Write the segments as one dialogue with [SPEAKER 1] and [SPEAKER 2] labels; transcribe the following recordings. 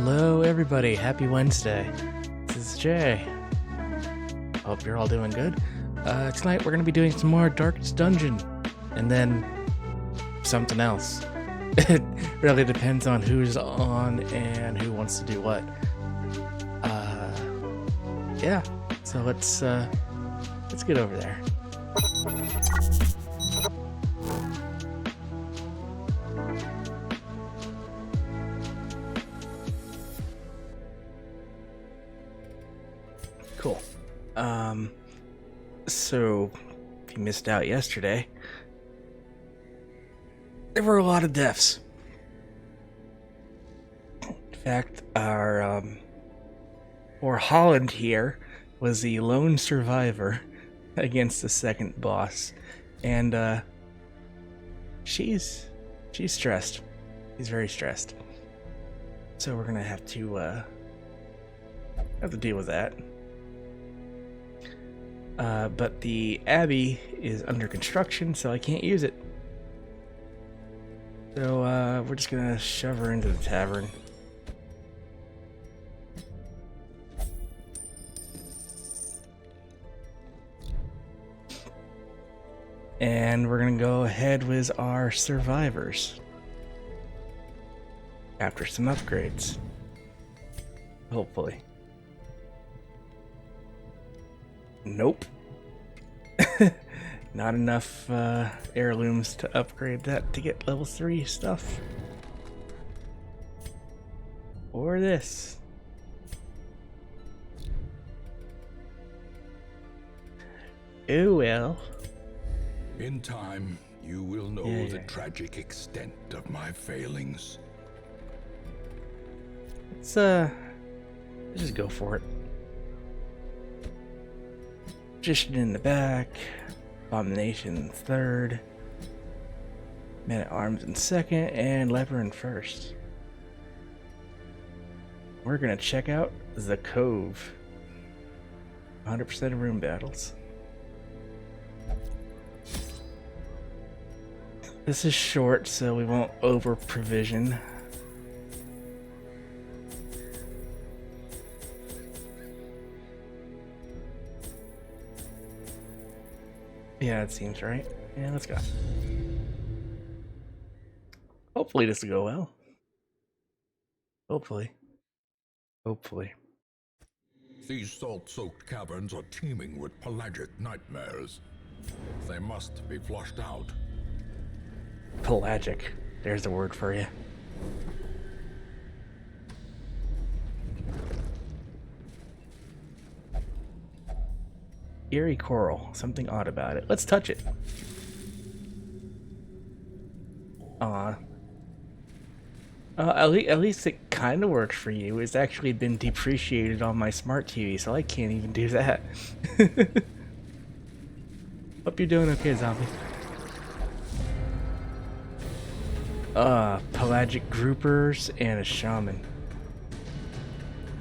[SPEAKER 1] Hello, everybody. Happy Wednesday. This is Jay. Hope you're all doing good. Tonight we're going to be doing some more Darkest Dungeon, and then something else. It really depends on who's on and who wants to do what. Yeah. So let's get over there. Cool. So if you missed out yesterday, there were a lot of deaths. In fact, our Holland here was the lone survivor against the second boss, and she's stressed. She's very stressed. So we're gonna have to deal with that. But the Abbey is under construction, so I can't use it. So we're just gonna shove her into the tavern. And we're gonna go ahead with our survivors after some upgrades. Hopefully. Nope. Not enough heirlooms to upgrade that to get level 3 stuff. Or this. Oh well.
[SPEAKER 2] In time, you will know
[SPEAKER 1] Yeah.
[SPEAKER 2] the tragic extent of my failings.
[SPEAKER 1] Let's just go for it. Magician in the back, Abomination in third, Man-at-Arms in second, and Leper in first. We're gonna check out the Cove. 100% of room battles. This is short, so we won't over-provision. Yeah, it seems right. Yeah, let's go. Hopefully this will go well. Hopefully. Hopefully.
[SPEAKER 2] These salt-soaked caverns are teeming with pelagic nightmares. They must be flushed out.
[SPEAKER 1] Pelagic. There's the word for you. Eerie coral. Something odd about it. Let's touch it. Aw. At least it kind of works for you. It's actually been depreciated on my smart TV, so I can't even do that. Hope you're doing okay, zombie. Pelagic groupers and a shaman.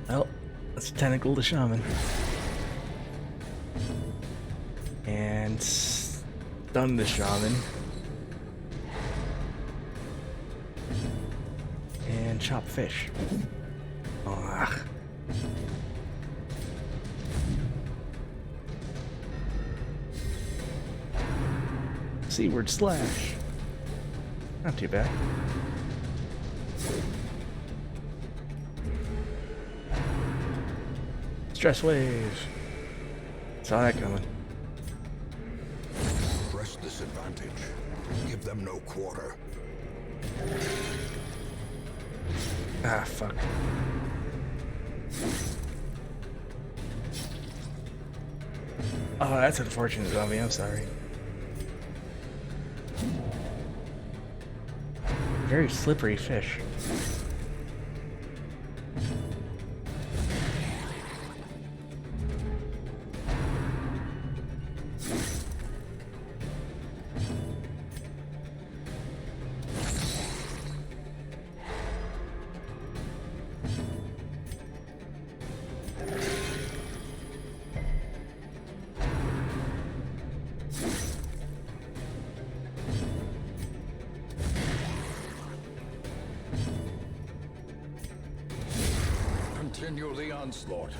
[SPEAKER 1] Well, let's tentacle the shaman. And stun the shaman. And chop fish. Ugh. Seaward slash. Not too bad. Stress wave. Saw that coming.
[SPEAKER 2] Press this advantage. Give them no quarter.
[SPEAKER 1] Ah, fuck. Oh, that's unfortunate, zombie. I'm sorry. Very slippery fish.
[SPEAKER 2] Continue the onslaught.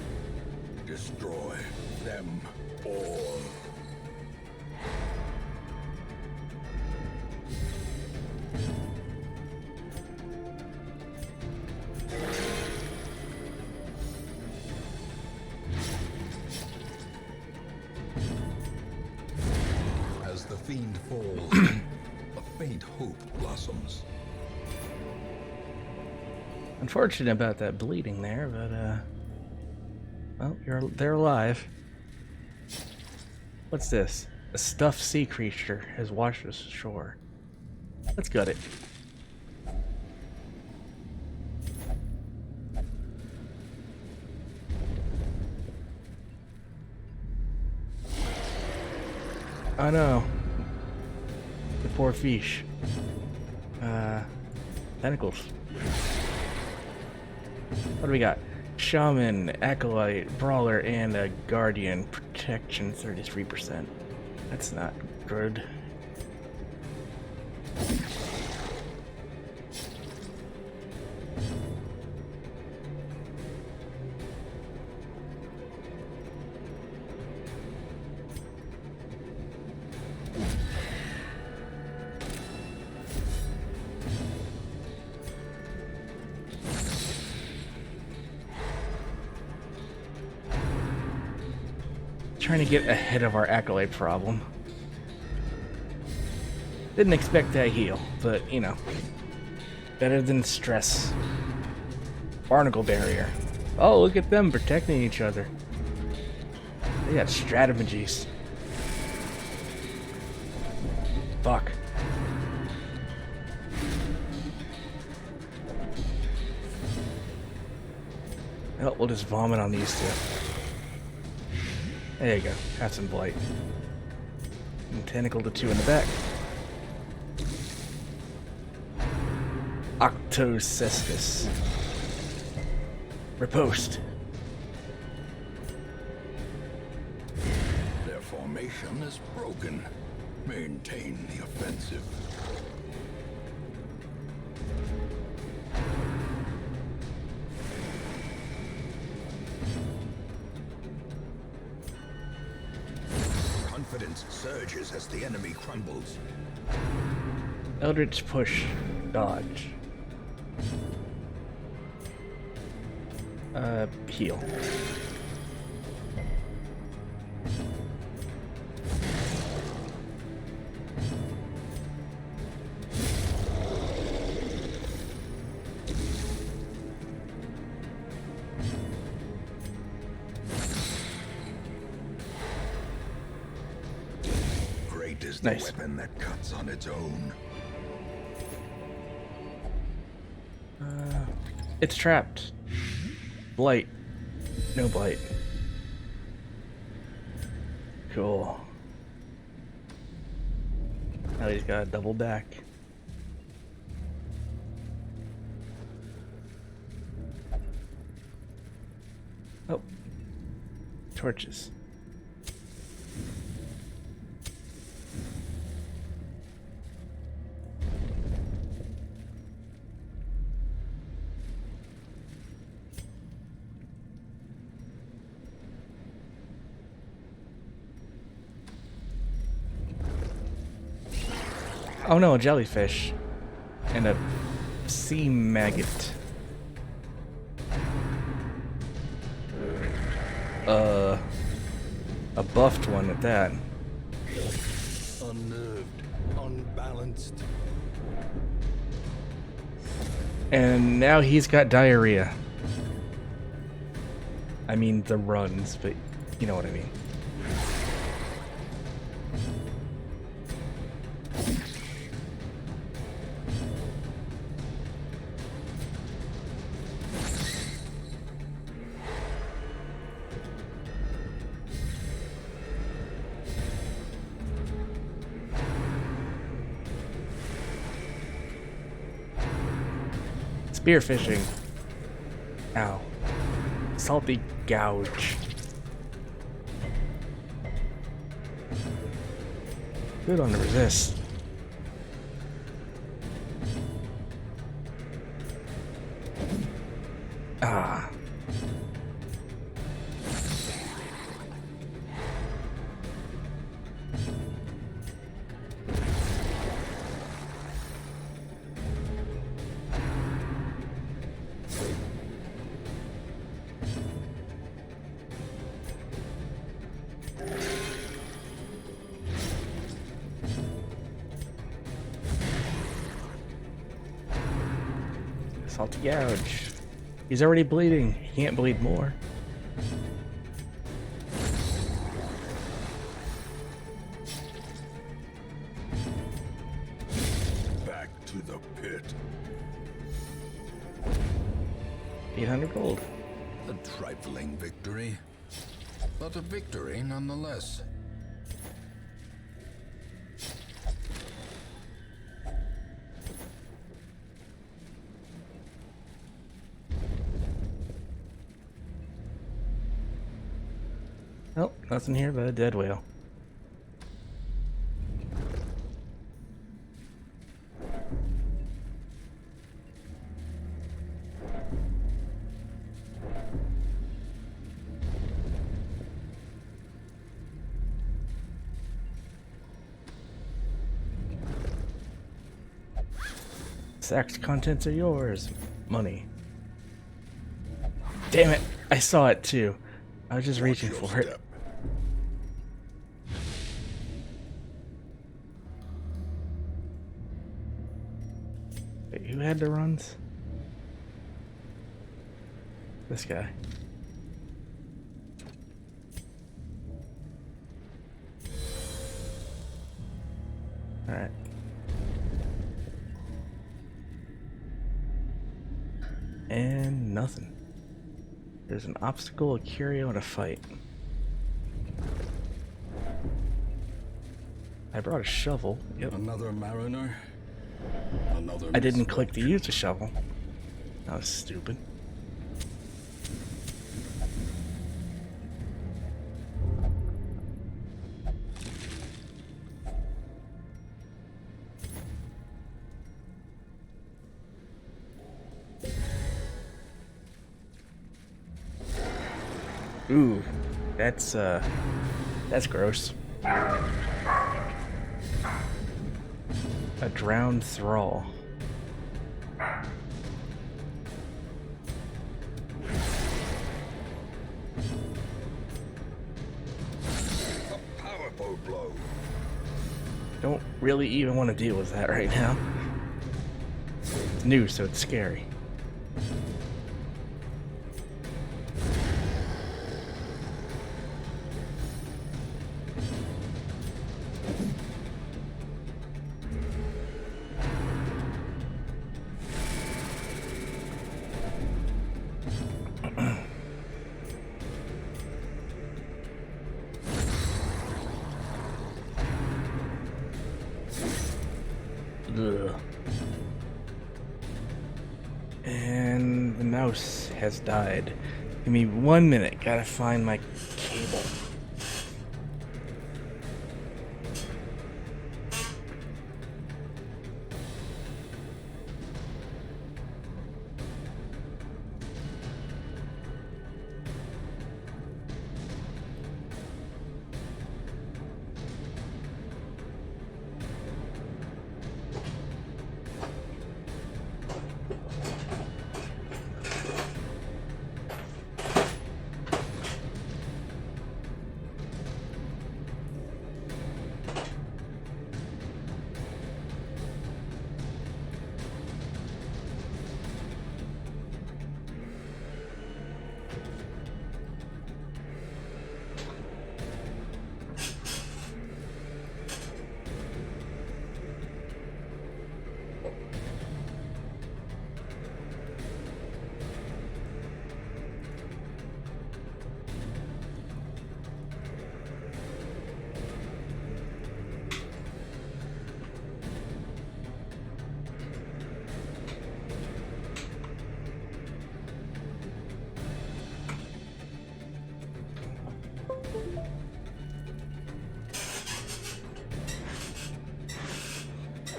[SPEAKER 2] Destroy them all. As the fiend falls, a faint hope blossoms.
[SPEAKER 1] Unfortunate about that bleeding there, but well, they're alive. What's this? A stuffed sea creature has washed us ashore. Let's gut it. Oh no. The poor fish. Tentacles. What do we got? Shaman, Acolyte, Brawler, and a Guardian. Protection 33%. That's not good. Trying to get ahead of our Acolyte problem. Didn't expect that heal, but you know, better than stress. Barnacle barrier. Oh, look at them protecting each other. They got strategies. Fuck. Oh, we'll just vomit on these two. There you go. Have some blight. And tentacle to 2 in the back. Octocestus. Riposte.
[SPEAKER 2] Their formation is broken. Maintain the offensive. Confidence surges as the enemy crumbles.
[SPEAKER 1] Eldritch push. Dodge. Heal.
[SPEAKER 2] Great is the
[SPEAKER 1] Nice.
[SPEAKER 2] weapon that cuts on its own.
[SPEAKER 1] It's trapped. Blight. No blight. Cool. Now he's got a double back. Oh. Torches. Oh no, a jellyfish. And a sea maggot. A buffed one at that.
[SPEAKER 2] Unnerved, unbalanced.
[SPEAKER 1] And now he's got diarrhea. I mean the runs, but you know what I mean. Spearfishing. Ow. Salty gouge. Good on the resist. Ah. Salty gouge. He's already bleeding. He can't bleed more.
[SPEAKER 2] Back to the pit.
[SPEAKER 1] 800 gold.
[SPEAKER 2] A trifling victory, but a victory nonetheless.
[SPEAKER 1] Oh, nothing here but a dead whale. Sack's contents are yours. Money. Damn it! I saw it too. I was just reaching
[SPEAKER 2] Watch your
[SPEAKER 1] for it.
[SPEAKER 2] step.
[SPEAKER 1] Wait, who had the runs? This guy. Alright. And nothing. There's an obstacle, a curio, and a fight. I brought a shovel. Yep.
[SPEAKER 2] Another mariner. Another.
[SPEAKER 1] I didn't click to use the shovel. That was stupid. Ooh, that's gross. A drowned thrall.
[SPEAKER 2] A powerful blow.
[SPEAKER 1] Don't really even want to deal with that right now. It's new, so it's scary. Ugh. And the mouse has died. Give me 1 minute. Gotta find my cable.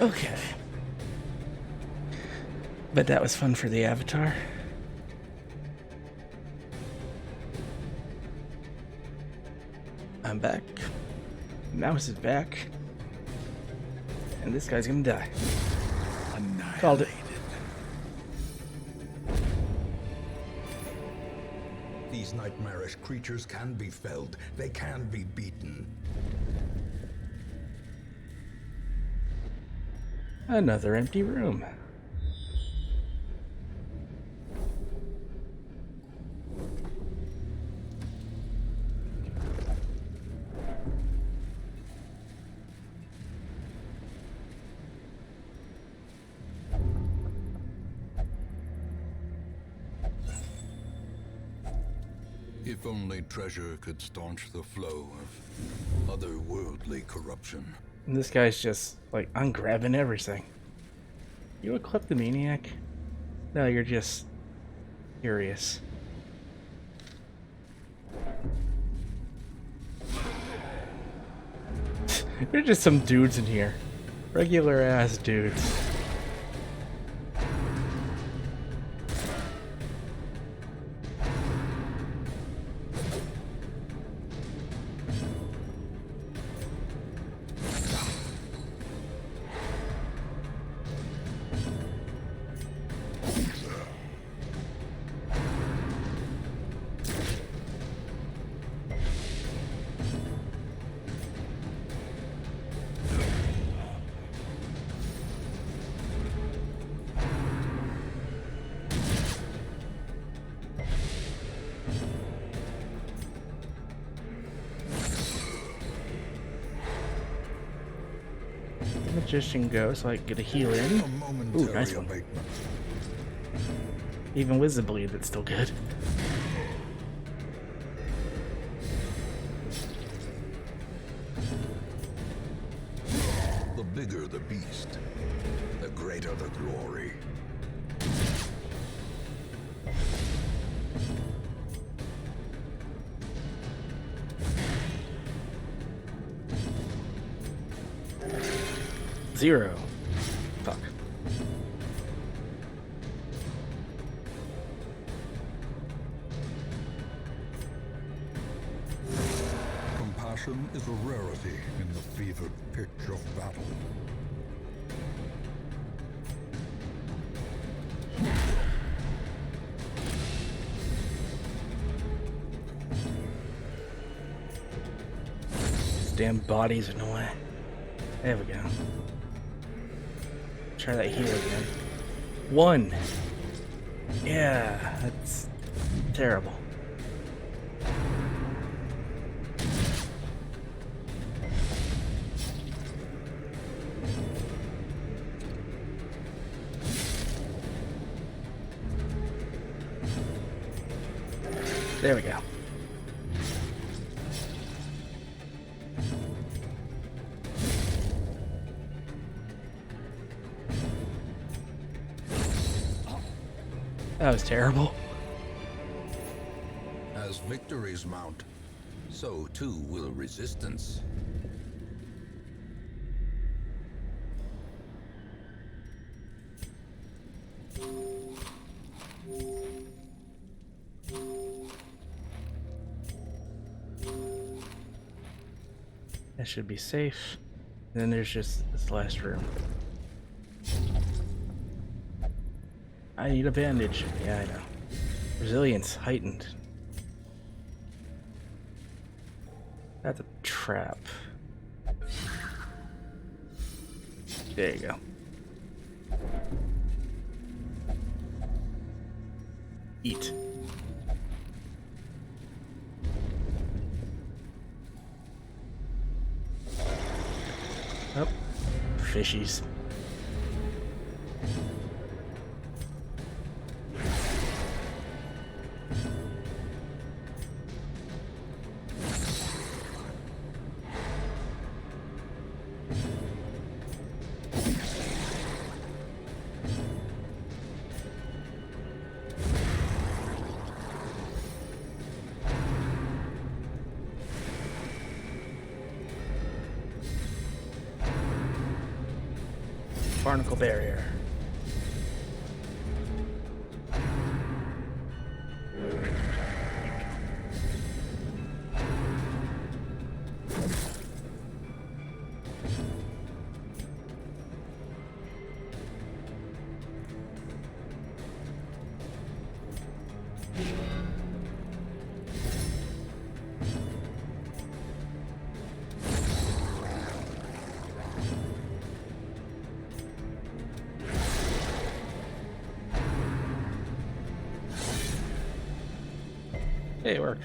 [SPEAKER 1] Okay. But that was fun for the avatar. I'm back. Mouse is back. And this guy's gonna die. Called it.
[SPEAKER 2] These nightmarish creatures can be felled. They can be beaten.
[SPEAKER 1] Another empty room.
[SPEAKER 2] If only treasure could staunch the flow of otherworldly corruption.
[SPEAKER 1] And this guy's just like, I'm grabbing everything. You a kleptomaniac? No, you're just curious. There's just some dudes in here. Regular ass dudes. Magician go so I can get a heal in. Ooh, nice one. Even with the bleed, it's still good.
[SPEAKER 2] The bigger the beast, the greater the glory.
[SPEAKER 1] Zero. Fuck.
[SPEAKER 2] Compassion is a rarity in the fevered pitch of battle.
[SPEAKER 1] These damn bodies are in the way. There we go. Try that heal again. 1. Yeah, that's terrible. There we go. That was terrible.
[SPEAKER 2] As victories mount, so too will resistance.
[SPEAKER 1] That should be safe. And then there's just this last room. I need a bandage. Yeah, I know. Resilience heightened. That's a trap. There you go. Eat. Oh, fishies. Barnacle barrier. Hey, it worked.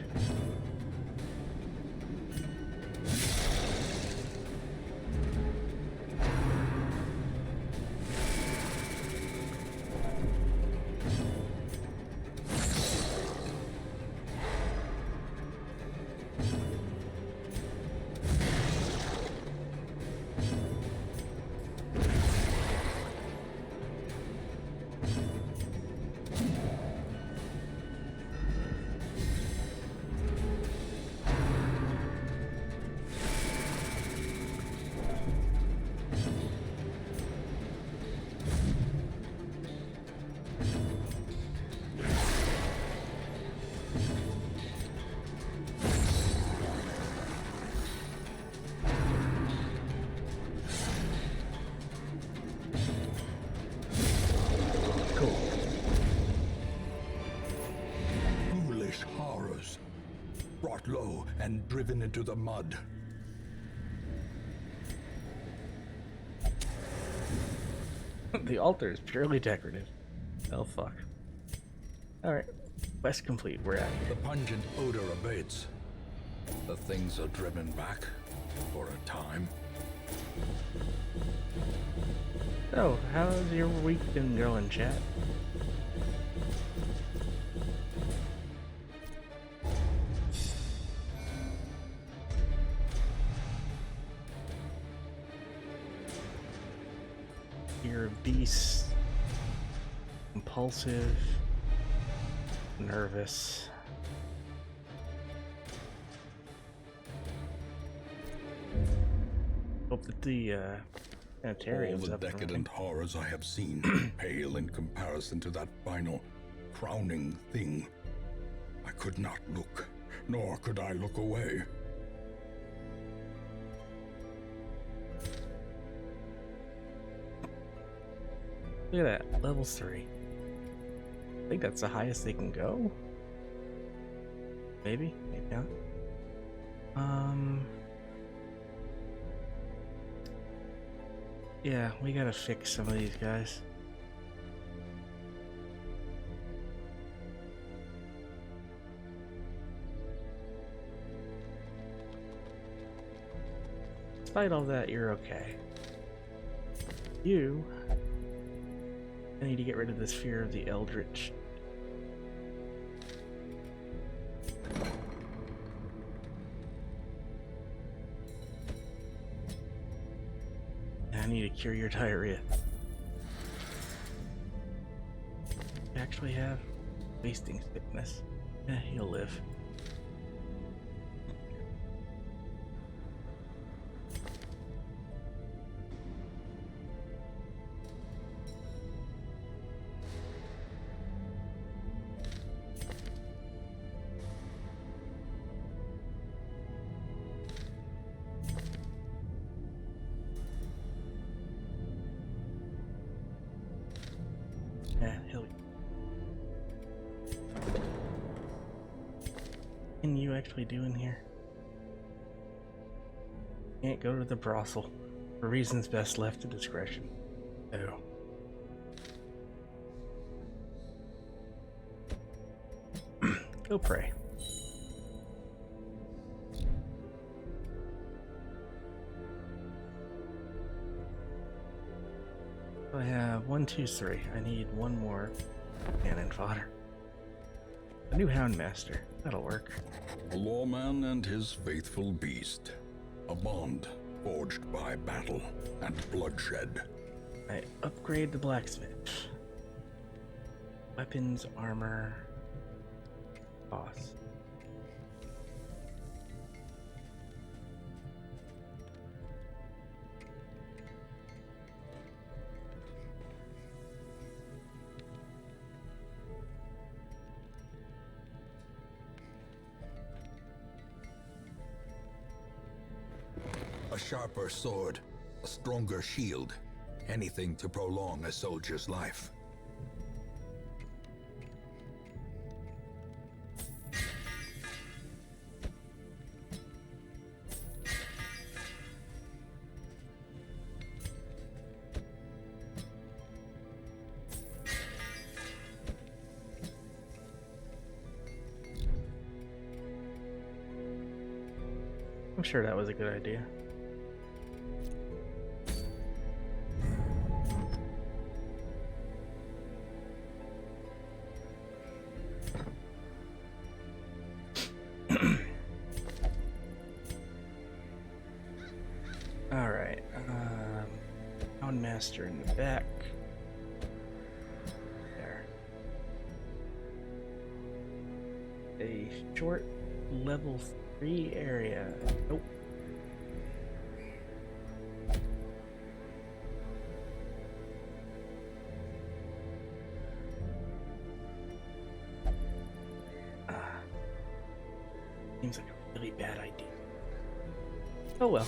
[SPEAKER 2] and driven into the mud.
[SPEAKER 1] The altar is purely decorative. Oh fuck. Alright, quest complete, we're out of here.
[SPEAKER 2] The pungent odor abates. The things are driven back for a time.
[SPEAKER 1] So, how's your week been going, chat? You're a beast. Impulsive. Nervous. Hope that the
[SPEAKER 2] All
[SPEAKER 1] sanitarium's
[SPEAKER 2] the
[SPEAKER 1] up and running.
[SPEAKER 2] decadent horrors I have seen pale in comparison to that final, crowning thing. I could not look, nor could I look away.
[SPEAKER 1] Look at that, level 3. I think that's the highest they can go. Maybe, maybe not. Yeah, we gotta fix some of these guys. Despite all that, you're okay. I need to get rid of this fear of the Eldritch. I need to cure your diarrhea. You actually have wasting sickness. You'll live. What can you actually do in here? Can't go to the brothel for reasons best left to discretion. Oh. Go pray. I have 1, 2, 3. I need one more cannon fodder. A new Houndmaster. That'll work.
[SPEAKER 2] A lawman and his faithful beast. A bond forged by battle and bloodshed.
[SPEAKER 1] I upgrade the blacksmith. Weapons, armor, boss.
[SPEAKER 2] A sharper sword, a stronger shield. Anything to prolong a soldier's life.
[SPEAKER 1] I'm sure that was a good idea. Alright, Houndmaster in the back. There. A short level 3 area. Nope. Seems like a really bad idea. Oh well.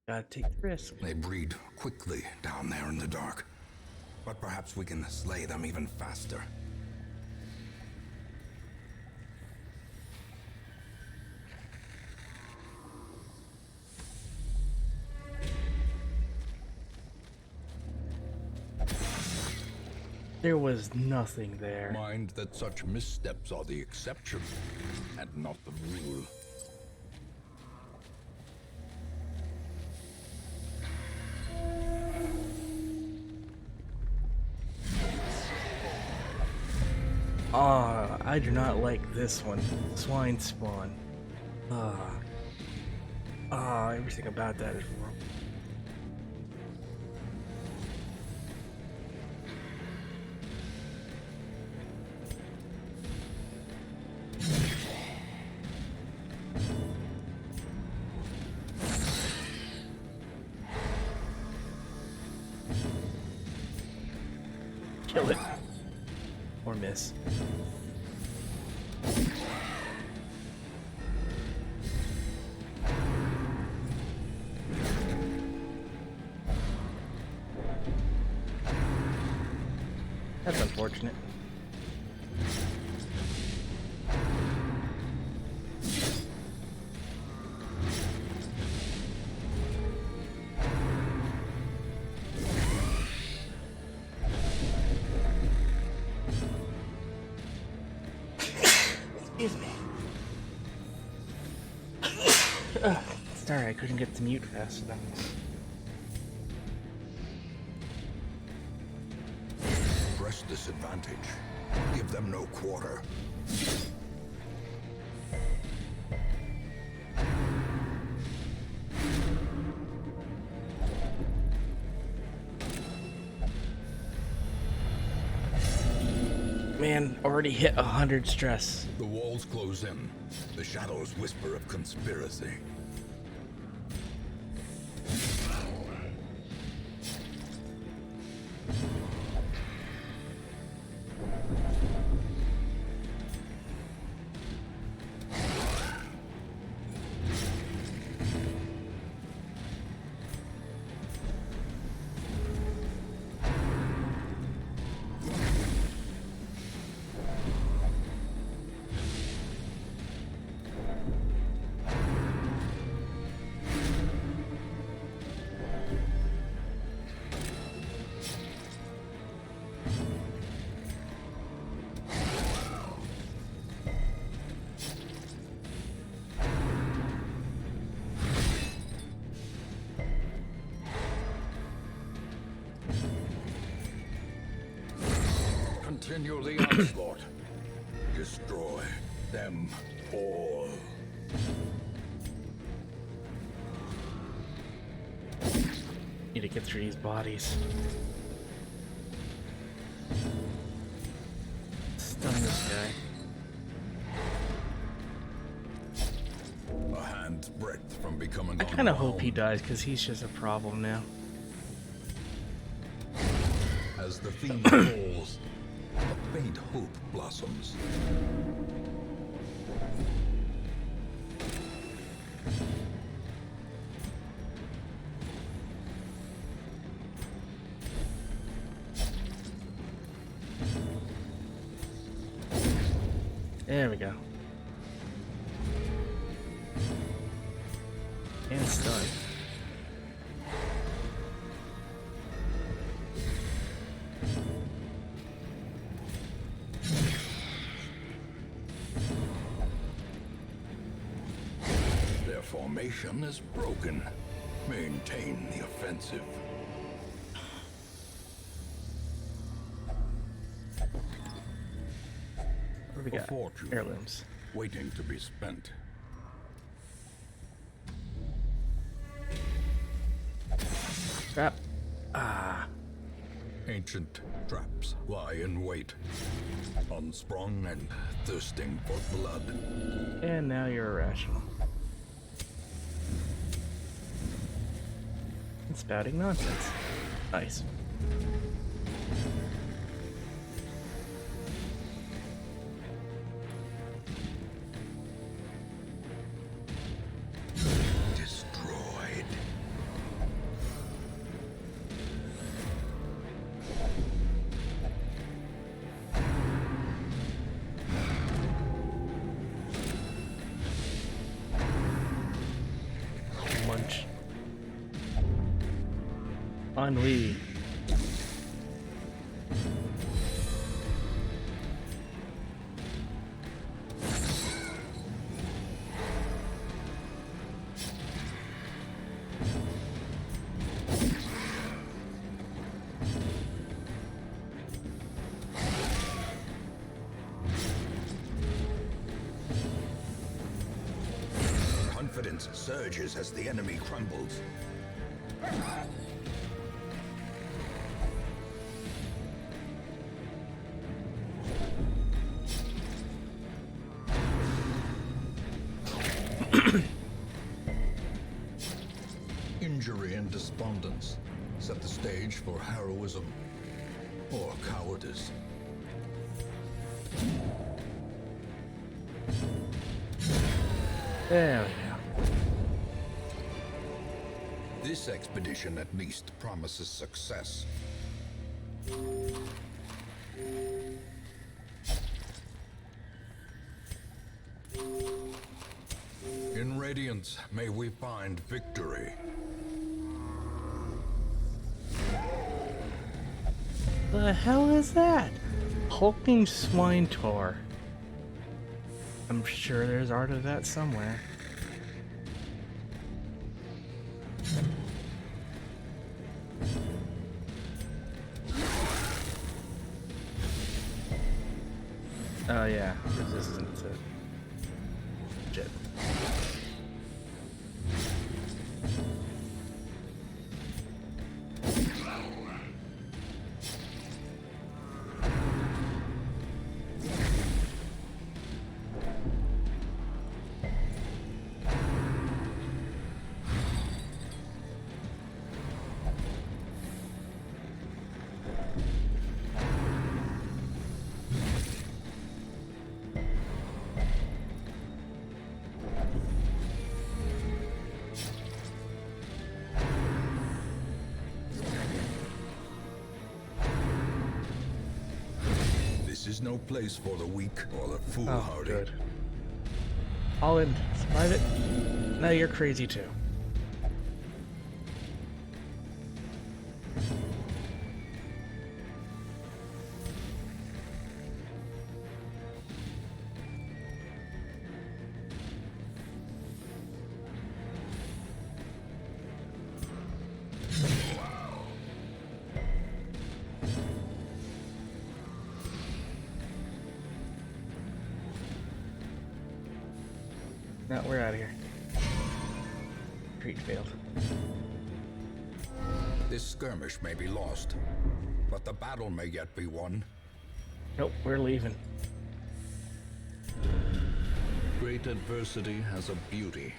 [SPEAKER 1] Gotta take the risk.
[SPEAKER 2] They breed quickly down there in the dark. But perhaps we can slay them even faster.
[SPEAKER 1] There was nothing there.
[SPEAKER 2] Mind that such missteps are the exception and not the rule.
[SPEAKER 1] Ah, I do not like this one. Swine spawn. Everything about that is wrong. Kill it. Or miss. That's unfortunate. Excuse me. Sorry, I couldn't get to mute fast enough.
[SPEAKER 2] Press this advantage. Give them no quarter.
[SPEAKER 1] Man, already hit 100 stress.
[SPEAKER 2] The walls close in. The shadows whisper of conspiracy. Continue the onslaught. Destroy them all.
[SPEAKER 1] Need to get through these bodies. Stun this guy.
[SPEAKER 2] A hand's breadth from becoming
[SPEAKER 1] I kind of hope he dies because he's just a problem now.
[SPEAKER 2] As the fiend falls, a faint hope blossoms.
[SPEAKER 1] There we go. And stun.
[SPEAKER 2] Their formation is broken. Maintain the offensive.
[SPEAKER 1] What do we
[SPEAKER 2] A
[SPEAKER 1] got?
[SPEAKER 2] fortune
[SPEAKER 1] Heirlooms.
[SPEAKER 2] waiting to be spent.
[SPEAKER 1] Trap. Ah.
[SPEAKER 2] Ancient traps lie in wait, unsprung and thirsting for blood.
[SPEAKER 1] And now you're irrational. And spouting nonsense. Nice.
[SPEAKER 2] Destroyed.
[SPEAKER 1] Ennui.
[SPEAKER 2] Confidence surges as the enemy crumbles. Injury and despondence set the stage for heroism or cowardice.
[SPEAKER 1] There we go.
[SPEAKER 2] This expedition at least promises success. In Radiance, may we find victory.
[SPEAKER 1] The hell is that? Hulking swine tor. I'm sure there's art of that somewhere. Oh yeah, resistance to shit.
[SPEAKER 2] This is no place for the weak or the foolhardy.
[SPEAKER 1] Oh, good. Holland, survive it. No, you're crazy too. No, we're out of here. Retreat failed.
[SPEAKER 2] This skirmish may be lost, but the battle may yet be won.
[SPEAKER 1] Nope, we're leaving.
[SPEAKER 2] Great adversity has a beauty.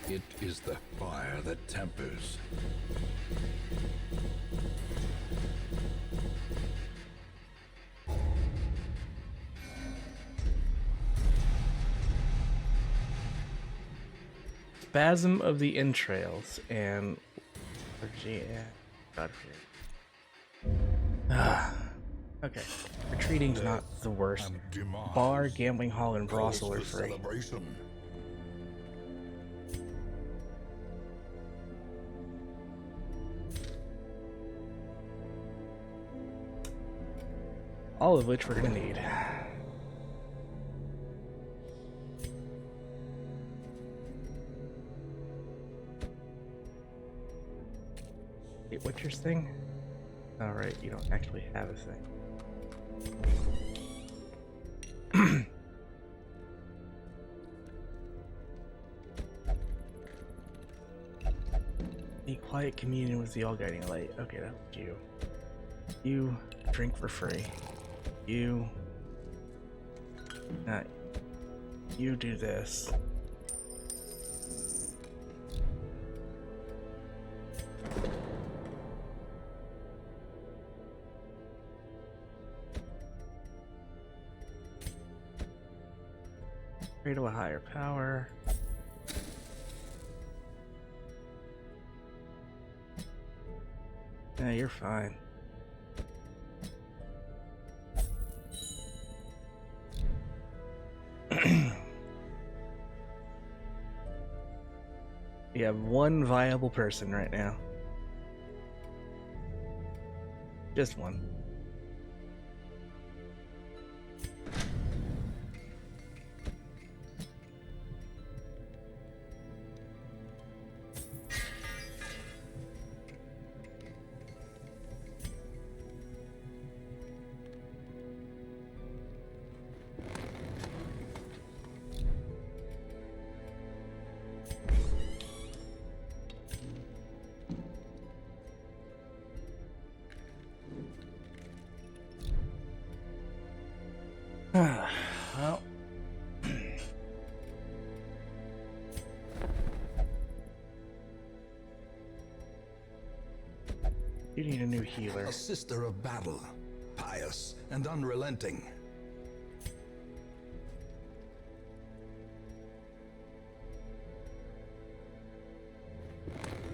[SPEAKER 2] It is the fire that tempers.
[SPEAKER 1] Spasm of the entrails and Jaye. Godfrey. Okay. Retreating's not the worst. Bar, gambling hall, and brothel are free.
[SPEAKER 2] Celebration.
[SPEAKER 1] All of which we're gonna need. Wait, what's your thing? Alright, you don't actually have a thing. Be quiet communion with the all-guiding light. Okay, that's you. You drink for free. You you do this. Pray to a higher power. Yeah, you're fine. We have one viable person right now. Just one. Well, you need a new healer.
[SPEAKER 2] A sister of battle, pious and unrelenting.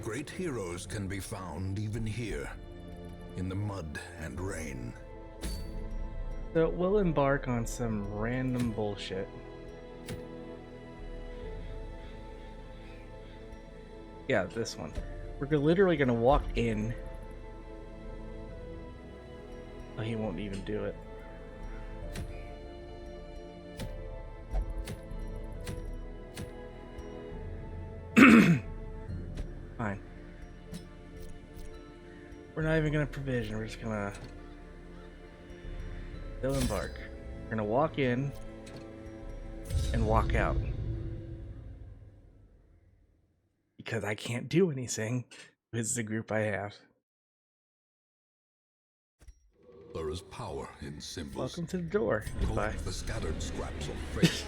[SPEAKER 2] Great heroes can be found even here, in the mud and rain.
[SPEAKER 1] So we'll embark on some random bullshit. Yeah, this one. We're literally gonna walk in. Oh, he won't even do it. Fine. We're not even gonna provision, we're just gonna still embark. We're gonna walk in and walk out. Because I can't do anything with the group I have.
[SPEAKER 2] There is power in symbols.
[SPEAKER 1] Welcome to the door. Goodbye.
[SPEAKER 2] Collect the scattered scraps of faith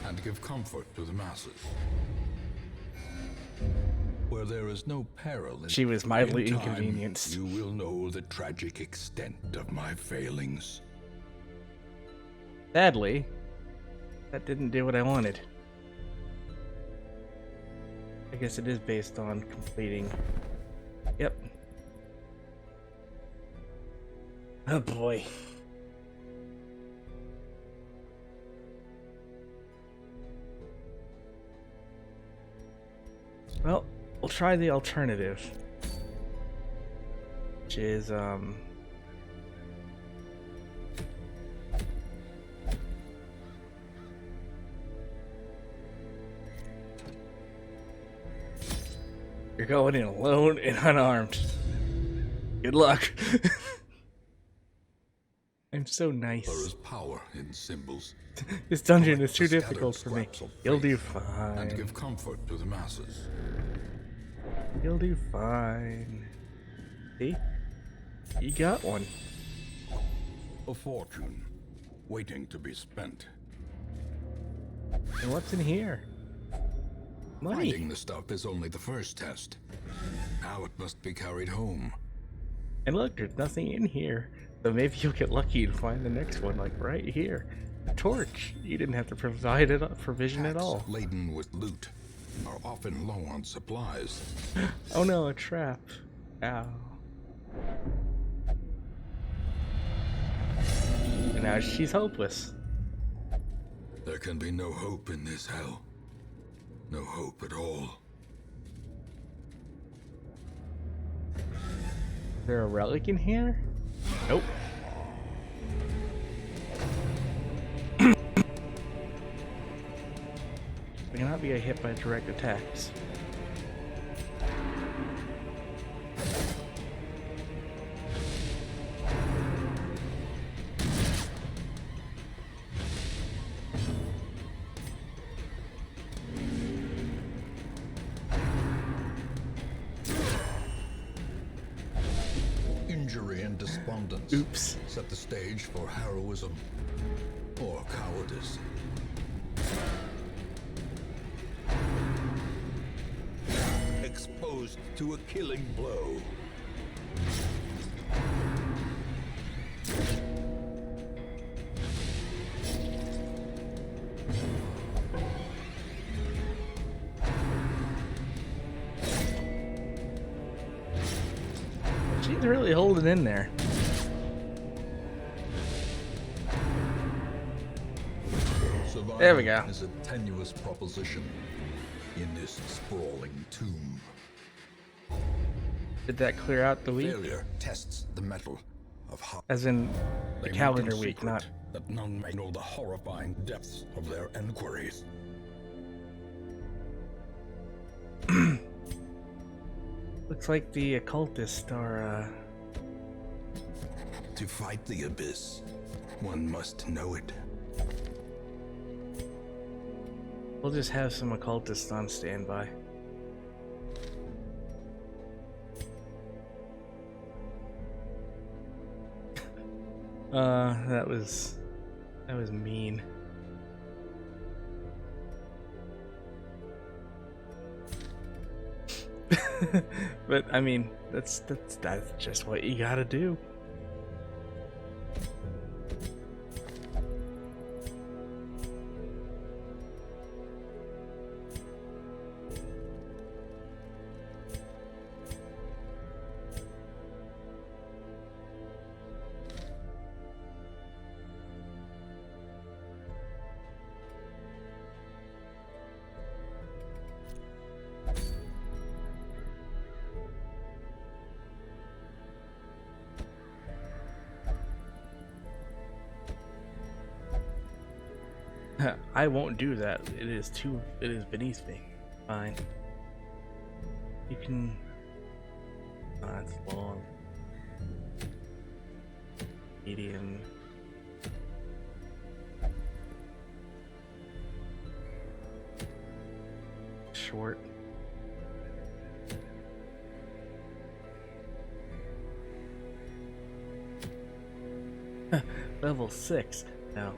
[SPEAKER 2] and give comfort to the masses. Where there is no peril in
[SPEAKER 1] She was mildly
[SPEAKER 2] in time,
[SPEAKER 1] inconvenienced.
[SPEAKER 2] you will know the tragic extent of my failings.
[SPEAKER 1] Sadly, that didn't do what I wanted. I guess it is based on completing. Yep. Oh boy. Well, we'll try the alternative. Which is, you're going in alone and unarmed. Good luck. I'm so nice.
[SPEAKER 2] There is power in symbols.
[SPEAKER 1] This dungeon
[SPEAKER 2] Collect
[SPEAKER 1] is too
[SPEAKER 2] the scattered
[SPEAKER 1] difficult for me.
[SPEAKER 2] scraps of
[SPEAKER 1] You'll do
[SPEAKER 2] faith and
[SPEAKER 1] fine.
[SPEAKER 2] give comfort to the masses.
[SPEAKER 1] You'll do fine. See? You got one.
[SPEAKER 2] A fortune waiting to be spent.
[SPEAKER 1] And what's in here? Money.
[SPEAKER 2] Finding the stuff is only the first test. Now it must be carried home.
[SPEAKER 1] And look, there's nothing in here. So maybe you'll get lucky and find the next one, like right here. A torch. You didn't have to provide it provision at all.
[SPEAKER 2] Packs laden with loot are often low on supplies.
[SPEAKER 1] Oh no, a trap. Ow. And now she's hopeless.
[SPEAKER 2] There can be no hope in this hell. No hope at all.
[SPEAKER 1] Is there a relic in here? Nope. We cannot be hit by direct attacks.
[SPEAKER 2] Injury and despondence
[SPEAKER 1] Oops.
[SPEAKER 2] set the stage for heroism or cowardice. Exposed to a killing blow.
[SPEAKER 1] She's really holding in there.
[SPEAKER 2] Survival
[SPEAKER 1] There we go.
[SPEAKER 2] is a tenuous proposition in this sprawling tomb.
[SPEAKER 1] Did that clear out the weak?
[SPEAKER 2] Failure tests the metal, of how
[SPEAKER 1] As in the
[SPEAKER 2] they make
[SPEAKER 1] calendar
[SPEAKER 2] in
[SPEAKER 1] week,
[SPEAKER 2] secret,
[SPEAKER 1] not...
[SPEAKER 2] that none may know the horrifying depths of their enquiries.
[SPEAKER 1] Looks like the occultists are,
[SPEAKER 2] To fight the abyss, one must know it.
[SPEAKER 1] We'll just have some occultists on standby. That was mean. But I mean, that's just what you gotta do. I won't do that. It is beneath me. Fine. You can... Oh, that's long. Medium. Short. Level 6. No.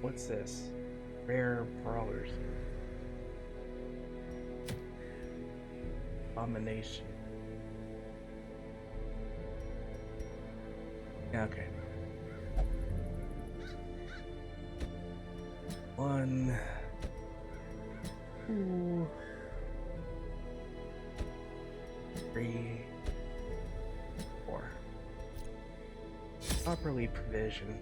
[SPEAKER 1] What's this? Rare brawlers. Abomination. Yeah, okay. 1, 2, 3, 4. Properly provisioned.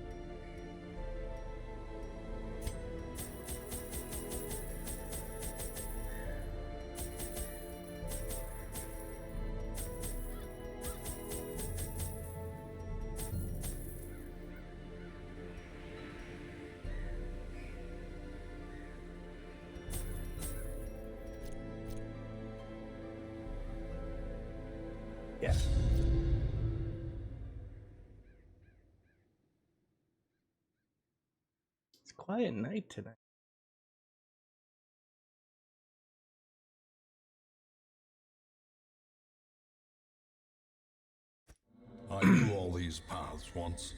[SPEAKER 1] Yeah. It's a quiet night tonight.
[SPEAKER 2] I knew all these paths once.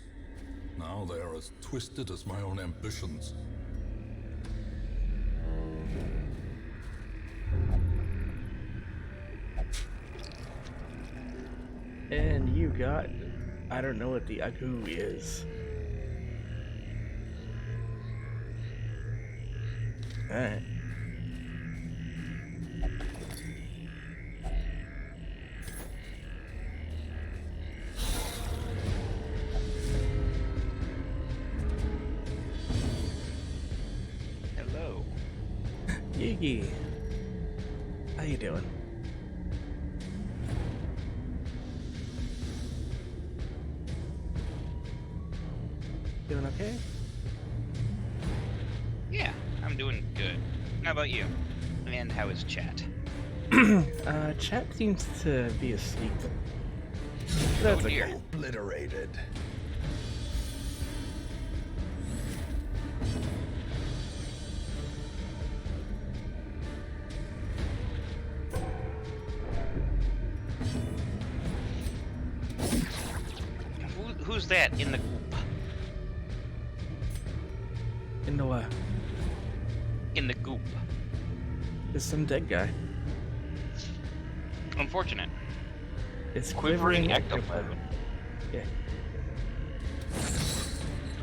[SPEAKER 2] Now they are as twisted as my own ambitions.
[SPEAKER 1] And you got... I don't know what the Agu is. Alright.
[SPEAKER 3] Hello.
[SPEAKER 1] Yiggy. How you doing? Doing okay?
[SPEAKER 3] Yeah, I'm doing good. How about you? And how is chat?
[SPEAKER 1] Chat seems to be asleep.
[SPEAKER 3] Oh
[SPEAKER 1] That's
[SPEAKER 3] dear.
[SPEAKER 1] okay.
[SPEAKER 2] Obliterated.
[SPEAKER 3] Who's that in the group?
[SPEAKER 1] In the what?
[SPEAKER 3] In the goop.
[SPEAKER 1] There's some dead guy.
[SPEAKER 3] Unfortunate.
[SPEAKER 1] It's
[SPEAKER 3] Quivering
[SPEAKER 1] ectoplasm.
[SPEAKER 3] ectoplasm.
[SPEAKER 1] Yeah.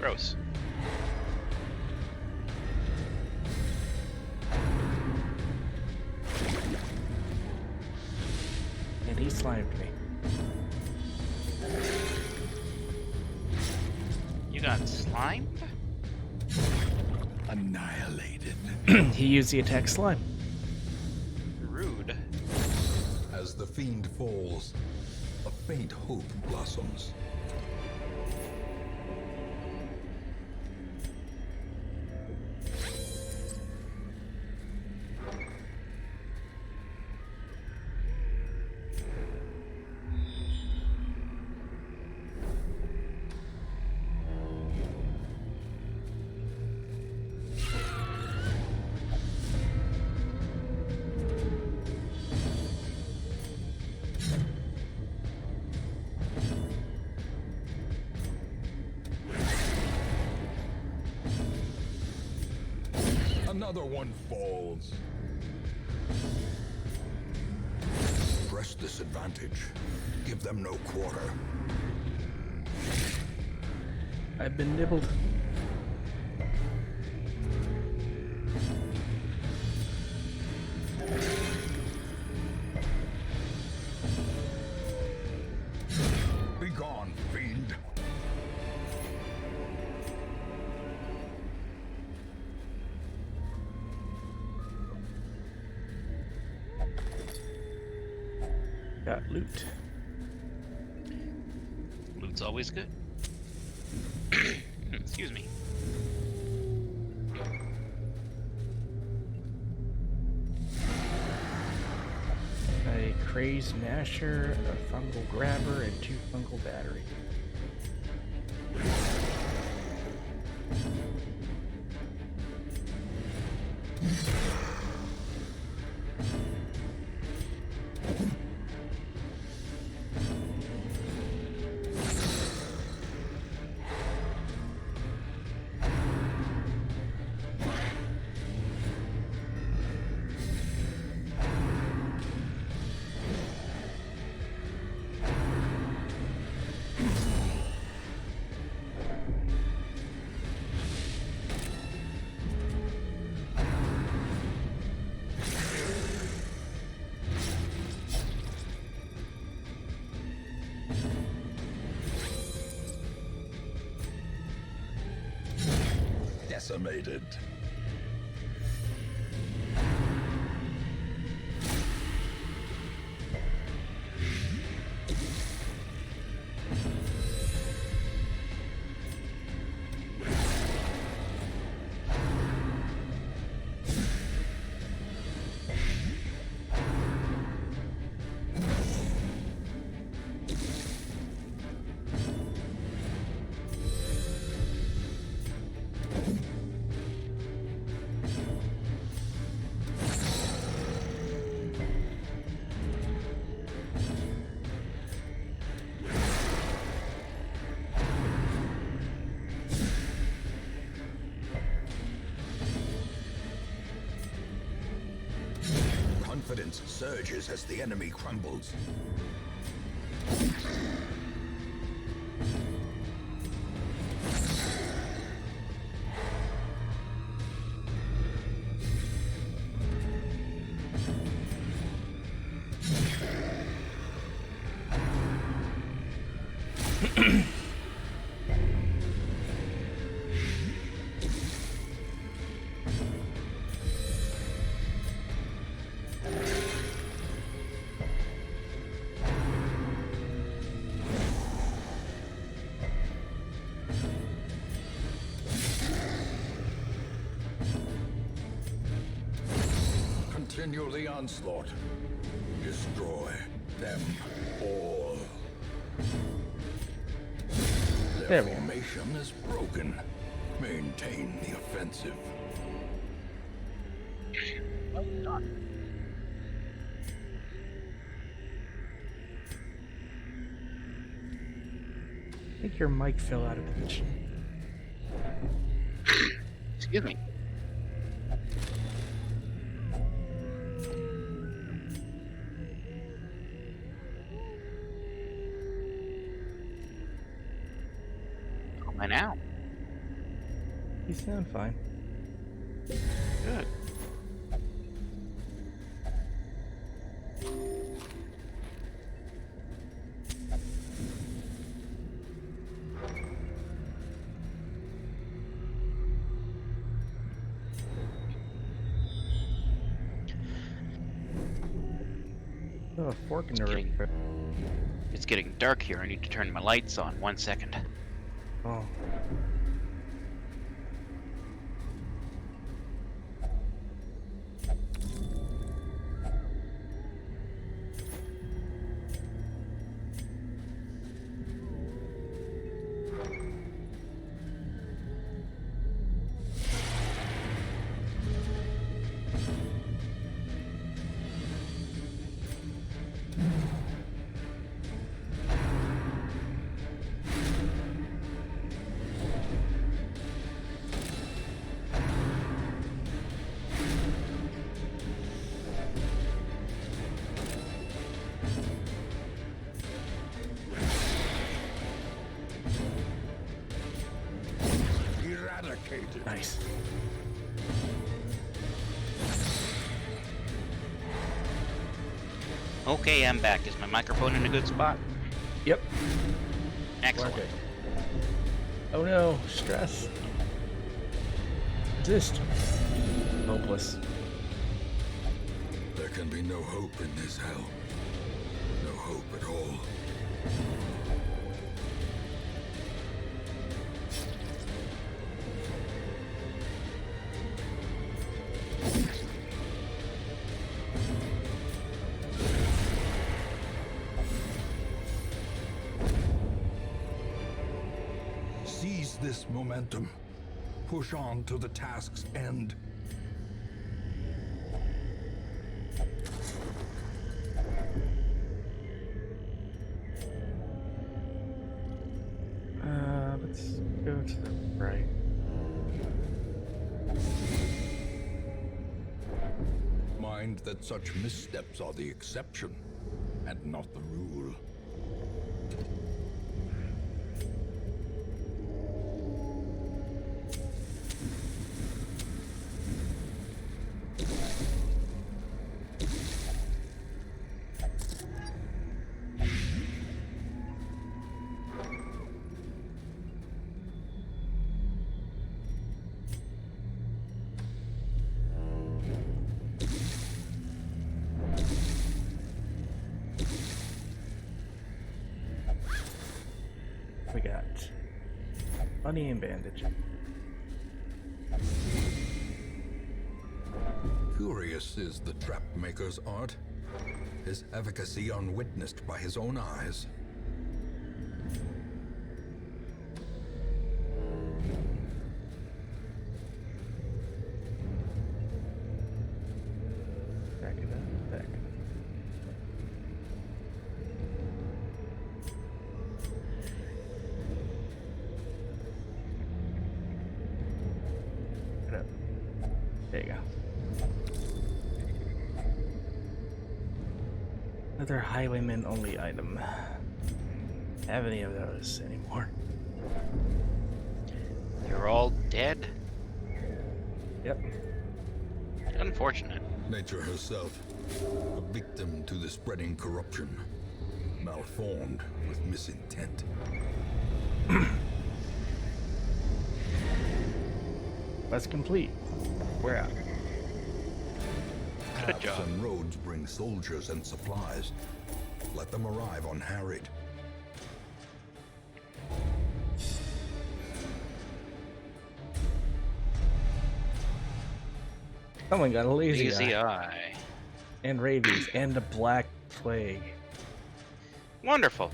[SPEAKER 3] Gross.
[SPEAKER 1] And he slimed me.
[SPEAKER 3] You got slimed?
[SPEAKER 2] Annihilated.
[SPEAKER 1] He used the attack slime.
[SPEAKER 3] Rude.
[SPEAKER 2] As the fiend falls, a faint hope blossoms. Another one falls. Press this advantage. Give them no quarter.
[SPEAKER 1] I've been nibbled.
[SPEAKER 2] Be gone, fiend.
[SPEAKER 1] Got loot.
[SPEAKER 3] Loot's always good. Excuse me.
[SPEAKER 1] A crazed gnasher, a fungal grabber, and 2 fungal battery.
[SPEAKER 2] Decimated. Confidence surges as the enemy crumbles. Continue the onslaught. Destroy them all.
[SPEAKER 1] There
[SPEAKER 2] Their
[SPEAKER 1] we go.
[SPEAKER 2] formation is broken. Maintain the offensive.
[SPEAKER 1] I think your mic fell out of position.
[SPEAKER 3] Excuse me. How am I now?
[SPEAKER 1] You sound fine.
[SPEAKER 3] Good.
[SPEAKER 1] a fork in the
[SPEAKER 3] Kidding.
[SPEAKER 1] road.
[SPEAKER 3] It's getting dark here. I need to turn my lights on. 1 second.
[SPEAKER 1] Oh.
[SPEAKER 2] Eradicated.
[SPEAKER 1] Nice.
[SPEAKER 3] Okay, I'm back. Is my microphone in a good spot?
[SPEAKER 1] Yep.
[SPEAKER 3] Excellent.
[SPEAKER 1] Working. Oh no, stress. Resist. Hopeless.
[SPEAKER 2] There can be no hope in this hell. No hope at all. Seize this momentum. Push on to the task's end.
[SPEAKER 1] Let's go to the right.
[SPEAKER 2] Mind that such missteps are the exception, and not the rule.
[SPEAKER 1] We got money and bandage.
[SPEAKER 2] Curious is the trap maker's art, his efficacy unwitnessed by his own eyes.
[SPEAKER 1] Back it up, back. Back it up. There you go. Another highwayman only item. Have any of those anymore?
[SPEAKER 3] You're all dead?
[SPEAKER 1] Yep.
[SPEAKER 3] Unfortunate.
[SPEAKER 2] Nature herself, a victim to the spreading corruption, malformed with misintent.
[SPEAKER 1] That's complete. We're out.
[SPEAKER 3] Good
[SPEAKER 2] Paths
[SPEAKER 3] job.
[SPEAKER 2] and roads bring soldiers and supplies. Let them arrive unharried.
[SPEAKER 1] Someone got a lazy
[SPEAKER 3] Easy
[SPEAKER 1] eye.
[SPEAKER 3] eye.
[SPEAKER 1] And rabies and the black plague.
[SPEAKER 3] Wonderful.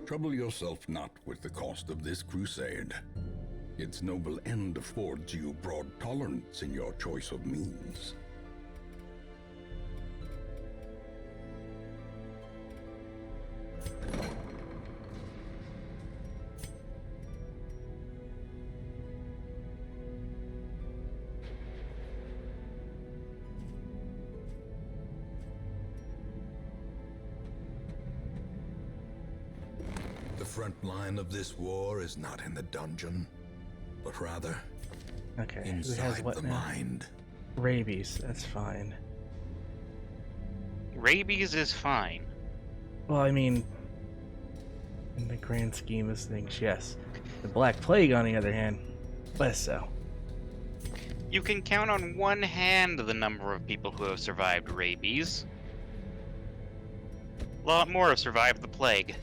[SPEAKER 2] Trouble yourself not with the cost of this crusade. Its noble end affords you broad tolerance in your choice of means. The front line of this war is not in the dungeon, but rather
[SPEAKER 1] Okay, who has
[SPEAKER 2] inside
[SPEAKER 1] what
[SPEAKER 2] the
[SPEAKER 1] now?
[SPEAKER 2] mind.
[SPEAKER 1] Rabies, that's fine.
[SPEAKER 3] Rabies is fine.
[SPEAKER 1] Well, I mean, in the grand scheme of things, yes. The Black Plague, on the other hand, less so.
[SPEAKER 3] You can count on one hand the number of people who have survived rabies. A lot more have survived the plague.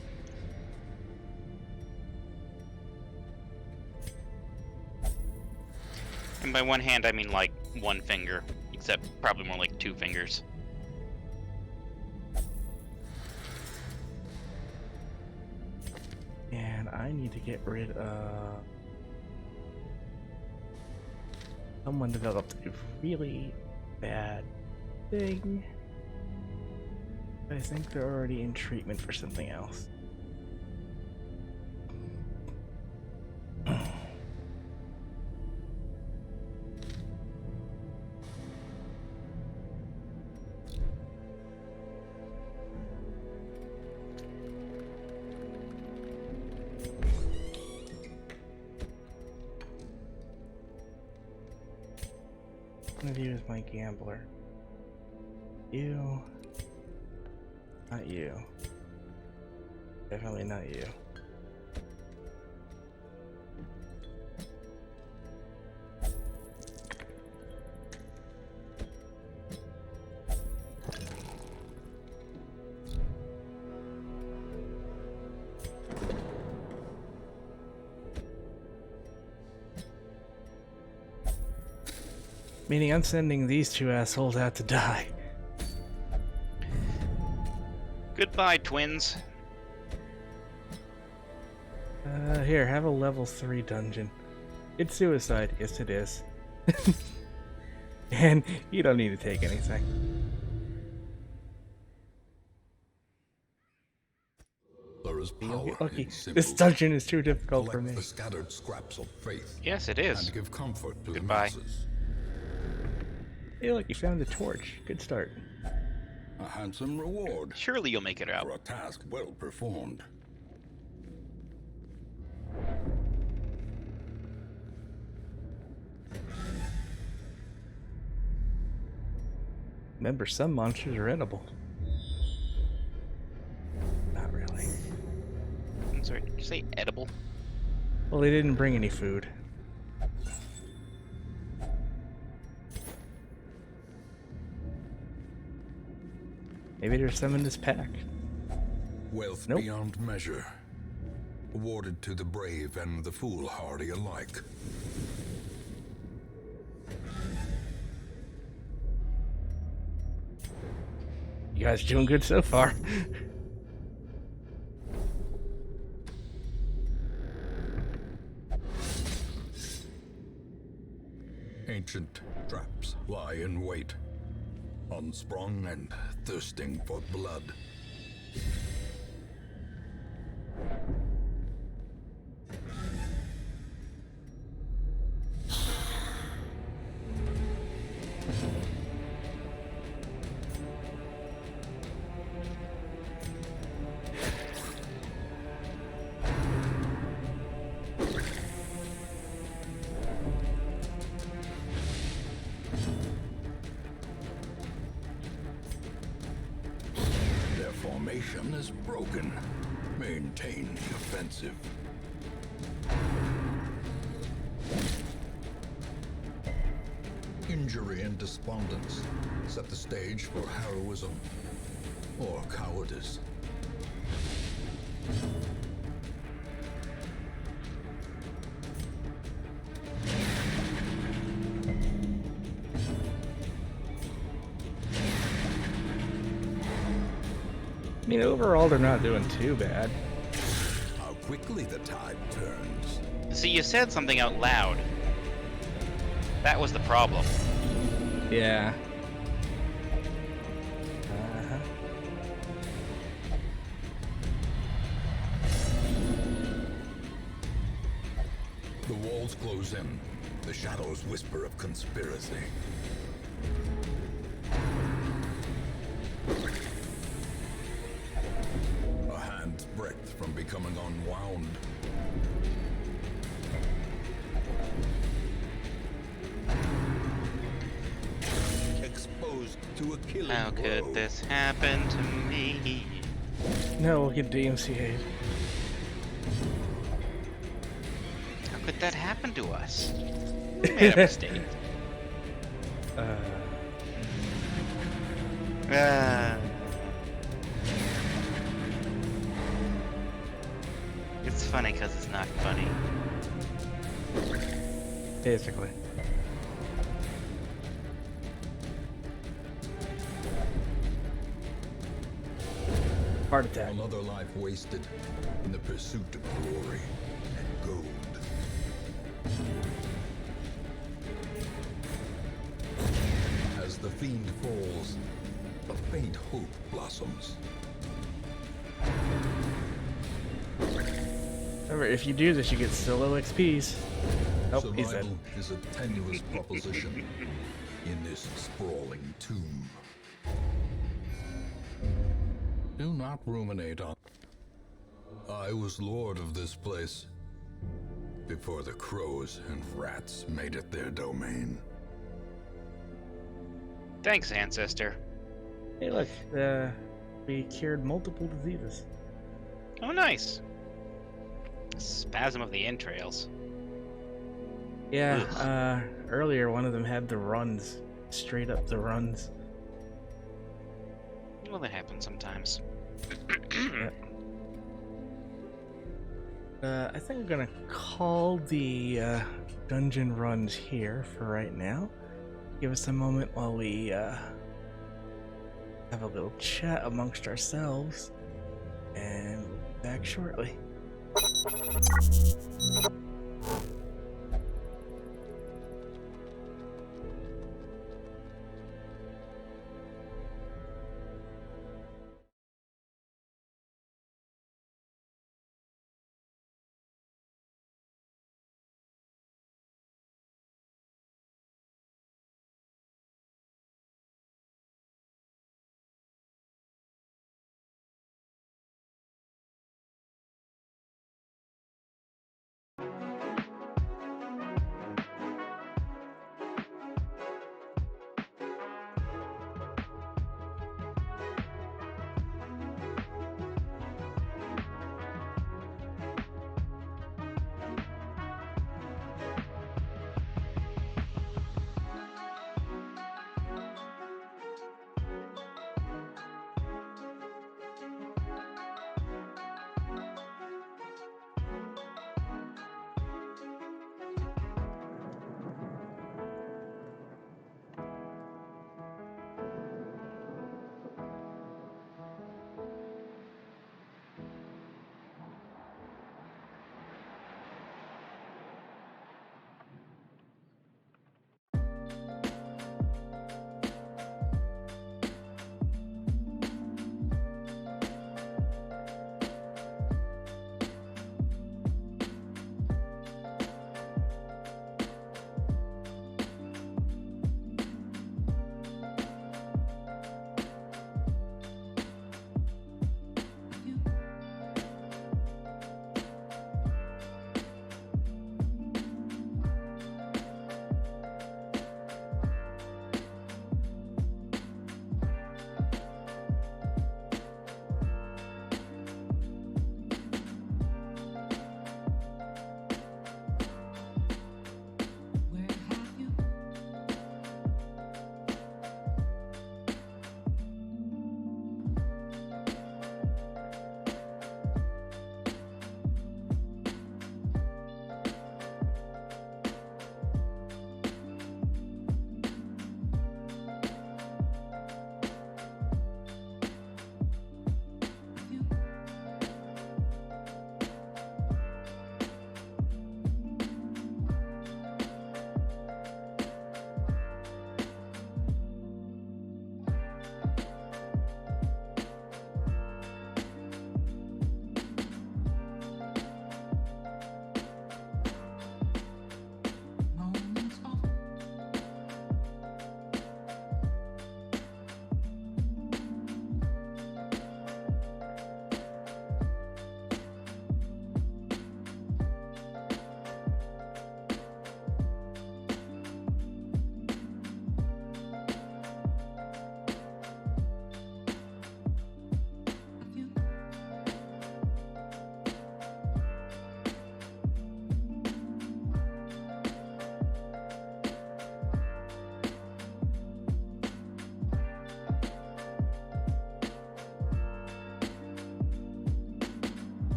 [SPEAKER 3] And by one hand, I mean like one finger, except probably more like 2 fingers.
[SPEAKER 1] And I need to get rid of... Someone developed a really bad thing. I think they're already in treatment for something else. One of you is my gambler. You. Not you. Definitely not you. Meaning I'm sending these 2 assholes out to die.
[SPEAKER 3] Goodbye, twins.
[SPEAKER 1] Here, have a level 3 dungeon. It's suicide. Yes, it is. And you don't need to take anything.
[SPEAKER 2] There is power
[SPEAKER 1] Lucky.
[SPEAKER 2] in symbols.
[SPEAKER 1] This dungeon is too difficult for
[SPEAKER 2] Collect
[SPEAKER 1] me.
[SPEAKER 2] the scattered scraps of faith
[SPEAKER 3] Yes, it is.
[SPEAKER 2] and give comfort to
[SPEAKER 3] Goodbye.
[SPEAKER 2] the masses.
[SPEAKER 1] Hey, look, you found a torch. Good start.
[SPEAKER 2] A handsome reward
[SPEAKER 3] Surely you'll make it out.
[SPEAKER 2] for a task well performed.
[SPEAKER 1] Remember, some monsters are edible. Not really.
[SPEAKER 3] I'm sorry, did you say edible?
[SPEAKER 1] Well, they didn't bring any food. Maybe there's some in this pack.
[SPEAKER 2] Wealth
[SPEAKER 1] Nope.
[SPEAKER 2] beyond measure, awarded to the brave and the foolhardy alike.
[SPEAKER 1] You guys doing good so far.
[SPEAKER 2] Ancient traps lie in wait, unsprung and thirsting for blood. Their formation is broken. Maintain the offensive. Injury and despondence set the stage for heroism or cowardice.
[SPEAKER 1] I mean, overall, they're not doing too bad.
[SPEAKER 2] How quickly the tide turns.
[SPEAKER 3] See, you said something out loud. That was the problem.
[SPEAKER 1] Yeah. Uh-huh.
[SPEAKER 2] The walls close in. The shadows whisper of conspiracy. A hand's breadth from becoming unwound. Exposed to a killing
[SPEAKER 3] How could
[SPEAKER 2] blow.
[SPEAKER 3] this happen to me?
[SPEAKER 1] No, we'll get DMCA'd.
[SPEAKER 3] How could that happen to us? We made a mistake.
[SPEAKER 1] Uh,
[SPEAKER 3] Uh, it's funny because it's not funny.
[SPEAKER 1] basically. Heart attack.
[SPEAKER 2] Another life wasted in the pursuit of glory and gold. As the fiend falls, a faint hope blossoms.
[SPEAKER 1] Remember, if you do this, you get solo XPs. Nope, he's dead.
[SPEAKER 2] Survival is a tenuous proposition in this sprawling tomb. Do not ruminate on. I was lord of this place before the crows and rats made it their domain.
[SPEAKER 3] Thanks, ancestor.
[SPEAKER 1] Hey, look, we cured multiple diseases.
[SPEAKER 3] Oh, nice. Spasm of the entrails.
[SPEAKER 1] Yeah, earlier one of them had the runs, straight up the runs.
[SPEAKER 3] Well, that happens sometimes.
[SPEAKER 1] I think I'm gonna call the dungeon runs here for right now. Give us a moment while we have a little chat amongst ourselves, and we'll be back shortly.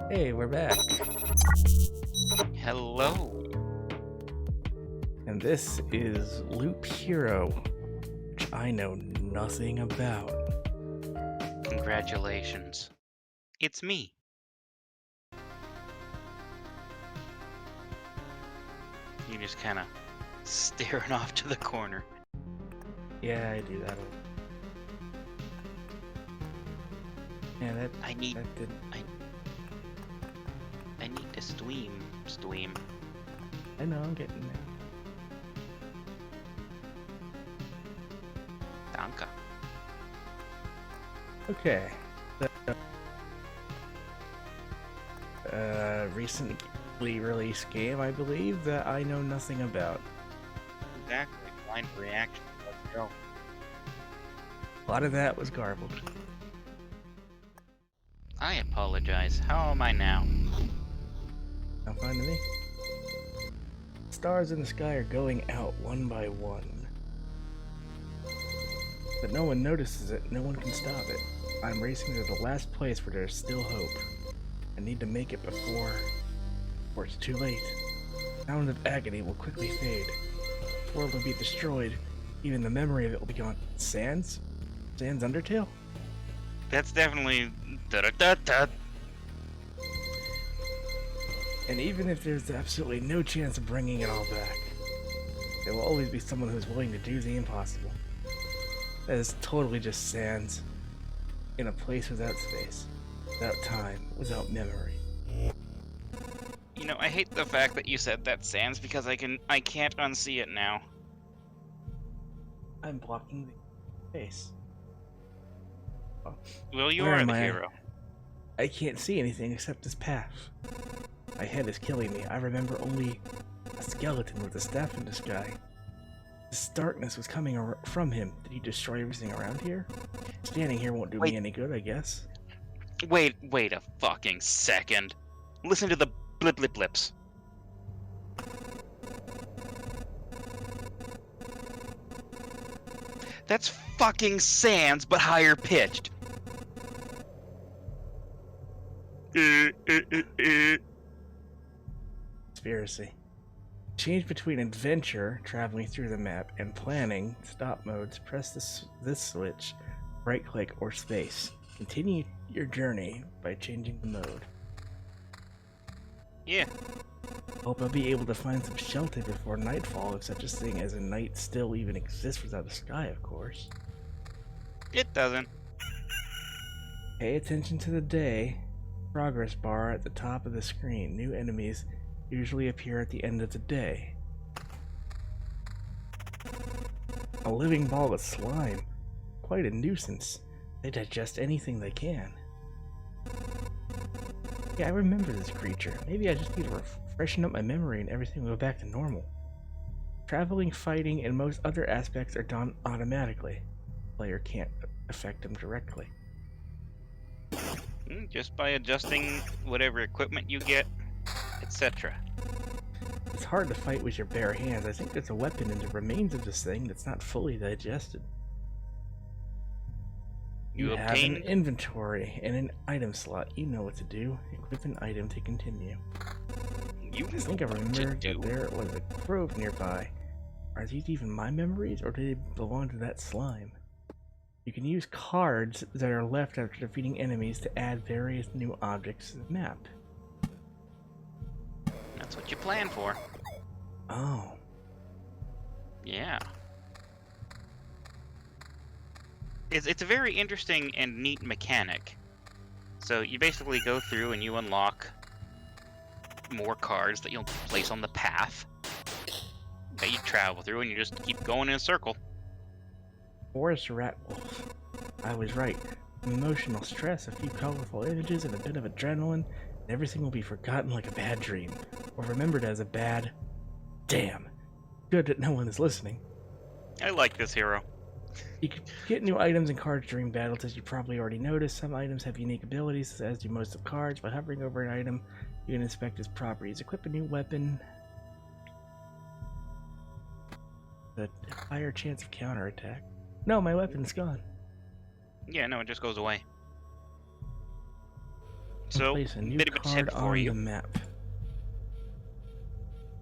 [SPEAKER 1] Hey, we're back.
[SPEAKER 3] Hello.
[SPEAKER 1] And this is Loop Hero, which I know nothing about.
[SPEAKER 3] Congratulations. It's me. You just kind of staring off to the corner.
[SPEAKER 1] Yeah, I do that. Yeah, that
[SPEAKER 3] I need
[SPEAKER 1] did.
[SPEAKER 3] I need to stream.
[SPEAKER 1] I know, I'm getting there.
[SPEAKER 3] Danke.
[SPEAKER 1] Okay. Recently released game, I believe, that I know nothing about.
[SPEAKER 3] Exactly. Blind reaction. Let's go.
[SPEAKER 1] A lot of that was garbled.
[SPEAKER 3] I apologize. How am I now?
[SPEAKER 1] Sound fine to me. Stars in the sky are going out one by one. But no one notices it, no one can stop it. I'm racing to the last place where there's still hope. I need to make it before it's too late. Sound of agony will quickly fade. The world will be destroyed. Even the memory of it will be gone. Sans? Sans Undertale?
[SPEAKER 3] That's definitely da-da-da-da.
[SPEAKER 1] And even if there's absolutely no chance of bringing it all back, there will always be someone who's willing to do the impossible. That is totally just Sans. In a place without space, without time, without memory.
[SPEAKER 3] You know, I hate the fact that you said that, Sans, because I can't unsee it now.
[SPEAKER 1] I'm blocking the space.
[SPEAKER 3] Well, you
[SPEAKER 1] Where
[SPEAKER 3] are
[SPEAKER 1] am
[SPEAKER 3] the
[SPEAKER 1] I?
[SPEAKER 3] hero.
[SPEAKER 1] I can't see anything except this path. My head is killing me. I remember only a skeleton with a staff in the sky. This darkness was coming from him. Did he destroy everything around here? Standing here won't do me any good, I guess.
[SPEAKER 3] Wait a fucking second. Listen to the blip blip blips. That's fucking Sans, but higher pitched.
[SPEAKER 1] Conspiracy. Change between adventure, traveling through the map, and planning, stop modes, press this switch, right click, or space. Continue your journey by changing the mode.
[SPEAKER 3] Yeah.
[SPEAKER 1] Hope I'll be able to find some shelter before nightfall, if such a thing as a night still even exists without a sky, of course.
[SPEAKER 3] It doesn't.
[SPEAKER 1] Pay attention to the day. Progress bar at the top of the screen. New enemies usually appear at the end of the day. A living ball of slime. Quite a nuisance. They digest anything they can. Yeah, I remember this creature. Maybe I just need to freshen up my memory and everything will go back to normal. Traveling, fighting, and most other aspects are done automatically. The player can't affect them directly.
[SPEAKER 3] Just by adjusting whatever equipment you get, etc.
[SPEAKER 1] It's hard to fight with your bare hands. I think there's a weapon in the remains of this thing that's not fully digested. You have an inventory and an item slot. You know what to do. Equip an item to continue. I think I remembered that there was a grove nearby. Are these even my memories, or do they belong to that slime? You can use cards that are left after defeating enemies to add various new objects to the map.
[SPEAKER 3] That's what you plan for.
[SPEAKER 1] Oh.
[SPEAKER 3] Yeah. It's a very interesting and neat mechanic. So you basically go through and you unlock more cards that you'll place on the path that you travel through, and you just keep going in a circle.
[SPEAKER 1] Forest rat wolf. I was right. Emotional stress, a few colorful images, and a bit of adrenaline, and everything will be forgotten like a bad dream, or remembered as a bad... Damn. Good that no one is listening.
[SPEAKER 3] I like this hero.
[SPEAKER 1] You can get new items and cards during battles, as you probably already noticed. Some items have unique abilities, as do most of cards. By hovering over an item, you can inspect its properties. Equip a new weapon. A higher chance of counterattack. No, my weapon's gone.
[SPEAKER 3] Yeah, no, it just goes away. So,
[SPEAKER 1] Place a new
[SPEAKER 3] bit of a
[SPEAKER 1] card
[SPEAKER 3] tip for
[SPEAKER 1] on
[SPEAKER 3] you.
[SPEAKER 1] the map.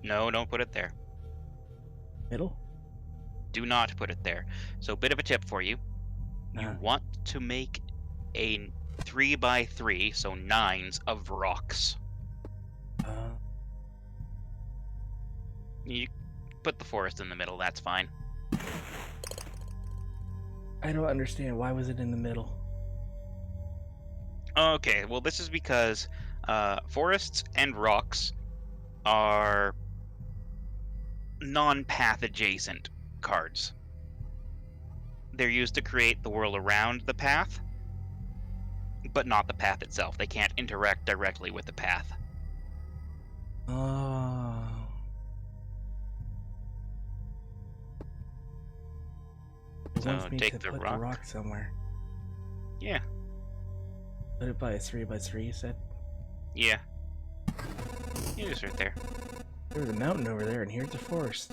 [SPEAKER 3] No, don't put it there.
[SPEAKER 1] Middle?
[SPEAKER 3] Do not put it there. So, bit of a tip for you. You want to make a 3x3, so 9s of rocks. You put the forest in the middle, that's fine.
[SPEAKER 1] I don't understand. Why was it in the middle?
[SPEAKER 3] Okay, well, this is because forests and rocks are non-path adjacent cards. They're used to create the world around the path, but not the path itself. They can't interact directly with the path.
[SPEAKER 1] Oh. It
[SPEAKER 3] So
[SPEAKER 1] wants me
[SPEAKER 3] take
[SPEAKER 1] to
[SPEAKER 3] the
[SPEAKER 1] put
[SPEAKER 3] rock.
[SPEAKER 1] the rock somewhere.
[SPEAKER 3] Yeah,
[SPEAKER 1] Put it by a 3x3, you said?
[SPEAKER 3] yeah. Yeah, just right there.
[SPEAKER 1] There's a mountain over there, and here's the forest.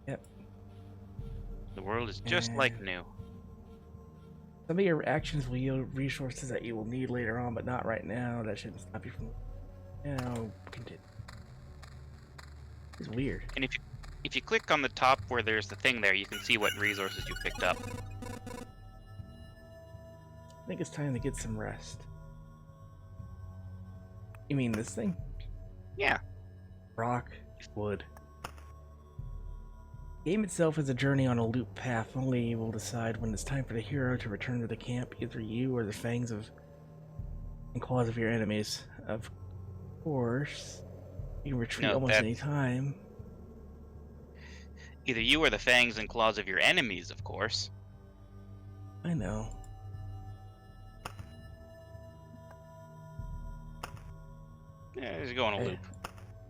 [SPEAKER 1] Yep.
[SPEAKER 3] The world is just like new.
[SPEAKER 1] Some of your actions will yield resources that you will need later on, but not right now. That shouldn't stop you from... Now, continue. It's weird.
[SPEAKER 3] And if you click on the top where there's the thing there, you can see what resources you picked up.
[SPEAKER 1] I think it's time to get some rest. You mean this thing?
[SPEAKER 3] Yeah.
[SPEAKER 1] Rock, wood. The game itself is a journey on a loop path. Only you will decide when it's time for the hero to return to the camp, either you or the fangs of and claws of your enemies. Of course, you can retreat
[SPEAKER 3] No,
[SPEAKER 1] almost any time.
[SPEAKER 3] Either you or the fangs and claws of your enemies, of course.
[SPEAKER 1] I know.
[SPEAKER 3] Yeah, just go on a
[SPEAKER 1] Hey.
[SPEAKER 3] loop.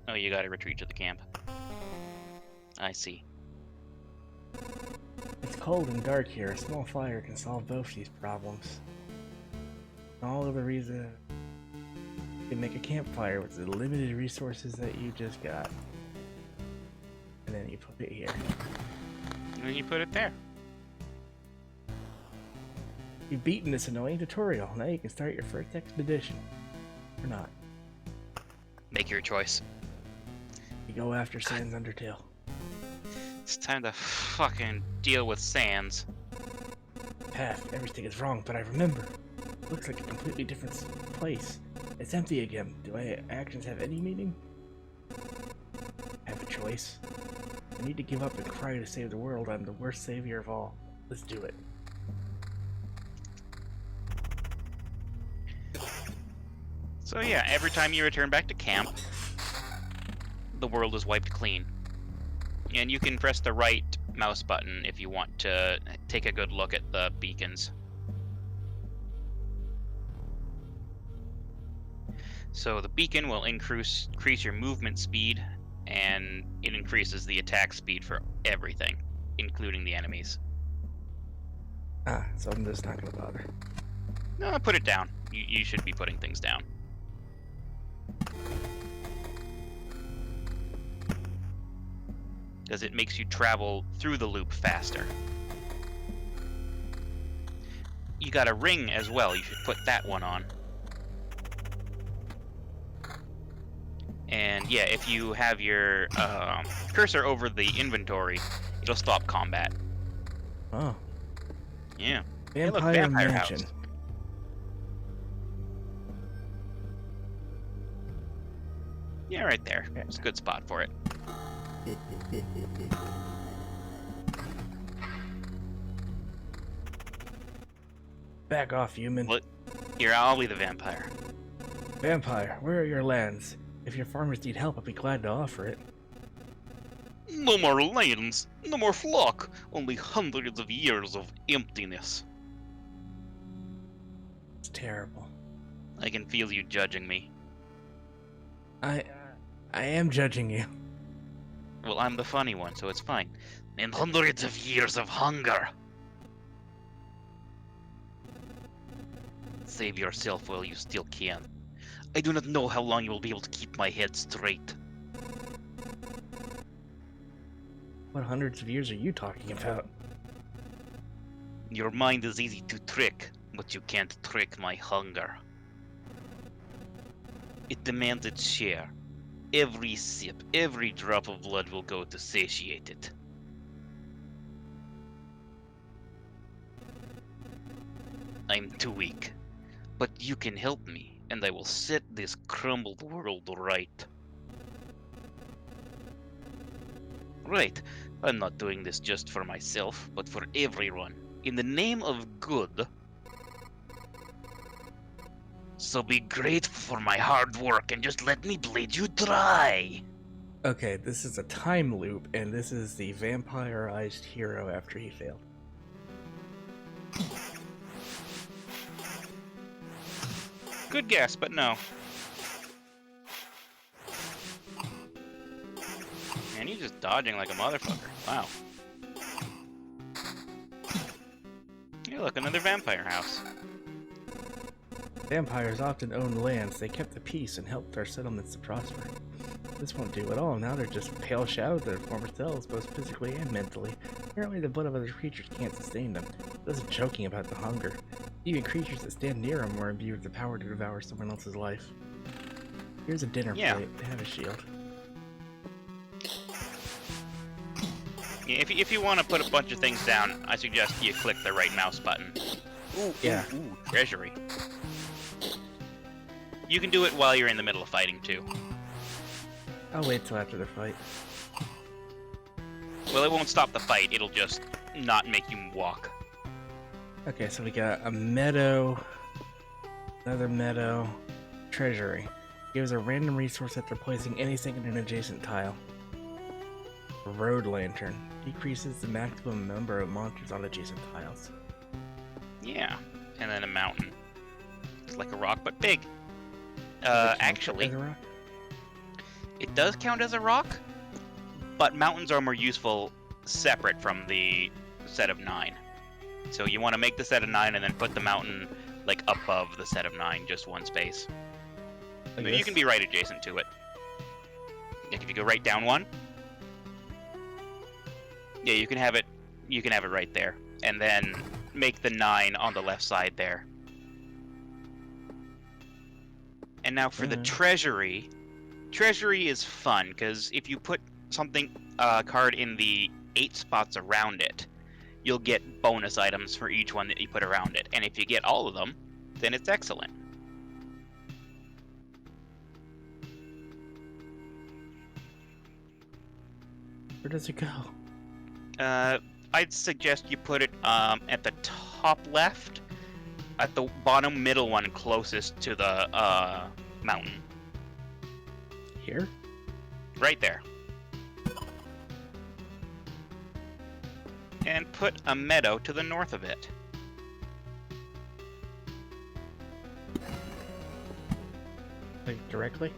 [SPEAKER 3] Oh, you gotta retreat to the camp. I see.
[SPEAKER 1] It's cold and dark here. A small fire can solve both these problems. All of the reason you can make a campfire with the limited resources that you just got. And then you put it here.
[SPEAKER 3] And then you put it there.
[SPEAKER 1] You've beaten this annoying tutorial. Now you can start your first expedition. Or not.
[SPEAKER 3] Make your choice.
[SPEAKER 1] You go after Sans Undertale.
[SPEAKER 3] It's time to fucking deal with Sans.
[SPEAKER 1] Path, everything is wrong, but I remember. Looks like a completely different place. It's empty again. Do my actions have any meaning? I have a choice. I need to give up and cry to save the world. I'm the worst savior of all. Let's do it.
[SPEAKER 3] So yeah, every time you return back to camp, the world is wiped clean. And you can press the right mouse button if you want to take a good look at the beacons. So the beacon will increase your movement speed, and it increases the attack speed for everything, including the enemies.
[SPEAKER 1] Ah, so I'm just not gonna bother.
[SPEAKER 3] No, put it down. You should be putting things down. Because it makes you travel through the loop faster. You got a ring as well. You should put that one on. And yeah, if you have your cursor over the inventory, it'll stop combat.
[SPEAKER 1] Oh.
[SPEAKER 3] Yeah. Hey, look,
[SPEAKER 1] Vampire
[SPEAKER 3] Vampire
[SPEAKER 1] Mansion.
[SPEAKER 3] House. Yeah, right there. It's a good spot for it.
[SPEAKER 1] Back off, human.
[SPEAKER 3] What? Here, I'll be the vampire.
[SPEAKER 1] Vampire, where are your lands? If your farmers need help, I'd be glad to offer it.
[SPEAKER 3] No more lands, no more flock, only hundreds of years of emptiness.
[SPEAKER 1] It's terrible.
[SPEAKER 3] I can feel you judging me.
[SPEAKER 1] I am judging you.
[SPEAKER 3] Well, I'm the funny one, so it's fine. And hundreds of years of hunger. Save yourself while you still can. I do not know how long you will be able to keep my head straight.
[SPEAKER 1] What hundreds of years are you talking about?
[SPEAKER 3] Your mind is easy to trick, but you can't trick my hunger. It demands its share. Every sip, every drop of blood will go to satiate it. I'm too weak, but you can help me, and I will set this crumbled world right. Right, I'm not doing this just for myself, but for everyone, in the name of good. So be grateful for my hard work and just let me bleed you dry.
[SPEAKER 1] Okay, this is a time loop, and this is the vampirized hero after he failed.
[SPEAKER 3] Good guess, but no. Man, you're just dodging like a motherfucker. Wow. Hey, look, another vampire house.
[SPEAKER 1] Vampires often owned lands. They kept the peace and helped our settlements to prosper. This won't do at all. Now they're just pale shadows of their former selves, both physically and mentally. Apparently the blood of other creatures can't sustain them. This is joking about the hunger. Even creatures that stand near them are imbued with the power to devour someone else's life. Here's a dinner plate. They have a shield.
[SPEAKER 3] Yeah, if you want to put a bunch of things down, I suggest you click the right mouse button. Ooh,
[SPEAKER 1] yeah.
[SPEAKER 3] Ooh, treasury. You can do it while you're in the middle of fighting, too.
[SPEAKER 1] I'll wait till after the fight.
[SPEAKER 3] Well, it won't stop the fight. It'll just not make you walk.
[SPEAKER 1] Okay, so we got a meadow, another meadow, treasury. Gives a random resource after placing anything in an adjacent tile. A road lantern. Decreases the maximum number of monsters on adjacent tiles.
[SPEAKER 3] Yeah, and then a mountain. It's like a rock, but big.
[SPEAKER 1] Does it count
[SPEAKER 3] Actually,
[SPEAKER 1] as a rock?
[SPEAKER 3] it does count as a rock, but mountains are more useful separate from the set of 9. So you want to make the set of 9 and then put the mountain like above the set of 9, just one space.
[SPEAKER 1] Like
[SPEAKER 3] You
[SPEAKER 1] this?
[SPEAKER 3] can be right adjacent to it. Like if you go right down one, yeah, you can have it. You can have it right there, and then make the 9 on the left side there. And now for the treasury. Treasury is fun because if you put something card in the 8 spots around it, you'll get bonus items for each one that you put around it. And if you get all of them, then it's excellent.
[SPEAKER 1] Where does it go?
[SPEAKER 3] I'd suggest you put it at the top left, at the bottom middle one closest to the mountain.
[SPEAKER 1] Here?
[SPEAKER 3] Right there. And put a meadow to the north of it.
[SPEAKER 1] Like directly?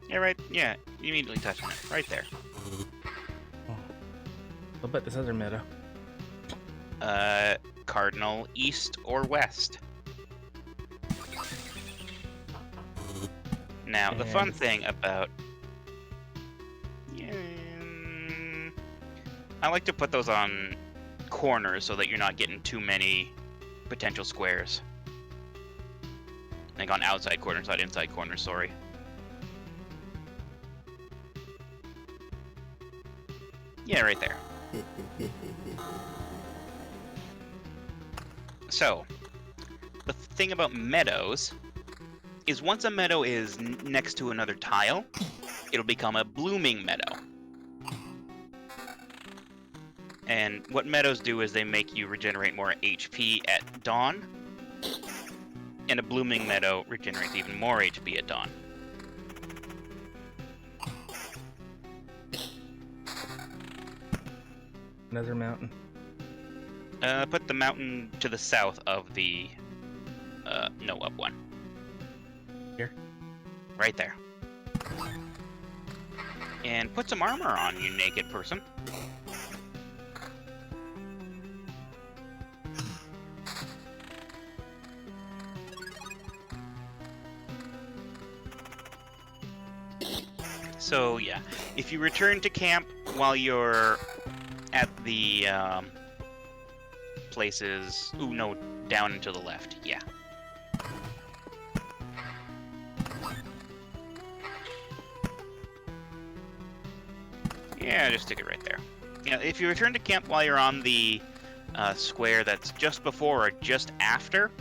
[SPEAKER 3] Yeah, right. Yeah, immediately touching it. Right there.
[SPEAKER 1] Oh. What about this other meadow?
[SPEAKER 3] Cardinal east or west. Now, the fun thing about... I like to put those on corners so that you're not getting too many potential squares. Like on outside corners, not inside corners, sorry. Yeah, right there. So, the thing about meadows is once a meadow is next to another tile, it'll become a blooming meadow. And what meadows do is they make you regenerate more HP at dawn, and a blooming meadow regenerates even more HP at dawn.
[SPEAKER 1] Another mountain.
[SPEAKER 3] Put the mountain to the south of the No, up one.
[SPEAKER 1] Here?
[SPEAKER 3] Right there. And put some armor on, you naked person. So, yeah. If you return to camp while you're at the, places... Ooh, no, down and to the left. Yeah. Yeah, just stick it right there. Yeah, if you return to camp while you're on the square that's just before or just after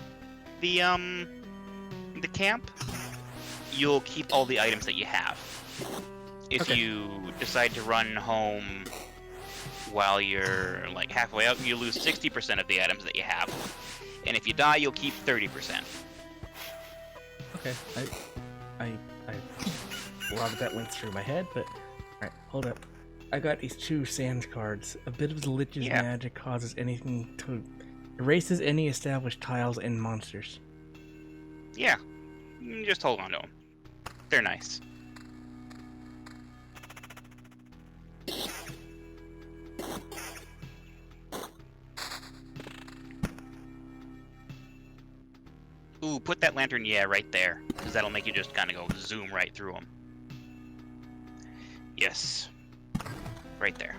[SPEAKER 3] the camp, you'll keep all the items that you have. If
[SPEAKER 1] Okay.
[SPEAKER 3] you decide to run home while you're like halfway out, you lose 60% of the items that you have. And if you die, you'll keep 30%.
[SPEAKER 1] Okay. A lot of that went through my head, but alright, hold up. I got these 2 sand cards. A bit of the Lich's
[SPEAKER 3] Yeah.
[SPEAKER 1] magic causes anything to erases any established tiles and monsters.
[SPEAKER 3] Yeah, just hold on to them. They're nice. Ooh, put that lantern, yeah, right there. Because that'll make you just kind of go zoom right through them. Yes. Right there.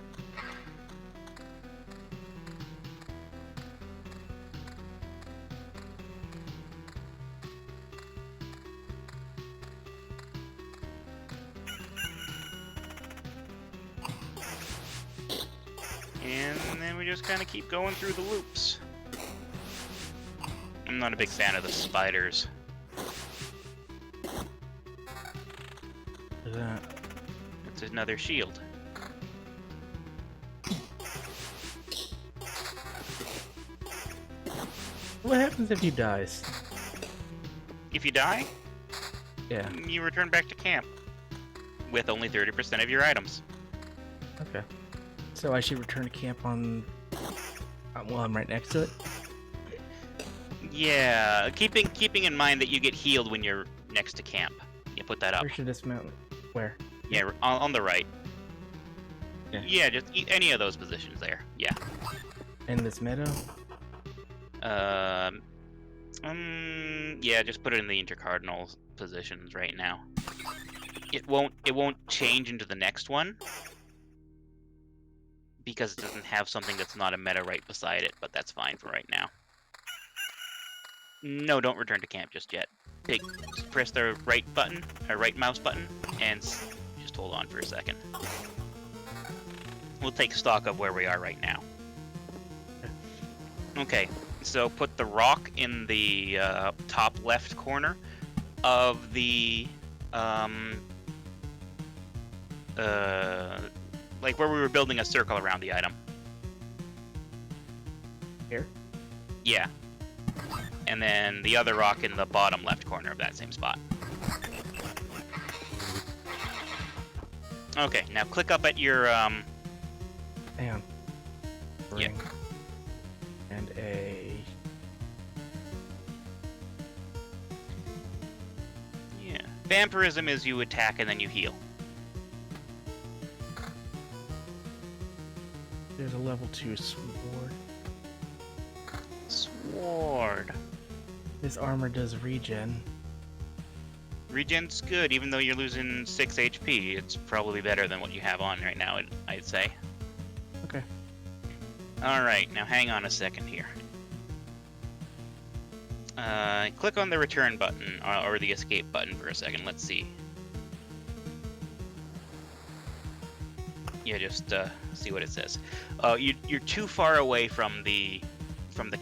[SPEAKER 3] And then we just kind of keep going through the loops. I'm not a big fan of the spiders. It's another shield.
[SPEAKER 1] What happens if he dies?
[SPEAKER 3] If you die,
[SPEAKER 1] Yeah.
[SPEAKER 3] you return back to camp with only 30% of your items.
[SPEAKER 1] Okay. So I should return to camp on... well, I'm right next to it?
[SPEAKER 3] Yeah, keeping in mind that you get healed when you're next to camp. You put that up.
[SPEAKER 1] Where should this mount? Where?
[SPEAKER 3] Yeah, on the right.
[SPEAKER 1] Yeah.
[SPEAKER 3] Yeah, just any of those positions there. Yeah.
[SPEAKER 1] In this meadow?
[SPEAKER 3] Yeah, just put it in the intercardinal positions right now. It won't change into the next one because it doesn't have something that's not a meta right beside it, but that's fine for right now. No, don't return to camp just yet. Just press the right button, or right mouse button, and just hold on for a second. We'll take stock of where we are right now. Okay, so put the rock in the top left corner of the like where we were building a circle around the item.
[SPEAKER 1] Here?
[SPEAKER 3] Yeah. And then the other rock in the bottom left corner of that same spot. Okay, now click up at your
[SPEAKER 1] Hang on.
[SPEAKER 3] Yeah.
[SPEAKER 1] Ring. And a...
[SPEAKER 3] yeah. Vampirism is you attack and then you heal.
[SPEAKER 1] There's a level 2 sword.
[SPEAKER 3] Sword.
[SPEAKER 1] This armor does regen.
[SPEAKER 3] Regen's good, even though you're losing 6 HP. It's probably better than what you have on right now, I'd say.
[SPEAKER 1] Okay.
[SPEAKER 3] Alright, now hang on a second here. Click on the return button, or the escape button for a second. Let's see. Yeah, just see what it says. You're too far away from the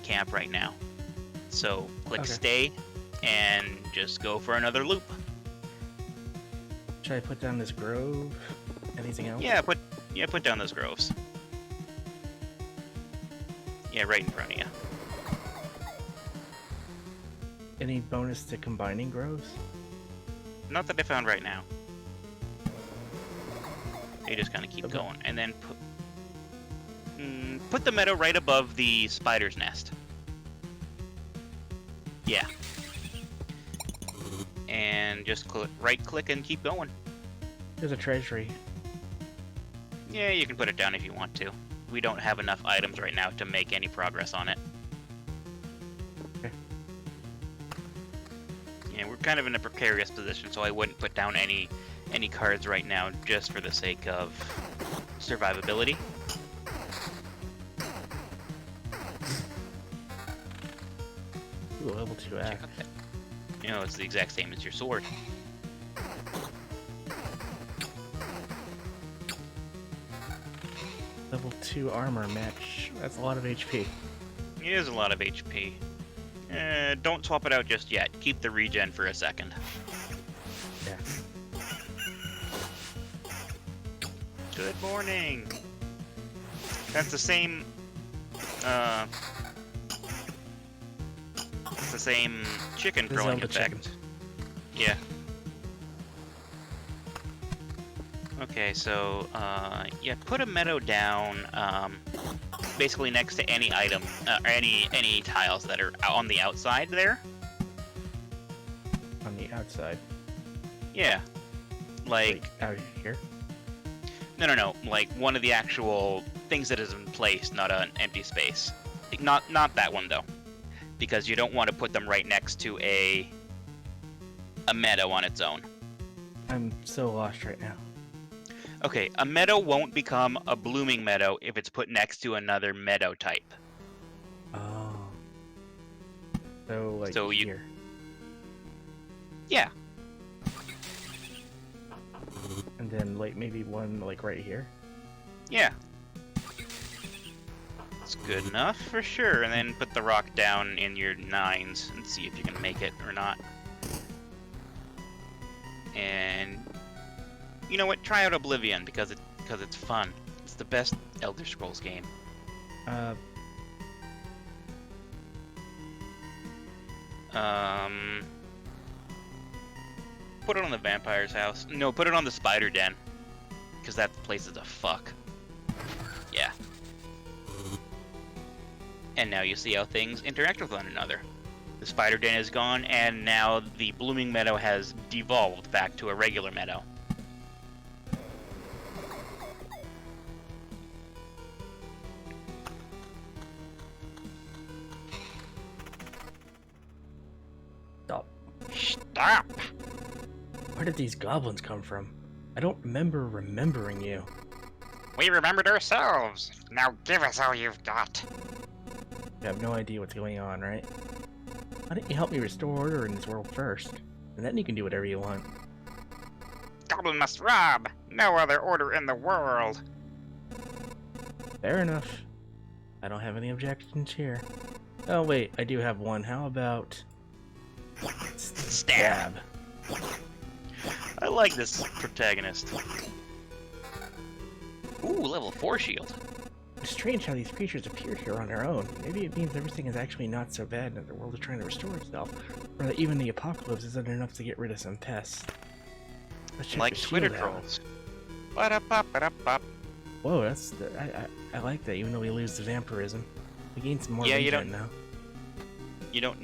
[SPEAKER 3] camp right now. So click
[SPEAKER 1] Okay.
[SPEAKER 3] stay, and just go for another loop.
[SPEAKER 1] Should I put down this grove? Anything else?
[SPEAKER 3] Yeah, put down those groves. Yeah, right in front of you.
[SPEAKER 1] Any bonus to combining groves?
[SPEAKER 3] Not that I found right now. You just kind of keep
[SPEAKER 1] Okay.
[SPEAKER 3] going, and then put the meadow right above the spider's nest. Yeah. And just right-click and keep going.
[SPEAKER 1] There's a treasury.
[SPEAKER 3] Yeah, you can put it down if you want to. We don't have enough items right now to make any progress on it.
[SPEAKER 1] Okay.
[SPEAKER 3] Yeah, we're kind of in a precarious position, so I wouldn't put down any cards right now just for the sake of survivability.
[SPEAKER 1] Ooh, level 2 axe.
[SPEAKER 3] Check out that. You know, it's the exact same as your sword.
[SPEAKER 1] Level 2 armor match. That's a lot of HP.
[SPEAKER 3] It is a lot of HP. Don't swap it out just yet. Keep the regen for a second.
[SPEAKER 1] Yeah.
[SPEAKER 3] Good morning. That's the same. It's the same chicken
[SPEAKER 1] The
[SPEAKER 3] growing
[SPEAKER 1] Zelda
[SPEAKER 3] effect.
[SPEAKER 1] chicken.
[SPEAKER 3] Yeah. Okay, so yeah, put a meadow down, basically next to any item, or any tiles that are on the outside there.
[SPEAKER 1] On the outside.
[SPEAKER 3] Yeah. Like
[SPEAKER 1] out here?
[SPEAKER 3] no, like one of the actual things that is in place, not an empty space. Not that one though, because you don't want to put them right next to a meadow on its own.
[SPEAKER 1] I'm so lost right now.
[SPEAKER 3] Okay, a meadow won't become a blooming meadow if it's put next to another meadow type.
[SPEAKER 1] Oh. So, like,
[SPEAKER 3] So you-
[SPEAKER 1] here.
[SPEAKER 3] Yeah.
[SPEAKER 1] And then, like, maybe one, like, right here?
[SPEAKER 3] Yeah. It's good enough for sure. And then put the rock down in your 9s and see if you can make it or not. And you know what? Try out Oblivion because it's fun. It's the best Elder Scrolls game. Put it on the vampire's house. No, put it on the spider den. Because that place is a fuck. Yeah. And now you see how things interact with one another. The spider den is gone, and now the blooming meadow has devolved back to a regular meadow.
[SPEAKER 1] Stop.
[SPEAKER 3] Stop!
[SPEAKER 1] Where did these goblins come from? I don't remember remembering you.
[SPEAKER 3] We remembered ourselves. Now give us all you've got.
[SPEAKER 1] You have no idea what's going on, right? Why don't you help me restore order in this world first? And then you can do whatever you want.
[SPEAKER 3] Goblin must rob. No other order in the world.
[SPEAKER 1] Fair enough. I don't have any objections here. Oh wait, I do have one. How about...
[SPEAKER 3] Stab. I like this protagonist. Ooh, level 4 shield.
[SPEAKER 1] It's strange how these creatures appeared here on their own. Maybe it means everything is actually not so bad and that the world is trying to restore itself. Or that even the apocalypse isn't enough to get rid of some pests. Let's check
[SPEAKER 3] Like
[SPEAKER 1] the
[SPEAKER 3] Twitter
[SPEAKER 1] shield out.
[SPEAKER 3] trolls. Ba-da-ba-ba-da-ba.
[SPEAKER 1] Whoa, that's... I like that, even though we lose the vampirism. We gain some more
[SPEAKER 3] Yeah, you
[SPEAKER 1] regen
[SPEAKER 3] don't-
[SPEAKER 1] now.
[SPEAKER 3] You don't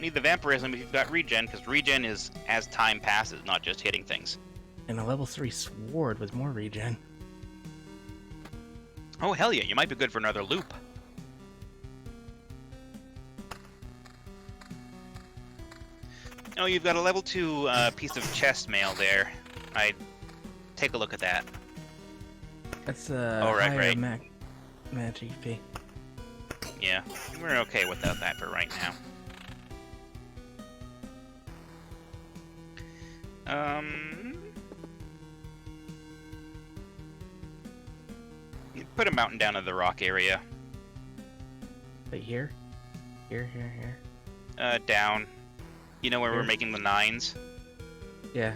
[SPEAKER 3] need the vampirism if you've got regen, because regen is as time passes, not just hitting things.
[SPEAKER 1] And a level 3 sword with more regen.
[SPEAKER 3] Oh hell yeah, you might be good for another loop. Oh, you've got a level 2 piece of chest mail there. I'd take a look at that.
[SPEAKER 1] That's
[SPEAKER 3] Oh, right,
[SPEAKER 1] higher
[SPEAKER 3] right.
[SPEAKER 1] match EP.
[SPEAKER 3] Yeah, we're okay without that for right now. Put a mountain down in the rock area.
[SPEAKER 1] Right here? Here.
[SPEAKER 3] Down. You know where we're
[SPEAKER 1] Here?
[SPEAKER 3] making the 9s?
[SPEAKER 1] Yeah.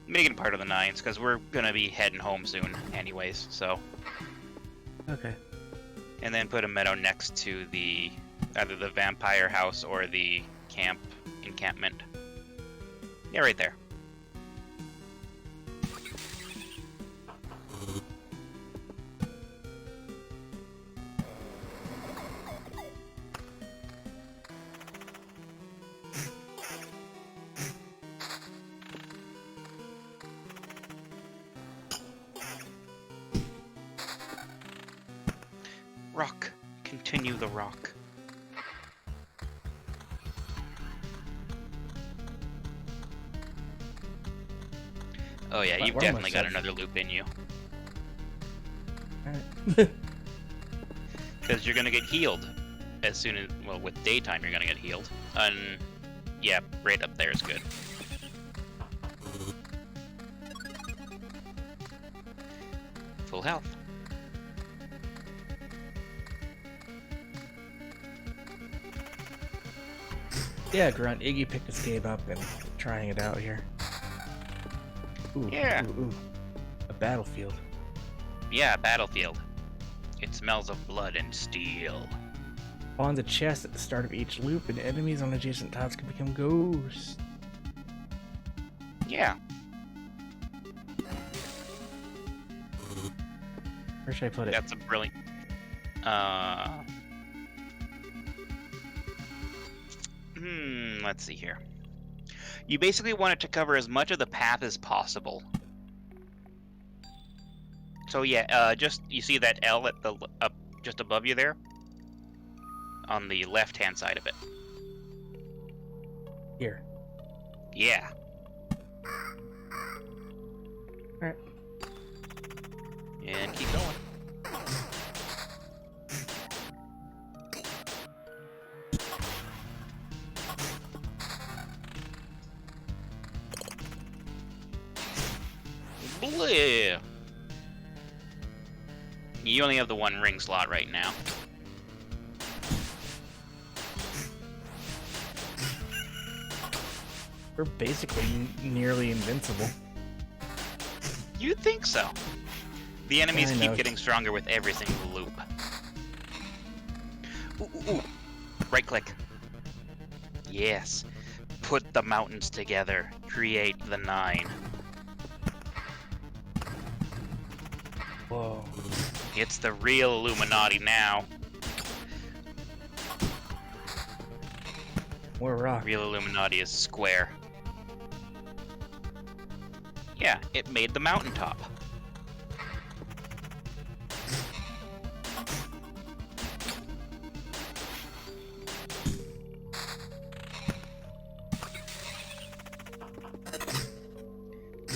[SPEAKER 3] Make it part of the 9s, because we're gonna be heading home soon anyways, so.
[SPEAKER 1] Okay.
[SPEAKER 3] And then put a meadow next to the either the vampire house or the encampment. Yeah, right there. continue the rock. Oh yeah, you've
[SPEAKER 1] We're
[SPEAKER 3] definitely
[SPEAKER 1] almost
[SPEAKER 3] got
[SPEAKER 1] at-
[SPEAKER 3] another loop in you.
[SPEAKER 1] Alright.
[SPEAKER 3] Because you're gonna get healed as soon as, well, with daytime you're gonna get healed. And yeah, right up there is good. Full health.
[SPEAKER 1] Yeah, Grunt. Iggy picked this game up and trying it out here. Ooh,
[SPEAKER 3] Yeah.
[SPEAKER 1] Ooh, ooh. A battlefield.
[SPEAKER 3] Yeah, battlefield. It smells of blood and steel.
[SPEAKER 1] On the chest at the start of each loop, and enemies on adjacent tiles can become ghosts.
[SPEAKER 3] Yeah.
[SPEAKER 1] Where should I put it?
[SPEAKER 3] That's a brilliant. Let's see here. You basically want it to cover as much of the path as possible. So yeah, just you see that L at the up just above you there, on the left-hand side of it.
[SPEAKER 1] Here.
[SPEAKER 3] Yeah.
[SPEAKER 1] Alright.
[SPEAKER 3] And keep going. Bleh. You only have the one ring slot right now.
[SPEAKER 1] We're basically nearly invincible.
[SPEAKER 3] You'd think so. The enemies
[SPEAKER 1] I
[SPEAKER 3] keep
[SPEAKER 1] know.
[SPEAKER 3] getting stronger with every single loop. Ooh, ooh, ooh. Right click. Yes. Put the mountains together. Create the 9.
[SPEAKER 1] Whoa.
[SPEAKER 3] It's the real Illuminati now.
[SPEAKER 1] More rock.
[SPEAKER 3] Real Illuminati is square. Yeah, it made the mountaintop.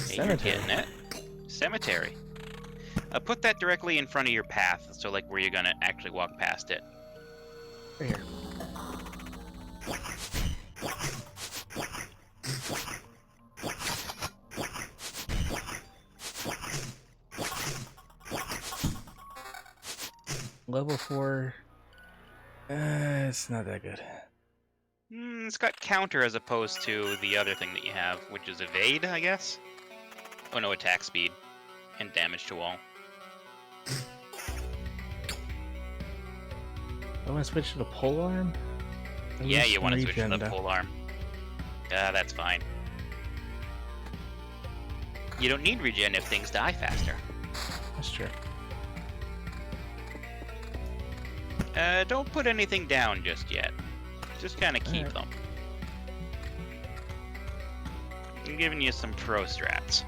[SPEAKER 3] Hey, you're
[SPEAKER 1] Cemetery.
[SPEAKER 3] getting it. Cemetery. Put that directly in front of your path, so like where you're gonna actually walk past it.
[SPEAKER 1] Right here. Level 4. It's not that good.
[SPEAKER 3] It's got counter as opposed to the other thing that you have, which is evade, I guess? Oh no, attack speed. And damage to all.
[SPEAKER 1] I want to switch to the pole arm?
[SPEAKER 3] Yeah, you want to switch to
[SPEAKER 1] Regen,
[SPEAKER 3] the
[SPEAKER 1] though.
[SPEAKER 3] pole arm. That's fine. You don't need regen if things die faster.
[SPEAKER 1] That's true.
[SPEAKER 3] Don't put anything down just yet. Just kind of keep
[SPEAKER 1] Alright.
[SPEAKER 3] them. I'm giving you some pro strats.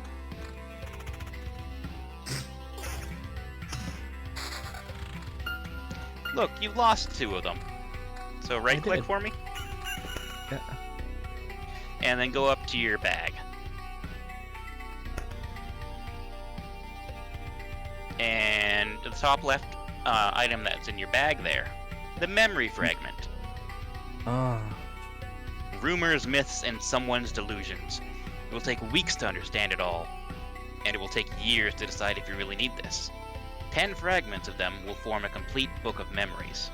[SPEAKER 3] Look, you've lost 2 of them. So right click
[SPEAKER 1] did.
[SPEAKER 3] for me,
[SPEAKER 1] Yeah.
[SPEAKER 3] and then go up to your bag. And the top left item that's in your bag there, the memory fragment.
[SPEAKER 1] Ah.
[SPEAKER 3] Rumors, myths, and someone's delusions. It will take weeks to understand it all, and it will take years to decide if you really need this. 10 fragments of them will form a complete book of memories.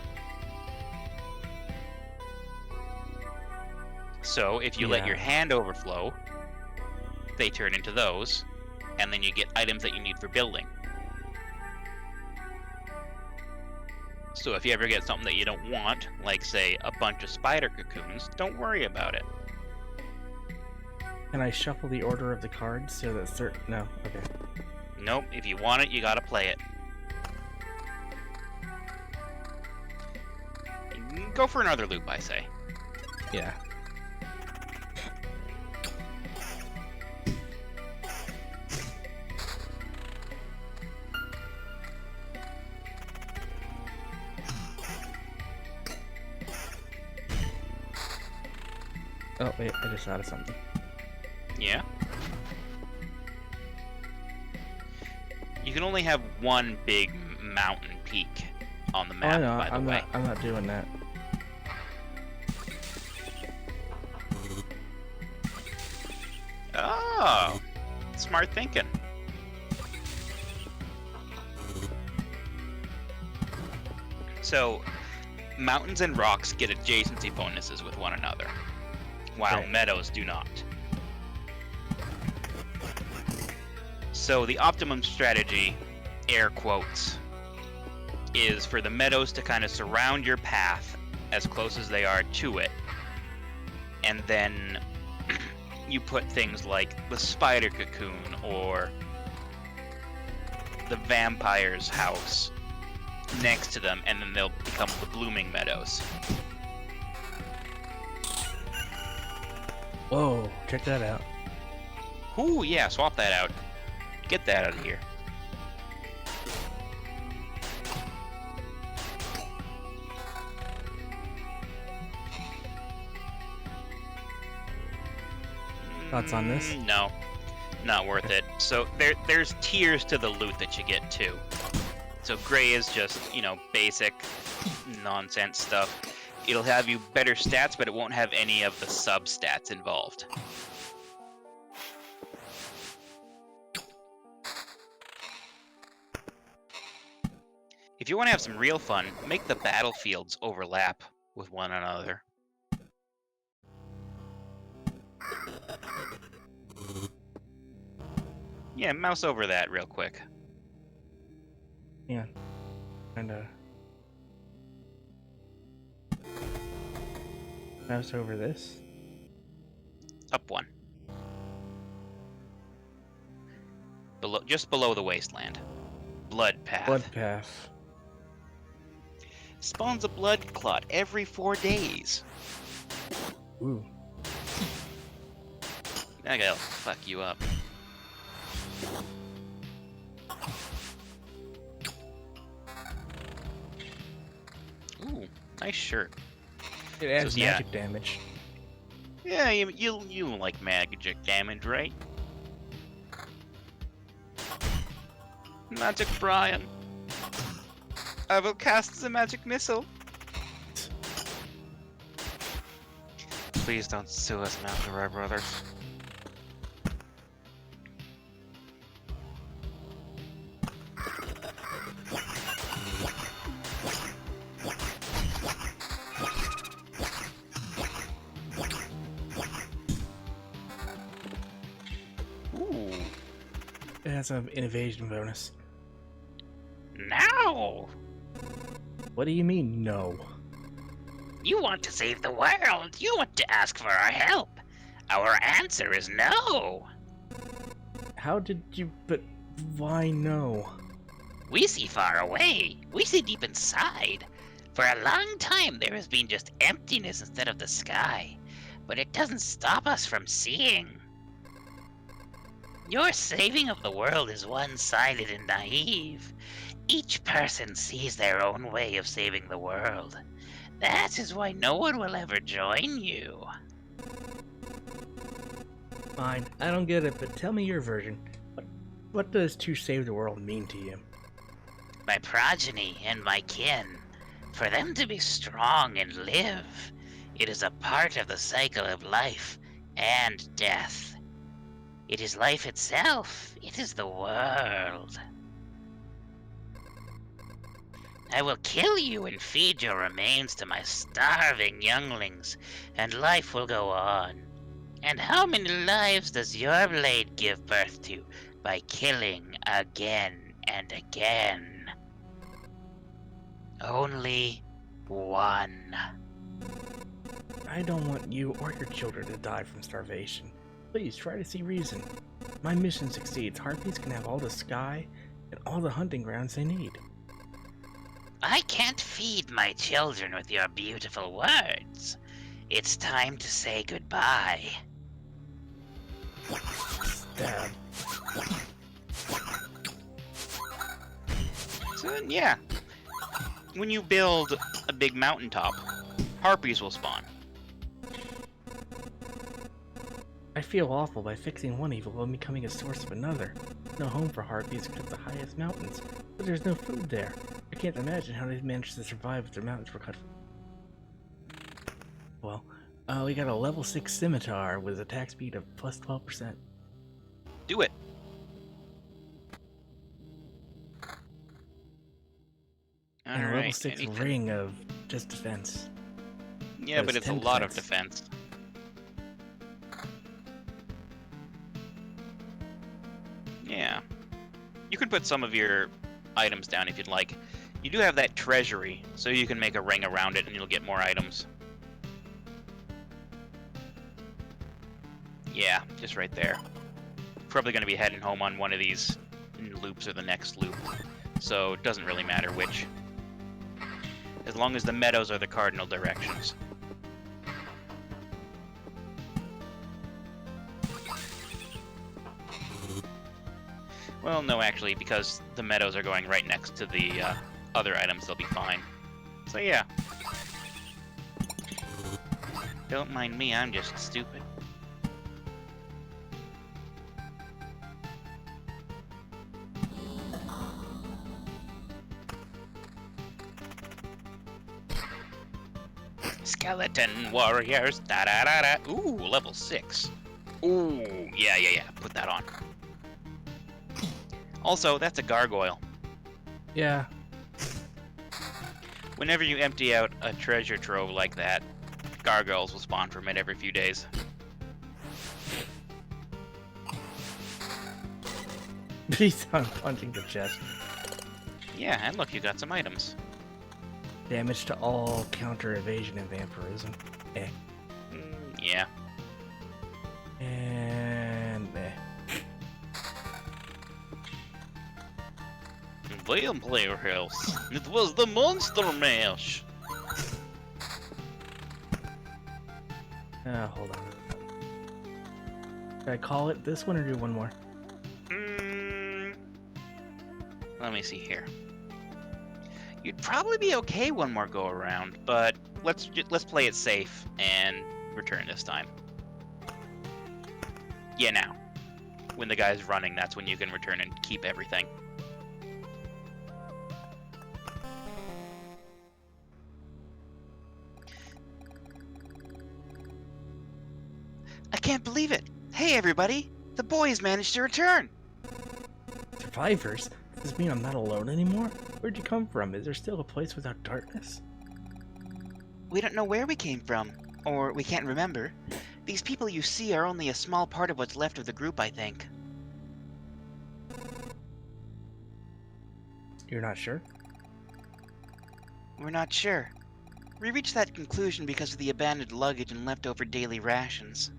[SPEAKER 3] So, if you let
[SPEAKER 1] Yeah.
[SPEAKER 3] your hand overflow, they turn into those, and then you get items that you need for building. So if you ever get something that you don't want, like say a bunch of spider cocoons, don't worry about it.
[SPEAKER 1] Can I shuffle the order of the cards so that certain... No, okay.
[SPEAKER 3] Nope, if you want it, you gotta play it. Go for another loop, I say.
[SPEAKER 1] Yeah. Oh, wait, I just thought of something.
[SPEAKER 3] Yeah. You can only have one big mountain peak on the
[SPEAKER 1] Oh,
[SPEAKER 3] map,
[SPEAKER 1] I know.
[SPEAKER 3] by the way.
[SPEAKER 1] I'm not doing that.
[SPEAKER 3] Oh, smart thinking. So, mountains and rocks get adjacency bonuses with one another, while
[SPEAKER 1] Right.
[SPEAKER 3] meadows do not. So the optimum strategy, air quotes, is for the meadows to kind of surround your path as close as they are to it, and then you put things like the spider cocoon or the vampire's house next to them, and then they'll become the blooming meadows.
[SPEAKER 1] Whoa, check that out.
[SPEAKER 3] Ooh, yeah, swap that out. Get that out of here.
[SPEAKER 1] Thoughts on this?
[SPEAKER 3] No, not worth it. So there's tiers to the loot that you get too. So gray is just, basic nonsense stuff. It'll have you better stats, but it won't have any of the sub-stats involved. If you want to have some real fun, make the battlefields overlap with one another. Yeah, mouse over that real quick.
[SPEAKER 1] Yeah. Kinda. Mouse over this.
[SPEAKER 3] Up one. Just below the wasteland. Blood path.
[SPEAKER 1] Blood path.
[SPEAKER 3] Spawns a blood clot every 4 days.
[SPEAKER 1] Ooh.
[SPEAKER 3] That'll fuck you up. Ooh, nice shirt.
[SPEAKER 1] It adds
[SPEAKER 3] So, yeah.
[SPEAKER 1] magic damage.
[SPEAKER 3] Yeah, you like magic damage, right? Magic Brian. I will cast the magic missile. Please don't sue us, Mountain Brothers. Ooh.
[SPEAKER 1] It has an invasion bonus.
[SPEAKER 3] Now!
[SPEAKER 1] What do you mean, no?
[SPEAKER 4] You want to save the world. You want to ask for our help. Our answer is no.
[SPEAKER 1] How did you... But why no?
[SPEAKER 4] We see far away. We see deep inside. For a long time, there has been just emptiness instead of the sky. But it doesn't stop us from seeing. Your saving of the world is one-sided and naive. Each person sees their own way of saving the world. That is why no one will ever join you.
[SPEAKER 1] Fine, I don't get it, but tell me your version. What does to save the world mean to you?
[SPEAKER 4] My progeny and my kin. For them to be strong and live, it is a part of the cycle of life and death. It is life itself. It is the world. I will kill you and feed your remains to my starving younglings, and life will go on. And how many lives does your blade give birth to by killing again and again? Only one.
[SPEAKER 1] I don't want you or your children to die from starvation. Please try to see reason. My mission succeeds. Harpies can have all the sky and all the hunting grounds they need.
[SPEAKER 4] I can't feed my children with your beautiful words. It's time to say goodbye.
[SPEAKER 1] Stab.
[SPEAKER 3] So yeah, when you build a big mountaintop, harpies will spawn.
[SPEAKER 1] I feel awful by fixing one evil while becoming a source of another. No home for harpies except the highest mountains, but there's no food there. I can't imagine how they've managed to survive if their mountains were cut. Well, we got a level 6 scimitar with attack speed of plus 12%.
[SPEAKER 3] Do it.
[SPEAKER 1] And a level
[SPEAKER 3] Alright,
[SPEAKER 1] 6
[SPEAKER 3] anything?
[SPEAKER 1] ring of just defense.
[SPEAKER 3] Yeah,
[SPEAKER 1] But
[SPEAKER 3] but
[SPEAKER 1] it's
[SPEAKER 3] it's a
[SPEAKER 1] 10
[SPEAKER 3] lot of
[SPEAKER 1] defense.
[SPEAKER 3] defense. Yeah. You can put some of your items down if you'd like. You do have that treasury, so you can make a ring around it and you'll get more items. Yeah, just right there. Probably going to be heading home on one of these loops or the next loop, so it doesn't really matter which. As long as the meadows are the cardinal directions. Well, no, actually, because the meadows are going right next to the other items, they'll be fine. So yeah. Don't mind me, I'm just stupid. Skeleton warriors, da da da da. Ooh, level 6. Ooh, yeah. Put that on. Also, that's a gargoyle.
[SPEAKER 1] Yeah,
[SPEAKER 3] Whenever you empty out a treasure trove like that, gargoyles will spawn from it every few days.
[SPEAKER 1] he's on punching the chest.
[SPEAKER 3] Yeah, and look, you got some items.
[SPEAKER 1] Damage to all counter evasion and vampirism. Eh.
[SPEAKER 3] Yeah.
[SPEAKER 1] And eh.
[SPEAKER 3] Vampire House. It was the Monster Mash.
[SPEAKER 1] Hold on. Should I call it this one or do one more?
[SPEAKER 3] Let me see here. You'd probably be okay one more go around, but let's play it safe and return this time. Yeah, now. When the guy's running, that's when you can return and keep everything. I can't believe it! Hey everybody! The boys managed to return!
[SPEAKER 1] Survivors? Does this mean I'm not alone anymore? Where'd you come from? Is there still a place without darkness?
[SPEAKER 5] We don't know where we came from, or we can't remember. These people you see are only a small part of what's left of the group, I think.
[SPEAKER 1] You're not sure?
[SPEAKER 5] We're not sure. We reached that conclusion because of the abandoned luggage and leftover daily rations.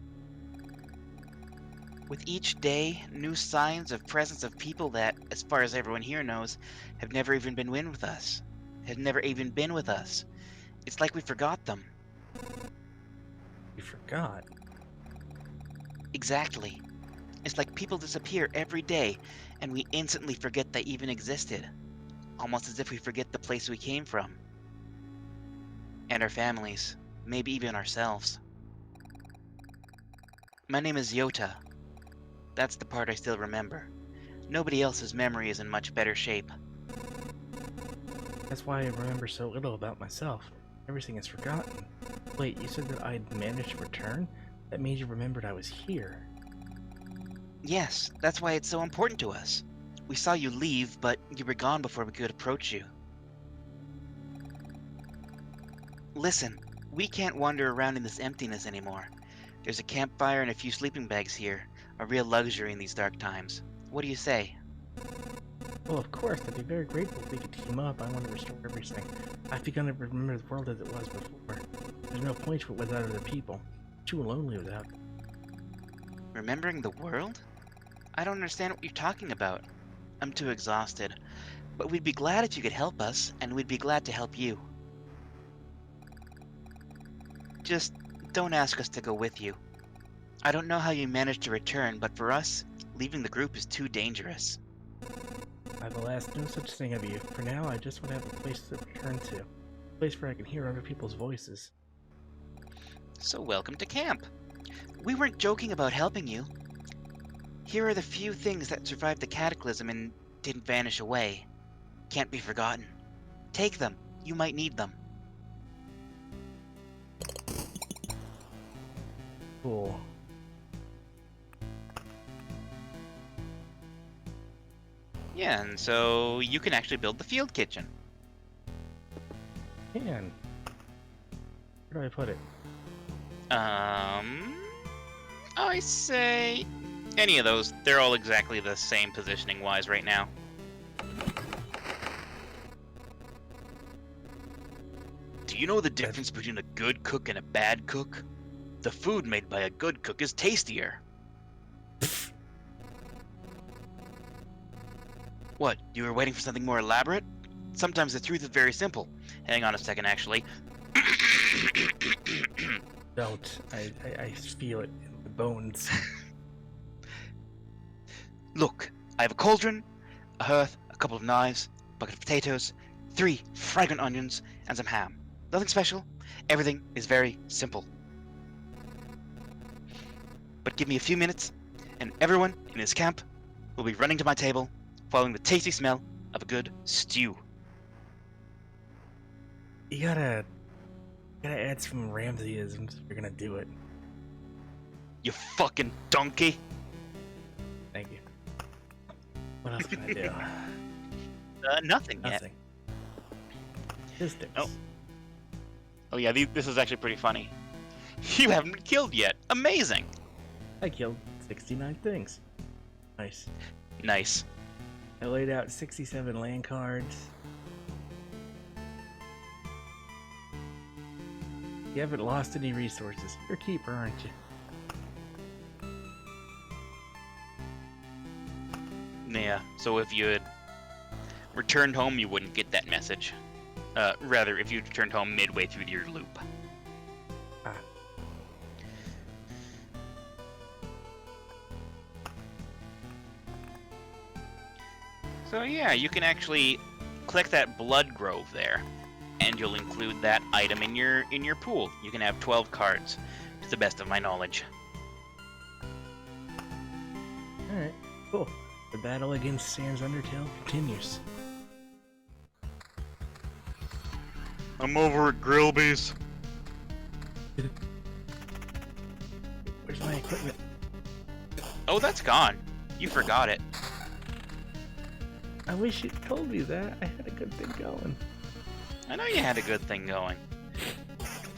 [SPEAKER 5] With each day, new signs of presence of people that, as far as everyone here knows, have never even been with us. Have never even been with us. It's like we forgot them.
[SPEAKER 1] You forgot?
[SPEAKER 5] Exactly. It's like people disappear every day, and we instantly forget they even existed. Almost as if we forget the place we came from. And our families. Maybe even ourselves. My name is Yota. That's the part I still remember. Nobody else's memory is in much better shape.
[SPEAKER 1] That's why I remember so little about myself. Everything is forgotten. Wait, you said that I'd managed to return? That means you remembered I was here.
[SPEAKER 5] Yes, that's why it's so important to us. We saw you leave, but you were gone before we could approach you. Listen, we can't wander around in this emptiness anymore. There's a campfire and a few sleeping bags here. A real luxury in these dark times. What do you say?
[SPEAKER 1] Well, of course, I'd be very grateful if we could team up. I want to restore everything. I've begun to remember the world as it was before. There's no point to it without other people. Too lonely without.
[SPEAKER 5] Remembering the world? I don't understand what you're talking about. I'm too exhausted. But we'd be glad if you could help us, and we'd be glad to help you. Just don't ask us to go with you. I don't know how you managed to return, but for us, leaving the group is too dangerous.
[SPEAKER 1] I will ask no such thing of you. For now, I just want to have a place to return to. A place where I can hear other people's voices.
[SPEAKER 3] So welcome to camp.
[SPEAKER 5] We weren't joking about helping you. Here are the few things that survived the cataclysm and didn't vanish away. Can't be forgotten. Take them. You might need them.
[SPEAKER 1] Cool.
[SPEAKER 3] Yeah, and so you can actually build the field kitchen.
[SPEAKER 1] Man. Where do I put it?
[SPEAKER 3] I say any of those. They're all exactly the same positioning-wise right now.
[SPEAKER 5] Do you know the difference between a good cook and a bad cook? The food made by a good cook is tastier. What, you were waiting for something more elaborate? Sometimes the truth is very simple.
[SPEAKER 3] Hang on a second, actually.
[SPEAKER 1] Don't. I feel it in the bones.
[SPEAKER 5] Look, I have a cauldron, a hearth, a couple of knives, a bucket of potatoes, 3 fragrant onions, and some ham. Nothing special. Everything is very simple. But give me a few minutes, and everyone in this camp will be running to my table, following the tasty smell of a good stew.
[SPEAKER 1] You gotta add some Ramseyisms if you're gonna do it.
[SPEAKER 5] You fucking donkey!
[SPEAKER 1] Thank you. What else can I do?
[SPEAKER 3] Nothing yet.
[SPEAKER 1] Nothing. Statistics.
[SPEAKER 3] Oh. Oh yeah, this is actually pretty funny. You haven't been killed yet. Amazing.
[SPEAKER 1] I killed 69 things. Nice.
[SPEAKER 3] Nice.
[SPEAKER 1] I laid out 67 land cards. You haven't lost any resources. You're a keeper, aren't you?
[SPEAKER 3] Yeah, so if you had returned home, you wouldn't get that message. Rather, if you returned home midway through your loop.
[SPEAKER 1] Ah.
[SPEAKER 3] So yeah, you can actually click that blood grove there, and you'll include that item in your pool. You can have 12 cards, to the best of my knowledge.
[SPEAKER 1] Alright, cool. The battle against Sans Undertale continues.
[SPEAKER 3] I'm over at Grillby's.
[SPEAKER 1] Where's my equipment?
[SPEAKER 3] Oh, that's gone. You forgot it.
[SPEAKER 1] I wish you'd told me that. I had a good thing going.
[SPEAKER 3] I know you had a good thing going.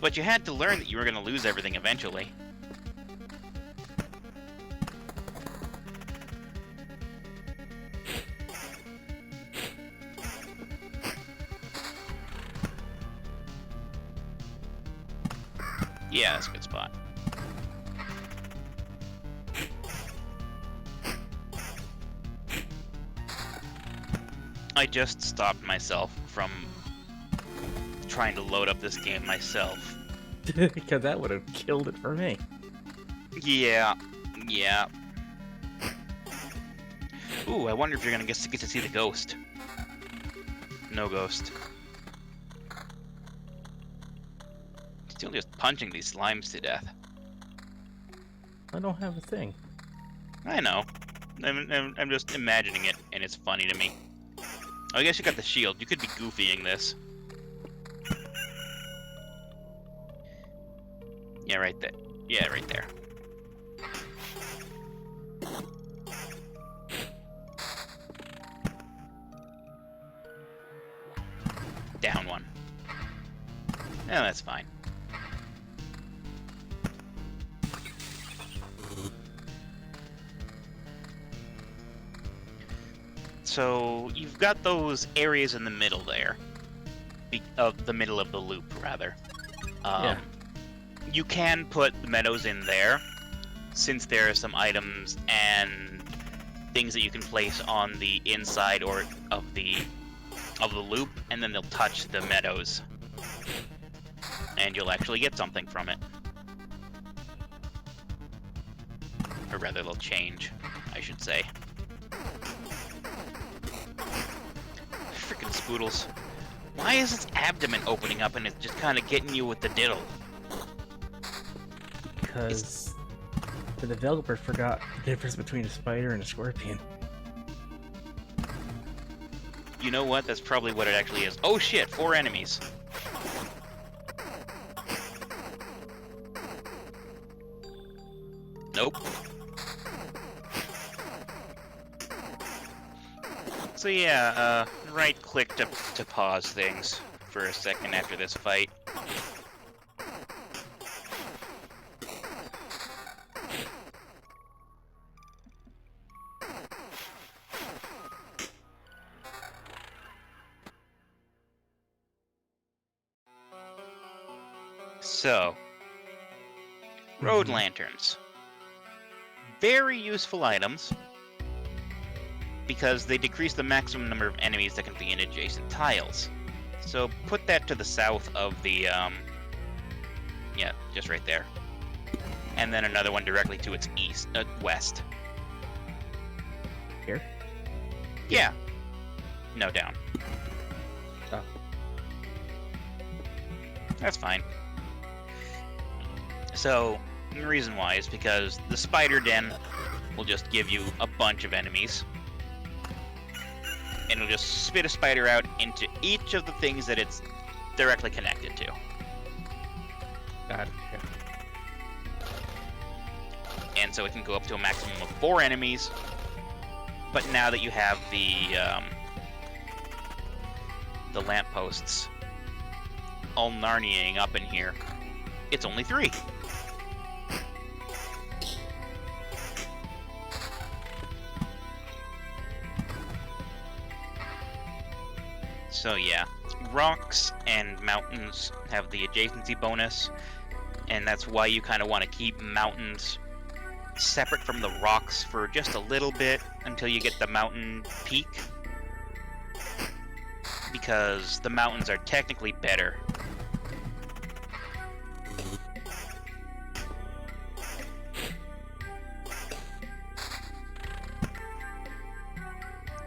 [SPEAKER 3] But you had to learn that you were going to lose everything eventually. Yeah, that's a good spot. I just stopped myself from trying to load up this game myself.
[SPEAKER 1] Because that would have killed it for me.
[SPEAKER 3] Yeah. Ooh, I wonder if you're gonna get to see the ghost. No ghost. Still just punching these slimes to death.
[SPEAKER 1] I don't have a thing.
[SPEAKER 3] I know. I'm just imagining it, and it's funny to me. Oh, I guess you got the shield. You could be goofying this. Yeah, right there. Yeah, right there. Down one. Yeah, that's fine. So you've got those areas in the middle there, the middle of the loop, rather.
[SPEAKER 1] Yeah.
[SPEAKER 3] You can put the meadows in there, since there are some items and things that you can place on the inside or of the loop, and then they'll touch the meadows, and you'll actually get something from it. Or rather, they'll change, I should say. Freaking spoodles. Why is its abdomen opening up and it's just kind of getting you with the diddle?
[SPEAKER 1] Because The developer forgot the difference between a spider and a scorpion.
[SPEAKER 3] You know what? That's probably what it actually is. Oh shit, 4 enemies. Nope. So yeah, right click to pause things for a second after this fight. So, road lanterns. Very useful items because they decrease the maximum number of enemies that can be in adjacent tiles. So put that to the south of the, yeah, just right there. And then another one directly to its west.
[SPEAKER 1] Here?
[SPEAKER 3] Yeah. No, down.
[SPEAKER 1] Oh.
[SPEAKER 3] That's fine. So, the reason why is because the spider den will just give you a bunch of enemies. And it'll just spit a spider out into each of the things that it's directly connected to.
[SPEAKER 1] Got it. Yeah.
[SPEAKER 3] And so it can go up to a maximum of 4 enemies. But now that you have the lampposts all Narniaing up in here, it's only 3. So yeah, rocks and mountains have the adjacency bonus, and that's why you kind of want to keep mountains separate from the rocks for just a little bit until you get the mountain peak, because the mountains are technically better.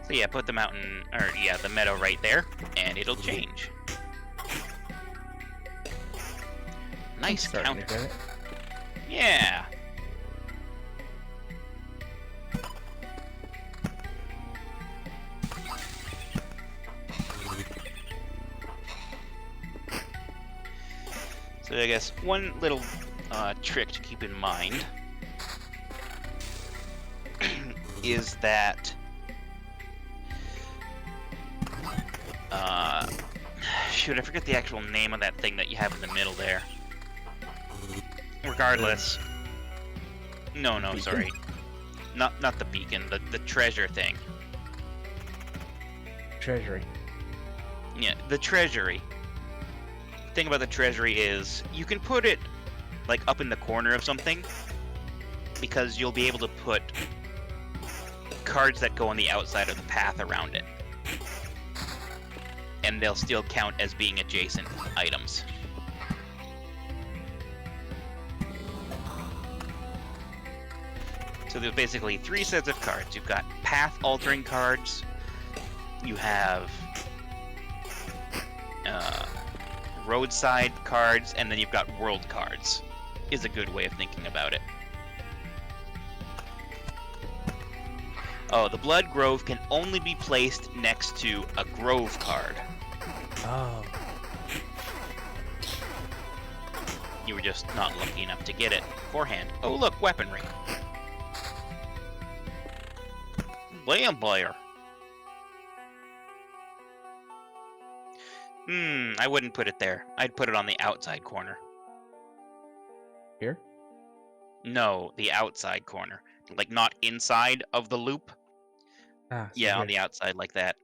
[SPEAKER 3] So yeah, put the mountain, or yeah, the meadow right there, and it'll change. Nice
[SPEAKER 1] Starting to
[SPEAKER 3] counter.
[SPEAKER 1] get it.
[SPEAKER 3] Yeah. So I guess one little trick to keep in mind is that shoot, I forget the actual name of that thing that you have in the middle there. Regardless. No,
[SPEAKER 1] Beacon?
[SPEAKER 3] sorry. Not the beacon, the treasure thing.
[SPEAKER 1] Treasury.
[SPEAKER 3] Yeah, the treasury. The thing about the treasury is you can put it like up in the corner of something because you'll be able to put cards that go on the outside of the path around it. And they'll still count as being adjacent items. So there's basically 3 sets of cards. You've got path-altering cards, you have roadside cards, and then you've got world cards, is a good way of thinking about it. Oh, the Blood Grove can only be placed next to a Grove card.
[SPEAKER 1] Oh.
[SPEAKER 3] You were just not lucky enough to get it beforehand. Oh, look, weaponry. Vampire. I wouldn't put it there. I'd put it on the outside corner.
[SPEAKER 1] Here?
[SPEAKER 3] No, the outside corner. Like, not inside of the loop.
[SPEAKER 1] Ah, so
[SPEAKER 3] Yeah, on
[SPEAKER 1] here.
[SPEAKER 3] the outside like that.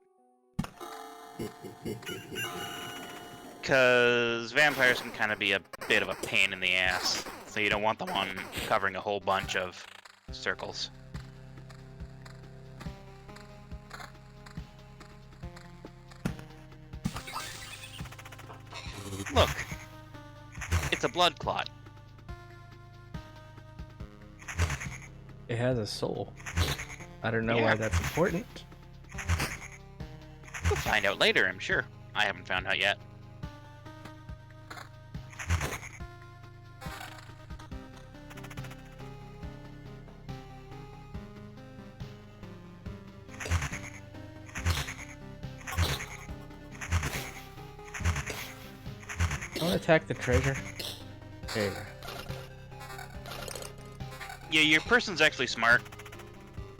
[SPEAKER 3] Because vampires can kind of be a bit of a pain in the ass. So you don't want them on covering a whole bunch of circles. Look! It's a blood clot.
[SPEAKER 1] It has a soul. I don't know
[SPEAKER 3] Yeah.
[SPEAKER 1] why that's important.
[SPEAKER 3] We'll find out later, I'm sure. I haven't found out yet.
[SPEAKER 1] attack the treasure? There you go.
[SPEAKER 3] Yeah, your person's actually smart.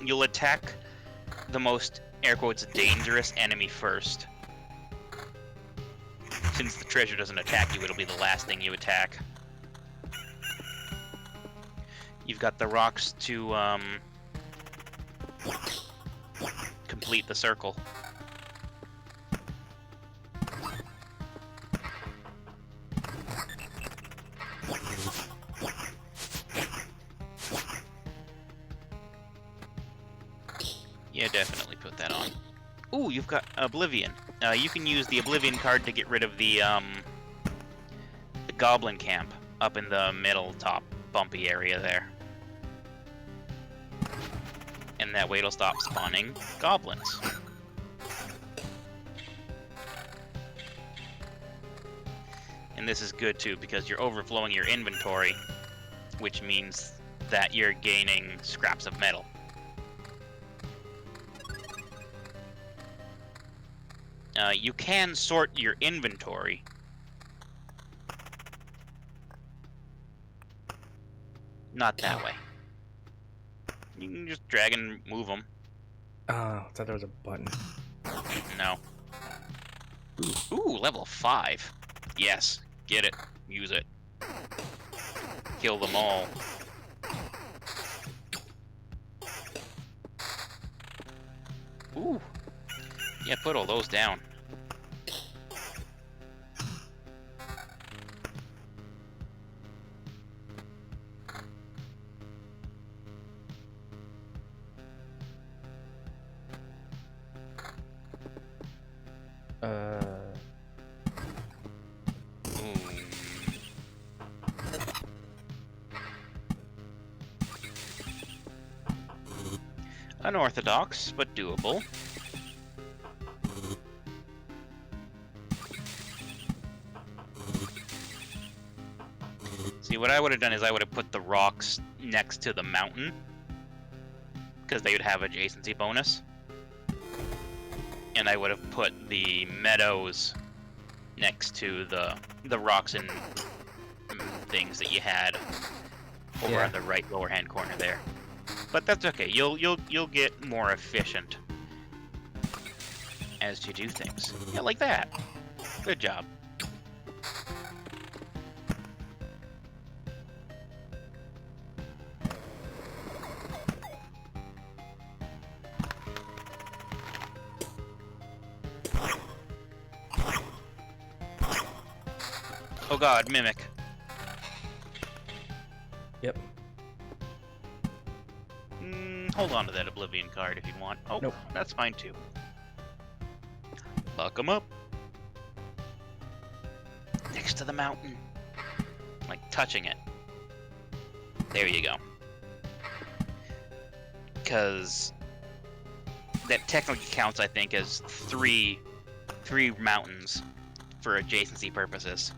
[SPEAKER 3] You'll attack the most, air quotes, dangerous enemy first. Since the treasure doesn't attack you, it'll be the last thing you attack. You've got the rocks to complete the circle. Yeah, definitely put that on. Ooh, you've got Oblivion. You can use the Oblivion card to get rid of the Goblin camp up in the middle top bumpy area there. And that way it'll stop spawning goblins. And this is good too, because you're overflowing your inventory, which means that you're gaining scraps of metal. You can sort your inventory. Not that way. You can just drag and move them.
[SPEAKER 1] Oh, I thought there was a button.
[SPEAKER 3] No. Ooh, level 5. Yes, get it. Use it. Kill them all. Ooh. Yeah, put all those down. Unorthodox, but doable. See, what I would have done is I would have put the rocks next to the mountain, because they would have adjacency bonus. And I would have put the meadows next to the rocks and things that you had over on the right lower hand corner there. But that's okay. You'll get more efficient as you do things. Yeah, like that. Good job. Oh god, Mimic.
[SPEAKER 1] Yep.
[SPEAKER 3] Hold on to that Oblivion card if you want. Oh,
[SPEAKER 1] Nope.
[SPEAKER 3] That's fine too. Lock them up. Next to the mountain. Like touching it. There you go. Because that technically counts, I think, as three mountains for adjacency purposes.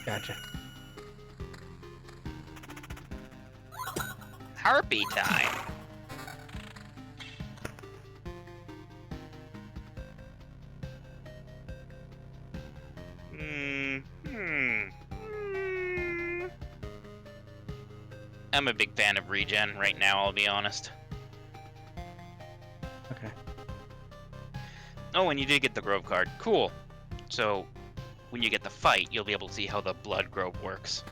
[SPEAKER 1] Gotcha.
[SPEAKER 3] Harpy time. I'm a big fan of regen right now, I'll be honest.
[SPEAKER 1] Okay.
[SPEAKER 3] Oh, and you did get the Grove card. Cool. So, when you get the fight, you'll be able to see how the Blood Grove works.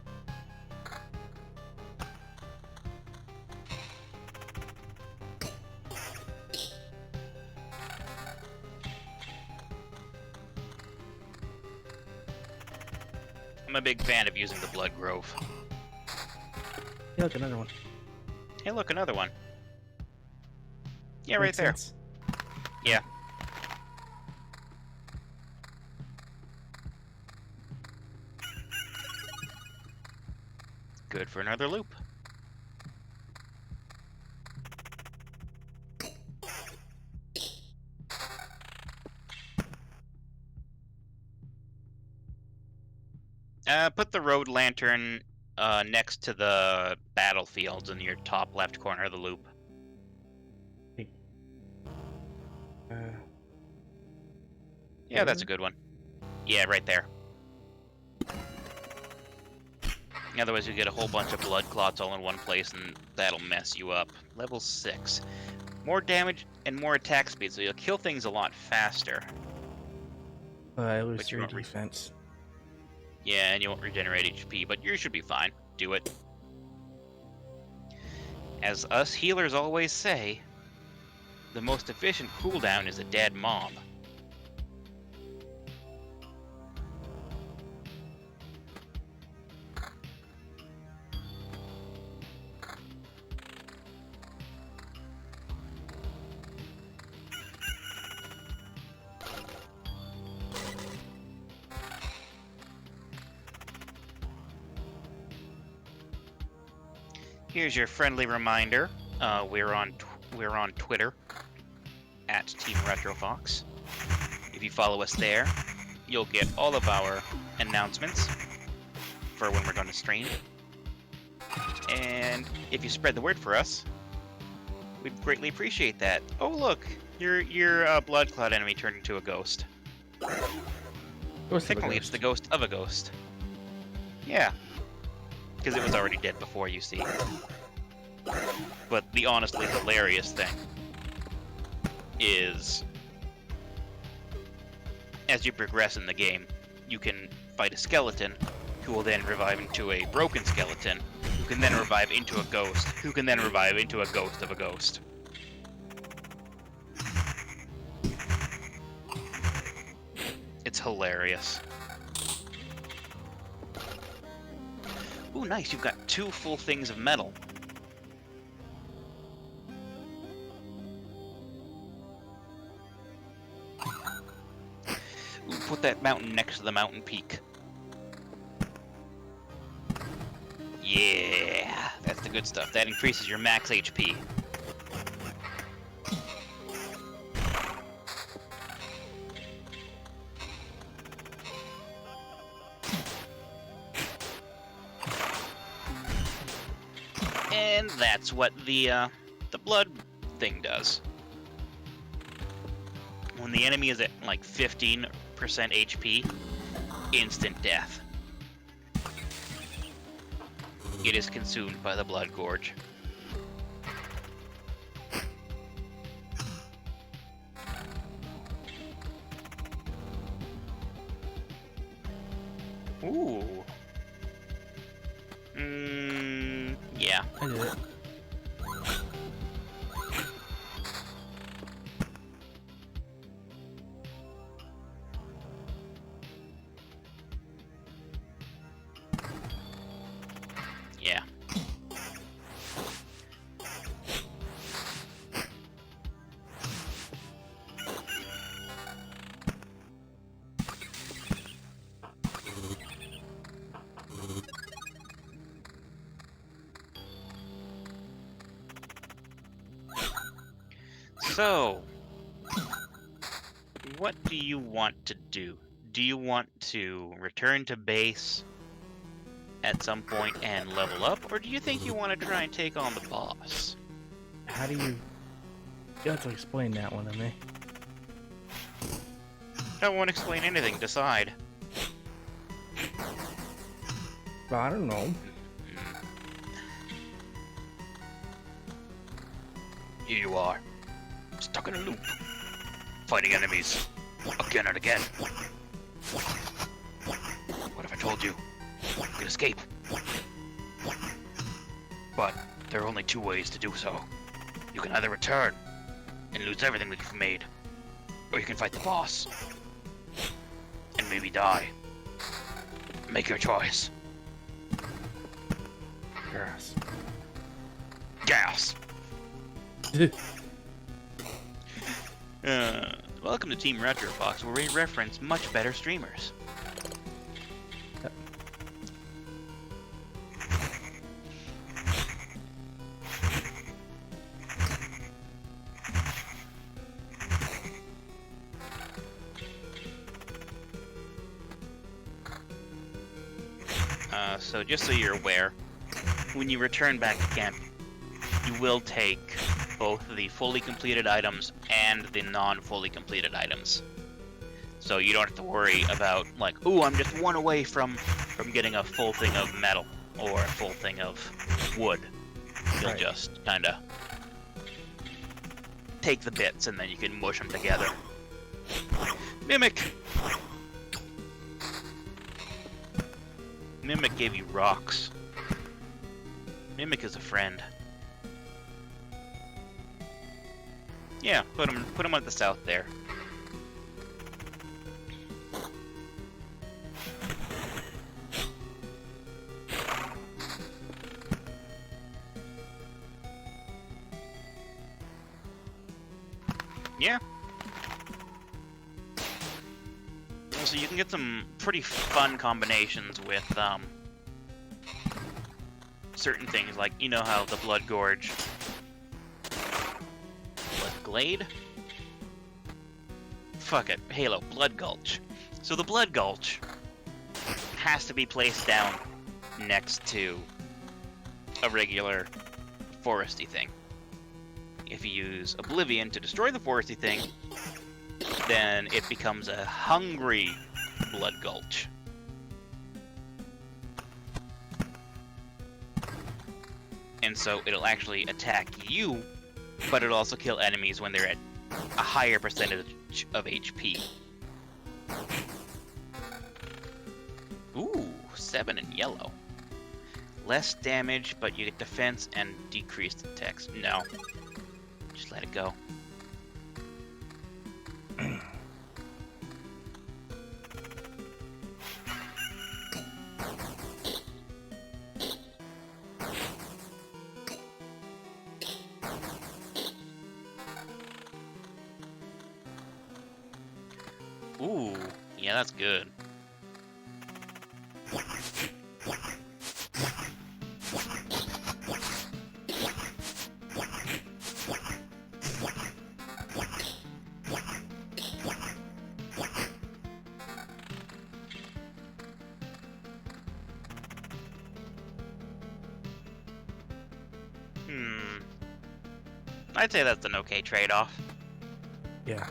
[SPEAKER 3] I'm a big fan of using the Blood Grove.
[SPEAKER 1] Hey, look, another one.
[SPEAKER 3] Hey, look, another one. Yeah, right
[SPEAKER 1] Makes
[SPEAKER 3] there.
[SPEAKER 1] sense.
[SPEAKER 3] Yeah. Good for another loop. Put the road lantern next to the battlefields in your top left corner of the loop.
[SPEAKER 1] Uh,
[SPEAKER 3] Yeah, that's a good one. Yeah, right there. Otherwise, you get a whole bunch of blood clots all in one place, and that'll mess you up. Level 6. More damage and more attack speed, so you'll kill things a lot faster.
[SPEAKER 1] I lose
[SPEAKER 3] But you
[SPEAKER 1] 3
[SPEAKER 3] won't
[SPEAKER 1] defense.
[SPEAKER 3] Yeah, and you won't regenerate HP, but you should be fine. Do it. As us healers always say, the most efficient cooldown is a dead mob. Here's your friendly reminder. We're on Twitter at Team RetroFox. If you follow us there, you'll get all of our announcements for when we're going to stream. And if you spread the word for us, we'd greatly appreciate that. Oh look, your blood cloud enemy turned into a ghost. Technically, it's the ghost of a ghost. Yeah. Because it was already dead before, you see. But the honestly hilarious thing is, as you progress in the game, you can fight a skeleton, who will then revive into a broken skeleton, who can then revive into a ghost, who can then revive into a ghost of a ghost. It's hilarious. Ooh, nice, you've got 2 full things of metal. Ooh, put that mountain next to the mountain peak. Yeah, that's the good stuff. That increases your max HP. And that's what the blood thing does. When the enemy is at like 15% HP, instant death. It is consumed by the blood gorge. Ooh. Yeah.
[SPEAKER 1] I did it.
[SPEAKER 3] Yeah. So, what do you want to do? Do you want to return to base at some point and level up, or do you think you want to try and take on the boss?
[SPEAKER 1] How do you... You have to explain that one to me.
[SPEAKER 3] I won't explain anything, decide.
[SPEAKER 1] I don't know.
[SPEAKER 3] Here you are, stuck in a loop, fighting enemies, again and again. What if I told you you could escape? But there are only 2 ways to do so. You can either return and lose everything that you've made, or you can fight the boss and maybe die. Make your choice.
[SPEAKER 1] Grass.
[SPEAKER 3] Gas. Welcome to Team RetroFox, where we reference much better streamers. So just so you're aware, when you return back to camp, you will take both the fully completed items and the non-fully completed items. So you don't have to worry about, like, ooh, I'm just 1 away from getting a full thing of metal. or a full thing of wood. You'll
[SPEAKER 1] Right.
[SPEAKER 3] just kind of take the bits and then you can mush them together. Mimic! Mimic gave you rocks. Mimic is a friend. Yeah, put him at the south there. Yeah. So you can get some pretty fun combinations with certain things, like, you know how the Blood Gorge, Blood Glade? Fuck it, Halo, Blood Gulch. So the Blood Gulch has to be placed down next to a regular foresty thing. If you use Oblivion to destroy the foresty thing, then it becomes a hungry Blood Gulch. And so it'll actually attack you, but it'll also kill enemies when they're at a higher percentage of HP. Ooh, 7 in yellow. Less damage, but you get defense and decreased attacks. No. Just let it go. Ooh, yeah, that's good. I'd say that's an okay trade-off.
[SPEAKER 1] Yeah.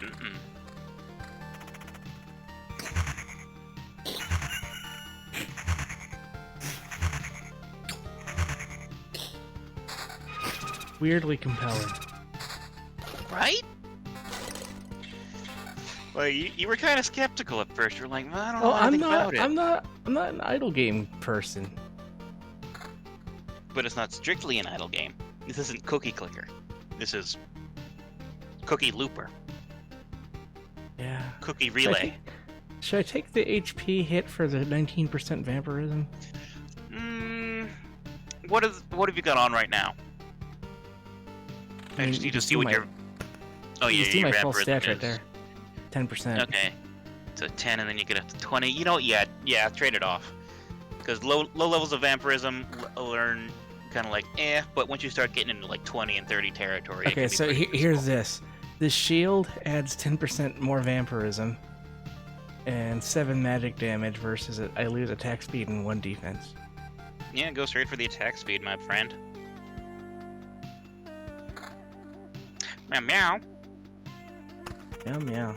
[SPEAKER 3] Mm-mm.
[SPEAKER 1] Weirdly compelling.
[SPEAKER 3] Right? Well, you were kind of skeptical at first. You're like, well, I don't know anything about it.
[SPEAKER 1] I'm not an idle game person.
[SPEAKER 3] But it's not strictly an idle game. This isn't Cookie Clicker. This is Cookie Looper.
[SPEAKER 1] Yeah.
[SPEAKER 3] Cookie Relay.
[SPEAKER 1] Should I take the HP hit for the 19% vampirism?
[SPEAKER 3] What have you got on right now? I just need to see what your... Oh yeah,
[SPEAKER 1] you see
[SPEAKER 3] your
[SPEAKER 1] my full
[SPEAKER 3] vampirism
[SPEAKER 1] stats right
[SPEAKER 3] is.
[SPEAKER 1] there. 10%.
[SPEAKER 3] Okay. So 10 and then you get up to 20. You know what? Yeah, trade it off. Because low levels of vampirism learn kind of like but once you start getting into like 20 and 30 territory,
[SPEAKER 1] Okay, so here's this. This shield adds 10% more vampirism and 7 magic damage versus I lose attack speed and 1 defense.
[SPEAKER 3] Yeah, go straight for the attack speed, my friend. Meow meow.
[SPEAKER 1] Meow meow.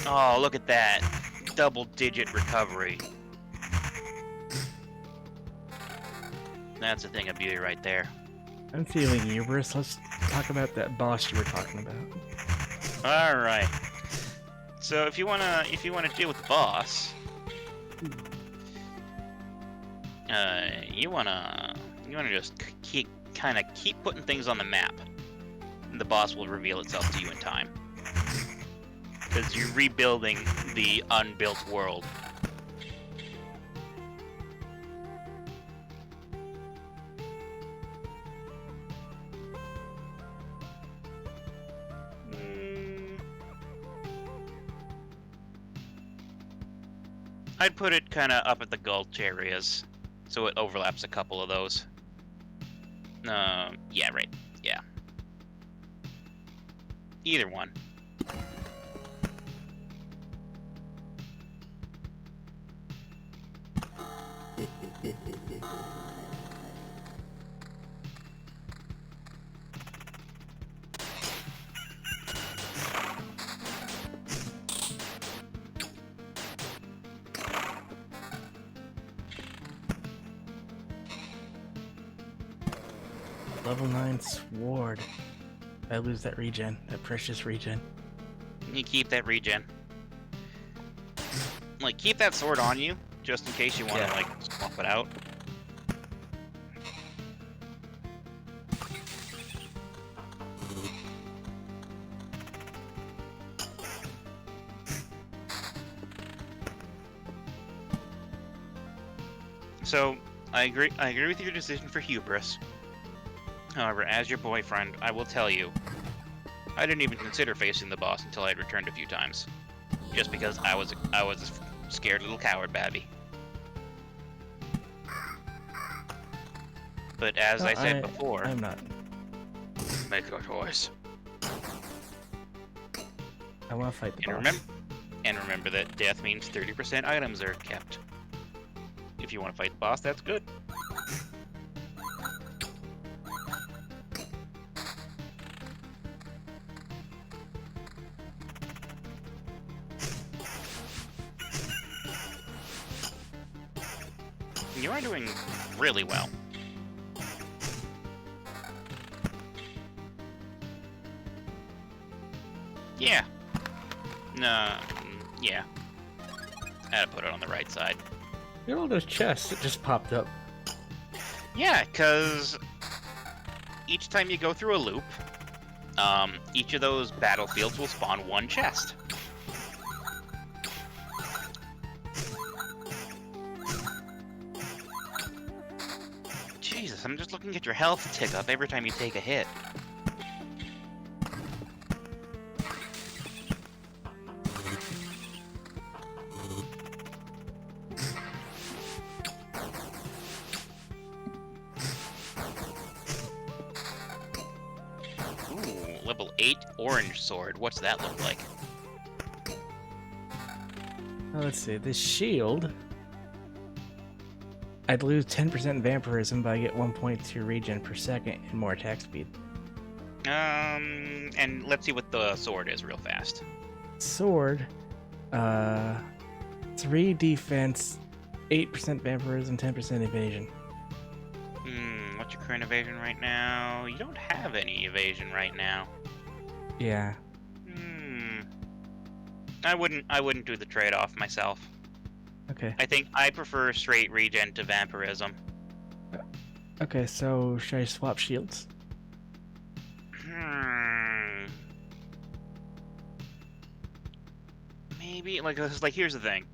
[SPEAKER 3] Oh, look at that. Double-digit recovery. That's a thing of beauty right there.
[SPEAKER 1] I'm feeling hubris. Let's talk about that boss you were talking about.
[SPEAKER 3] All right. So if you wanna deal with the boss, you wanna just keep putting things on the map, and the boss will reveal itself to you in time. Because you're rebuilding the unbuilt world. I'd put it kind of up at the gulch areas, so it overlaps a couple of those. Yeah, right. Yeah. Either one.
[SPEAKER 1] Level 9 sword. I lose that regen, that precious regen.
[SPEAKER 3] You keep that regen. Like, keep that sword on you, just in case you want to,
[SPEAKER 1] Yeah.
[SPEAKER 3] like, swap it out. So, I agree with your decision for hubris. However, as your boyfriend, I will tell you, I didn't even consider facing the boss until I had returned a few times. Just because I was a scared little coward, Babby. But as I said before,
[SPEAKER 1] I'm not.
[SPEAKER 3] make your choice.
[SPEAKER 1] I want to fight the
[SPEAKER 3] And
[SPEAKER 1] boss.
[SPEAKER 3] remember that death means 30% items are kept. If you want to fight the boss, that's good. You are doing really well. Yeah. No. Yeah. I had to put it on the right side.
[SPEAKER 1] Look at all those chests that just popped up.
[SPEAKER 3] Yeah, because each time you go through a loop, each of those battlefields will spawn one chest. Jesus, I'm just looking at your health tick up every time you take a hit. Ooh, level 8 orange sword. What's that look like?
[SPEAKER 1] Let's see, this shield. I'd lose 10% vampirism, but I get 1.2 regen per second and more attack speed.
[SPEAKER 3] And let's see what the sword is real fast.
[SPEAKER 1] Sword, 3 defense, 8% vampirism, 10% evasion.
[SPEAKER 3] What's your current evasion right now? You don't have any evasion right now.
[SPEAKER 1] Yeah.
[SPEAKER 3] I wouldn't do the trade-off myself.
[SPEAKER 1] Okay.
[SPEAKER 3] I think I prefer straight regen to vampirism.
[SPEAKER 1] Okay, so should I swap shields?
[SPEAKER 3] Maybe like here's the thing.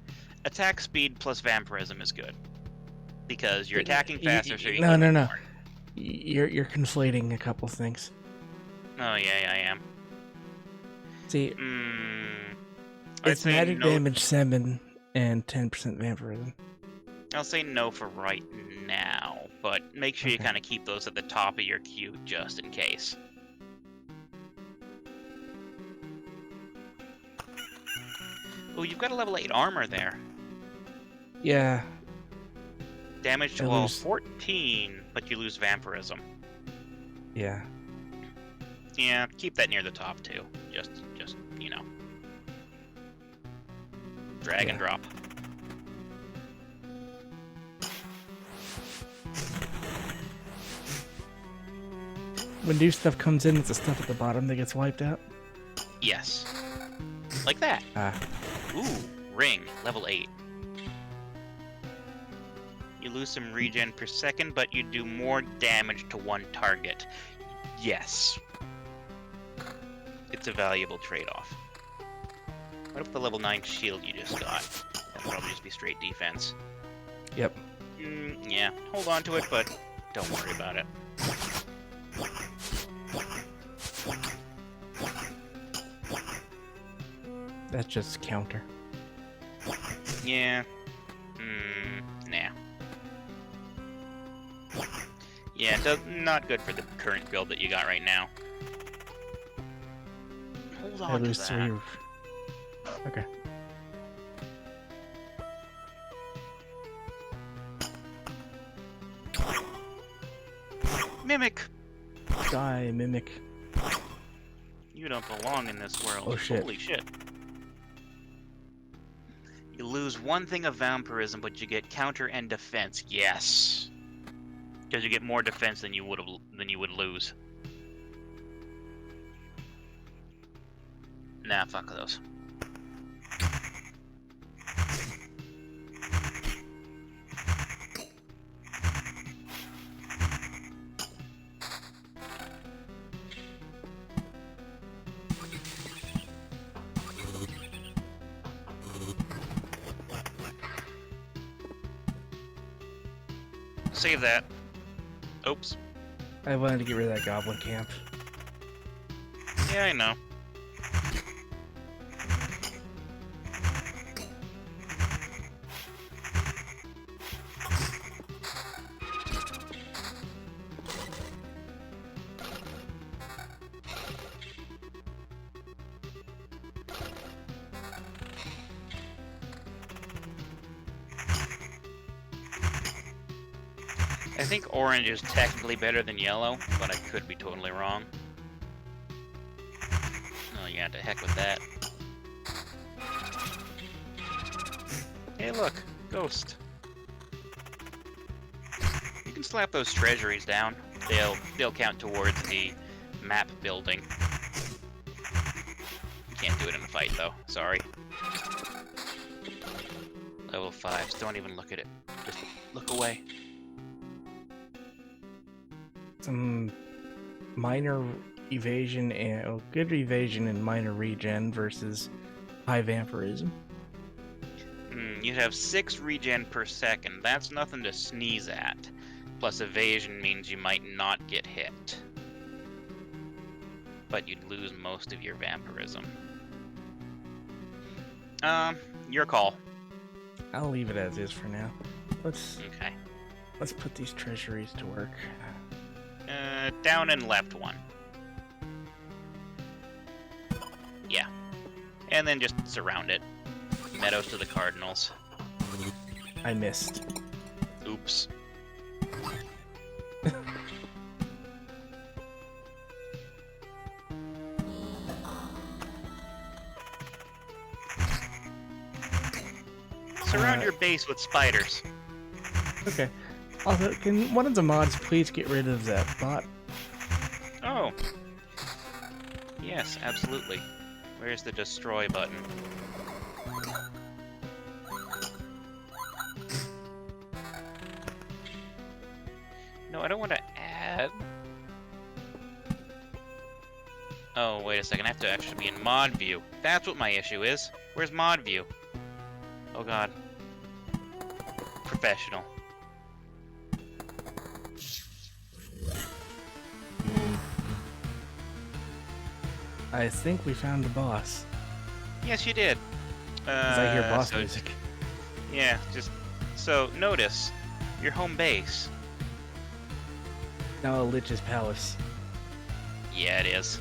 [SPEAKER 3] Attack speed plus vampirism is good. Because you're attacking faster, so you
[SPEAKER 1] No,
[SPEAKER 3] can
[SPEAKER 1] no,
[SPEAKER 3] do
[SPEAKER 1] no.
[SPEAKER 3] more.
[SPEAKER 1] You're conflating a couple things.
[SPEAKER 3] Oh yeah, I am.
[SPEAKER 1] See,
[SPEAKER 3] I'd
[SPEAKER 1] it's
[SPEAKER 3] say
[SPEAKER 1] magic
[SPEAKER 3] no.
[SPEAKER 1] damage 7 and 10% vampirism.
[SPEAKER 3] I'll say no for right now, but make sure you
[SPEAKER 1] Okay.
[SPEAKER 3] kind of keep those at the top of your queue just in case. Oh, you've got a level 8 armor there.
[SPEAKER 1] Yeah.
[SPEAKER 3] Damage to
[SPEAKER 1] I
[SPEAKER 3] all
[SPEAKER 1] lose-
[SPEAKER 3] 14, but you lose vampirism.
[SPEAKER 1] Yeah.
[SPEAKER 3] Yeah, keep that near the top too. Just you know. Drag and
[SPEAKER 1] Yeah.
[SPEAKER 3] drop.
[SPEAKER 1] When new stuff comes in, it's the stuff at the bottom that gets wiped out.
[SPEAKER 3] Yes. Like that.
[SPEAKER 1] Ah.
[SPEAKER 3] Ooh, ring, level 8. You lose some regen per second, but you do more damage to one target. Yes. It's a valuable trade-off. What if the level 9 shield you just got? That'll probably just be straight defense.
[SPEAKER 1] Yep.
[SPEAKER 3] Yeah, hold on to it, but don't worry about it.
[SPEAKER 1] That's just counter.
[SPEAKER 3] Yeah. Nah. Yeah, not good for the current build that you got right now. Hold
[SPEAKER 1] I
[SPEAKER 3] on to
[SPEAKER 1] lose
[SPEAKER 3] that.
[SPEAKER 1] 3. Okay.
[SPEAKER 3] Mimic!
[SPEAKER 1] Die, mimic.
[SPEAKER 3] You don't belong in this world.
[SPEAKER 1] Oh, shit.
[SPEAKER 3] Holy shit. You lose one thing of vampirism, but you get counter and defense. Yes. Because you get more defense than you would lose. Nah, fuck those. Save that. Oops.
[SPEAKER 1] I wanted to get rid of that goblin camp.
[SPEAKER 3] Yeah, I know. I think orange is technically better than yellow, but I could be totally wrong. Oh yeah, to heck with that. Hey look, ghost. You can slap those treasuries down. They'll count towards the map building. You can't do it in a fight though, sorry. Level 5s, don't even look at it. Just look away.
[SPEAKER 1] Some minor evasion and good evasion and minor regen versus high vampirism.
[SPEAKER 3] You have 6 regen per second. That's nothing to sneeze at. Plus evasion means you might not get hit. But you'd lose most of your vampirism. Your call.
[SPEAKER 1] I'll leave it as is for now. Let's
[SPEAKER 3] Okay.
[SPEAKER 1] put these treasuries to work.
[SPEAKER 3] Down and left one. Yeah. And then just surround it. Meadows to the Cardinals.
[SPEAKER 1] I missed.
[SPEAKER 3] Oops. Surround your base with spiders.
[SPEAKER 1] Okay. Also, can one of the mods please get rid of that bot?
[SPEAKER 3] Oh. Yes, absolutely. Where's the destroy button? No, I don't want to add. Oh, wait a second. I have to actually be in mod view. That's what my issue is. Where's mod view? Oh god. Professional.
[SPEAKER 1] I think we found the boss.
[SPEAKER 3] Yes, you did.
[SPEAKER 1] 'Cause I hear boss
[SPEAKER 3] so-
[SPEAKER 1] music.
[SPEAKER 3] Yeah, just so notice your home base.
[SPEAKER 1] Now a Lich's Palace.
[SPEAKER 3] Yeah, it is.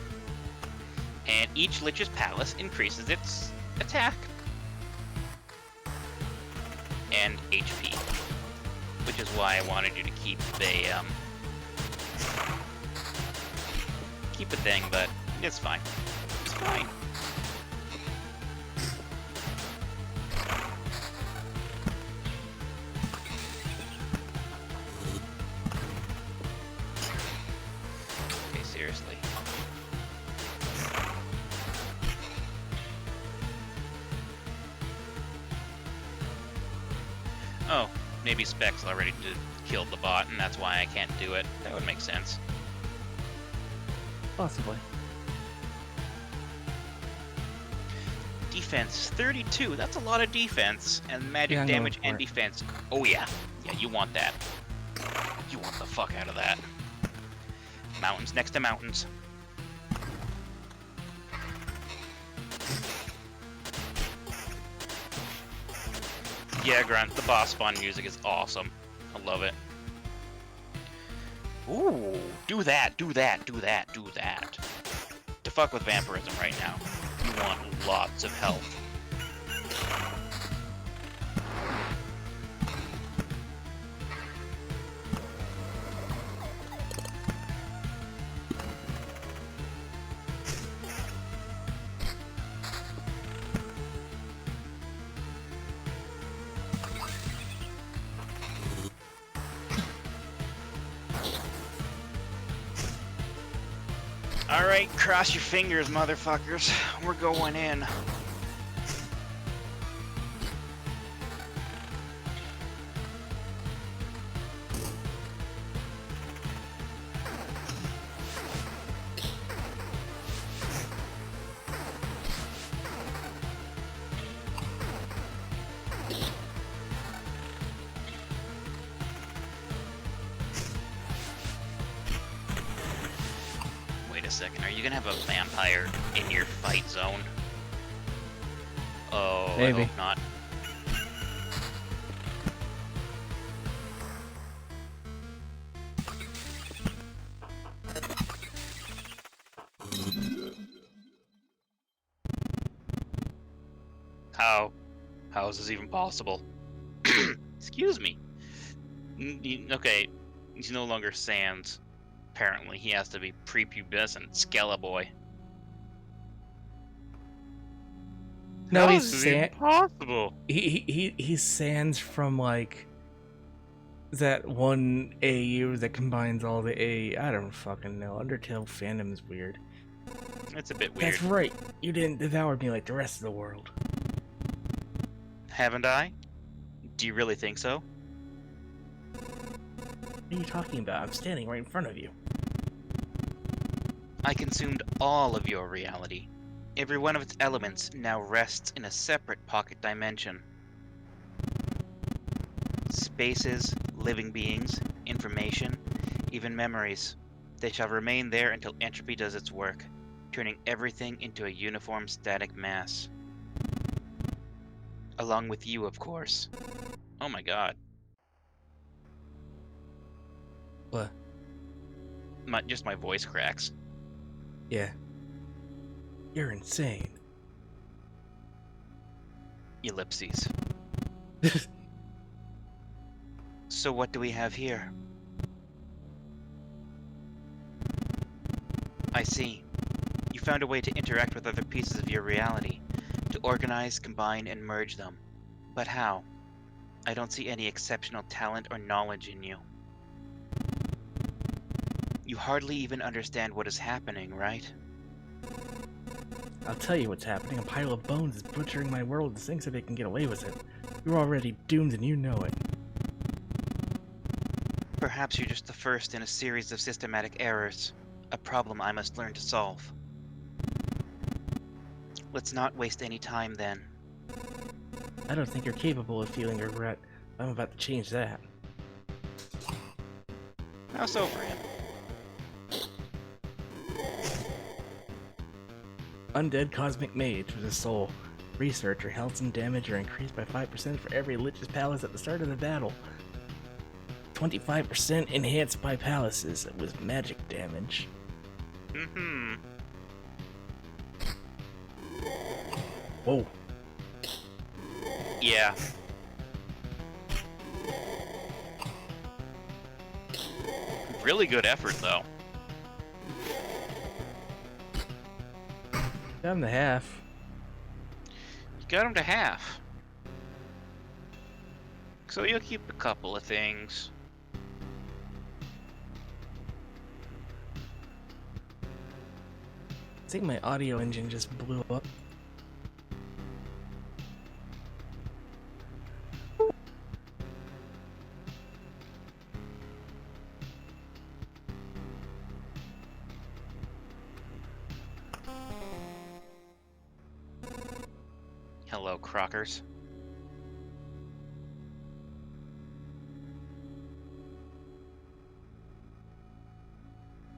[SPEAKER 3] And each Lich's Palace increases its attack and HP, which is why I wanted you to keep the keep the thing, but it's fine. It's fine. Okay, seriously. Oh, maybe Specs already killed the bot, and that's why I can't do it. That would make sense.
[SPEAKER 1] Possibly.
[SPEAKER 3] Defense 32. That's a lot of defense and magic
[SPEAKER 1] Yeah, no,
[SPEAKER 3] damage and
[SPEAKER 1] right.
[SPEAKER 3] defense. Oh yeah, yeah. You want that. You want the fuck out of that. Mountains next to mountains. Yeah, Grunt. The boss spawn music is awesome. I love it. Ooh, do that, do that, do that, do that. To fuck with vampirism right now. You want lots of health.
[SPEAKER 5] Alright, cross your fingers, motherfuckers. We're going in.
[SPEAKER 3] Wait a second, are you gonna have a vampire in your fight zone? Oh,
[SPEAKER 1] Maybe.
[SPEAKER 3] I hope not. How is this even possible? Excuse me. Okay, he's no longer Sans. Apparently, he has to be prepubescent Skeleboy.
[SPEAKER 1] No,
[SPEAKER 3] How
[SPEAKER 1] he's
[SPEAKER 3] is this even possible?
[SPEAKER 1] he's Sans from like that one AU that combines all the A. I don't fucking know. Undertale fandom is weird.
[SPEAKER 3] It's a bit weird.
[SPEAKER 1] That's right. You didn't devour me like the rest of the world.
[SPEAKER 3] Haven't I? Do you really think so?
[SPEAKER 1] What are you talking about? I'm standing right in front of you.
[SPEAKER 5] I consumed all of your reality. Every one of its elements now rests in a separate pocket dimension. Spaces, living beings, information, even memories. They shall remain there until entropy does its work, turning everything into a uniform static mass. Along with you, of course.
[SPEAKER 3] Oh my god.
[SPEAKER 1] What?
[SPEAKER 3] Just my voice cracks.
[SPEAKER 1] Yeah. You're insane.
[SPEAKER 5] Ellipses. So what do we have here? I see. You found a way to interact with other pieces of your reality, to organize, combine, and merge them. But how? I don't see any exceptional talent or knowledge in you. You hardly even understand what is happening, right?
[SPEAKER 1] I'll tell you what's happening. A pile of bones is butchering my world and thinks that they can get away with it. You're already doomed and you know it.
[SPEAKER 5] Perhaps you're just the first in a series of systematic errors, a problem I must learn to solve. Let's not waste any time then.
[SPEAKER 1] I don't think you're capable of feeling regret. I'm about to change that.
[SPEAKER 5] How so for him?
[SPEAKER 1] Undead Cosmic Mage with a soul. Researcher, health and damage are increased by 5% for every Lich's Palace at the start of the battle. 25% enhanced by palaces with magic damage.
[SPEAKER 3] Mm-hmm.
[SPEAKER 1] Whoa.
[SPEAKER 3] Yeah. Really good effort, though.
[SPEAKER 1] Down to half.
[SPEAKER 3] You got him to half. So you'll keep a couple of things.
[SPEAKER 1] I think my audio engine just blew up.
[SPEAKER 3] Hello, Crockers.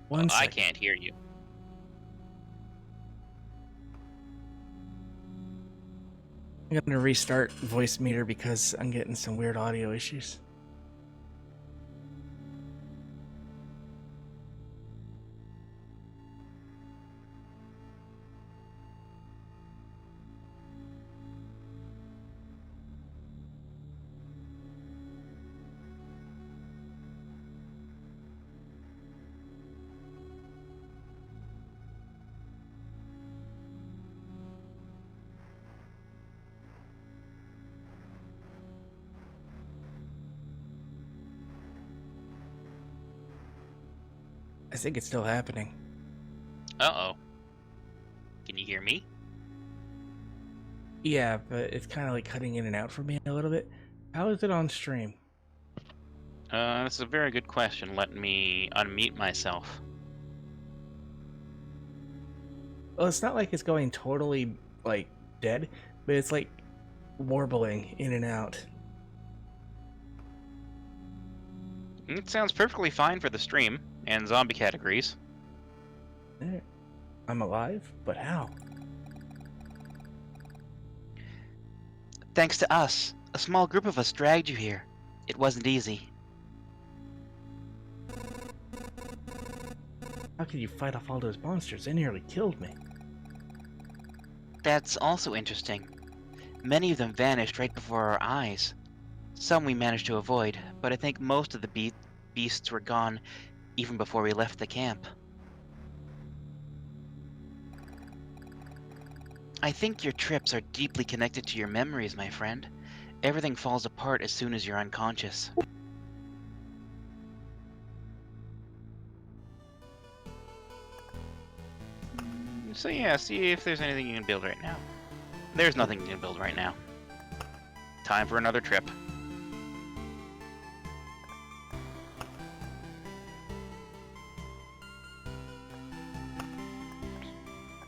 [SPEAKER 1] One
[SPEAKER 3] I
[SPEAKER 1] second.
[SPEAKER 3] can't hear you.
[SPEAKER 1] I'm gonna restart voice meter because I'm getting some weird audio issues. I think it's still happening.
[SPEAKER 3] Uh-oh. Can you hear me?
[SPEAKER 1] Yeah, but it's kind of like cutting in and out for me a little bit. How is it on stream?
[SPEAKER 3] That's a very good question. Let me unmute myself.
[SPEAKER 1] Well, it's not like it's going totally, like, dead, but it's like warbling in and out.
[SPEAKER 3] It sounds perfectly fine for the stream and zombie categories.
[SPEAKER 1] Eh, I'm alive, but how?
[SPEAKER 5] Thanks to us. A small group of us dragged you here. It wasn't easy.
[SPEAKER 1] How could you fight off all those monsters? They nearly killed me.
[SPEAKER 5] That's also interesting. Many of them vanished right before our eyes. Some we managed to avoid, but I think most of the beasts were gone even before we left the camp. I think your trips are deeply connected to your memories, my friend. Everything falls apart as soon as you're unconscious.
[SPEAKER 3] So yeah, see if there's anything you can build right now. There's nothing you can build right now. Time for another trip.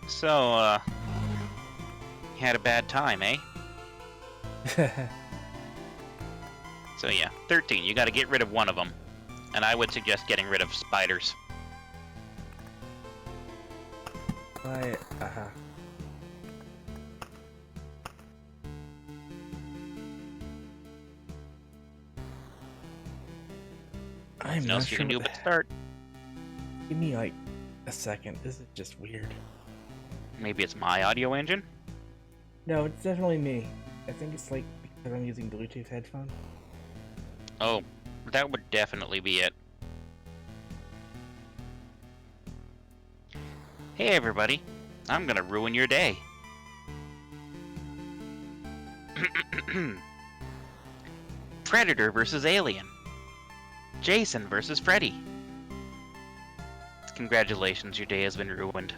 [SPEAKER 3] So, you had a bad time, eh? So yeah, 13. You gotta get rid of one of them. And I would suggest getting rid of spiders.
[SPEAKER 1] Why? I'm
[SPEAKER 3] Nothing
[SPEAKER 1] not
[SPEAKER 3] else you
[SPEAKER 1] sure
[SPEAKER 3] can do
[SPEAKER 1] what
[SPEAKER 3] but start.
[SPEAKER 1] Give me like a second. This is just weird.
[SPEAKER 3] Maybe it's my audio engine?
[SPEAKER 1] No, it's definitely me. I think it's like because I'm using Bluetooth headphones.
[SPEAKER 3] Oh, that would definitely be it. Hey everybody, I'm gonna ruin your day. Predator versus Alien. Jason versus Freddy. Congratulations, your day has been ruined.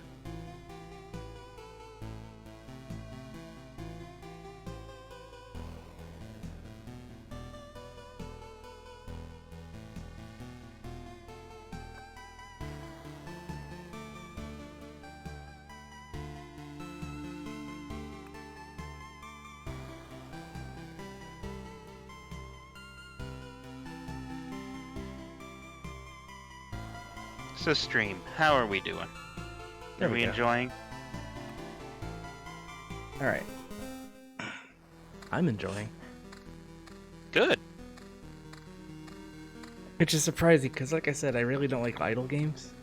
[SPEAKER 3] So stream, how are we doing?
[SPEAKER 1] There
[SPEAKER 3] Are
[SPEAKER 1] we
[SPEAKER 3] we
[SPEAKER 1] go.
[SPEAKER 3] enjoying?
[SPEAKER 1] All right. I'm enjoying.
[SPEAKER 3] Good.
[SPEAKER 1] Which is surprising because, like I said, I really don't like idle games.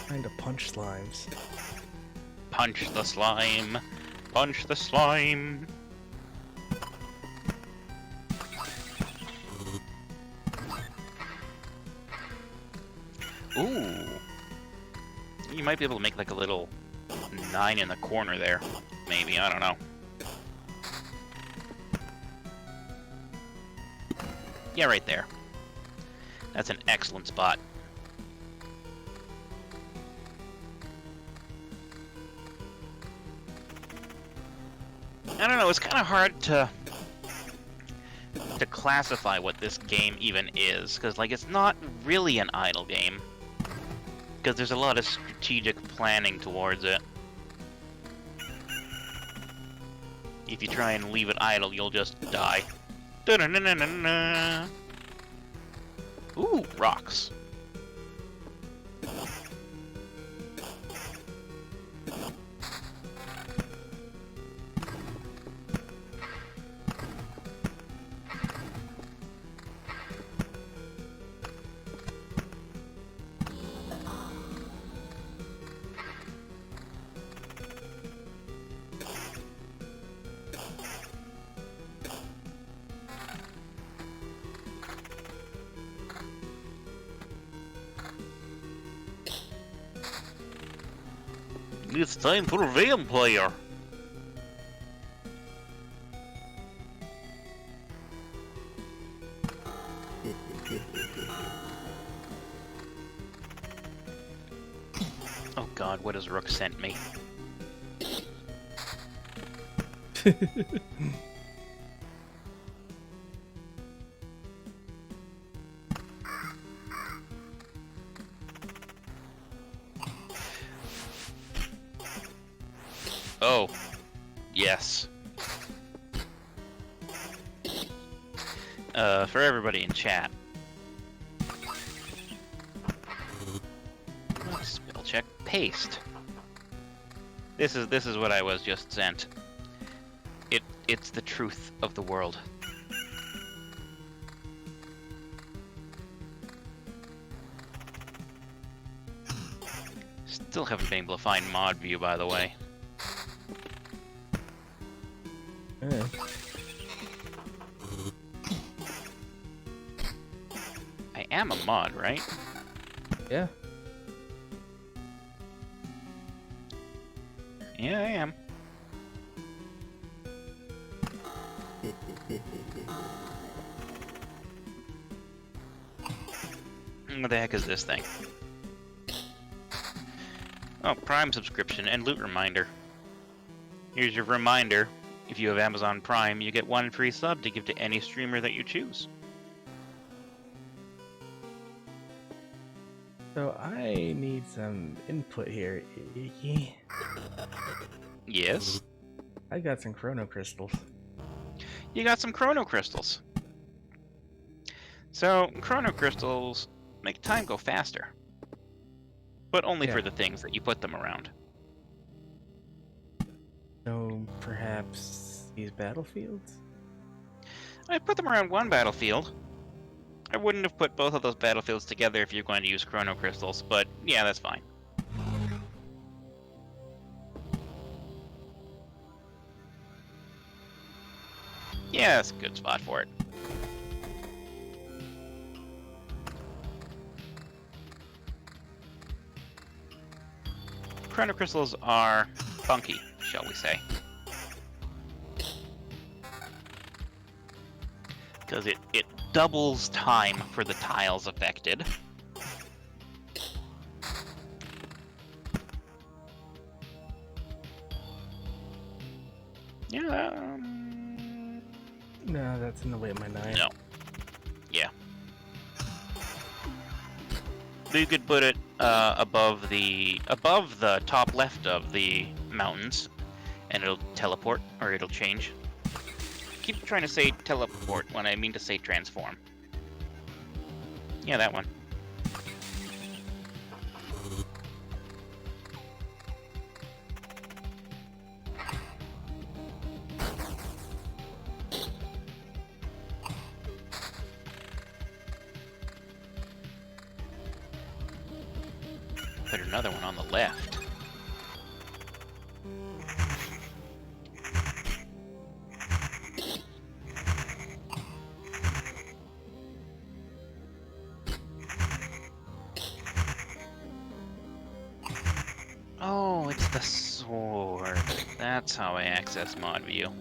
[SPEAKER 1] Trying to punch slimes.
[SPEAKER 3] Punch the slime. Punch the slime. Ooh. You might be able to make like a little 9 in the corner there. Maybe, I don't know. Yeah, right there. That's an excellent spot. I don't know, it's kind of hard to classify what this game even is, because like it's not really an idle game, because there's a lot of strategic planning towards it. If you try and leave it idle, you'll just die. Da-na-na-na-na-na. Ooh, rocks. It's time for a vampire. as Rook sent me. Oh, yes. For everybody in chat. Spell check. Paste. This is what I was just sent. It's the truth of the world. Still haven't been able to find mod view, by the way.
[SPEAKER 1] Yeah.
[SPEAKER 3] I am a mod, right?
[SPEAKER 1] Yeah.
[SPEAKER 3] Yeah, I am. What the heck is this thing? Oh, Prime subscription and loot reminder. Here's your reminder. If you have Amazon Prime, you get 1 free sub to give to any streamer that you choose.
[SPEAKER 1] So I need some input here. Iggy.
[SPEAKER 3] Yes?
[SPEAKER 1] I got some chrono crystals.
[SPEAKER 3] You got some chrono crystals. So, chrono crystals make time go faster. But only
[SPEAKER 1] Yeah.
[SPEAKER 3] for the things that you put them around.
[SPEAKER 1] So perhaps these battlefields?
[SPEAKER 3] I put them around one battlefield. I wouldn't have put both of those battlefields together if you're going to use chrono crystals, but yeah, that's fine. Yeah, that's a good spot for it. Chrono crystals are funky, shall we say. Because it doubles time for the tiles affected. Yeah,
[SPEAKER 1] No, that's in the way of my knife.
[SPEAKER 3] no. Yeah. You could put it above the top left of the mountains, and it'll teleport, or it'll change. I keep trying to say teleport when I mean to say transform. Yeah, that one. Put another one on the left. Oh, it's the sword. That's how I access mod view.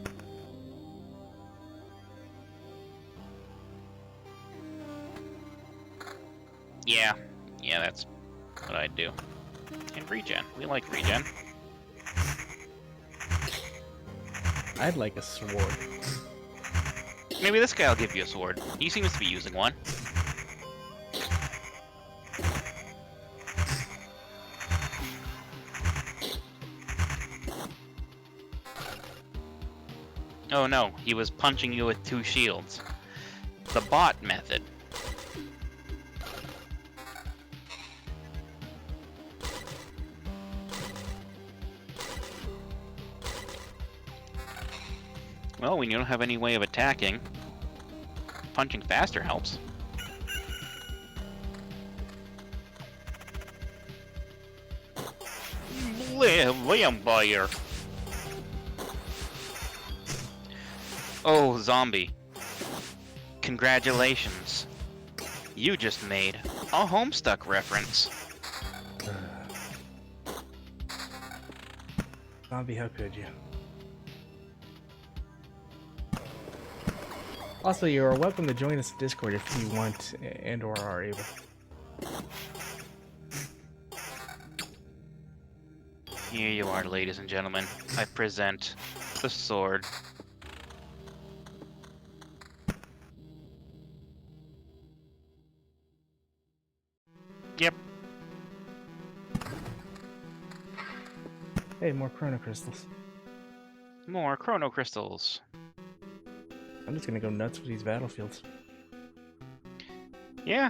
[SPEAKER 3] Yeah, that's what I do. And regen. We like regen.
[SPEAKER 1] I'd like a sword.
[SPEAKER 3] Maybe this guy will give you a sword. He seems to be using one. Oh no, he was punching you with 2 shields. The bot method. Well, when you don't have any way of attacking, punching faster helps. Vampire. Oh, zombie. Congratulations. You just made a Homestuck reference.
[SPEAKER 1] Zombie, how could you? Also, you are welcome to join us in Discord if you want and or are able.
[SPEAKER 3] Here you are, ladies and gentlemen. I present the sword. Yep.
[SPEAKER 1] Hey, more chrono crystals.
[SPEAKER 3] More chrono crystals.
[SPEAKER 1] I'm just gonna go nuts with these battlefields.
[SPEAKER 3] Yeah.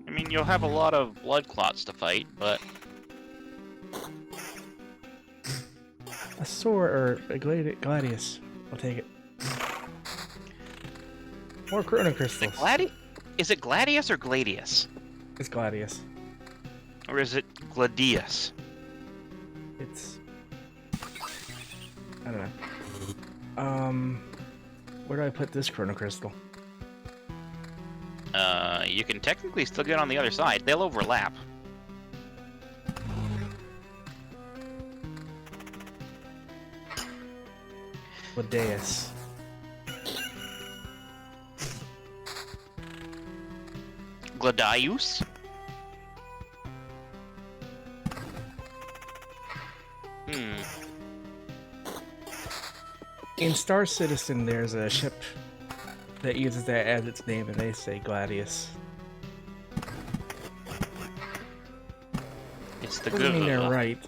[SPEAKER 3] I mean, you'll have a lot of blood clots to fight, but
[SPEAKER 1] A sword or a gladius. I'll take it. More chrono crystals.
[SPEAKER 3] Is it Gladius or Gladius?
[SPEAKER 1] It's gladius.
[SPEAKER 3] Or is it Gladius?
[SPEAKER 1] It's... I don't know. Where do I put this chrono crystal?
[SPEAKER 3] You can technically still get on the other side. They'll overlap.
[SPEAKER 1] Gladius.
[SPEAKER 3] Gladius?
[SPEAKER 1] In Star Citizen, there's a ship that uses that as its name, and they say Gladius.
[SPEAKER 3] It's the
[SPEAKER 1] Doesn't mean they're
[SPEAKER 3] good.
[SPEAKER 1] right.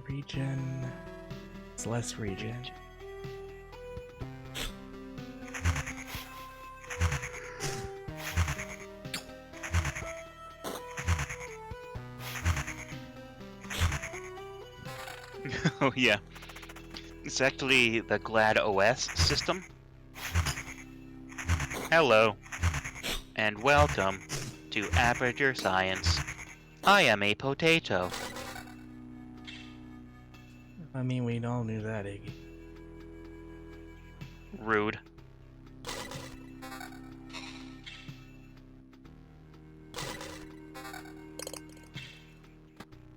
[SPEAKER 1] Regen. It's less regen.
[SPEAKER 3] Oh yeah. It's actually the Glad OS system. Hello, and welcome to Aperture Science. I am a potato.
[SPEAKER 1] I mean, we all knew that, Iggy.
[SPEAKER 3] Rude.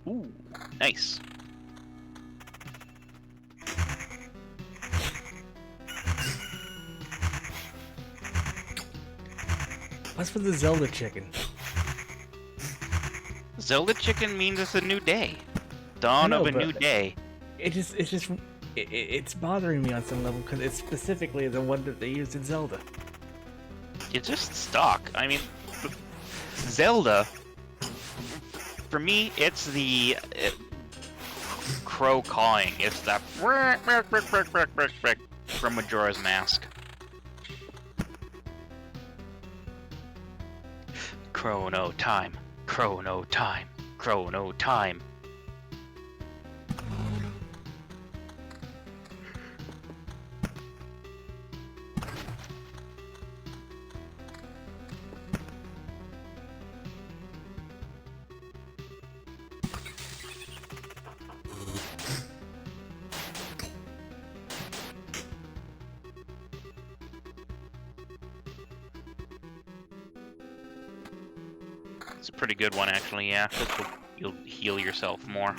[SPEAKER 3] Ooh, nice.
[SPEAKER 1] What's with the Zelda chicken?
[SPEAKER 3] Zelda chicken means it's a new day. Dawn
[SPEAKER 1] I know,
[SPEAKER 3] of a
[SPEAKER 1] but-
[SPEAKER 3] new day.
[SPEAKER 1] It's bothering me on some level because it's specifically the one that they used in Zelda.
[SPEAKER 3] It's just stock. I mean, Zelda, for me, it's the crow cawing. It's that from Majora's Mask. Chrono time. Chrono time. Chrono time. It's a pretty good one, actually, yeah. 'Cause you'll heal yourself more.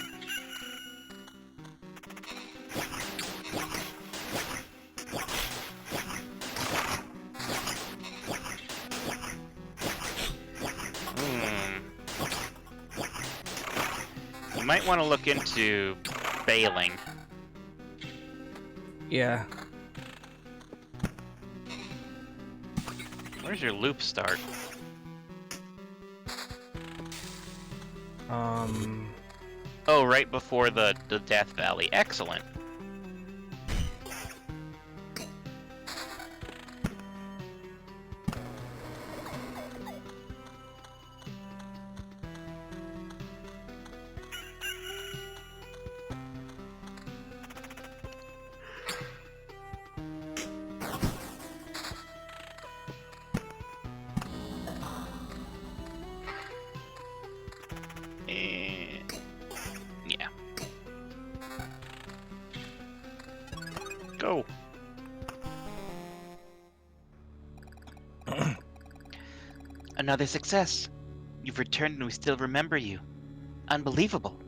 [SPEAKER 3] You might want to look into bailing.
[SPEAKER 1] Yeah.
[SPEAKER 3] Where's your loop start? Oh, right before the Death Valley. Excellent. Yeah. Go.
[SPEAKER 5] Another success. You've returned and we still remember you. Unbelievable.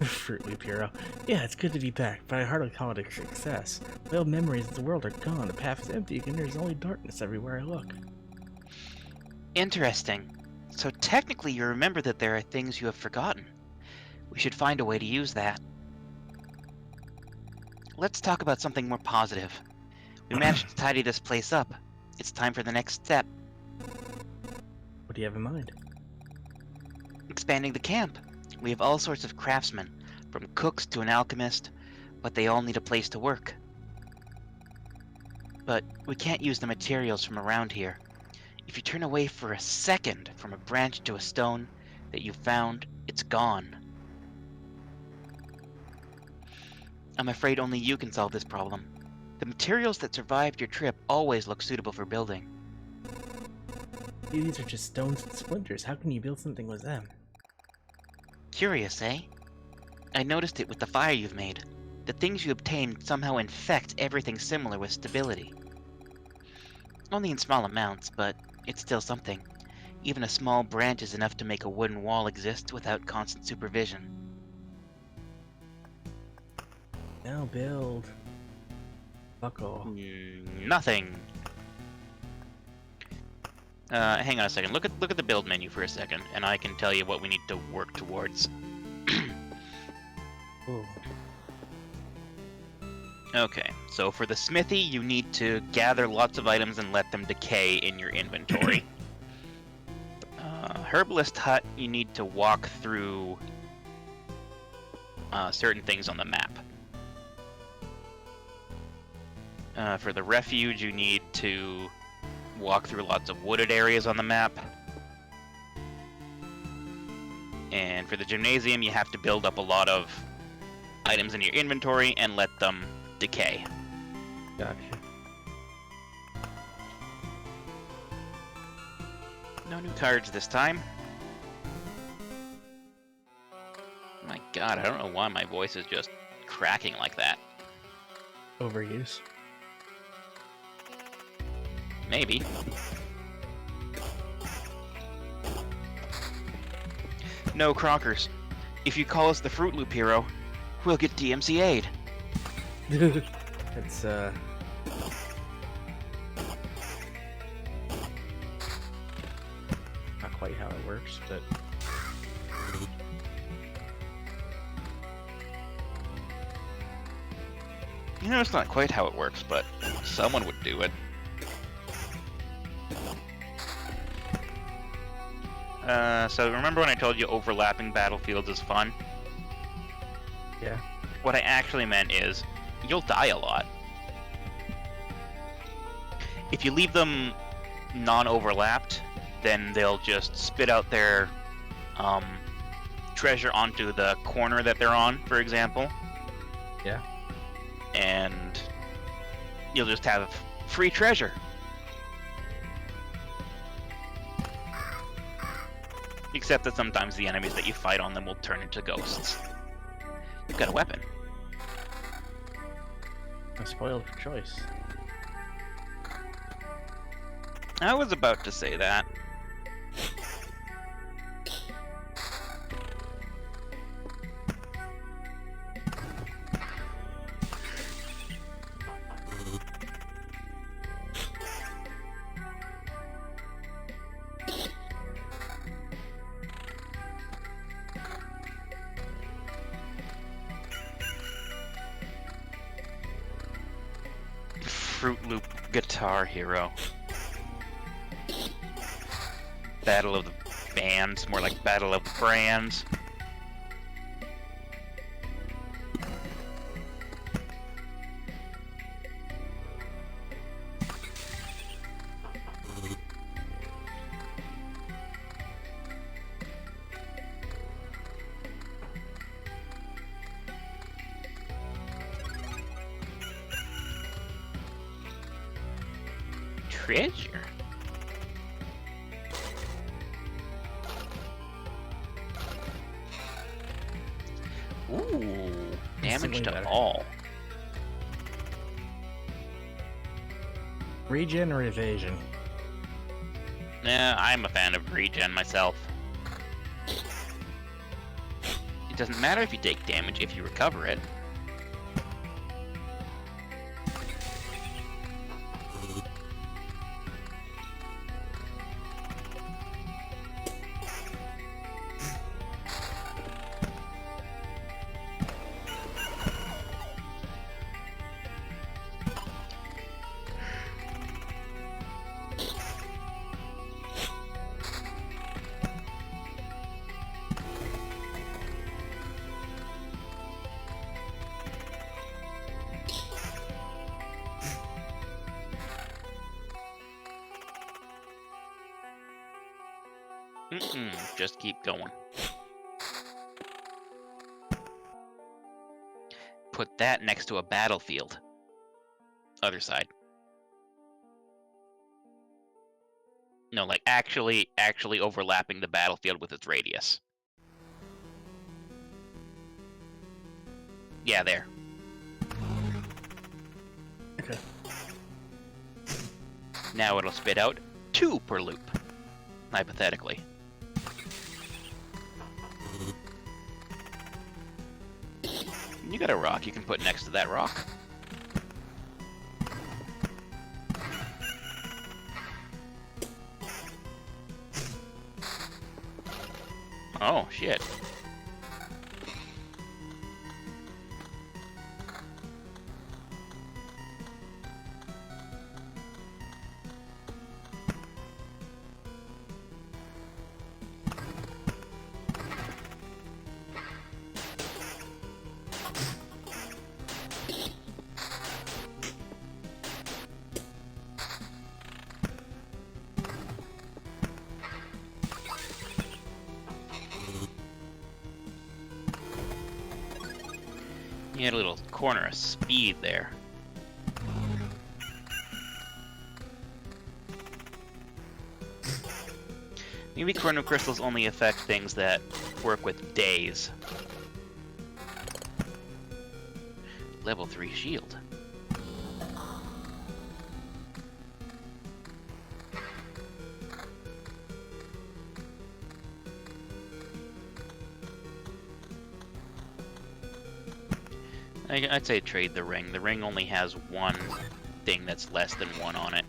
[SPEAKER 1] Fruit Loop Hero. Yeah, it's good to be back, but I hardly call it a success. My old memories of the world are gone, the path is empty, and there's only darkness everywhere I look.
[SPEAKER 5] Interesting. So technically you remember that there are things you have forgotten. We should find a way to use that. Let's talk about something more positive. We managed to tidy this place up. It's time for the next step.
[SPEAKER 1] What do you have in mind?
[SPEAKER 5] Expanding the camp. We have all sorts of craftsmen, from cooks to an alchemist, but they all need a place to work. But we can't use the materials from around here. If you turn away for a second from a branch to a stone that you found, it's gone. I'm afraid only you can solve this problem. The materials that survived your trip always look suitable for building.
[SPEAKER 1] These are just stones and splinters. How can you build something with them?
[SPEAKER 5] Curious, eh? I noticed it with the fire you've made. The things you obtained somehow infect everything similar with stability. Only in small amounts, but it's still something. Even a small branch is enough to make a wooden wall exist without constant supervision.
[SPEAKER 1] Now build. Buckle.
[SPEAKER 3] Nothing. Hang on a second. Look at the build menu for a second, and I can tell you what we need to work towards.
[SPEAKER 1] Ooh.
[SPEAKER 3] Okay, so for the smithy, you need to gather lots of items and let them decay in your inventory. Herbalist hut, you need to walk through certain things on the map. For the refuge, you need to walk through lots of wooded areas on the map. And for the gymnasium, you have to build up a lot of items in your inventory and let them decay.
[SPEAKER 1] Gotcha.
[SPEAKER 3] No new cards this time. My god, I don't know why my voice is just cracking like that.
[SPEAKER 1] Overuse.
[SPEAKER 3] Maybe. No, Crockers. If you call us the Fruit Loop Hero, we'll get DMCA'd.
[SPEAKER 1] It's not quite how it works, but
[SPEAKER 3] You know, it's not quite how it works, but someone would do it. So remember when I told you overlapping battlefields is fun?
[SPEAKER 1] yeah.
[SPEAKER 3] What I actually meant is, you'll die a lot. If you leave them non-overlapped, then they'll just spit out their treasure onto the corner that they're on, for example.
[SPEAKER 1] Yeah.
[SPEAKER 3] And you'll just have free treasure. Except that sometimes the enemies that you fight on them will turn into ghosts. You've got a weapon.
[SPEAKER 1] I'm spoiled for choice.
[SPEAKER 3] I was about to say that. Fruit Loop Guitar Hero. Battle of the Bands, more like Battle of the Brands. Treasure? Ooh, damage
[SPEAKER 1] Instantly
[SPEAKER 3] to
[SPEAKER 1] better.
[SPEAKER 3] all.
[SPEAKER 1] Regen or evasion?
[SPEAKER 3] Yeah, I'm a fan of regen myself. Doesn't matter if you take damage if you recover it. Just keep going. Put that next to a battlefield. Other side. No, like actually overlapping the battlefield with its radius. Yeah, there.
[SPEAKER 1] Okay.
[SPEAKER 3] Now it'll spit out 2 per loop, hypothetically. You got a rock you can put next to that rock. Oh, shit. You had a little corner of speed there. Maybe chrono crystals only affect things that work with days. Level 3 shield. I'd say trade the ring. The ring only has one thing that's less than 1 on it.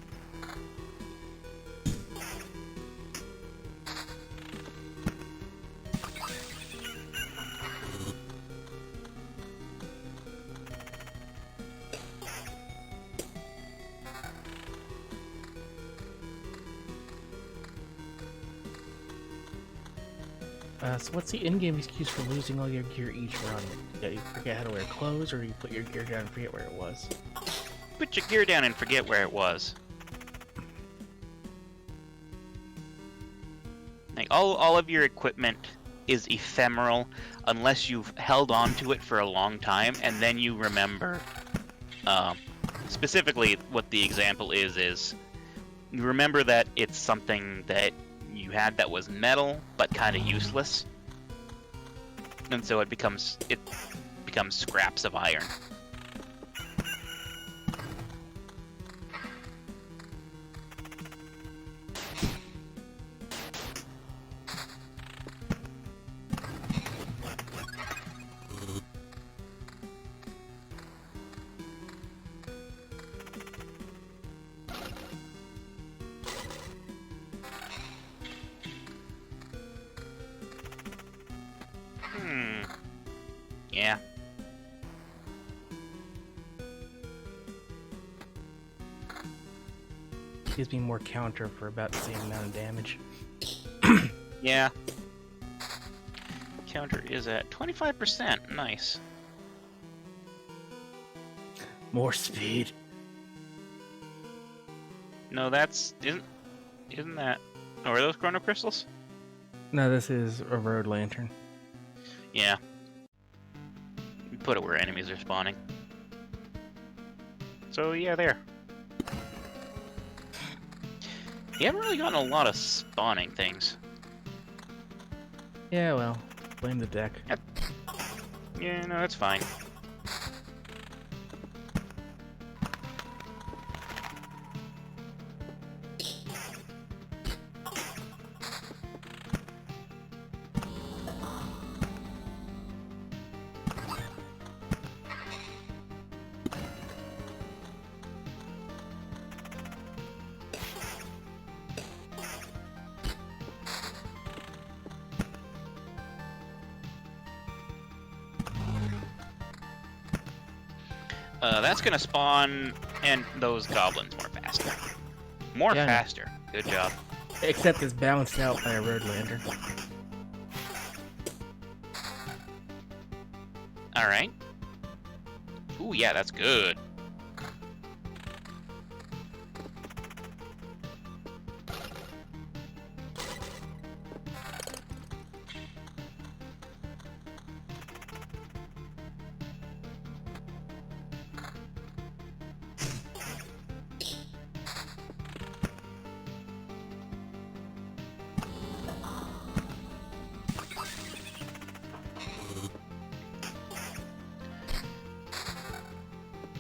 [SPEAKER 1] So what's the in-game excuse for losing all your gear each run? You forget how to wear clothes, or you put your gear down and forget where it was?
[SPEAKER 3] Put your gear down and forget where it was. Like all of your equipment is ephemeral unless you've held on to it for a long time, and then you remember. Specifically, what the example is you remember that it's something that you had that was metal but kind of useless, and so it becomes scraps of iron. Yeah.
[SPEAKER 1] Gives me more counter for about the same amount of damage.
[SPEAKER 3] Yeah. Counter is at 25%. Nice.
[SPEAKER 1] More speed.
[SPEAKER 3] No, that's isn't that? Oh, are those chrono crystals?
[SPEAKER 1] No, this is a road lantern.
[SPEAKER 3] Yeah. You put it where enemies are spawning. So yeah, there. You haven't really gotten a lot of spawning things.
[SPEAKER 1] Yeah, well, blame the deck.
[SPEAKER 3] Yeah, no, that's fine. That's gonna spawn and those goblins more faster. More
[SPEAKER 1] Yeah, I know.
[SPEAKER 3] faster. Good job.
[SPEAKER 1] Except it's balanced out by a road lantern.
[SPEAKER 3] All right. Ooh, yeah, that's good.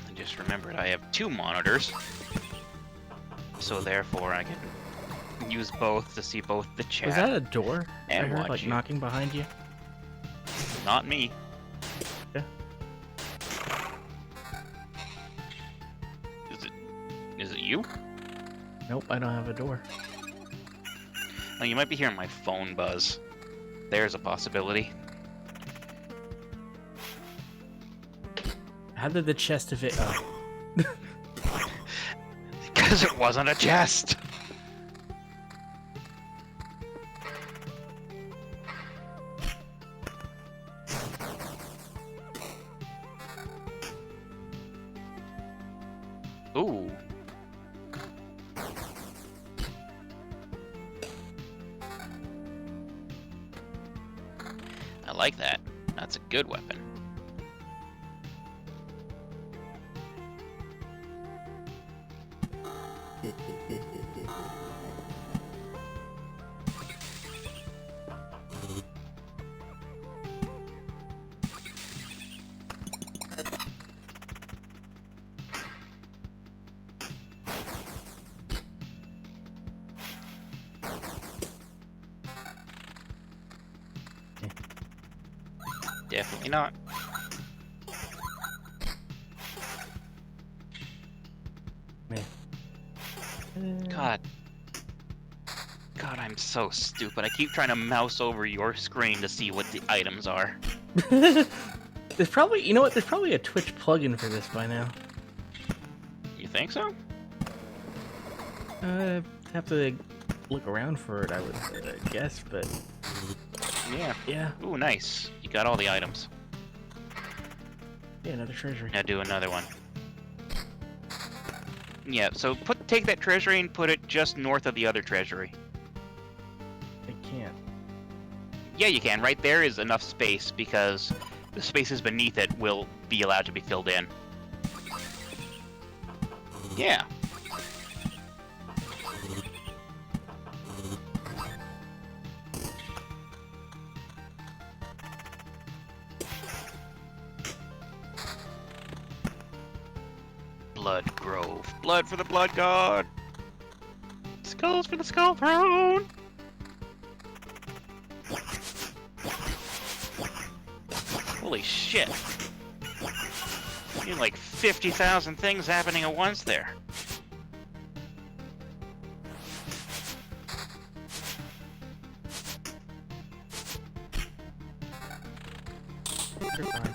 [SPEAKER 3] I just remembered I have 2 monitors, so therefore I can use both to see both the chat.
[SPEAKER 1] Was that a door?
[SPEAKER 3] And
[SPEAKER 1] I heard
[SPEAKER 3] watch
[SPEAKER 1] like
[SPEAKER 3] you.
[SPEAKER 1] knocking behind you.
[SPEAKER 3] Not me.
[SPEAKER 1] Yeah.
[SPEAKER 3] Is it you?
[SPEAKER 1] Nope, I don't have a door.
[SPEAKER 3] Oh, you might be hearing my phone buzz. There's a possibility.
[SPEAKER 1] How did the chest of it? Oh,
[SPEAKER 3] Because it wasn't a chest. Ooh. I like that. That's a good weapon. Definitely not.
[SPEAKER 1] man.
[SPEAKER 3] God. God, I'm so stupid. I keep trying to mouse over your screen to see what the items are.
[SPEAKER 1] There's probably, you know what? There's probably a Twitch plugin for this by now.
[SPEAKER 3] You think so?
[SPEAKER 1] Have to look around for it, I would guess, but
[SPEAKER 3] Yeah.
[SPEAKER 1] yeah,
[SPEAKER 3] Ooh, nice. You got all the items.
[SPEAKER 1] yeah, another treasury.
[SPEAKER 3] Now do another one. Yeah, so take that treasury and put it just north of the other treasury.
[SPEAKER 1] I can't.
[SPEAKER 3] Yeah, you can. Right there is enough space because the spaces beneath it will be allowed to be filled in. Yeah. Blood Grove. Blood for the Blood God. Skulls for the Skull Throne. Holy shit. You like 50,000 things happening at once there.
[SPEAKER 1] You're fine.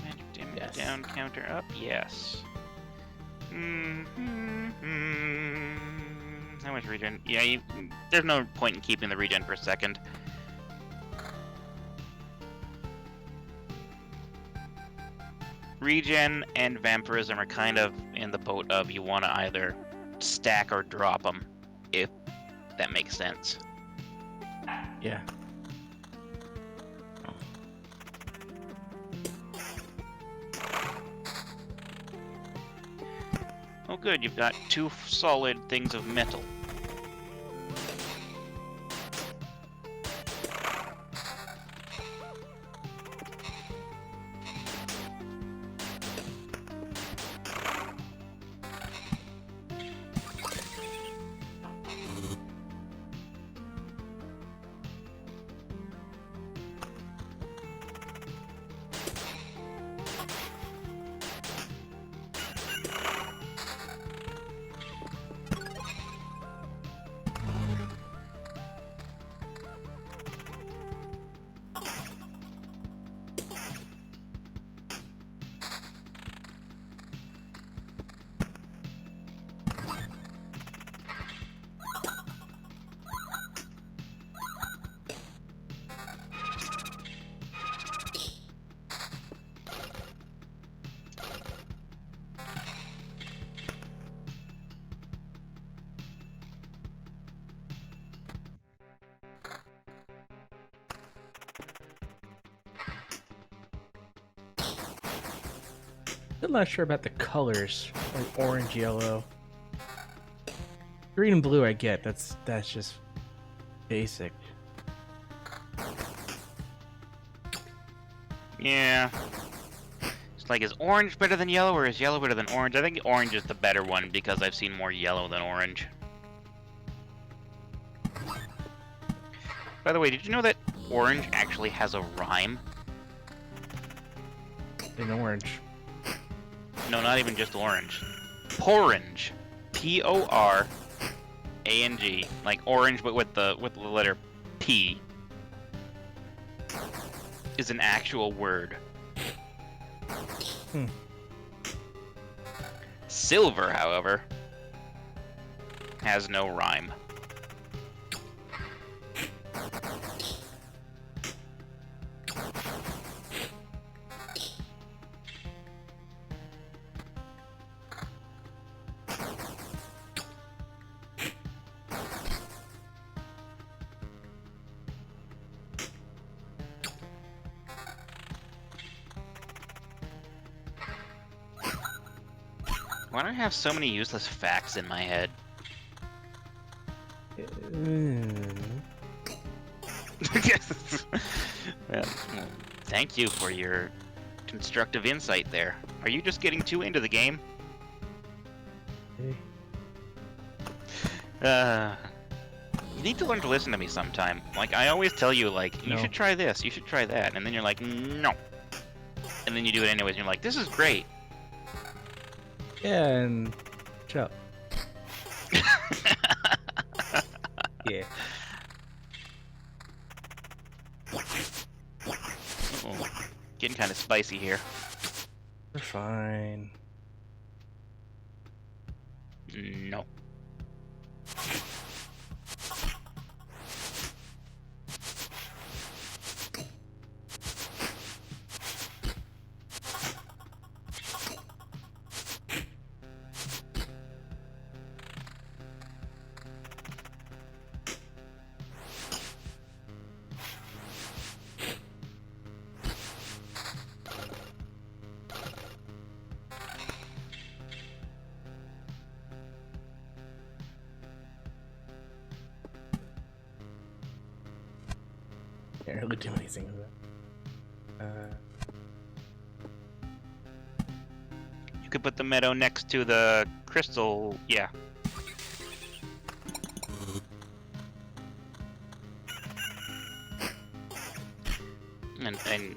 [SPEAKER 3] Magic damage
[SPEAKER 1] Yes.
[SPEAKER 3] down, counter up, yes. How much regen? Yeah, there's no point in keeping the regen for a second. Regen and vampirism are kind of in the boat of you want to either stack or drop them, if that makes sense.
[SPEAKER 1] Yeah.
[SPEAKER 3] Oh good, you've got 2 solid things of metal.
[SPEAKER 1] Still not sure about the colors, like orange, yellow. Green and blue I get, that's just basic.
[SPEAKER 3] Yeah. It's like, is orange better than yellow, or is yellow better than orange? I think orange is the better one, because I've seen more yellow than orange. By the way, did you know that orange actually has a rhyme?
[SPEAKER 1] In orange.
[SPEAKER 3] No, not even just orange. Porange. P-O-R-A-N-G. Like orange, but with the letter P. Is an actual word.
[SPEAKER 1] Hmm.
[SPEAKER 3] Silver, however, has no rhyme. Why do I have so many useless facts in my head? Well, thank you for your constructive insight there. Are you just getting too into the game? You need to learn to listen to me sometime. Like, I always tell you, like, you
[SPEAKER 1] No.
[SPEAKER 3] should try this, you should try that, and then you're like, no. And then you do it anyways, and you're like, this is great.
[SPEAKER 1] Yeah, and shut up. Yeah.
[SPEAKER 3] Uh-oh. Getting kind of spicy here.
[SPEAKER 1] We're fine.
[SPEAKER 3] No.
[SPEAKER 1] Can't really do anything with that.
[SPEAKER 3] You could put the meadow next to the crystal, yeah. And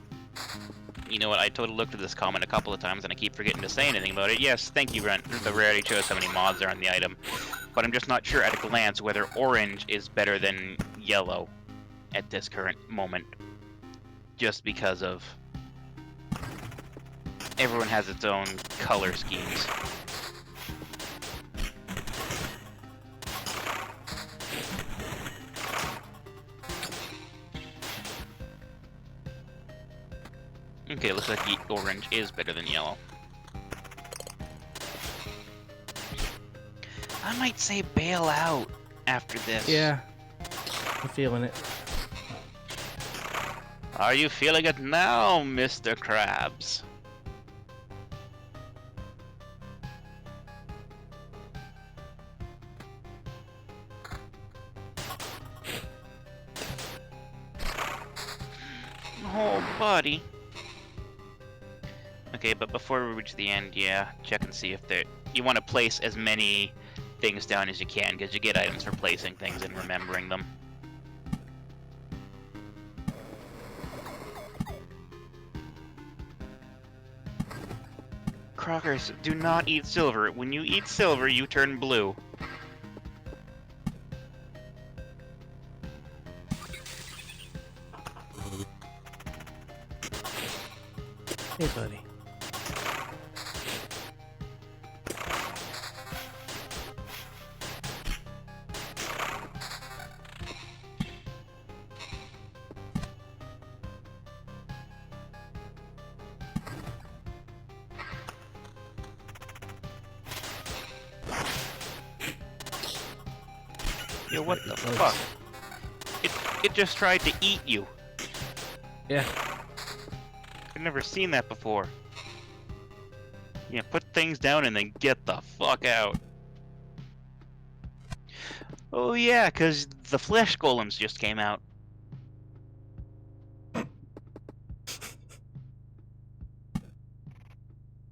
[SPEAKER 3] you know what, I totally looked at this comment a couple of times and I keep forgetting to say anything about it. Yes, thank you, Brent. The rarity shows how many mods are on the item. But I'm just not sure at a glance whether orange is better than yellow at this current moment. Just because of everyone has its own color schemes. Okay, looks like the orange is better than yellow. I might say bail out after this.
[SPEAKER 1] Yeah. I'm feeling it.
[SPEAKER 3] Are you feeling it now, Mr. Krabs? Oh, buddy. Okay, but before we reach the end, yeah, check and see if there... You want to place as many things down as you can, because you get items for placing things and remembering them. Crockers, do not eat silver. When you eat silver, you turn blue.
[SPEAKER 1] Hey, buddy.
[SPEAKER 3] Yo, what the
[SPEAKER 1] Close.
[SPEAKER 3] fuck? It just tried to eat you.
[SPEAKER 1] Yeah.
[SPEAKER 3] I've never seen that before. Yeah, put things down and then get the fuck out. Oh yeah, because the flesh golems just came out.
[SPEAKER 1] I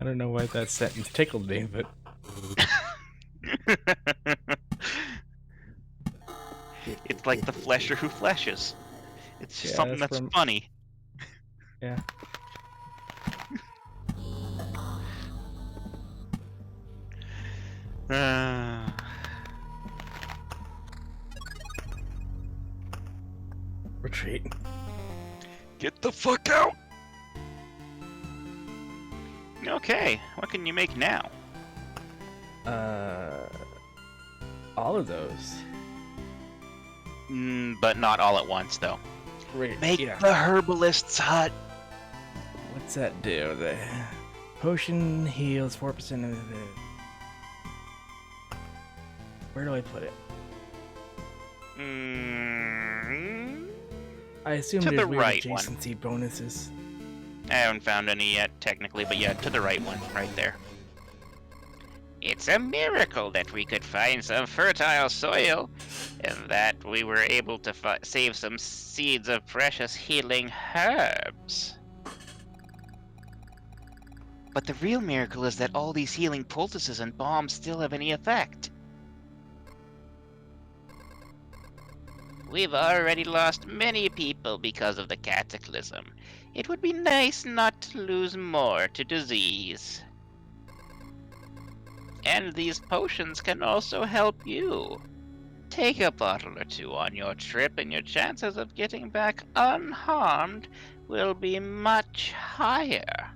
[SPEAKER 1] don't know why that sentence tickled me, but
[SPEAKER 3] It's like the flesher who fleshes. It's just
[SPEAKER 1] yeah,
[SPEAKER 3] something
[SPEAKER 1] that's
[SPEAKER 3] that's
[SPEAKER 1] from
[SPEAKER 3] funny.
[SPEAKER 1] yeah.
[SPEAKER 3] Uh,
[SPEAKER 1] Retreat.
[SPEAKER 3] get the fuck out! Okay, what can you make now?
[SPEAKER 1] All of those.
[SPEAKER 3] But not all at once, though.
[SPEAKER 1] Great.
[SPEAKER 5] Make
[SPEAKER 1] Yeah.
[SPEAKER 5] the herbalist's hut.
[SPEAKER 1] What's that do? The potion heals 4% of the. Where do I put it? I assume
[SPEAKER 3] To
[SPEAKER 1] there's
[SPEAKER 3] the
[SPEAKER 1] weird
[SPEAKER 3] right one.
[SPEAKER 1] adjacency bonuses.
[SPEAKER 3] I haven't found any yet, technically, but yeah, to the right one, right there.
[SPEAKER 4] It's a miracle that we could find some fertile soil, and that we were able to save some seeds of precious healing herbs.
[SPEAKER 5] But the real miracle is that all these healing poultices and bombs still have any effect.
[SPEAKER 4] We've already lost many people because of the cataclysm. It would be nice not to lose more to disease. And these potions can also help you. Take a bottle or two on your trip, and your chances of getting back unharmed will be much higher.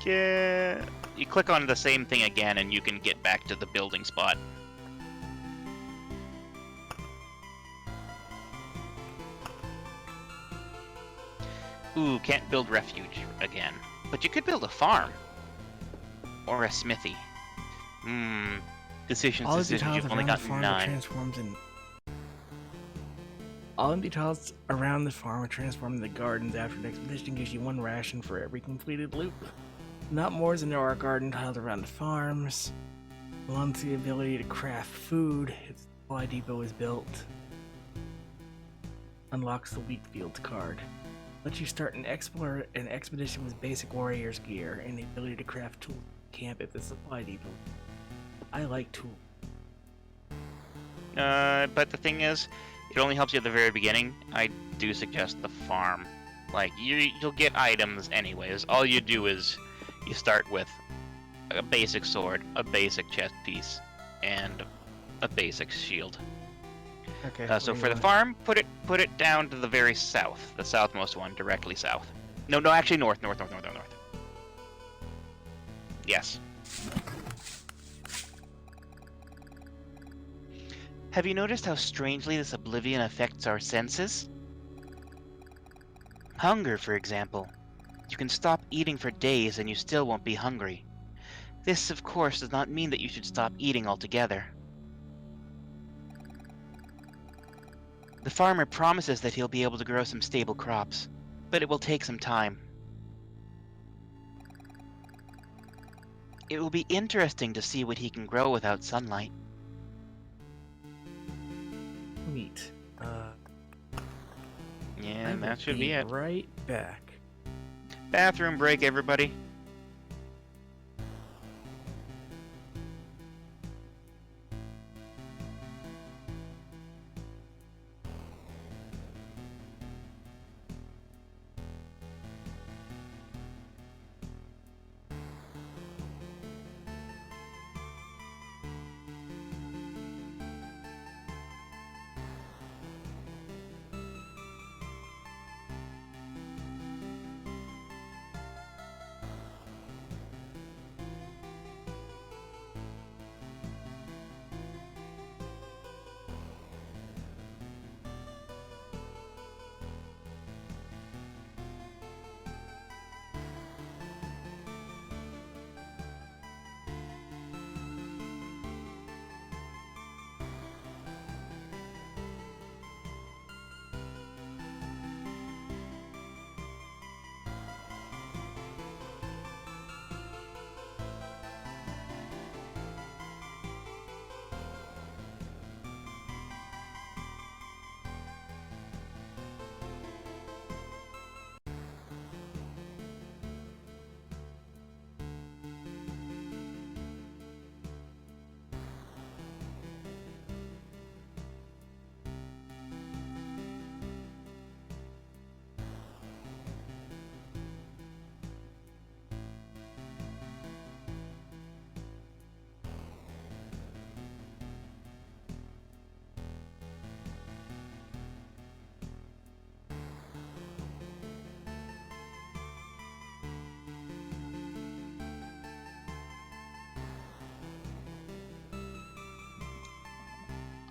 [SPEAKER 3] Yeah. You click on the same thing again, and you can get back to the building spot. Ooh, can't build refuge again. But you could build a farm. Or a smithy. Decisions,
[SPEAKER 1] All empty
[SPEAKER 3] decisions.
[SPEAKER 1] tiles
[SPEAKER 3] You've only
[SPEAKER 1] around the
[SPEAKER 3] got
[SPEAKER 1] farm are
[SPEAKER 3] 9.
[SPEAKER 1] transformed in. All empty tiles around the farm are transformed into gardens after an expedition gives you 1 ration for every completed loop. Not more than there are garden tiles around the farms. Belongs to the ability to craft food. Its supply depot is built. Unlocks the wheat fields card. Lets you start an expedition with basic warrior's gear and the ability to craft tools in camp at the supply depot. I like tools.
[SPEAKER 3] But the thing is, it only helps you at the very beginning. I do suggest the farm. Like, you'll get items anyways. All you do is you start with a basic sword, a basic chest piece, and a basic shield.
[SPEAKER 1] Okay.
[SPEAKER 3] So for the farm, put it down to the very south, the southmost one, directly south. No, actually north. Yes.
[SPEAKER 5] Have you noticed how strangely this oblivion affects our senses? Hunger, for example. You can stop eating for days and you still won't be hungry. This, of course, does not mean that you should stop eating altogether. The farmer promises that he'll be able to grow some stable crops, but it will take some time. It will be interesting to see what he can grow without sunlight.
[SPEAKER 1] Neat.
[SPEAKER 3] Yeah,
[SPEAKER 1] I
[SPEAKER 3] and that
[SPEAKER 1] will
[SPEAKER 3] should be it.
[SPEAKER 1] Right back.
[SPEAKER 3] Bathroom break, everybody.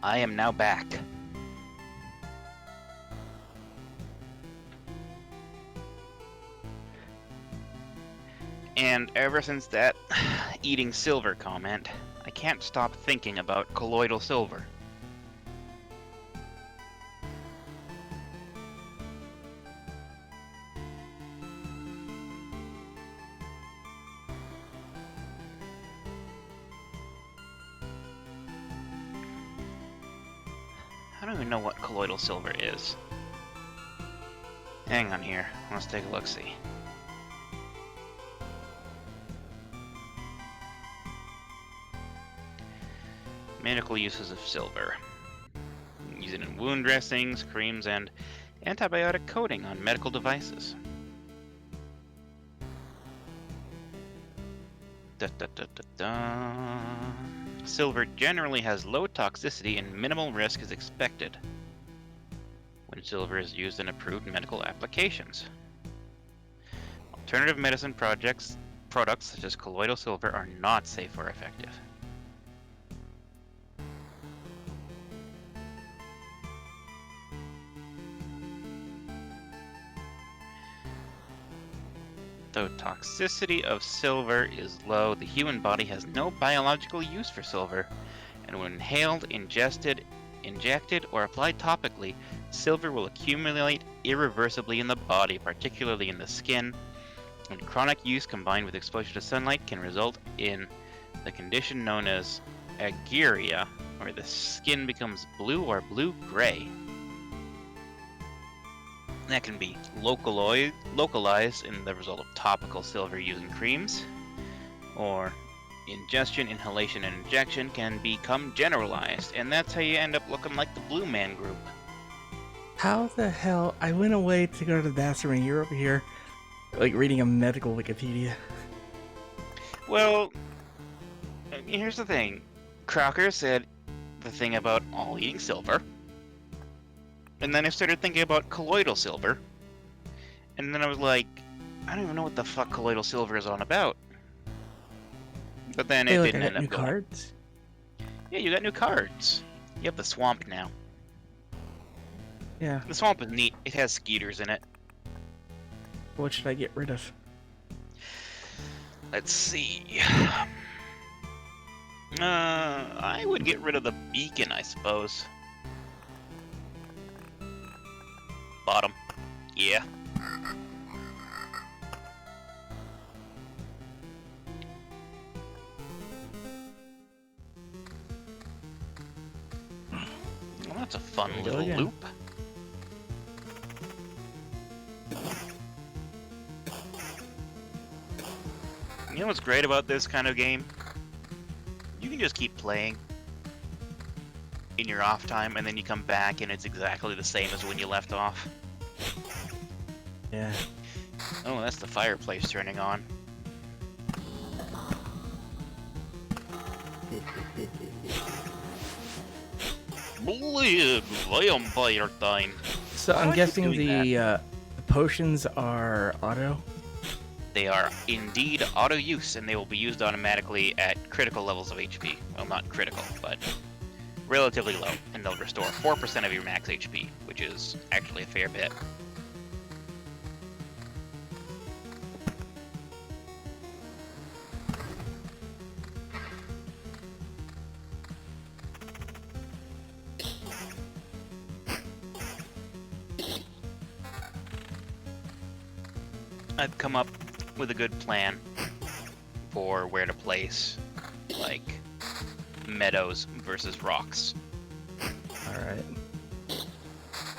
[SPEAKER 5] I am now back. And ever since that eating silver comment, I can't stop thinking about colloidal silver. I don't even know what colloidal silver is. Hang on here, let's take a look-see. Medical uses of silver. Use it in wound dressings, creams, and antibiotic coating on medical devices. Da, da, da, da, da. Silver generally has low toxicity and minimal risk is expected when silver is used in approved medical applications. Alternative medicine products such as colloidal silver are not safe or effective. Though toxicity of silver is low, the human body has no biological use for silver, and when inhaled, injected, or applied topically, silver will accumulate irreversibly in the body, particularly in the skin, and chronic use combined with exposure to sunlight can result in the condition known as aguria, where the skin becomes blue or blue-gray. That can be localized in the result of topical silver using creams, or ingestion, inhalation, and injection can become generalized, and that's how you end up looking like the Blue Man Group.
[SPEAKER 1] How the hell? I went away to go to the bathroom and you're over here, like, reading a medical Wikipedia.
[SPEAKER 3] Well, here's the thing. Crocker said the thing about all eating silver. And then I started thinking about colloidal silver. And then I was like, I don't even know what the fuck colloidal silver is on about. But then
[SPEAKER 1] Hey,
[SPEAKER 3] it
[SPEAKER 1] look,
[SPEAKER 3] didn't
[SPEAKER 1] I
[SPEAKER 3] end
[SPEAKER 1] got
[SPEAKER 3] up
[SPEAKER 1] new
[SPEAKER 3] going.
[SPEAKER 1] cards.
[SPEAKER 3] Yeah, you got new cards. You have the swamp now.
[SPEAKER 1] Yeah.
[SPEAKER 3] The swamp is neat. It has skeeters in it.
[SPEAKER 1] What should I get rid of?
[SPEAKER 3] Let's see. I would get rid of the beacon, I suppose. Bottom. Yeah. Well, that's a fun
[SPEAKER 1] There we go
[SPEAKER 3] little
[SPEAKER 1] again.
[SPEAKER 3] loop. You know what's great about this kind of game? You can just keep playing in your off time, and then you come back and it's exactly the same as when you left off.
[SPEAKER 1] Yeah.
[SPEAKER 3] Oh, that's the fireplace turning on. Blood, vampire time.
[SPEAKER 1] So
[SPEAKER 3] Why
[SPEAKER 1] I'm
[SPEAKER 3] are you
[SPEAKER 1] guessing
[SPEAKER 3] doing
[SPEAKER 1] the potions are auto.
[SPEAKER 3] They are indeed auto use, and they will be used automatically at critical levels of HP. Well, not critical, but relatively low, and they'll restore 4% of your max HP, which is actually a fair bit. I've come up with a good plan for where to place, like, meadows versus rocks.
[SPEAKER 1] Alright.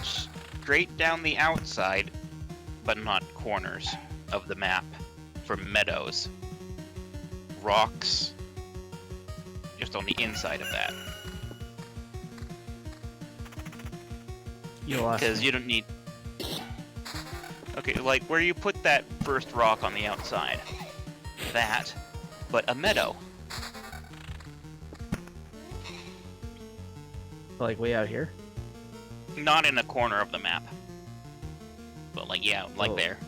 [SPEAKER 3] Straight down the outside, but not corners of the map for meadows. Rocks just on the inside of that.
[SPEAKER 1] You lost
[SPEAKER 3] Because
[SPEAKER 1] me.
[SPEAKER 3] you don't need... Okay, like where you put that first rock on the outside. That, but a meadow.
[SPEAKER 1] Like way out here?
[SPEAKER 3] Not in a corner of the map. But like, yeah, like
[SPEAKER 1] Oh.
[SPEAKER 3] there.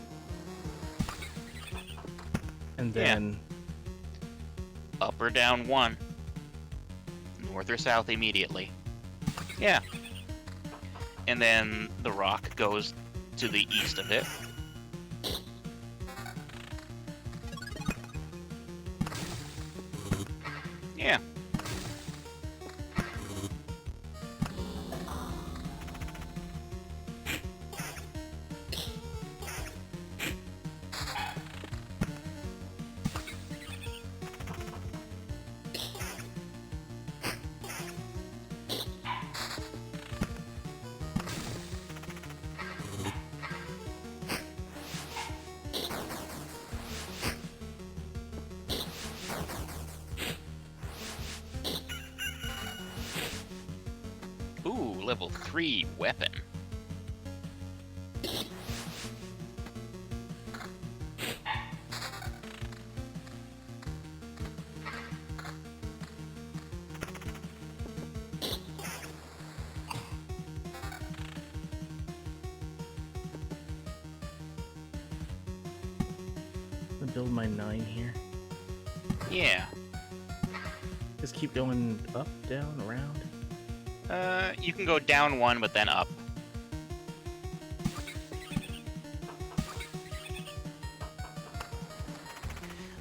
[SPEAKER 1] And
[SPEAKER 3] Yeah.
[SPEAKER 1] then
[SPEAKER 3] Up or down one. North or south immediately. Yeah. And then the rock goes to the east of it. Yeah. Ooh, level 3 weapon.
[SPEAKER 1] I'm gonna build my 9 here.
[SPEAKER 3] Yeah.
[SPEAKER 1] Just keep going up, down, around.
[SPEAKER 3] You can go down 1, but then up.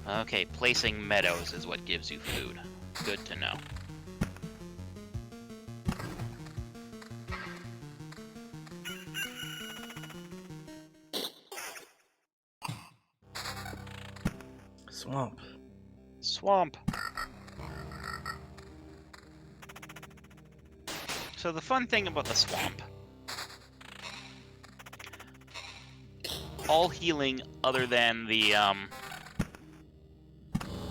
[SPEAKER 3] Okay, placing meadows is what gives you food. Good to know.
[SPEAKER 1] Swamp.
[SPEAKER 3] Swamp. So the fun thing about the swamp, all healing other than the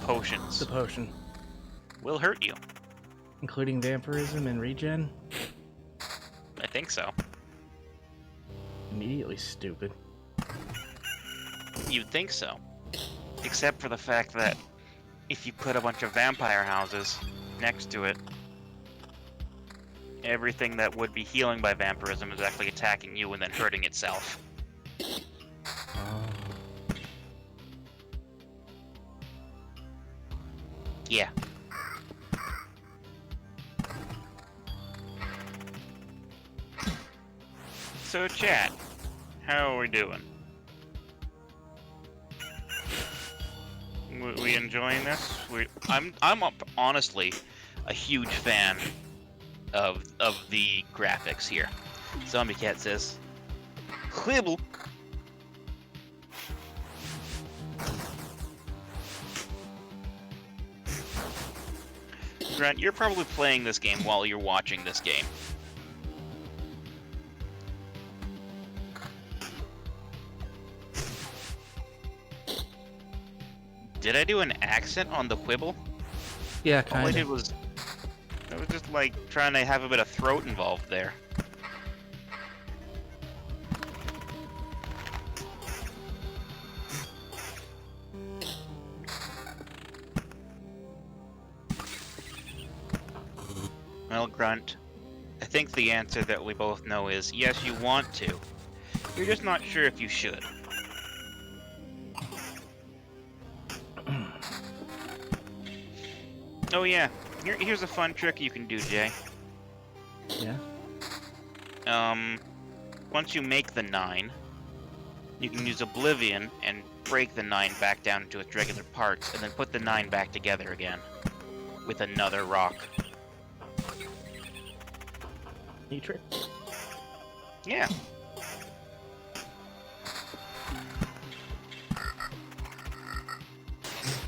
[SPEAKER 3] potions
[SPEAKER 1] The potion.
[SPEAKER 3] will hurt you.
[SPEAKER 1] Including vampirism and regen.
[SPEAKER 3] I think so.
[SPEAKER 1] Immediately stupid.
[SPEAKER 3] You'd think so. Except for the fact that if you put a bunch of vampire houses next to it, everything that would be healing by vampirism is actually attacking you and then hurting itself.
[SPEAKER 1] Oh.
[SPEAKER 3] Yeah. So chat, how are we doing? We enjoying this? I'm honestly a huge fan of the graphics here. Zombie Cat says, "Quibble." Grant, you're probably playing this game while you're watching this game. Did I do an accent on the quibble?
[SPEAKER 1] Yeah,
[SPEAKER 3] All I
[SPEAKER 1] kind
[SPEAKER 3] did
[SPEAKER 1] of.
[SPEAKER 3] was, I was just like trying to have a bit of throat involved there. Well, Grunt, I think the answer that we both know is yes, you want to. You're just not sure if you should. Oh yeah, here's a fun trick you can do, Jay.
[SPEAKER 1] Yeah.
[SPEAKER 3] Once you make the 9, you can use Oblivion and break the 9 back down into its regular parts, and then put the 9 back together again with another rock.
[SPEAKER 1] Neat trick.
[SPEAKER 3] Yeah.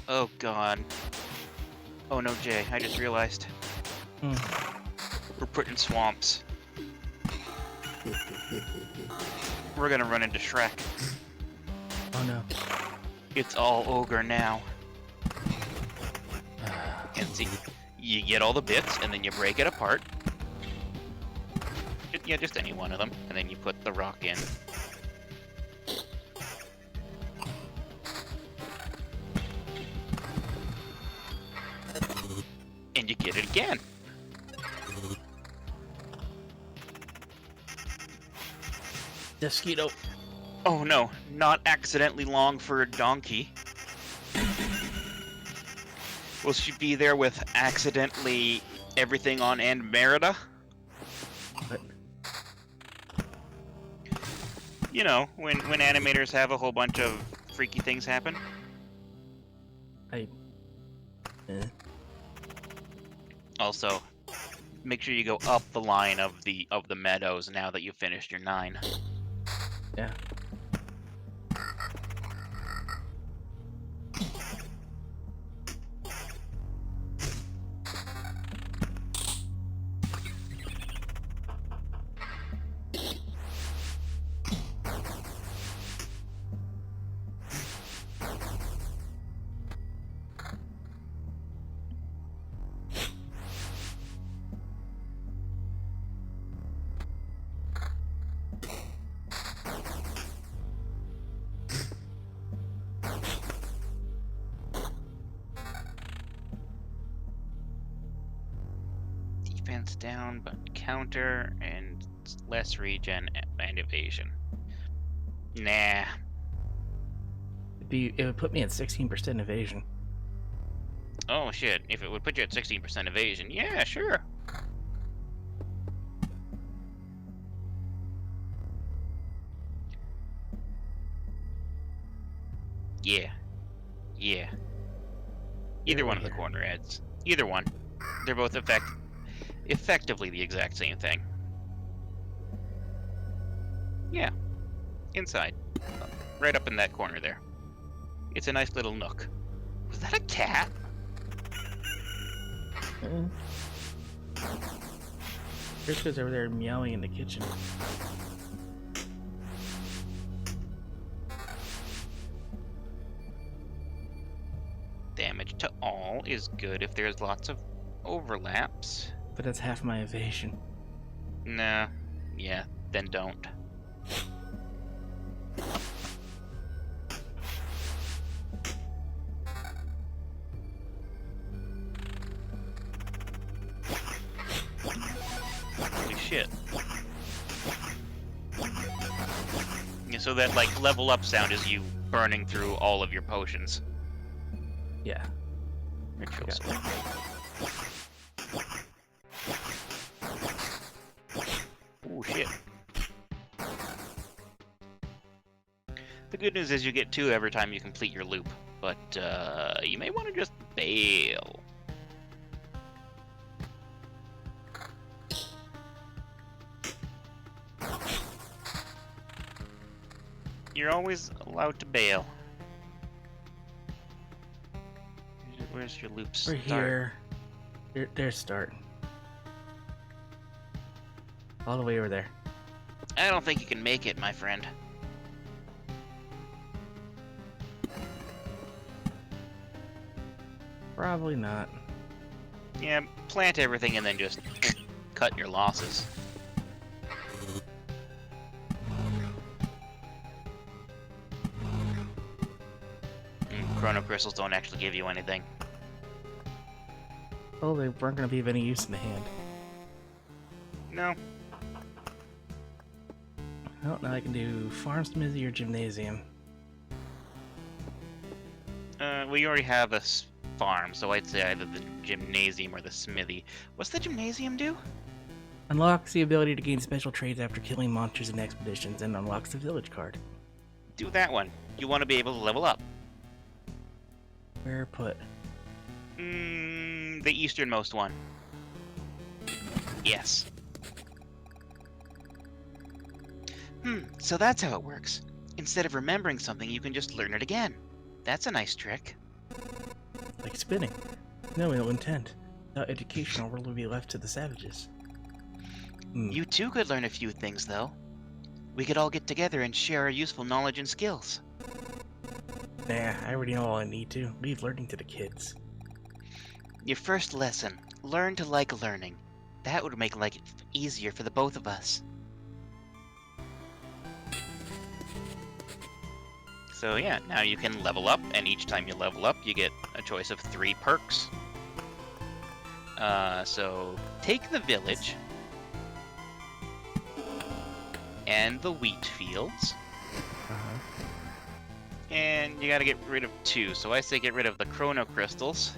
[SPEAKER 3] Oh god. Oh no, Jay, I just realized.
[SPEAKER 1] Hmm.
[SPEAKER 3] We're put in swamps. We're gonna run into Shrek.
[SPEAKER 1] Oh no.
[SPEAKER 3] It's all ogre now. And see, you get all the bits, and then you break it apart. Yeah, just any one of them, and then you put the rock in. And you get it again.
[SPEAKER 1] Mosquito.
[SPEAKER 3] Oh no, not accidentally long for a donkey. Will she be there with accidentally everything on end Merida? You know, when animators have a whole bunch of freaky things happen.
[SPEAKER 1] Eh.
[SPEAKER 3] Also, make sure you go up the line of the meadows now that you've finished your 9.
[SPEAKER 1] Yeah.
[SPEAKER 3] Defense down, but counter and less regen and evasion. Nah.
[SPEAKER 1] It would put me at 16% evasion.
[SPEAKER 3] Oh shit, if it would put you at 16% evasion, yeah, sure. Yeah. Yeah. Either one of the corner ads. Either one. They're both effectively the exact same thing. Yeah. Inside. Right up in that corner there. It's a nice little nook. Was that a cat?
[SPEAKER 1] Krishka's over there meowing in the kitchen.
[SPEAKER 3] Damage to all is good if there's lots of overlaps.
[SPEAKER 1] But that's half my evasion.
[SPEAKER 3] Nah. Yeah, then don't. Holy shit. Yeah, so that, like, level up sound is you burning through all of your potions.
[SPEAKER 1] Yeah.
[SPEAKER 3] Ritual
[SPEAKER 1] Okay.
[SPEAKER 3] sword. Oh shit. The good news is you get 2 every time you complete your loop, but you may want to just bail. You're always allowed to bail. Where's your loop
[SPEAKER 1] We're
[SPEAKER 3] start?
[SPEAKER 1] here. There's start. All the way over there.
[SPEAKER 3] I don't think you can make it, my friend.
[SPEAKER 1] Probably not.
[SPEAKER 3] Yeah, plant everything and then just cut your losses. Chrono crystals don't actually give you anything.
[SPEAKER 1] Oh, they weren't gonna be of any use in the hand.
[SPEAKER 3] No.
[SPEAKER 1] Well, now I can do farm, smithy, or gymnasium.
[SPEAKER 3] We already have a farm, so I'd say either the gymnasium or the smithy. What's the gymnasium do?
[SPEAKER 1] Unlocks the ability to gain special traits after killing monsters in expeditions, and unlocks the village card.
[SPEAKER 3] Do that one. You want to be able to level up.
[SPEAKER 1] Where put?
[SPEAKER 3] The easternmost one. Yes.
[SPEAKER 5] So that's how it works. Instead of remembering something, you can just learn it again. That's a nice trick.
[SPEAKER 1] Like spinning. No ill intent. Without education, our world will be left to the savages.
[SPEAKER 5] You too could learn a few things, though. We could all get together and share our useful knowledge and skills.
[SPEAKER 1] Nah, I already know all I need to. Leave learning to the kids.
[SPEAKER 5] Your first lesson, learn to like learning. That would make life easier for the both of us.
[SPEAKER 3] So yeah, now you can level up, and each time you level up, you get a choice of 3 perks. So take the village and the wheat fields, and you gotta get rid of 2. So I say get rid of the chrono crystals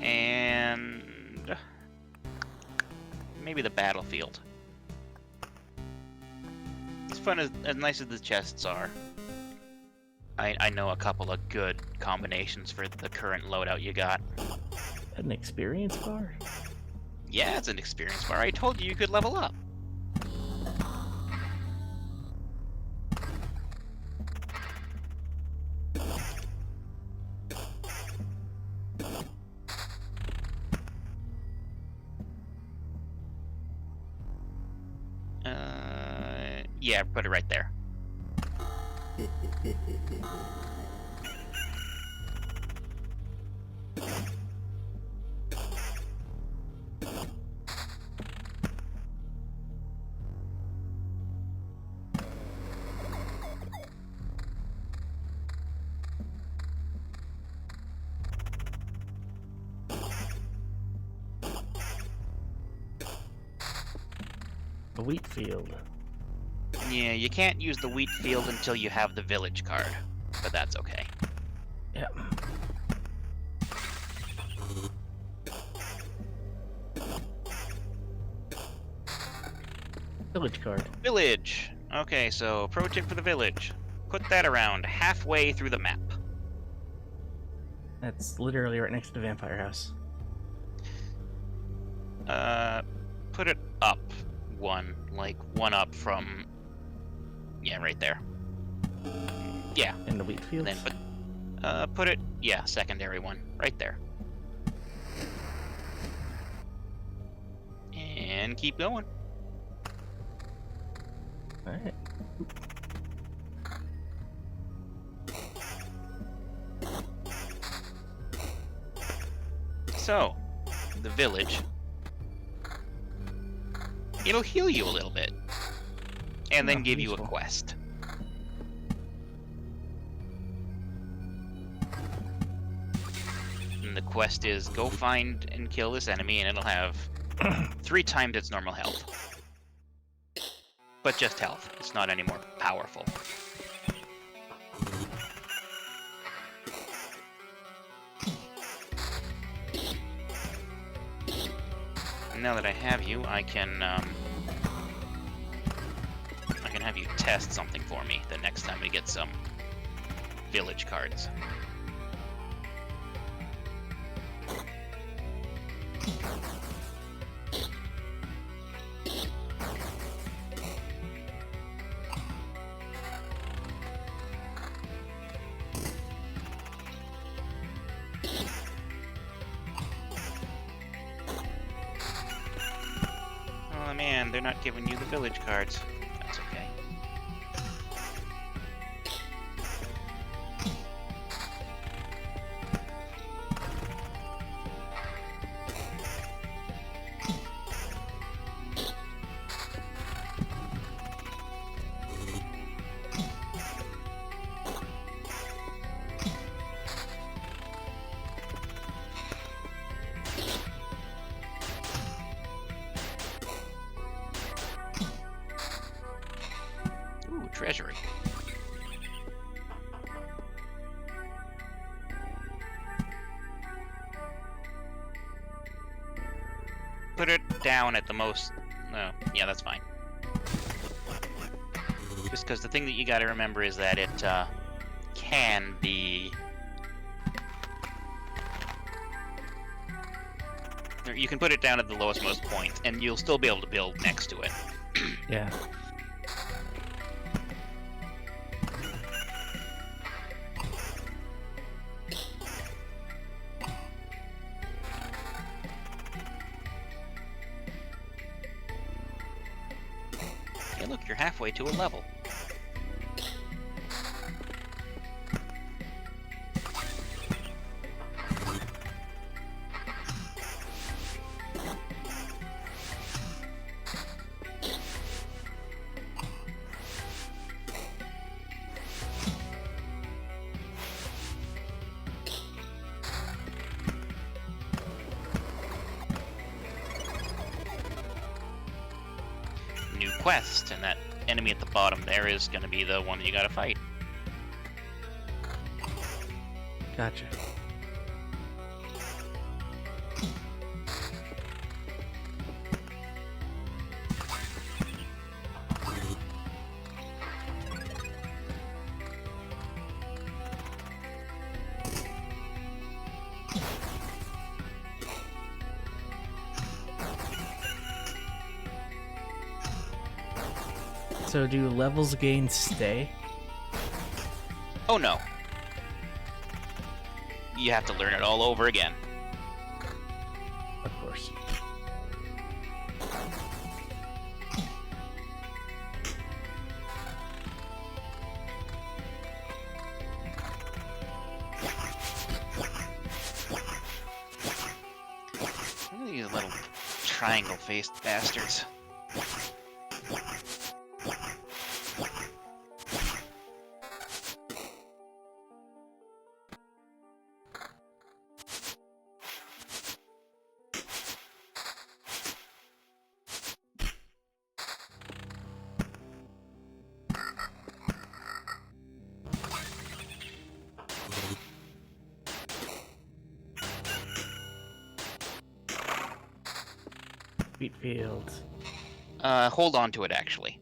[SPEAKER 3] and maybe the battlefield. fun as nice as the chests are, I know a couple of good combinations for the current loadout you got.
[SPEAKER 1] An experience bar?
[SPEAKER 3] Yeah, it's an experience bar. I told you could level up. Yeah, put it right there.
[SPEAKER 1] A wheat field.
[SPEAKER 3] Yeah, you can't use the wheat field until you have the village card, but that's okay.
[SPEAKER 1] Yeah. Village card.
[SPEAKER 3] Village! Okay, so pro tip for the village. Put that around halfway through the map.
[SPEAKER 1] That's literally right next to the vampire house.
[SPEAKER 3] Put it up one, like one up from... Yeah, right there. Yeah,
[SPEAKER 1] In the wheat
[SPEAKER 3] and
[SPEAKER 1] fields.
[SPEAKER 3] then put it... Yeah, secondary one, right there. And keep going.
[SPEAKER 1] Alright.
[SPEAKER 3] So, the village. It'll heal you a little bit. And then
[SPEAKER 1] Oh,
[SPEAKER 3] give you a
[SPEAKER 1] useful.
[SPEAKER 3] quest. And the quest is go find and kill this enemy, and it'll have 3 times its normal health. But just health. It's not any more powerful. Now that I have you, I can have you test something for me the next time we get some village cards. Oh man, they're not giving you the village cards. That's okay. Ooh, treasury. Put it down at the most... No, yeah, that's fine. Just because the thing that you gotta remember is that it can be... Or you can put it down at the lowest most point, and you'll still be able to build next to it.
[SPEAKER 1] Yeah.
[SPEAKER 3] Hey, look, you're halfway to a level. New quest, and that enemy at the bottom there is going to be the one that you gotta fight.
[SPEAKER 1] Gotcha. So do levels gain stay?
[SPEAKER 3] Oh no. You have to learn it all over again.
[SPEAKER 1] Of course.
[SPEAKER 3] Look at these little triangle-faced bastards.
[SPEAKER 1] Wheat fields.
[SPEAKER 3] Hold on to it, actually.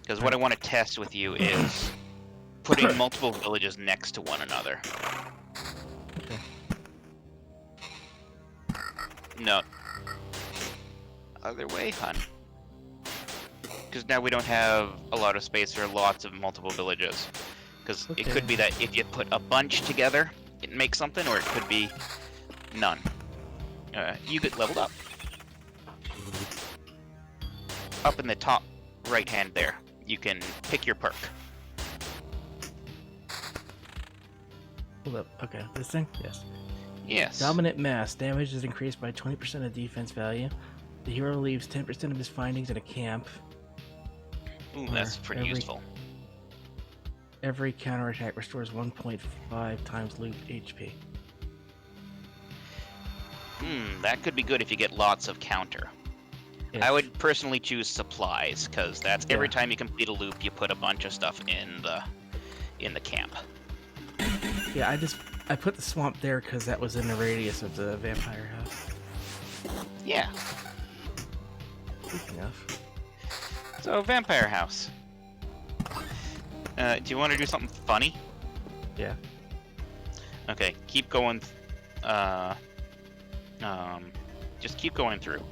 [SPEAKER 3] Because what I want to test with you is putting multiple villages next to one another.
[SPEAKER 1] Okay.
[SPEAKER 3] No. Other way, hun. Because now we don't have a lot of space for lots of multiple villages. Because it could be that if you put a bunch together, it makes something, or it could be none. You get leveled up. Up in the top right hand there, you can pick your perk.
[SPEAKER 1] Hold up. Okay, this thing? Yes.
[SPEAKER 3] Yes.
[SPEAKER 1] Dominant mass. Damage is increased by 20% of defense value. The hero leaves 10% of his findings in a camp.
[SPEAKER 3] Ooh, that's pretty useful.
[SPEAKER 1] Every counterattack restores 1.5 times loot HP.
[SPEAKER 3] That could be good if you get lots of counter. I would personally choose supplies, because that's every time you complete a loop, you put a bunch of stuff in the camp.
[SPEAKER 1] Yeah, I put the swamp there because that was in the radius of the vampire house.
[SPEAKER 3] Yeah.
[SPEAKER 1] Speaking of.
[SPEAKER 3] So, vampire house. Do you want to do something funny?
[SPEAKER 1] Yeah.
[SPEAKER 3] Okay, keep going. Just keep going through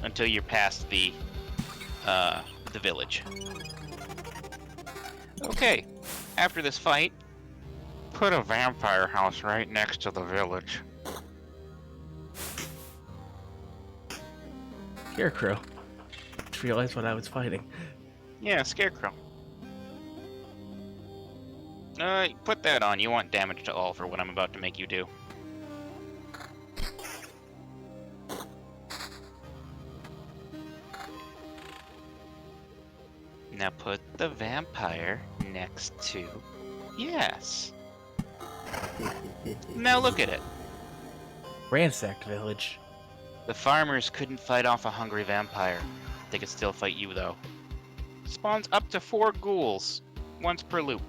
[SPEAKER 3] until you're past the village. Okay, after this fight, put a vampire house right next to the village.
[SPEAKER 1] Scarecrow. Just realized what I was fighting.
[SPEAKER 3] Yeah, scarecrow. Put that on. You want damage to all for what I'm about to make you do. Now put the vampire next to... Yes. Now look at it.
[SPEAKER 1] Ransacked village.
[SPEAKER 3] The farmers couldn't fight off a hungry vampire. They could still fight you, though. Spawns up to 4 ghouls, once per loop.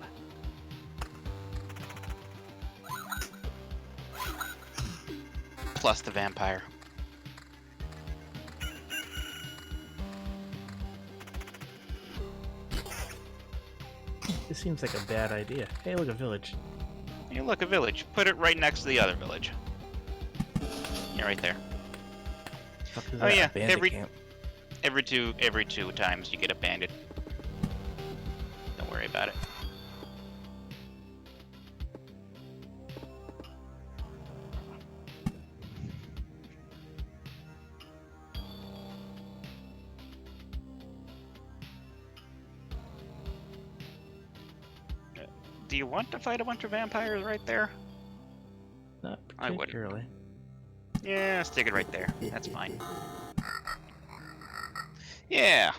[SPEAKER 3] Plus the vampire.
[SPEAKER 1] This seems like a bad idea. Hey, look, a village.
[SPEAKER 3] Hey, look, a village. Put it right next to the other village. Yeah, right there. Oh yeah, every two times you get a bandit. Don't worry about it. Do you want to fight a bunch of vampires right there?
[SPEAKER 1] Not
[SPEAKER 3] I wouldn't.
[SPEAKER 1] particularly.
[SPEAKER 3] Yeah, stick it right there. That's fine. Yeah.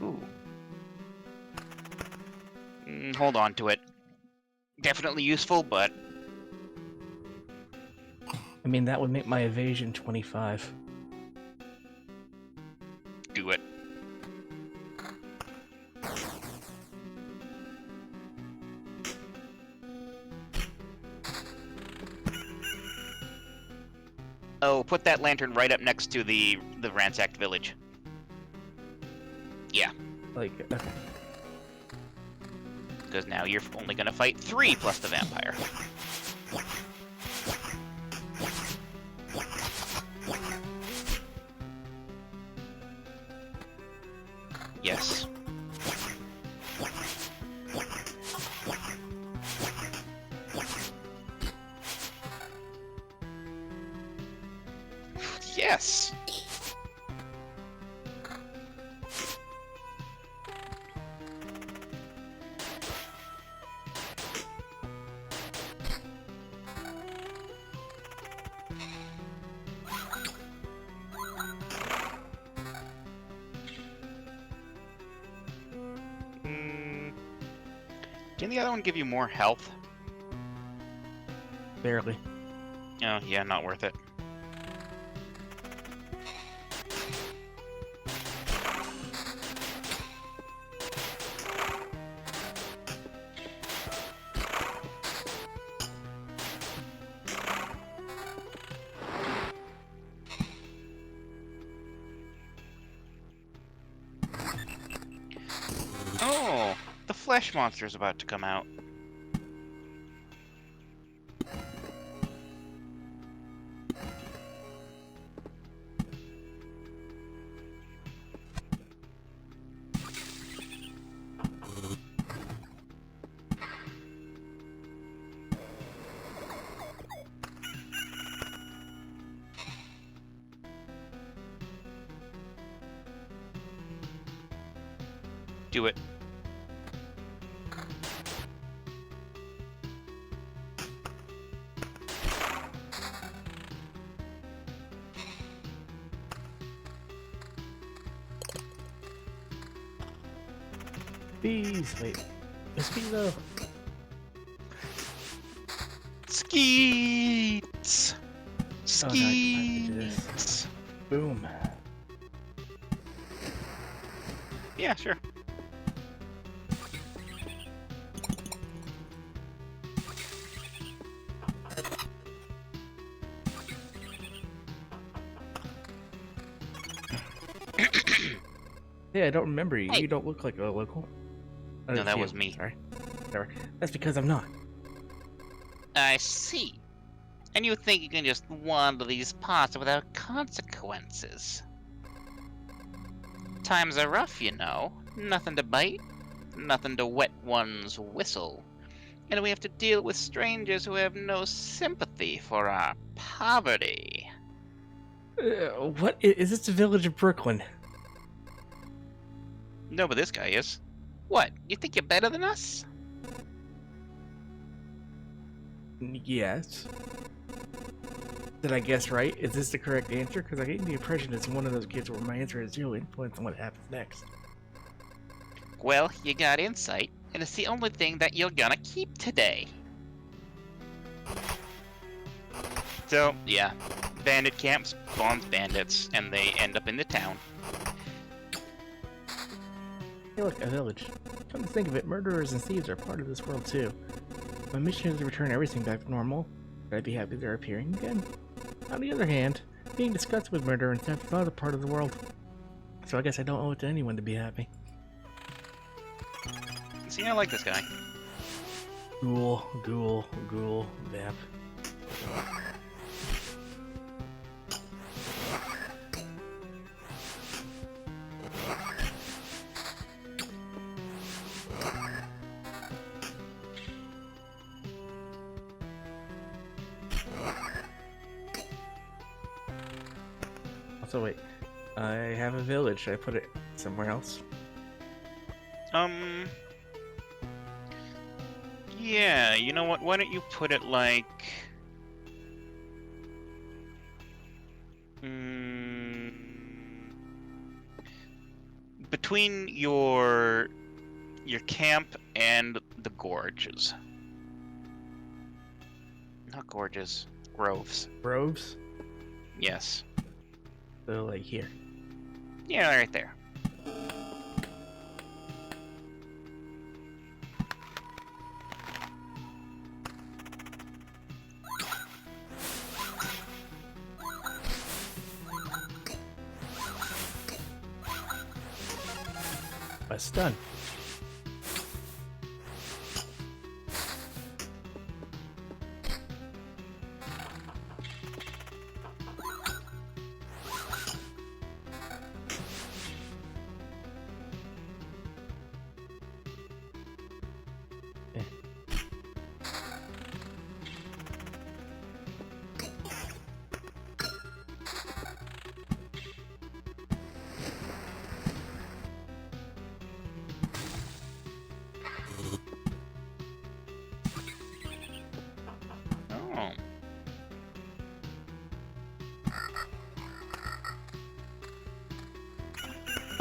[SPEAKER 3] Ooh. Hold on to it. Definitely useful, but...
[SPEAKER 1] I mean, that would make my evasion 25.
[SPEAKER 3] Do it. Oh, put that lantern right up next to the ransacked village. Yeah.
[SPEAKER 1] Like, okay.
[SPEAKER 3] because now you're only going to fight 3 plus the vampire. Yes. Yes! Didn't the other one give you more health?
[SPEAKER 1] Barely.
[SPEAKER 3] Oh, yeah, not worth it. Oh, the flesh monster is about to come out. Do it.
[SPEAKER 1] Bees. Wait. Is bee though?
[SPEAKER 3] Skeets!
[SPEAKER 1] Oh, no, I can do this.
[SPEAKER 3] Skeets!
[SPEAKER 1] Boom.
[SPEAKER 3] Yeah, sure.
[SPEAKER 1] Yeah, I don't remember you.
[SPEAKER 4] Hey.
[SPEAKER 1] You don't look like a local. Oh,
[SPEAKER 3] No,
[SPEAKER 1] it's
[SPEAKER 3] that
[SPEAKER 1] you.
[SPEAKER 3] was me.
[SPEAKER 1] Sorry. Never. That's because I'm not.
[SPEAKER 4] I see. And you think you can just wander these parts without consequences? Times are rough, you know. Nothing to bite, nothing to wet one's whistle. And we have to deal with strangers who have no sympathy for our poverty.
[SPEAKER 1] What is this? The village of Brooklyn?
[SPEAKER 3] No, but this guy is.
[SPEAKER 4] What, you think you're better than us?
[SPEAKER 1] Yes. Did I guess right? Is this the correct answer? Because I get the impression it's one of those kids where my answer has zero influence on what happens next.
[SPEAKER 4] Well, you got insight, and it's the only thing that you're gonna keep today.
[SPEAKER 3] So, yeah. Bandit camp spawns bandits, and they end up in the town.
[SPEAKER 1] Hey look, a village. Come to think of it, murderers and thieves are part of this world too. My mission is to return everything back to normal. But I'd be happy they're appearing again. On the other hand, being disgusted with murder and theft is not a part of the world. So I guess I don't owe it to anyone to be happy.
[SPEAKER 3] See, I like this guy.
[SPEAKER 1] Ghoul, ghoul, ghoul, vamp. Also, wait. I have a village. Should I put it somewhere else?
[SPEAKER 3] Yeah, you know what? Why don't you put it like... between your camp and the gorges. Not gorges, groves.
[SPEAKER 1] Groves?
[SPEAKER 3] Yes.
[SPEAKER 1] So, like here.
[SPEAKER 3] Yeah, right there.
[SPEAKER 1] A stun.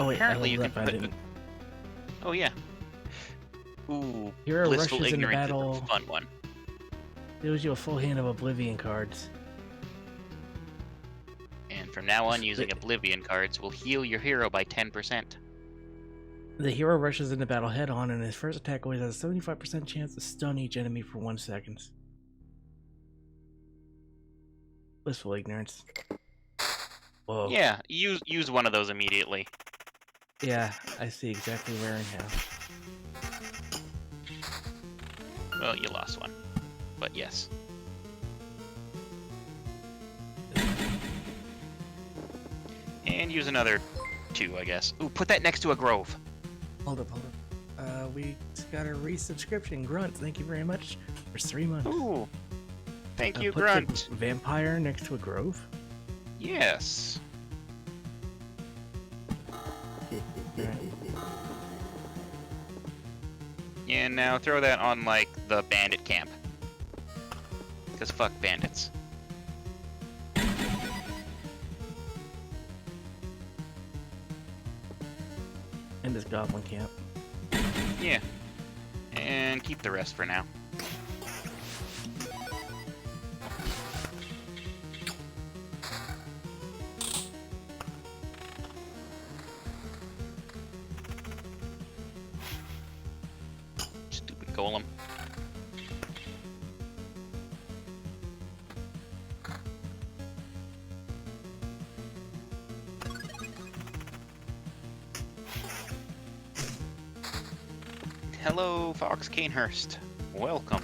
[SPEAKER 1] Oh wait,
[SPEAKER 3] Apparently
[SPEAKER 1] I
[SPEAKER 3] you
[SPEAKER 1] leveled
[SPEAKER 3] can
[SPEAKER 1] up. I
[SPEAKER 3] put.
[SPEAKER 1] didn't.
[SPEAKER 3] Oh yeah. Ooh,
[SPEAKER 1] Hero
[SPEAKER 3] blissful
[SPEAKER 1] rushes into
[SPEAKER 3] ignorance is
[SPEAKER 1] battle.
[SPEAKER 3] a fun one.
[SPEAKER 1] Deals you a full hand of Oblivion cards.
[SPEAKER 3] And from now on, using Oblivion cards will heal your hero by 10%.
[SPEAKER 1] The hero rushes into battle head on, and his first attack always has a 75% chance to stun each enemy for 1 second. Blissful ignorance. Whoa.
[SPEAKER 3] Yeah, use one of those immediately.
[SPEAKER 1] Yeah, I see exactly where and how.
[SPEAKER 3] Well, you lost one, but yes. And use another 2, I guess. Ooh, put that next to a grove.
[SPEAKER 1] Hold up. We just got a resubscription. Grunt, thank you very much for 3 months.
[SPEAKER 3] Ooh, thank you,
[SPEAKER 1] Put
[SPEAKER 3] Grunt.
[SPEAKER 1] the vampire next to a grove?
[SPEAKER 3] Yes.
[SPEAKER 1] Alright.
[SPEAKER 3] And now throw that on, like, the bandit camp. Because fuck bandits.
[SPEAKER 1] And this goblin camp.
[SPEAKER 3] Yeah. And keep the rest for now. Stupid golem. Hello, Fox Canehurst. Welcome.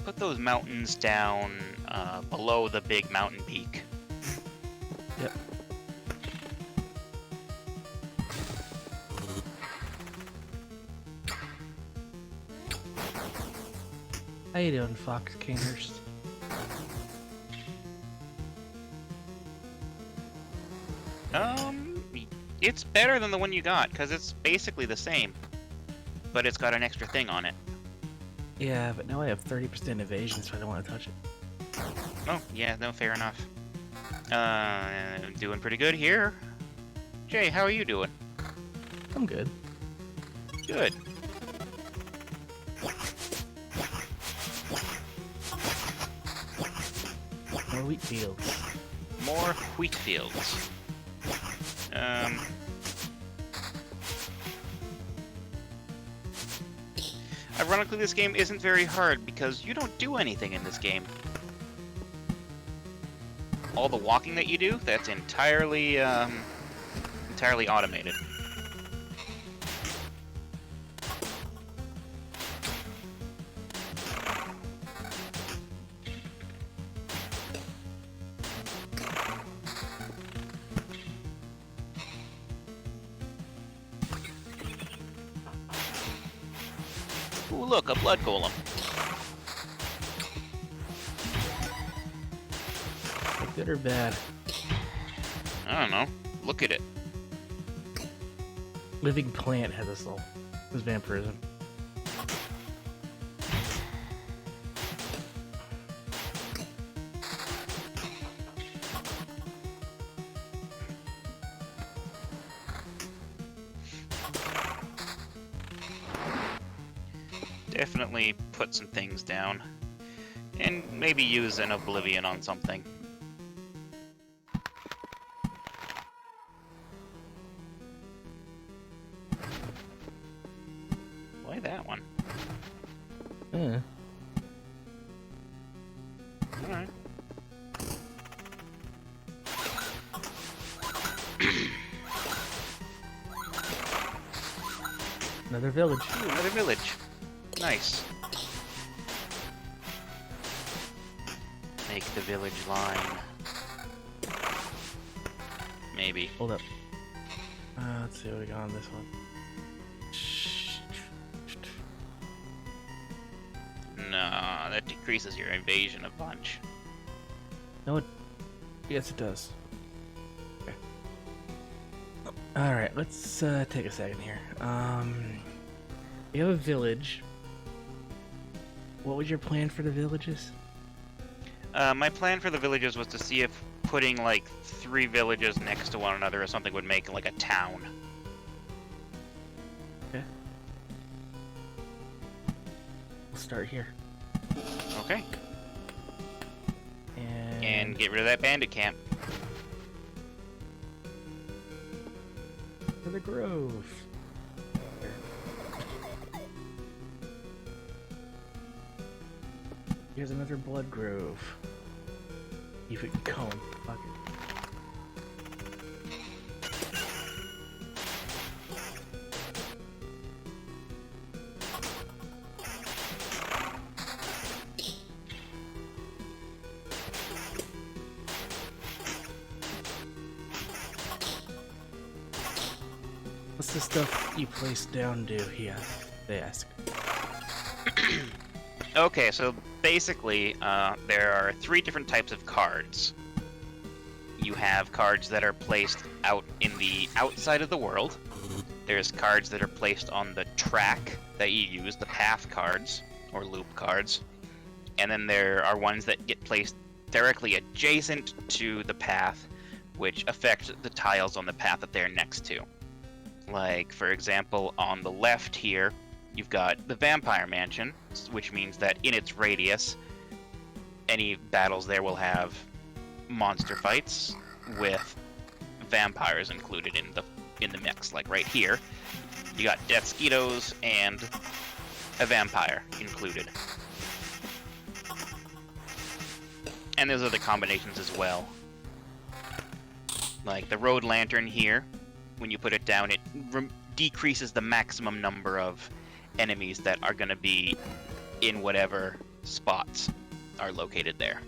[SPEAKER 3] Put those mountains down below the big mountain peak.
[SPEAKER 1] Yep. How you doing, Fox Canehurst?
[SPEAKER 3] It's better than the one you got, because it's basically the same. But it's got an extra thing on it.
[SPEAKER 1] Yeah, but now I have 30% evasion, so I don't want to touch it.
[SPEAKER 3] Oh, yeah, no, fair enough. Doing pretty good here. Jay, how are you doing?
[SPEAKER 1] I'm good.
[SPEAKER 3] Good.
[SPEAKER 1] More wheat fields.
[SPEAKER 3] More wheat fields. Ironically, this game isn't very hard because you don't do anything in this game. All the walking that you do, that's entirely automated. Ooh, look, a blood golem.
[SPEAKER 1] Good or bad?
[SPEAKER 3] I don't know. Look at it.
[SPEAKER 1] Living plant has a soul. This vampirism.
[SPEAKER 3] Definitely put some things down. And maybe use an Oblivion on something. Why that one?
[SPEAKER 1] Yeah.
[SPEAKER 3] Alright.
[SPEAKER 1] Another village.
[SPEAKER 3] Ooh, another village. Nice. Make the village line. Maybe.
[SPEAKER 1] Hold up. Let's see what we got on this one.
[SPEAKER 3] No, that decreases your evasion a bunch.
[SPEAKER 1] No, it. Yes, it does. Okay. All right, let's take a second here. You have a village. What was your plan for the villages?
[SPEAKER 3] My plan for the villages was to see if putting like 3 villages next to one another or something would make like a town.
[SPEAKER 1] Okay. We'll start here.
[SPEAKER 3] Okay.
[SPEAKER 1] And
[SPEAKER 3] And get rid of that bandit camp.
[SPEAKER 1] to the grove. Here's another blood grove. Keep it going. Fuck it. What's the stuff you place down do? They ask.
[SPEAKER 3] Okay, so basically, there are 3 different types of cards. You have cards that are placed out in the outside of the world. There's cards that are placed on the track that you use, the path cards, or loop cards. And then there are ones that get placed directly adjacent to the path, which affect the tiles on the path that they're next to. Like, for example, on the left here, you've got the Vampire Mansion, which means that in its radius, any battles there will have monster fights with vampires included in the mix. Like right here, you got Deathsquitos and a vampire included. And there's other combinations as well. Like the Road Lantern here, when you put it down, it decreases the maximum number of enemies that are going to be in whatever spots are located there.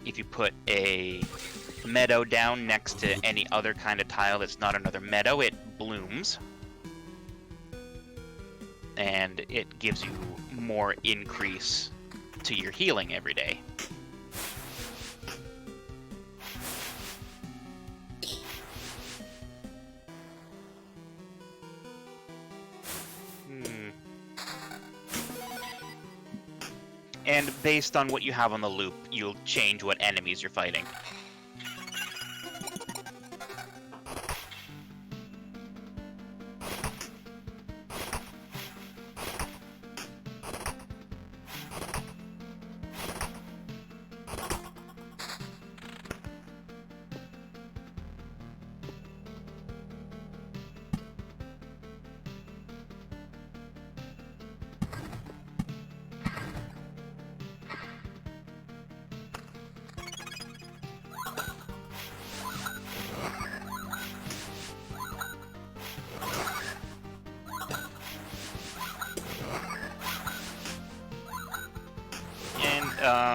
[SPEAKER 3] If you put a meadow down next to any other kind of tile that's not another meadow, it blooms. And it gives you more increase to your healing every day. And based on what you have on the loop, you'll change what enemies you're fighting.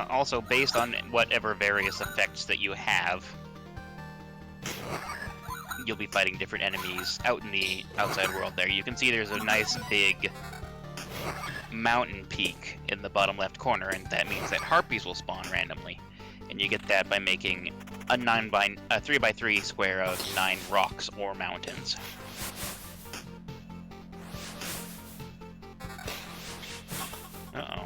[SPEAKER 3] Also, based on whatever various effects that you have, you'll be fighting different enemies out in the outside world there. You can see there's a nice big mountain peak in the bottom left corner, and that means that harpies will spawn randomly. And you get that by making a 3x3 square of 9 rocks or mountains. Uh-oh.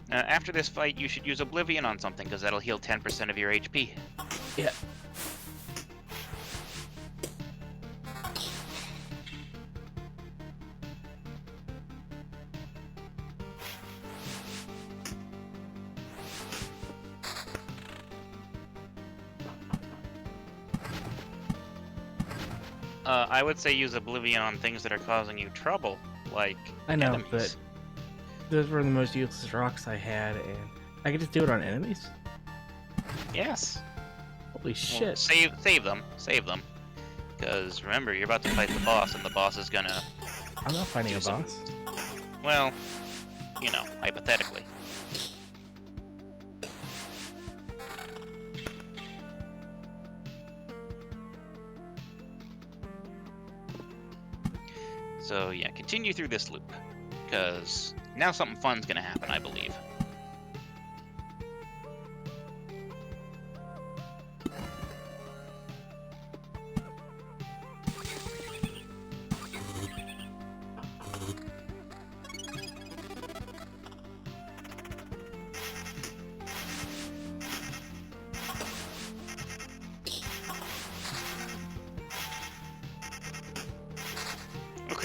[SPEAKER 3] After this fight, you should use Oblivion on something, because that'll heal 10% of your HP.
[SPEAKER 1] Yeah.
[SPEAKER 3] I would say use Oblivion on things that are causing you trouble, like
[SPEAKER 1] I know,
[SPEAKER 3] enemies.
[SPEAKER 1] but those were the most useless rocks I had, and I could just do it on enemies?
[SPEAKER 3] Yes.
[SPEAKER 1] Holy
[SPEAKER 3] Well,
[SPEAKER 1] shit.
[SPEAKER 3] save them. Because remember, you're about to fight the boss, and the boss is gonna...
[SPEAKER 1] I'm not fighting
[SPEAKER 3] do
[SPEAKER 1] a
[SPEAKER 3] some-
[SPEAKER 1] boss.
[SPEAKER 3] Well, you know, hypothetically. So yeah, continue through this loop, because now something fun's gonna happen, I believe.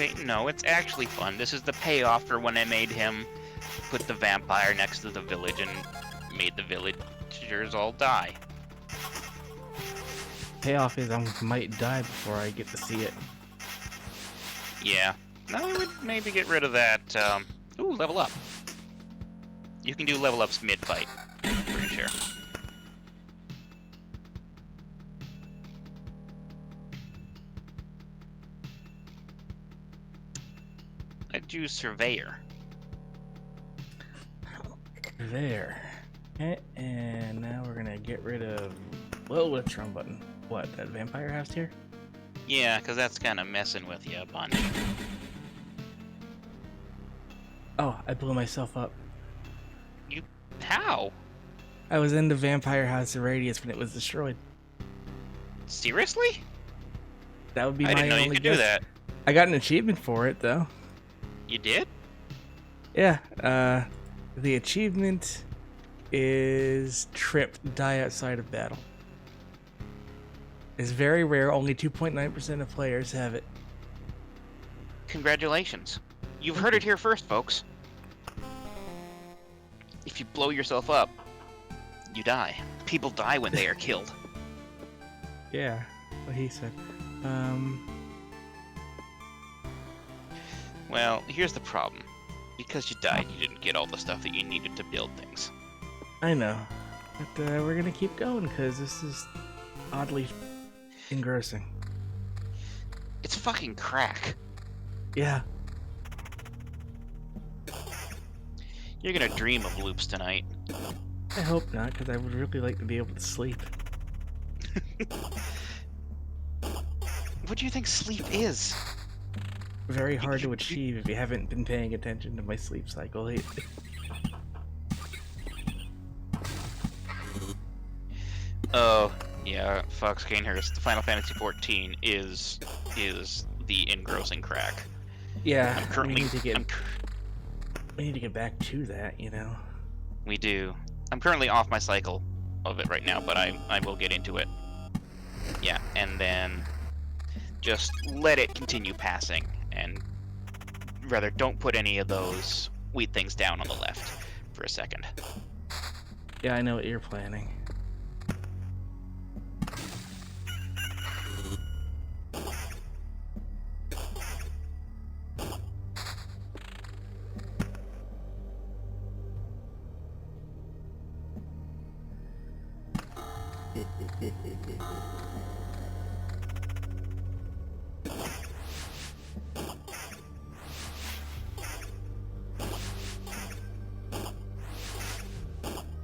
[SPEAKER 3] Okay, no, it's actually fun. This is the payoff for when I made him put the vampire next to the village and made the villagers all die.
[SPEAKER 1] Payoff is I might die before I get to see it.
[SPEAKER 3] Yeah. No, I would maybe get rid of that. Ooh, level up. You can do level ups mid-fight. Pretty sure. I'd do Surveyor.
[SPEAKER 1] There. Okay, and now we're gonna get rid of... Whoa, what's wrong button? What, that vampire house here?
[SPEAKER 3] Yeah, because that's kind of messing with you a bunch.
[SPEAKER 1] Oh, I blew myself up.
[SPEAKER 3] How?
[SPEAKER 1] I was in the vampire house of Radius when it was destroyed.
[SPEAKER 3] Seriously?
[SPEAKER 1] That would be
[SPEAKER 3] I
[SPEAKER 1] my
[SPEAKER 3] didn't know you
[SPEAKER 1] only
[SPEAKER 3] could
[SPEAKER 1] guess.
[SPEAKER 3] do that.
[SPEAKER 1] I got an achievement for it, though.
[SPEAKER 3] You did?
[SPEAKER 1] Yeah, the achievement is Trip, die outside of battle. It's very rare, only 2.9% of players have it.
[SPEAKER 3] Congratulations. You've heard it here first, folks. If you blow yourself up, you die. People die when they are killed.
[SPEAKER 1] Yeah, what he said.
[SPEAKER 3] Well, here's the problem. Because you died, you didn't get all the stuff that you needed to build things.
[SPEAKER 1] I know, but we're gonna keep going because this is oddly engrossing.
[SPEAKER 3] It's fucking crack.
[SPEAKER 1] Yeah.
[SPEAKER 3] You're gonna dream of loops tonight.
[SPEAKER 1] I hope not, because I would really like to be able to sleep.
[SPEAKER 3] What do you think sleep is?
[SPEAKER 1] Very hard to achieve if you haven't been paying attention to my sleep cycle lately.
[SPEAKER 3] Oh, yeah, Fox Kanehurst, Final Fantasy XIV is the engrossing crack.
[SPEAKER 1] Yeah,
[SPEAKER 3] I'm currently,
[SPEAKER 1] we need to get back to that, you know.
[SPEAKER 3] We do. I'm currently off my cycle of it right now, but I will get into it. Yeah, and then just let it continue passing, and rather don't put any of those wheat things down on the left for a second.
[SPEAKER 1] Yeah, I know what you're planning.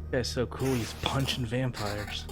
[SPEAKER 1] That guy's so cool, he's punching vampires.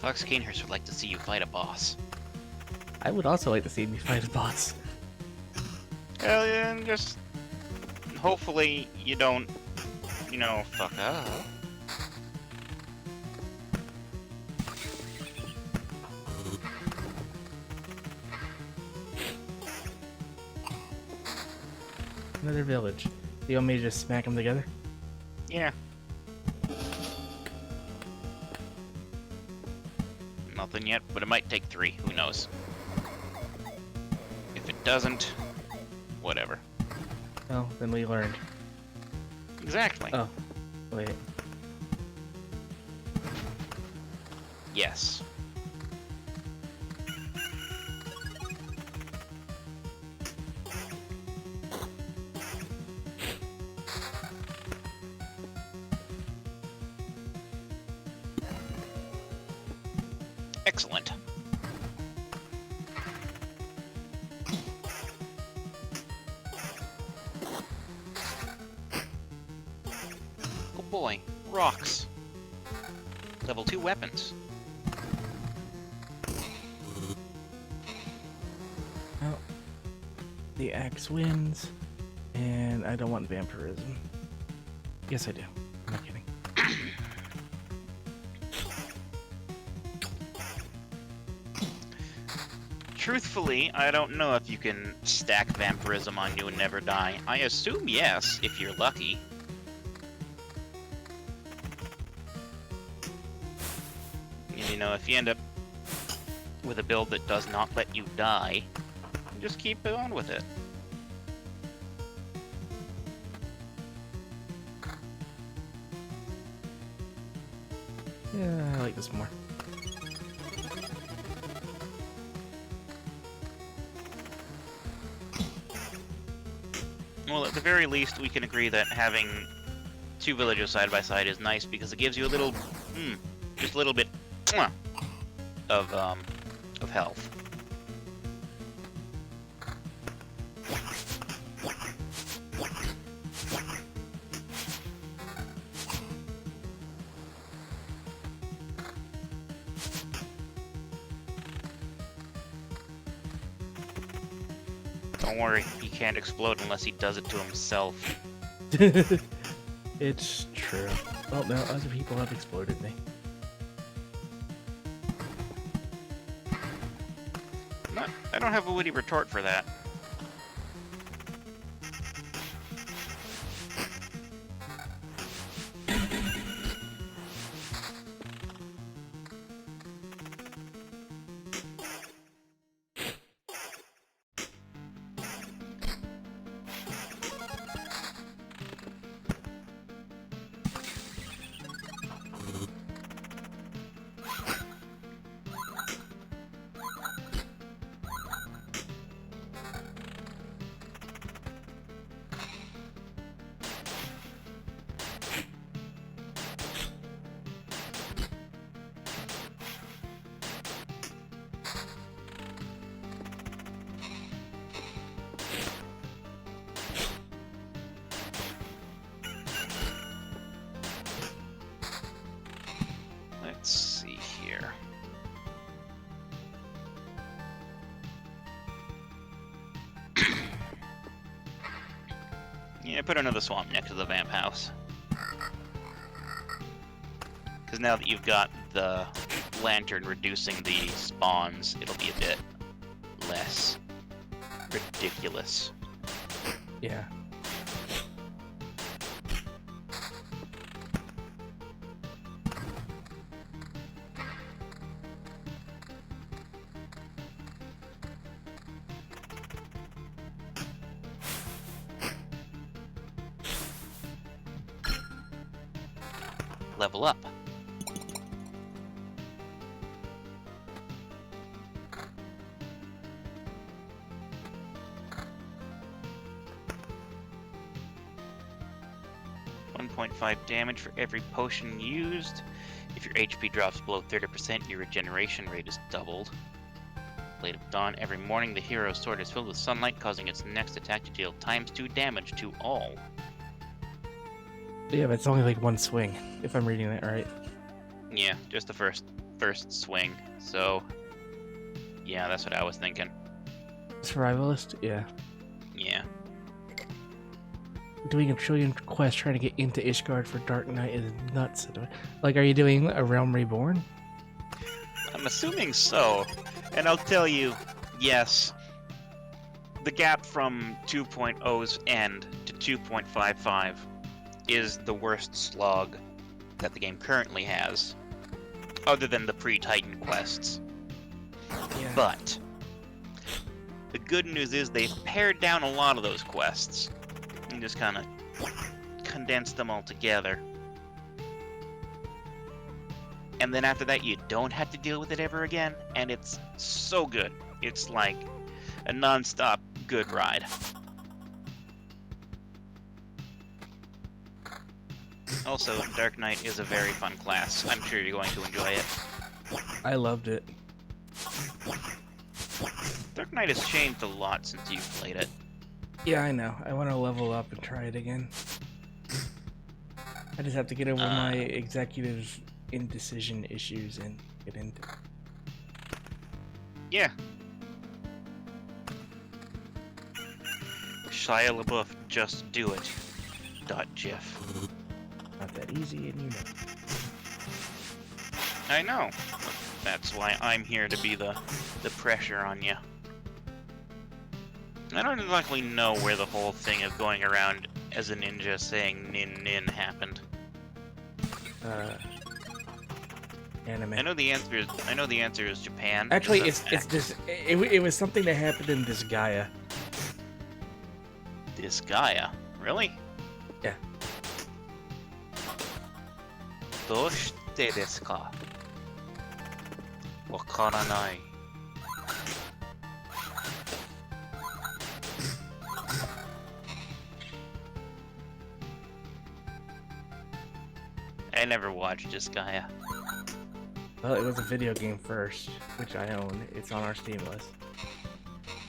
[SPEAKER 3] Fox Kanehurst would like to see you fight a boss.
[SPEAKER 1] I would also like to see me fight a boss.
[SPEAKER 3] Well, and just hopefully you don't, you know, fuck up.
[SPEAKER 1] Another village. You want me to just smack them together?
[SPEAKER 3] Yeah. Nothing yet, but it might take 3. Who knows? doesn't, whatever.
[SPEAKER 1] Well, then we learned.
[SPEAKER 3] Exactly.
[SPEAKER 1] Oh, wait.
[SPEAKER 3] Yes. Excellent. Oh boy, rocks. Level 2 weapons.
[SPEAKER 1] Well, the axe wins, and I don't want vampirism. Yes, I do. I'm not kidding.
[SPEAKER 3] Truthfully, I don't know if you can stack vampirism on you and never die. I assume yes, if you're lucky. You know, if you end up with a build that does not let you die, just keep on with it.
[SPEAKER 1] Yeah, I like this more.
[SPEAKER 3] Well, at the very least, we can agree that having two villages side by side is nice because it gives you a little, just a little bit of health. Don't worry, he can't explode unless he does it to himself.
[SPEAKER 1] It's true. Oh no, other people have exploded me.
[SPEAKER 3] I don't have a witty retort for that. Let's see here. Yeah, put another swamp next to the vamp house. Because now that you've got the lantern reducing the spawns, it'll be a bit less ridiculous.
[SPEAKER 1] Yeah.
[SPEAKER 3] Level up. .5 damage for every potion used. If your HP drops below 30%, your regeneration rate is doubled. Blade of Dawn. Every morning, the hero's sword is filled with sunlight, causing its next attack to deal ×2 damage to all.
[SPEAKER 1] Yeah, but it's only like one swing, if I'm reading that right.
[SPEAKER 3] Yeah, just the first swing. So, yeah, that's what I was thinking.
[SPEAKER 1] Survivalist? Yeah.
[SPEAKER 3] Yeah.
[SPEAKER 1] Doing a trillion quests trying to get into Ishgard for Dark Knight is nuts. Like, are you doing a Realm Reborn?
[SPEAKER 3] I'm assuming so. And I'll tell you, yes, the gap from 2.0's end to 2.55 is the worst slog that the game currently has, other than the pre-Titan quests.
[SPEAKER 1] Yeah.
[SPEAKER 3] But The good news is they've pared down a lot of those quests and just kind of condensed them all together. And then after that, you don't have to deal with it ever again, and it's so good. It's like a non-stop good ride. Also, Dark Knight is a very fun class. I'm sure you're going to enjoy it.
[SPEAKER 1] I loved it.
[SPEAKER 3] Dark Knight has changed a lot since you've played it.
[SPEAKER 1] Yeah, I know. I want to level up and try it again. I just have to get over my executive indecision issues and get into it.
[SPEAKER 3] Yeah. Shia LaBeouf, just do it. .gif.
[SPEAKER 1] Not that easy, and you know.
[SPEAKER 3] I know. That's why I'm here to be the pressure on you. I don't exactly know where the whole thing of going around as a ninja saying nin nin happened.
[SPEAKER 1] Anime.
[SPEAKER 3] I know the answer is Japan.
[SPEAKER 1] Actually,
[SPEAKER 3] because
[SPEAKER 1] it's just it was something that happened in this Gaia.
[SPEAKER 3] this Gaia. Really?
[SPEAKER 1] Yeah.
[SPEAKER 3] どうしてですか? わからない. I never watched this Gaia.
[SPEAKER 1] Well, it was a video game first, which I own. It's on our Steam list.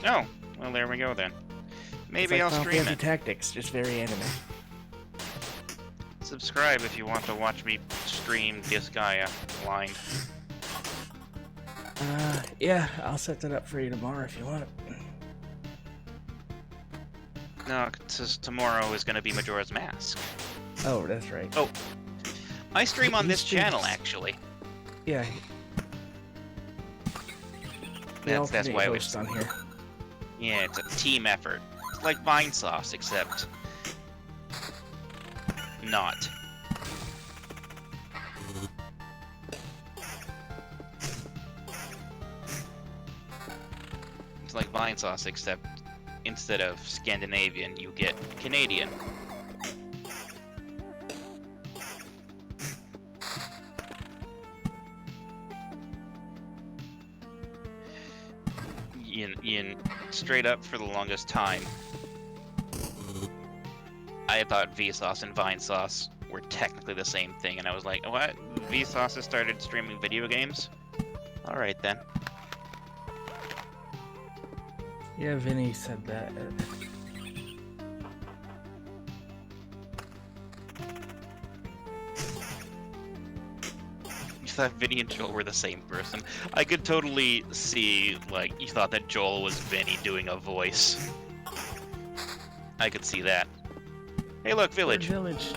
[SPEAKER 3] Oh, well there we go then. Maybe
[SPEAKER 1] it's like
[SPEAKER 3] I'll
[SPEAKER 1] Final
[SPEAKER 3] stream
[SPEAKER 1] Fantasy
[SPEAKER 3] it.
[SPEAKER 1] Tactics, just very anime.
[SPEAKER 3] Subscribe if you want to watch me stream this Gaia blind.
[SPEAKER 1] Yeah, I'll set that up for you tomorrow if you want it.
[SPEAKER 3] No, because tomorrow is going to be Majora's Mask.
[SPEAKER 1] Oh, that's right.
[SPEAKER 3] Oh, I stream on
[SPEAKER 1] He
[SPEAKER 3] this channel
[SPEAKER 1] streams.
[SPEAKER 3] actually.
[SPEAKER 1] Yeah.
[SPEAKER 3] That's why it was
[SPEAKER 1] on here.
[SPEAKER 3] Yeah, it's a team effort. It's like Vine Sauce, except not. It's like Vine Sauce, except instead of Scandinavian, you get Canadian. Ian, straight up for the longest time, I thought Vsauce and Vine Sauce were technically the same thing, and I was like, what? Vsauce has started streaming video games? Alright then.
[SPEAKER 1] Yeah, Vinny said that.
[SPEAKER 3] You thought Vinny and Joel were the same person. I could totally see, like, you thought that Joel was Vinny doing a voice. I could see that. Hey look, village.
[SPEAKER 1] Village.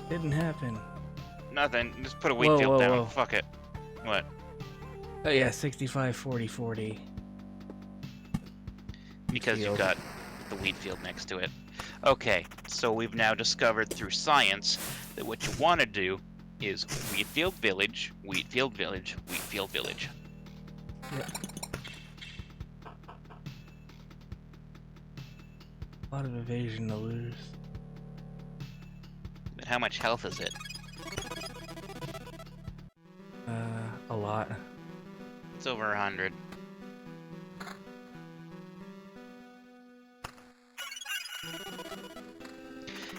[SPEAKER 1] Didn't happen.
[SPEAKER 3] Nothing, just put a wheat field
[SPEAKER 1] whoa,
[SPEAKER 3] down.
[SPEAKER 1] whoa.
[SPEAKER 3] Fuck it. What?
[SPEAKER 1] Oh yeah, 65, 40, 40.
[SPEAKER 3] Because you've
[SPEAKER 1] Field.
[SPEAKER 3] got the wheat field next to it. Okay, so we've now discovered through science that what you want to do is wheat field village, wheat field village, wheat field village.
[SPEAKER 1] Yep. A lot of evasion to lose.
[SPEAKER 3] But how much health is it?
[SPEAKER 1] A lot.
[SPEAKER 3] It's over 100.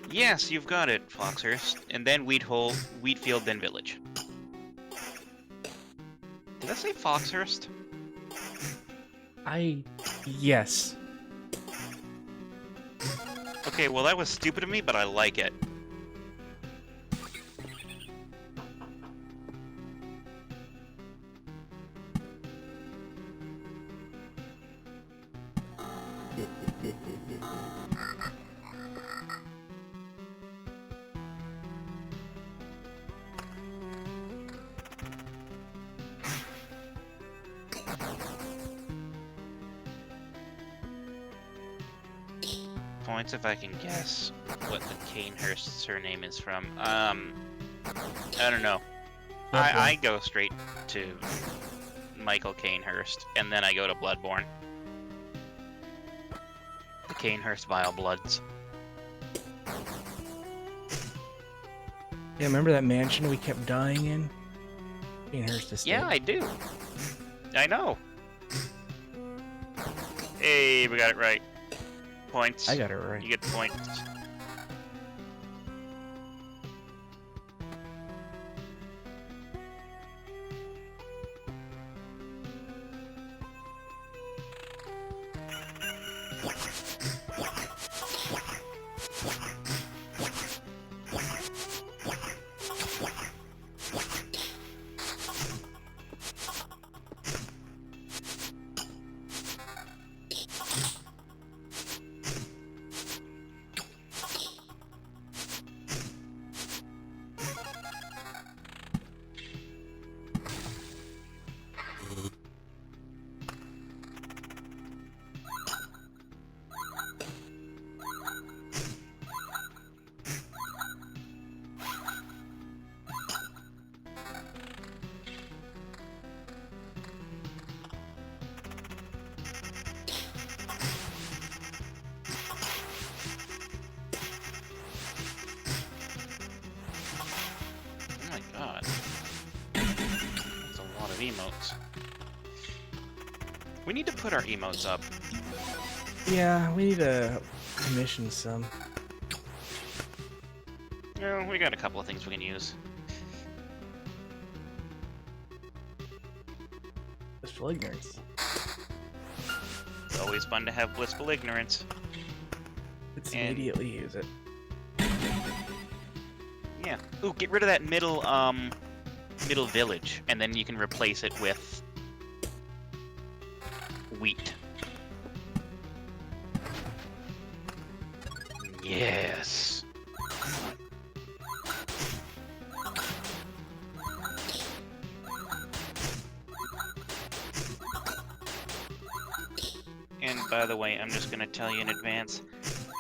[SPEAKER 3] Yes, you've got it, Foxhurst. And then wheat field, then village. Did I say Foxhurst?
[SPEAKER 1] Yes.
[SPEAKER 3] Okay, well that was stupid of me, but I like it. Points if I can guess what the Canehurst surname is from. I don't know. I go straight to Michael Canehurst, and then I go to Bloodborne. Canehurst Vile Bloods.
[SPEAKER 1] Yeah, remember that mansion we kept dying in? Canehurst Estate.
[SPEAKER 3] Yeah, I do. I know. Hey, we got it right. Points.
[SPEAKER 1] I got it right.
[SPEAKER 3] You get points. Oh my god. That's a lot of emotes. We need to put our emotes up.
[SPEAKER 1] Yeah, we need to commission some.
[SPEAKER 3] No, we got a couple of things we can use.
[SPEAKER 1] Blissful ignorance.
[SPEAKER 3] It's always fun to have blissful ignorance.
[SPEAKER 1] Let's
[SPEAKER 3] And-
[SPEAKER 1] immediately use it.
[SPEAKER 3] Yeah. Ooh, get rid of that middle village, and then you can replace it with wheat. Yes. And by the way, I'm just gonna tell you in advance,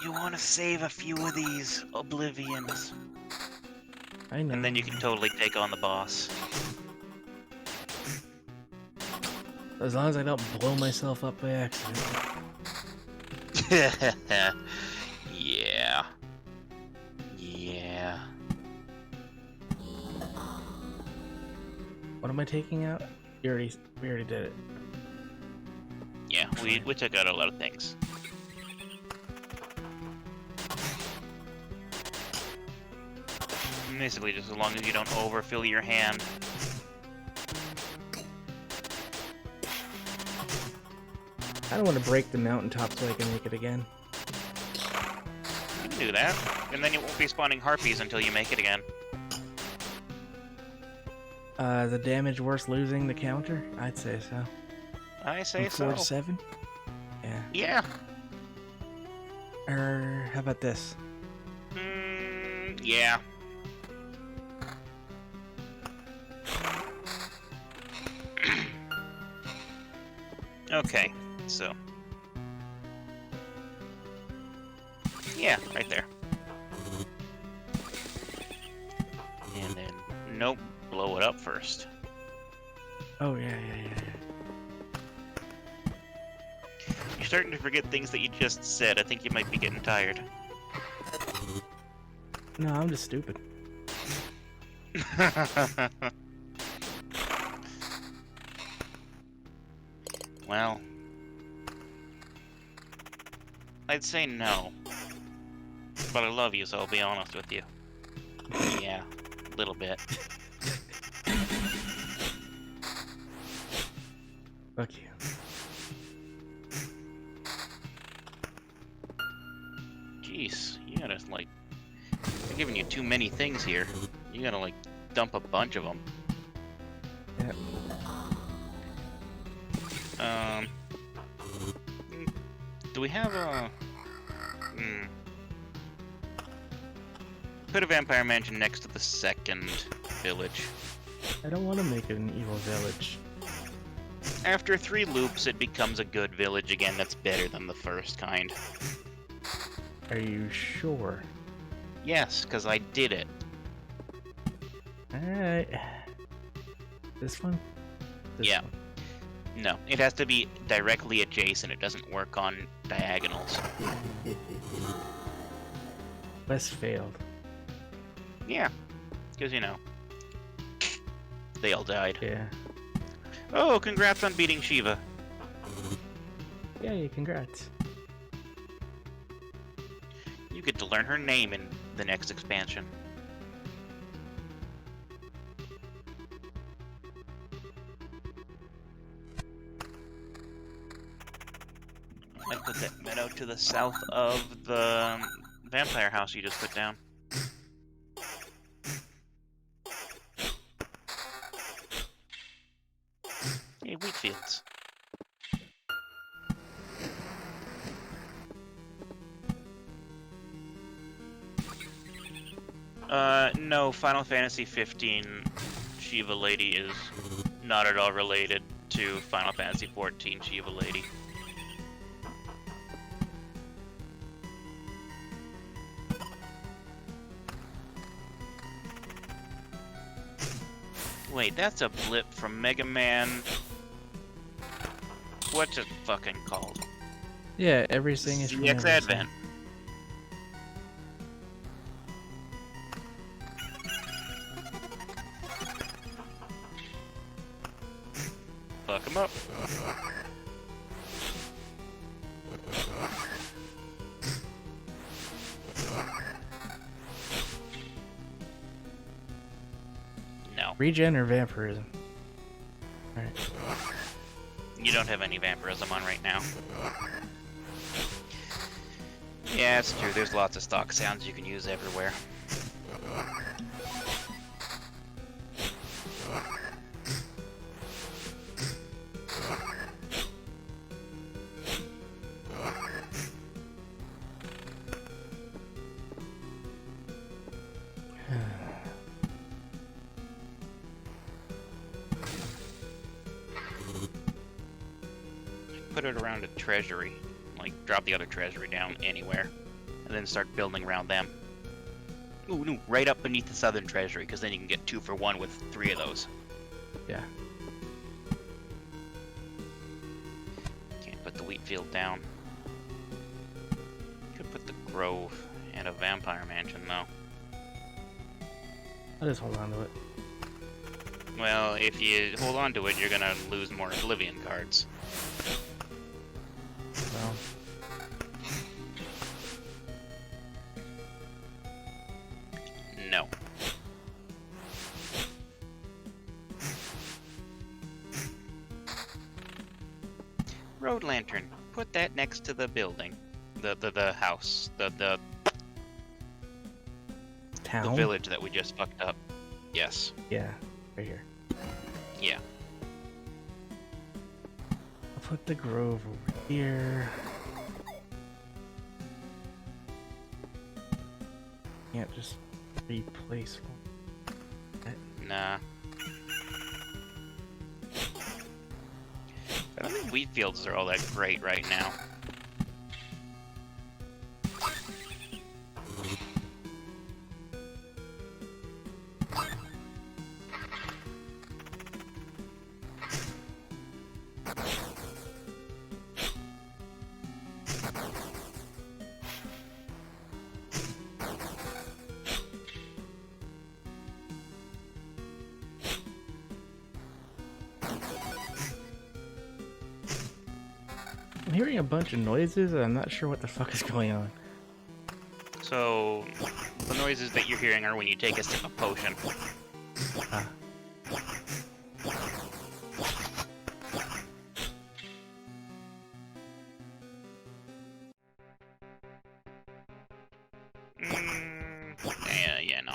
[SPEAKER 3] you want to save a few of these oblivions,
[SPEAKER 1] I know.
[SPEAKER 3] and then you can totally take on the boss.
[SPEAKER 1] As long as I don't blow myself up by accident.
[SPEAKER 3] Yeah. Yeah.
[SPEAKER 1] What am I taking out? We already did it.
[SPEAKER 3] Yeah, we took out a lot of things. Basically, just as long as you don't overfill your hand.
[SPEAKER 1] I don't want to break the mountaintop so I can make it again.
[SPEAKER 3] You can do that, and then you won't be spawning harpies until you make it again.
[SPEAKER 1] The damage worth losing the counter? I'd say so.
[SPEAKER 3] I say
[SPEAKER 1] From 4 to
[SPEAKER 3] so.
[SPEAKER 1] 7? Yeah.
[SPEAKER 3] Yeah.
[SPEAKER 1] Or how about this?
[SPEAKER 3] Yeah. Okay, so. Yeah, right there. And then, nope, blow it up first.
[SPEAKER 1] Oh, yeah.
[SPEAKER 3] You're starting to forget things that you just said. I think you might be getting tired.
[SPEAKER 1] No, I'm just stupid.
[SPEAKER 3] Well, I'd say no. But I love you, so I'll be honest with you. Yeah, a little bit.
[SPEAKER 1] Fuck you.
[SPEAKER 3] Jeez, you gotta, like... They're giving you too many things here. You gotta, like, dump a bunch of them.
[SPEAKER 1] Yeah.
[SPEAKER 3] Do we have a... Put a vampire mansion next to the second village.
[SPEAKER 1] I don't want to make it an evil village.
[SPEAKER 3] After 3 loops, it becomes a good village again that's better than the first kind.
[SPEAKER 1] Are you sure?
[SPEAKER 3] Yes, because I did it.
[SPEAKER 1] Alright. This one? This
[SPEAKER 3] Yeah.
[SPEAKER 1] one.
[SPEAKER 3] No, it has to be directly adjacent. It doesn't work on diagonals.
[SPEAKER 1] West failed.
[SPEAKER 3] Yeah, because, you know, they all died.
[SPEAKER 1] Yeah.
[SPEAKER 3] Oh, congrats on beating Shiva.
[SPEAKER 1] Yay, congrats.
[SPEAKER 3] You get to learn her name in the next expansion. I'd put that meadow to the south of the vampire house you just put down. Hey, wheat fields. No, Final Fantasy 15 Shiva Lady is not at all related to Final Fantasy 14 Shiva Lady. Wait, that's a blip from Mega Man. What's it fucking called?
[SPEAKER 1] Yeah, everything is from
[SPEAKER 3] ZX
[SPEAKER 1] everything.
[SPEAKER 3] Advent. Fuck him up. No,
[SPEAKER 1] Regen or vampirism? Alright.
[SPEAKER 3] you don't have any vampirism on right now. Yeah, it's true. There's lots of stock sounds you can use everywhere. Put it around a treasury. Like, drop the other treasury down anywhere. And then start building around them. Ooh, no, right up beneath the southern treasury, because then you can get 2 for 1 with 3 of those.
[SPEAKER 1] Yeah.
[SPEAKER 3] Can't put the wheat field down. Could put the grove and a vampire mansion, though.
[SPEAKER 1] I'll just hold on to it.
[SPEAKER 3] Well, if you hold on to it, you're gonna lose more Oblivion cards.
[SPEAKER 1] So,
[SPEAKER 3] No. Road lantern. Put that next to the building. The house. The
[SPEAKER 1] town?
[SPEAKER 3] village that we just fucked up. Yes.
[SPEAKER 1] Yeah, right here.
[SPEAKER 3] Yeah.
[SPEAKER 1] I'll put the grove over here. Can't just replace one.
[SPEAKER 3] Nah. I don't think wheat fields are all that great right now.
[SPEAKER 1] I'm hearing a bunch of noises and I'm not sure what the fuck is going on.
[SPEAKER 3] So, the noises that you're hearing are when you take a sip of potion.
[SPEAKER 1] Ah.
[SPEAKER 3] Yeah, no.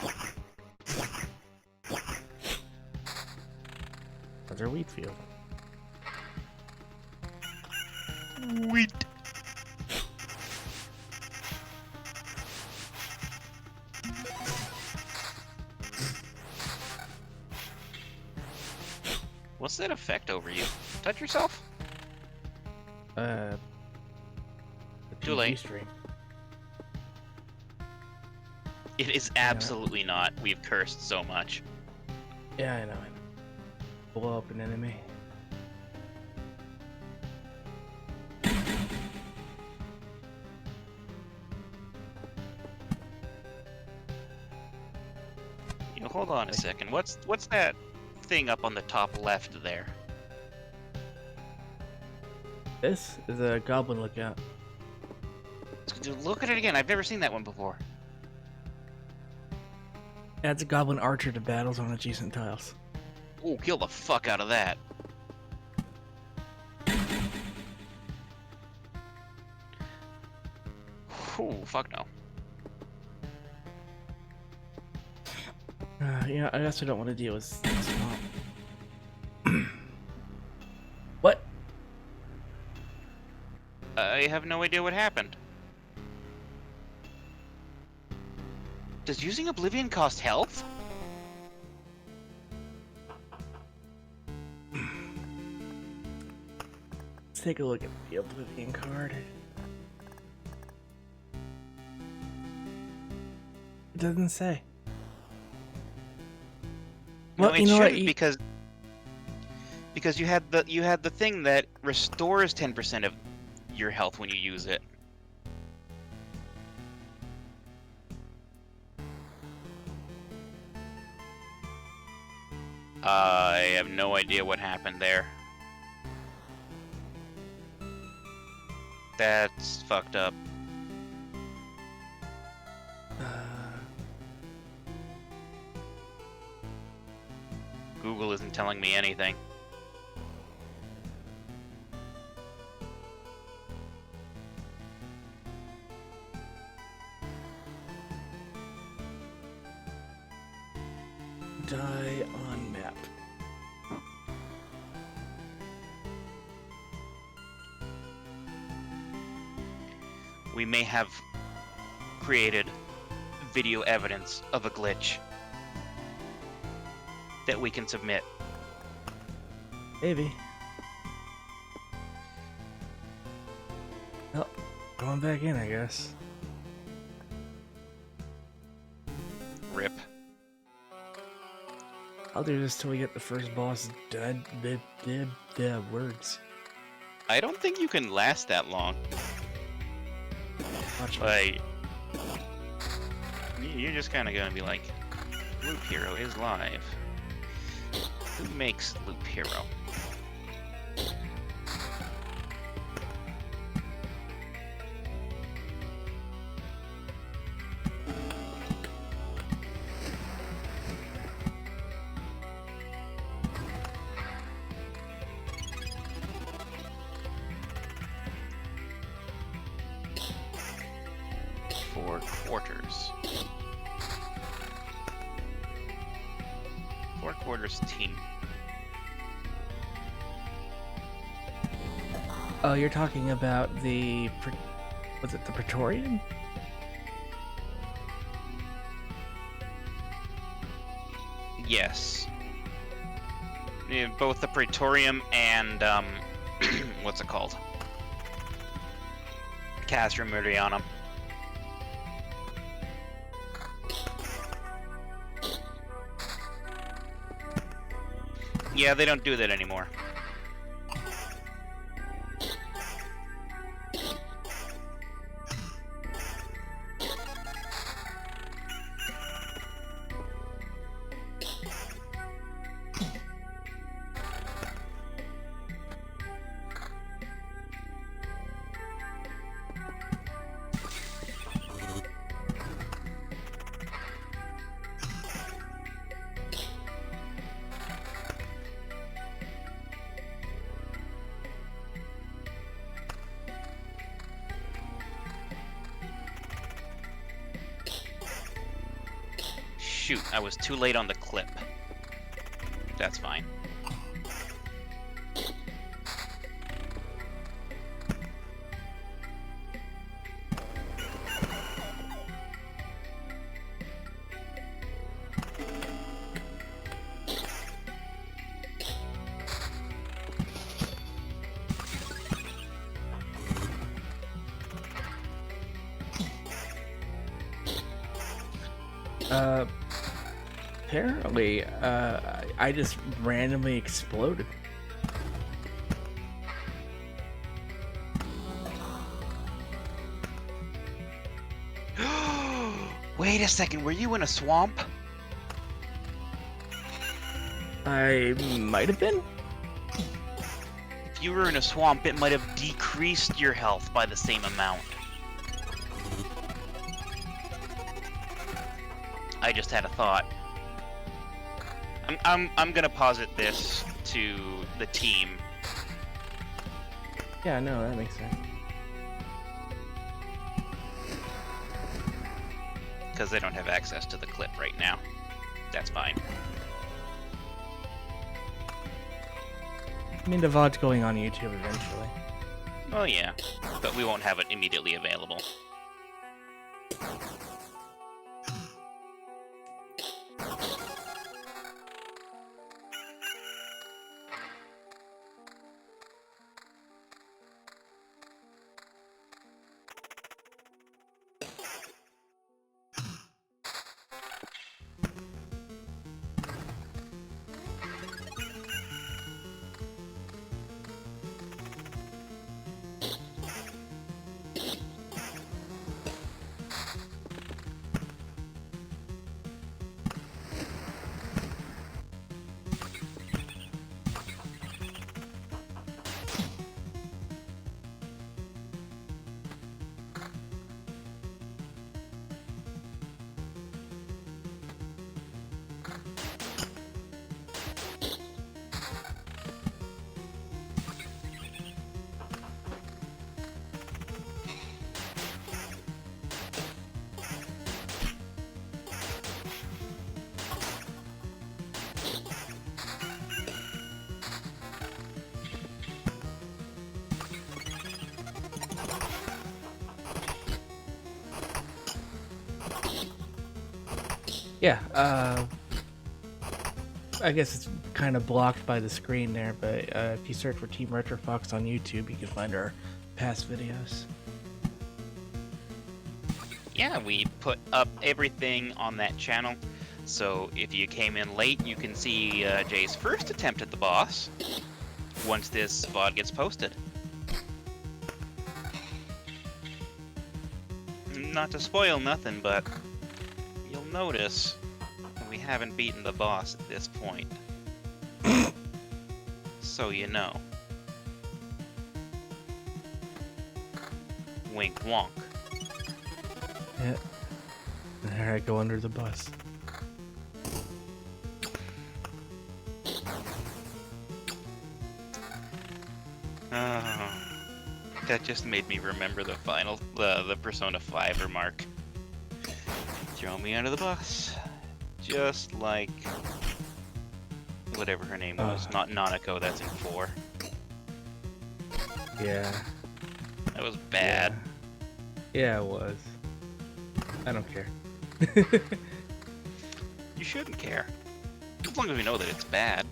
[SPEAKER 1] Another wheat field.
[SPEAKER 3] Wheat. What's that effect over you? Touch yourself?
[SPEAKER 1] The
[SPEAKER 3] Too
[SPEAKER 1] TV
[SPEAKER 3] late.
[SPEAKER 1] stream.
[SPEAKER 3] It is absolutely not. We've cursed so much.
[SPEAKER 1] Yeah, I know. Blow up an enemy.
[SPEAKER 3] You know, hold on a second. What's that thing up on the top left there?
[SPEAKER 1] This is a goblin lookout.
[SPEAKER 3] Look at it again. I've never seen that one before.
[SPEAKER 1] Adds a goblin archer to battles on adjacent tiles.
[SPEAKER 3] Oh, kill the fuck out of that. Ooh, fuck no.
[SPEAKER 1] Yeah, I also don't want to deal with swamp. What?
[SPEAKER 3] I have no idea what happened.
[SPEAKER 5] Does using Oblivion cost health?
[SPEAKER 1] Let's take a look at the Oblivion card. It doesn't say.
[SPEAKER 5] No,
[SPEAKER 1] Well,
[SPEAKER 5] it
[SPEAKER 1] you know what?
[SPEAKER 5] shouldn't because you had the thing that restores 10% of your health when you use it.
[SPEAKER 3] I have no idea what happened there. That's fucked up. Google isn't telling me anything.
[SPEAKER 1] Die on map.
[SPEAKER 3] We may have created video evidence of a glitch that we can submit.
[SPEAKER 1] Maybe. Well, going back in, I guess.
[SPEAKER 3] Rip.
[SPEAKER 1] I'll do this till we get the first boss done. The words.
[SPEAKER 3] I don't think you can last that long.
[SPEAKER 1] Watch me.
[SPEAKER 3] Like, you're just kind of gonna be like, Loop Hero is live. Who makes Loop Hero? Four quarters. 4 quarters team.
[SPEAKER 1] Oh, you're talking about the... Was it the Praetorian?
[SPEAKER 3] Yes. Yeah, both the Praetorium and, what's it called? Castrum Meridianum. Yeah, they don't do that anymore. Shoot, I was too late on the clip. That's fine.
[SPEAKER 1] Apparently, I just randomly exploded.
[SPEAKER 5] Wait a second, were you in a swamp?
[SPEAKER 1] I might have been.
[SPEAKER 5] If you were in a swamp, it might have decreased your health by the same amount. I just had a thought. I'm gonna posit this to the team.
[SPEAKER 1] Yeah, no, that makes sense.
[SPEAKER 3] Because they don't have access to the clip right now. That's fine.
[SPEAKER 1] I mean, the VOD's going on YouTube eventually.
[SPEAKER 3] Oh yeah, but we won't have it immediately available.
[SPEAKER 1] Yeah, I guess it's kind of blocked by the screen there, but if you search for Team RetroFox on YouTube, you can find our past videos.
[SPEAKER 3] Yeah, we put up everything on that channel. So if you came in late, you can see Jay's first attempt at the boss once this VOD gets posted. Not to spoil nothing, but you'll notice we haven't beaten the boss at this point. So you know. Wink wonk.
[SPEAKER 1] Yeah. There I go under the bus.
[SPEAKER 3] That just made me remember the the Persona 5 remark. Throw me under the bus. Just like whatever her name was. Not Nanako, that's in 4.
[SPEAKER 1] Yeah.
[SPEAKER 3] That was bad.
[SPEAKER 1] Yeah, it was. I don't care.
[SPEAKER 3] You shouldn't care. As long as we know that it's bad.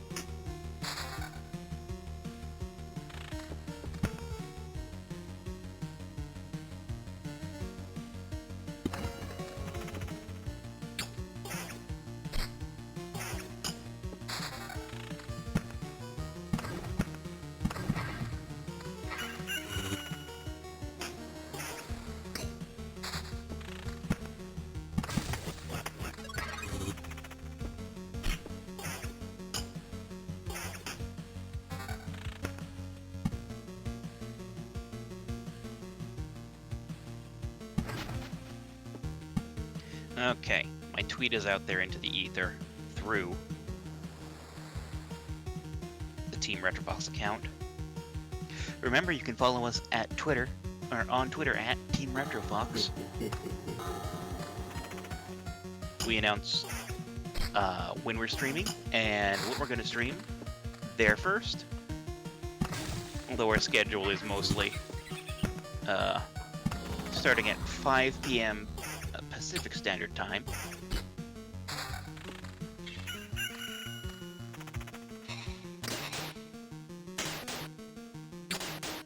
[SPEAKER 3] Okay, my tweet is out there into the ether through the Team RetroFox account. Remember, you can follow us at Twitter, or on Twitter at Team RetroFox. We announce when we're streaming and what we're going to stream there first. Although our schedule is mostly starting at 5 p.m. Pacific Standard Time.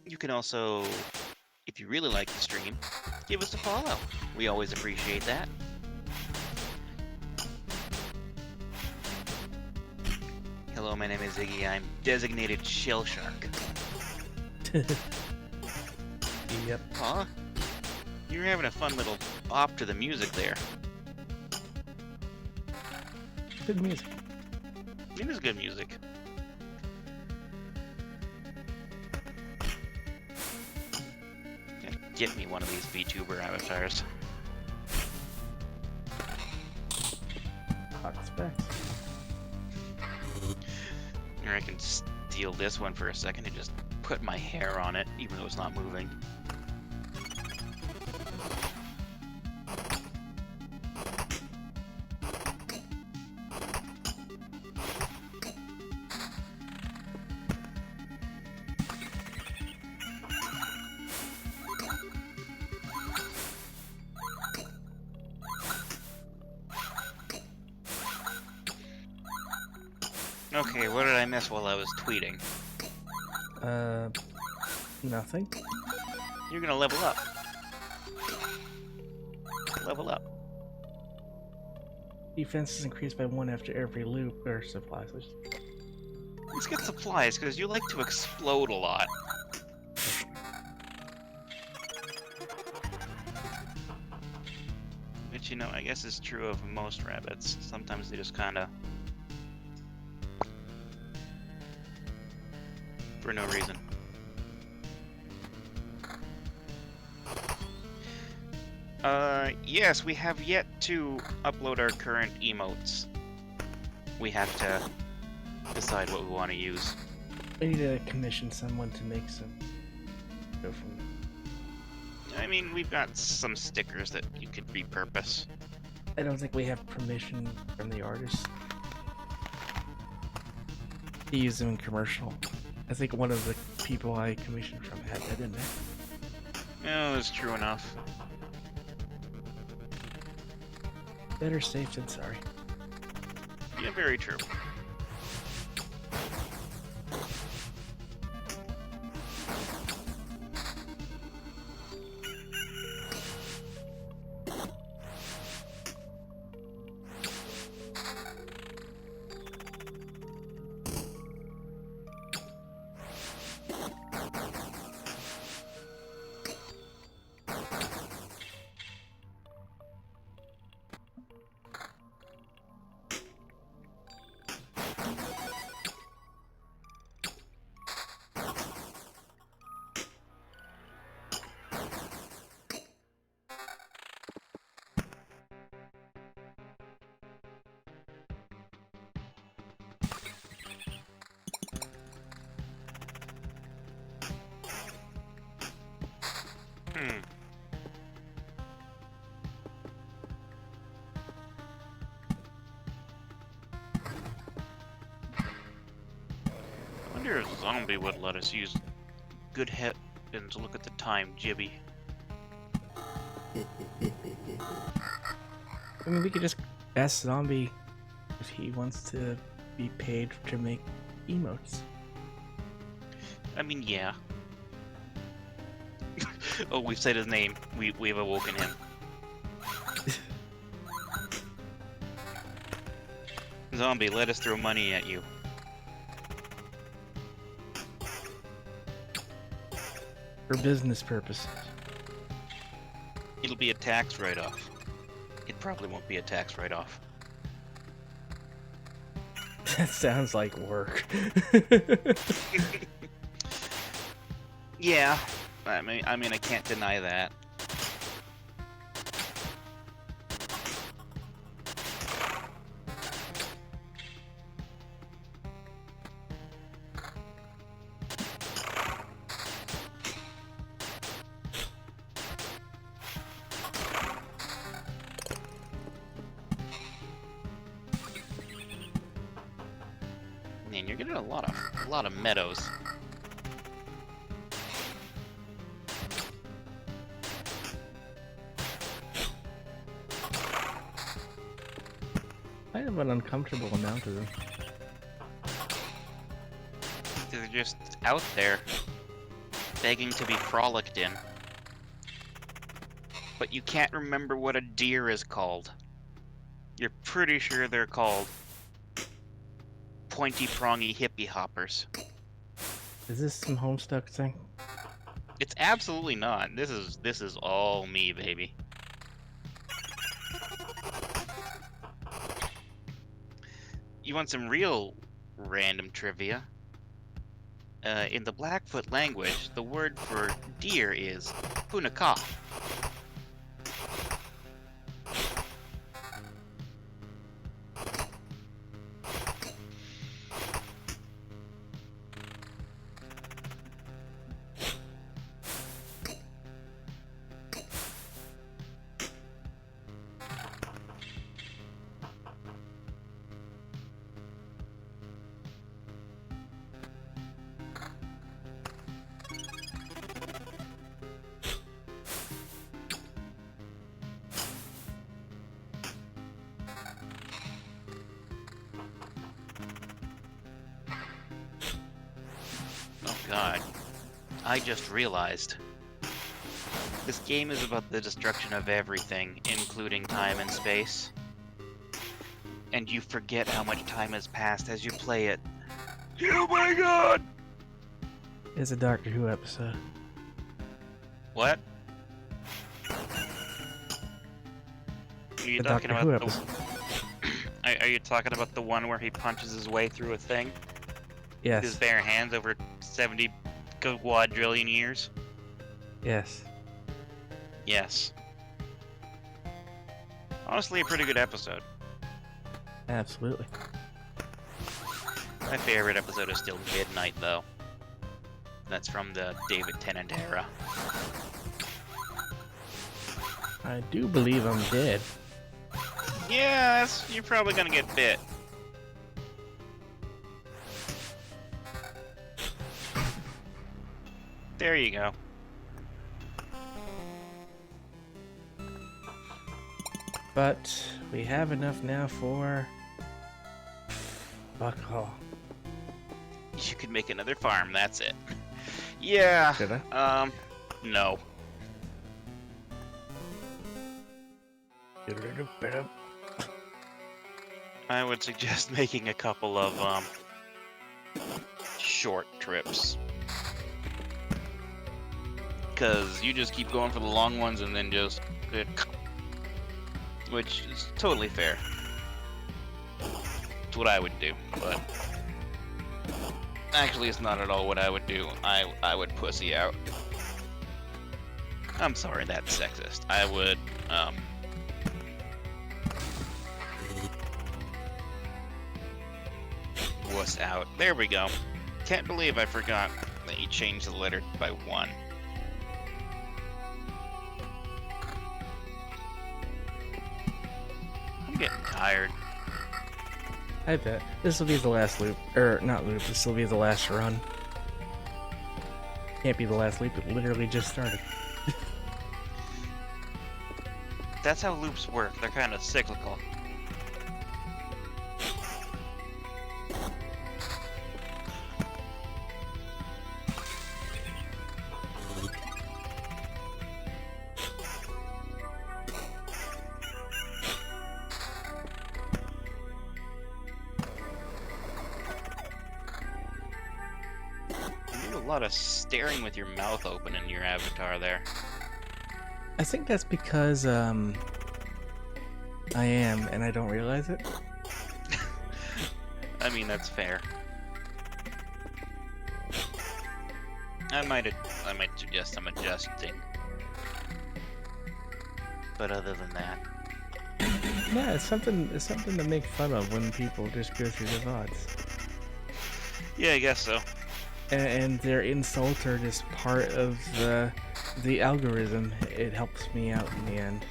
[SPEAKER 3] You can also, if you really like the stream, give us a follow. We always appreciate that. Hello, my name is Iggy. I'm designated Shell Shark.
[SPEAKER 1] Yep.
[SPEAKER 3] Aw, you're having a fun little bop to the music there.
[SPEAKER 1] Good music.
[SPEAKER 3] It is good music. Gotta get me one of these VTuber avatars.
[SPEAKER 1] Hot specs.
[SPEAKER 3] Or I can steal this one for a second and just put my hair on it, even though it's not moving. Okay, what did I miss while I was tweeting?
[SPEAKER 1] Nothing.
[SPEAKER 3] You're gonna level up. Level up.
[SPEAKER 1] Defense is increased by 1 after every loop or supplies.
[SPEAKER 3] Let's get supplies, because you like to explode a lot. Which, you know, I guess is true of most rabbits. Sometimes they just kinda... for no reason. Yes, we have yet to upload our current emotes. We have to decide what we want to use.
[SPEAKER 1] I need to commission someone to make some. Go from.
[SPEAKER 3] I mean, we've got some stickers that you could repurpose.
[SPEAKER 1] I don't think we have permission from the artist to use them in commercial. I think one of the people I commissioned from had that in there.
[SPEAKER 3] Oh, that's true enough.
[SPEAKER 1] Better safe than sorry.
[SPEAKER 3] Yeah, very true. I wonder if Zombie would let us use good head and to look at the time, Jibby.
[SPEAKER 1] I mean, we could just ask Zombie if he wants to be paid to make emotes.
[SPEAKER 3] I mean, yeah. Oh, we've said his name. We've awoken him. Zombie, let us throw money at you.
[SPEAKER 1] For business purposes.
[SPEAKER 3] It'll be a tax write-off. It probably won't be a tax write-off.
[SPEAKER 1] That sounds like work.
[SPEAKER 3] Yeah. I mean, I can't deny that. Man, you're getting a lot of meadows.
[SPEAKER 1] I have an uncomfortable amount of them.
[SPEAKER 3] They're just out there, begging to be frolicked in. But you can't remember what a deer is called. You're pretty sure they're called pointy-prongy hippie hoppers.
[SPEAKER 1] Is this some Homestuck thing?
[SPEAKER 3] It's absolutely not. This is all me, baby. You want some real random trivia. In the Blackfoot language, the word for deer is punaka. Oh god. I just realized. This game is about the destruction of everything, including time and space. And you forget how much time has passed as you play it. Oh my god!
[SPEAKER 1] It's a Doctor Who episode.
[SPEAKER 3] What? Are you
[SPEAKER 1] The
[SPEAKER 3] talking
[SPEAKER 1] Doctor Who
[SPEAKER 3] about
[SPEAKER 1] episode.
[SPEAKER 3] Are you talking about the one where he punches his way through a thing with his
[SPEAKER 1] Yes.
[SPEAKER 3] bare hands over 70 quadrillion years?
[SPEAKER 1] Yes.
[SPEAKER 3] Yes. Honestly, a pretty good episode.
[SPEAKER 1] Absolutely.
[SPEAKER 3] My favorite episode is still Midnight, though. That's from the David Tennant era.
[SPEAKER 1] I do believe I'm dead.
[SPEAKER 3] Yeah, you're probably gonna get bit. There you go.
[SPEAKER 1] But we have enough now for fuck all.
[SPEAKER 3] You could make another farm, that's it. Yeah,
[SPEAKER 1] Should I?
[SPEAKER 3] no. I would suggest making a couple of, short trips. Because you just keep going for the long ones and then just... Which is totally fair. It's what I would do, but... Actually, it's not at all what I would do. I would pussy out. I'm sorry, that's sexist. I would, wuss out. There we go. Can't believe I forgot that you changed the letter by 1. I'm getting tired.
[SPEAKER 1] I bet. This will be the last loop. Or, not loop, this will be the last run. Can't be the last loop, it literally just started.
[SPEAKER 3] That's how loops work. They're kind of cyclical. You do a lot of staring with your mouth open in your avatar there.
[SPEAKER 1] I think that's because, I am, and I don't realize it.
[SPEAKER 3] I mean, that's fair. I might suggest some adjusting. But other than that,
[SPEAKER 1] Yeah, it's something to make fun of when people just go through the VODs.
[SPEAKER 3] yeah, I guess so.
[SPEAKER 1] And their insults are just part of the algorithm. It helps me out in the end.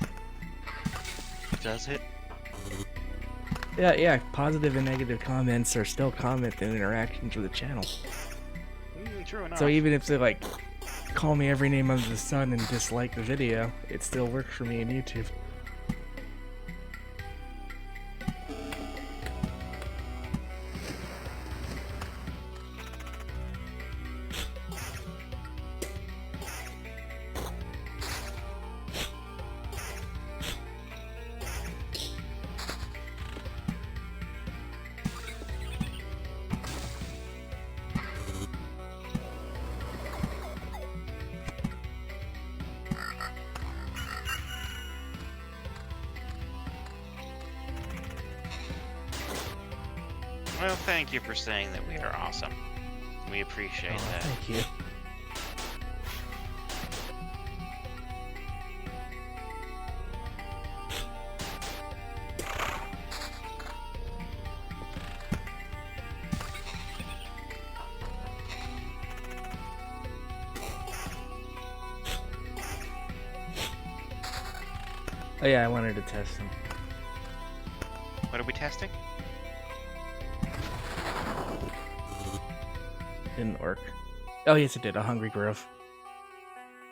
[SPEAKER 3] Does it?
[SPEAKER 1] Yeah, positive and negative comments are still comments and interactions with the channel.
[SPEAKER 3] True enough.
[SPEAKER 1] So even if they like call me every name under the sun and dislike the video, it still works for me in YouTube.
[SPEAKER 3] Well, thank you for saying that we are awesome. We appreciate
[SPEAKER 1] Oh,
[SPEAKER 3] that.
[SPEAKER 1] thank you. Oh yeah, I wanted to test them.
[SPEAKER 3] What are we testing?
[SPEAKER 1] Didn't work. Oh yes, it did. A hungry grove.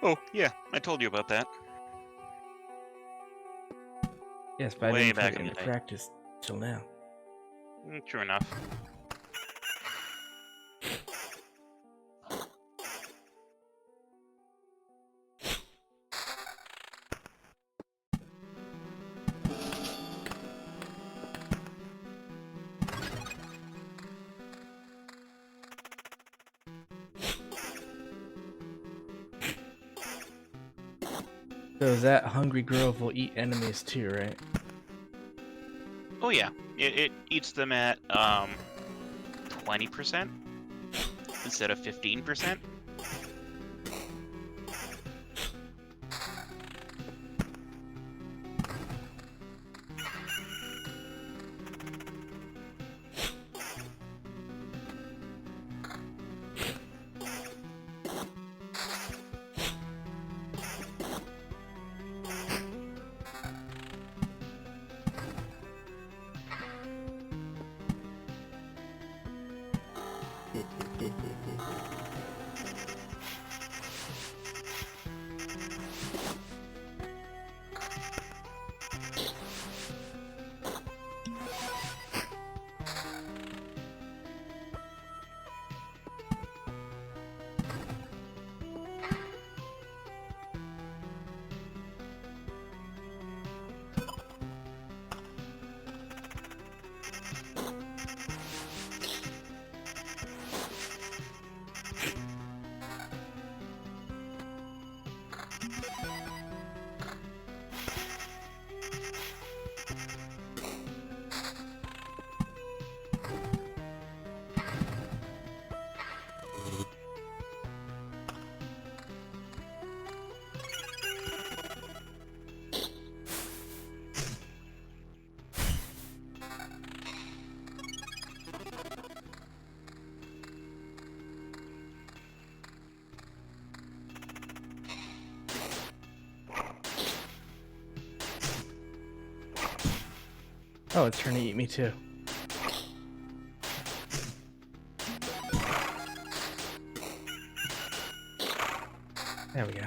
[SPEAKER 3] Oh, yeah, I told you about that.
[SPEAKER 1] Yes, but I
[SPEAKER 3] Way
[SPEAKER 1] didn't put
[SPEAKER 3] back
[SPEAKER 1] it
[SPEAKER 3] in the
[SPEAKER 1] into
[SPEAKER 3] day.
[SPEAKER 1] practice till now.
[SPEAKER 3] True enough.
[SPEAKER 1] So that hungry grove will eat enemies too, right?
[SPEAKER 3] Oh yeah, it eats them at 20% instead of 15%.
[SPEAKER 1] Oh, it's trying to eat me too. There we go.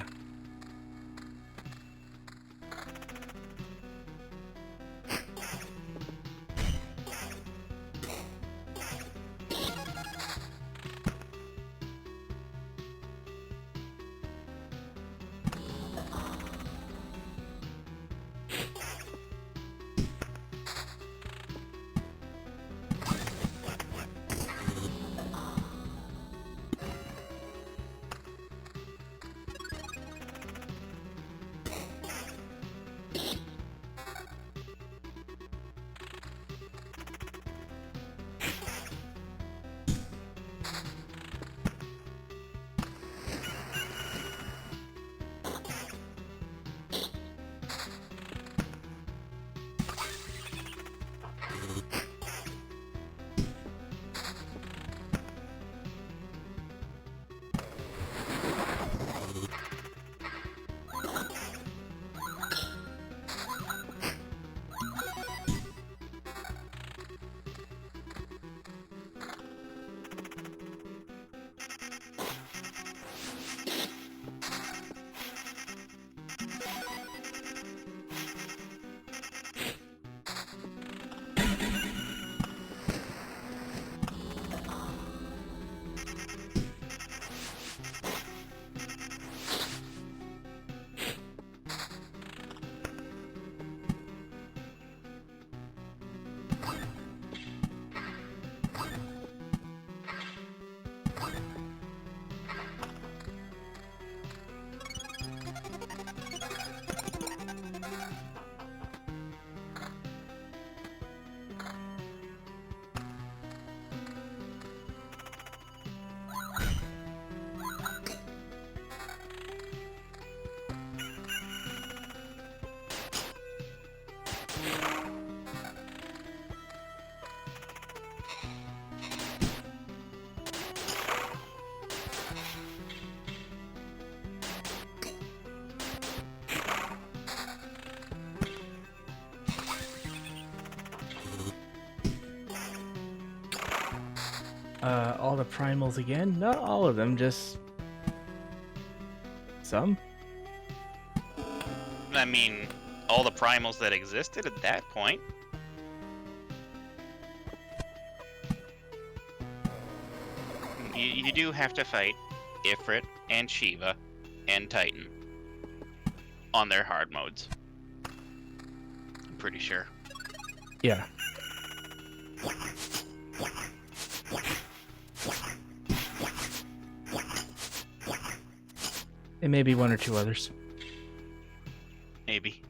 [SPEAKER 1] All the primals again? Not all of them, just some.
[SPEAKER 3] I mean, all the primals that existed at that point. You do have to fight Ifrit and Shiva and Titan on their hard modes. I'm pretty sure.
[SPEAKER 1] Yeah. And maybe one or two others.
[SPEAKER 3] Maybe.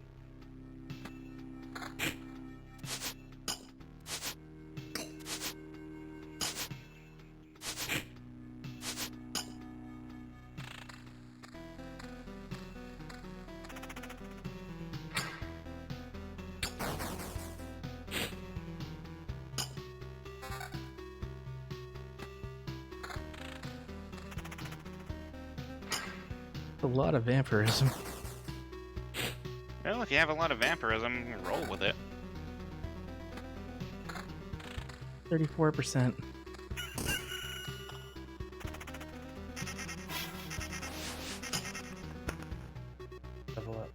[SPEAKER 1] A lot of vampirism.
[SPEAKER 3] Well, if you have a lot of vampirism, roll with it.
[SPEAKER 1] 34%. Level up.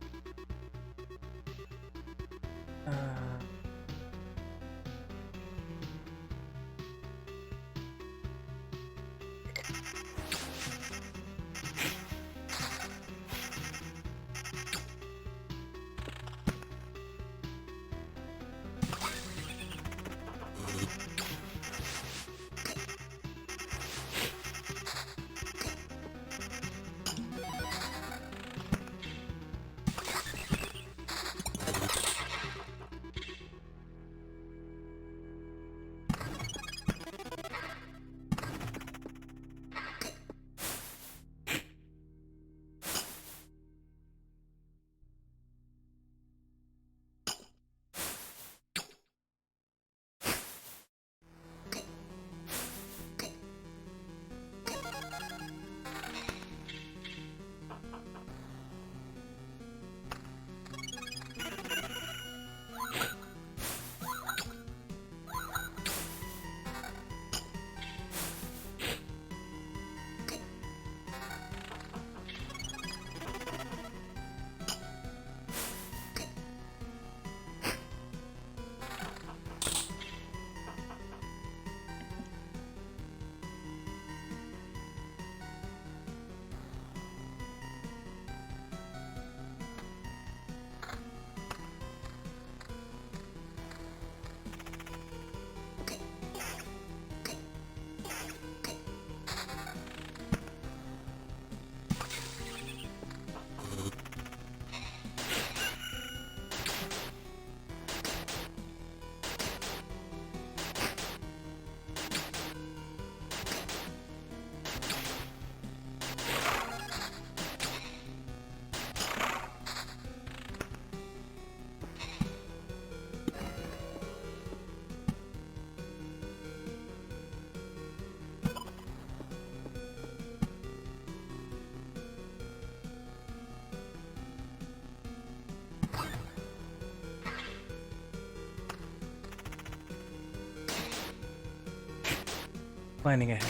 [SPEAKER 1] Planning ahead.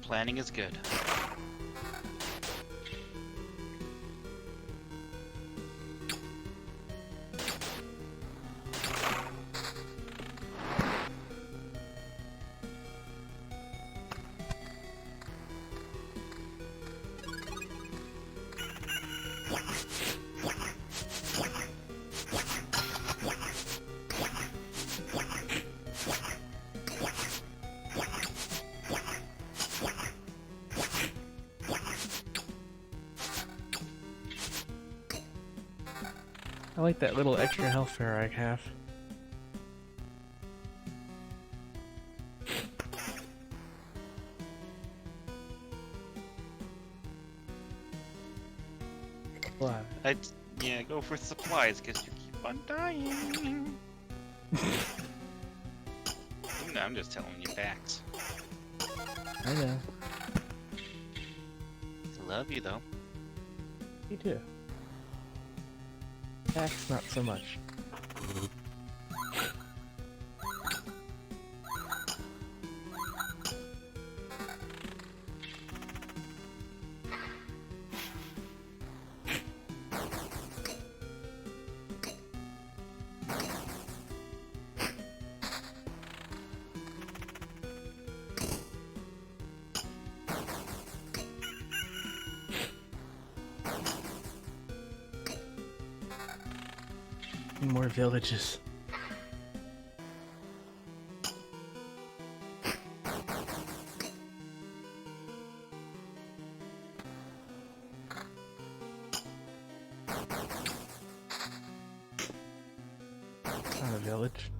[SPEAKER 3] Planning is good.
[SPEAKER 1] I like that little extra health fair I have. What?
[SPEAKER 3] Yeah, go for supplies, because you keep on dying. No, I'm just telling you facts.
[SPEAKER 1] I know.
[SPEAKER 3] Love you, though.
[SPEAKER 1] You too. Facts, not so much. More villages. Not a village.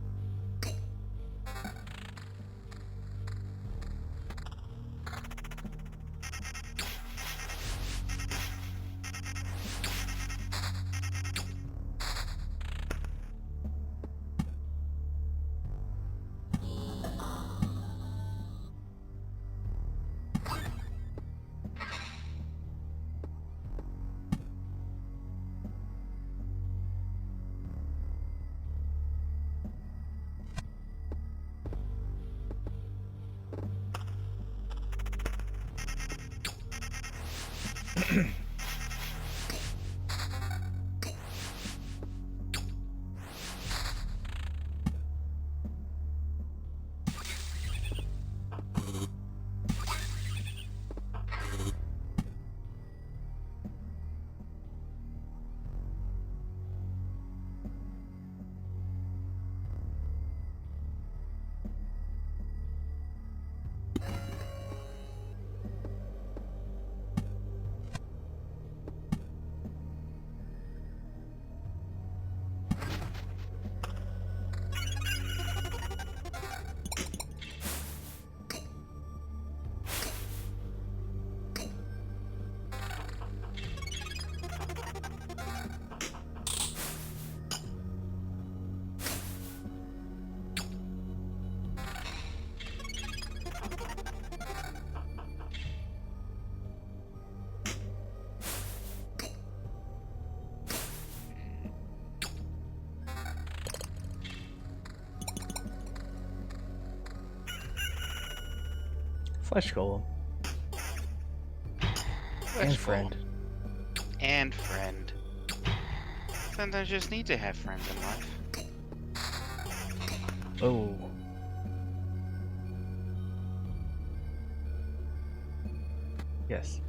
[SPEAKER 1] Flesh golem. And friend.
[SPEAKER 3] And friend. Sometimes you just need to have friends in life.
[SPEAKER 1] Oh. Yes.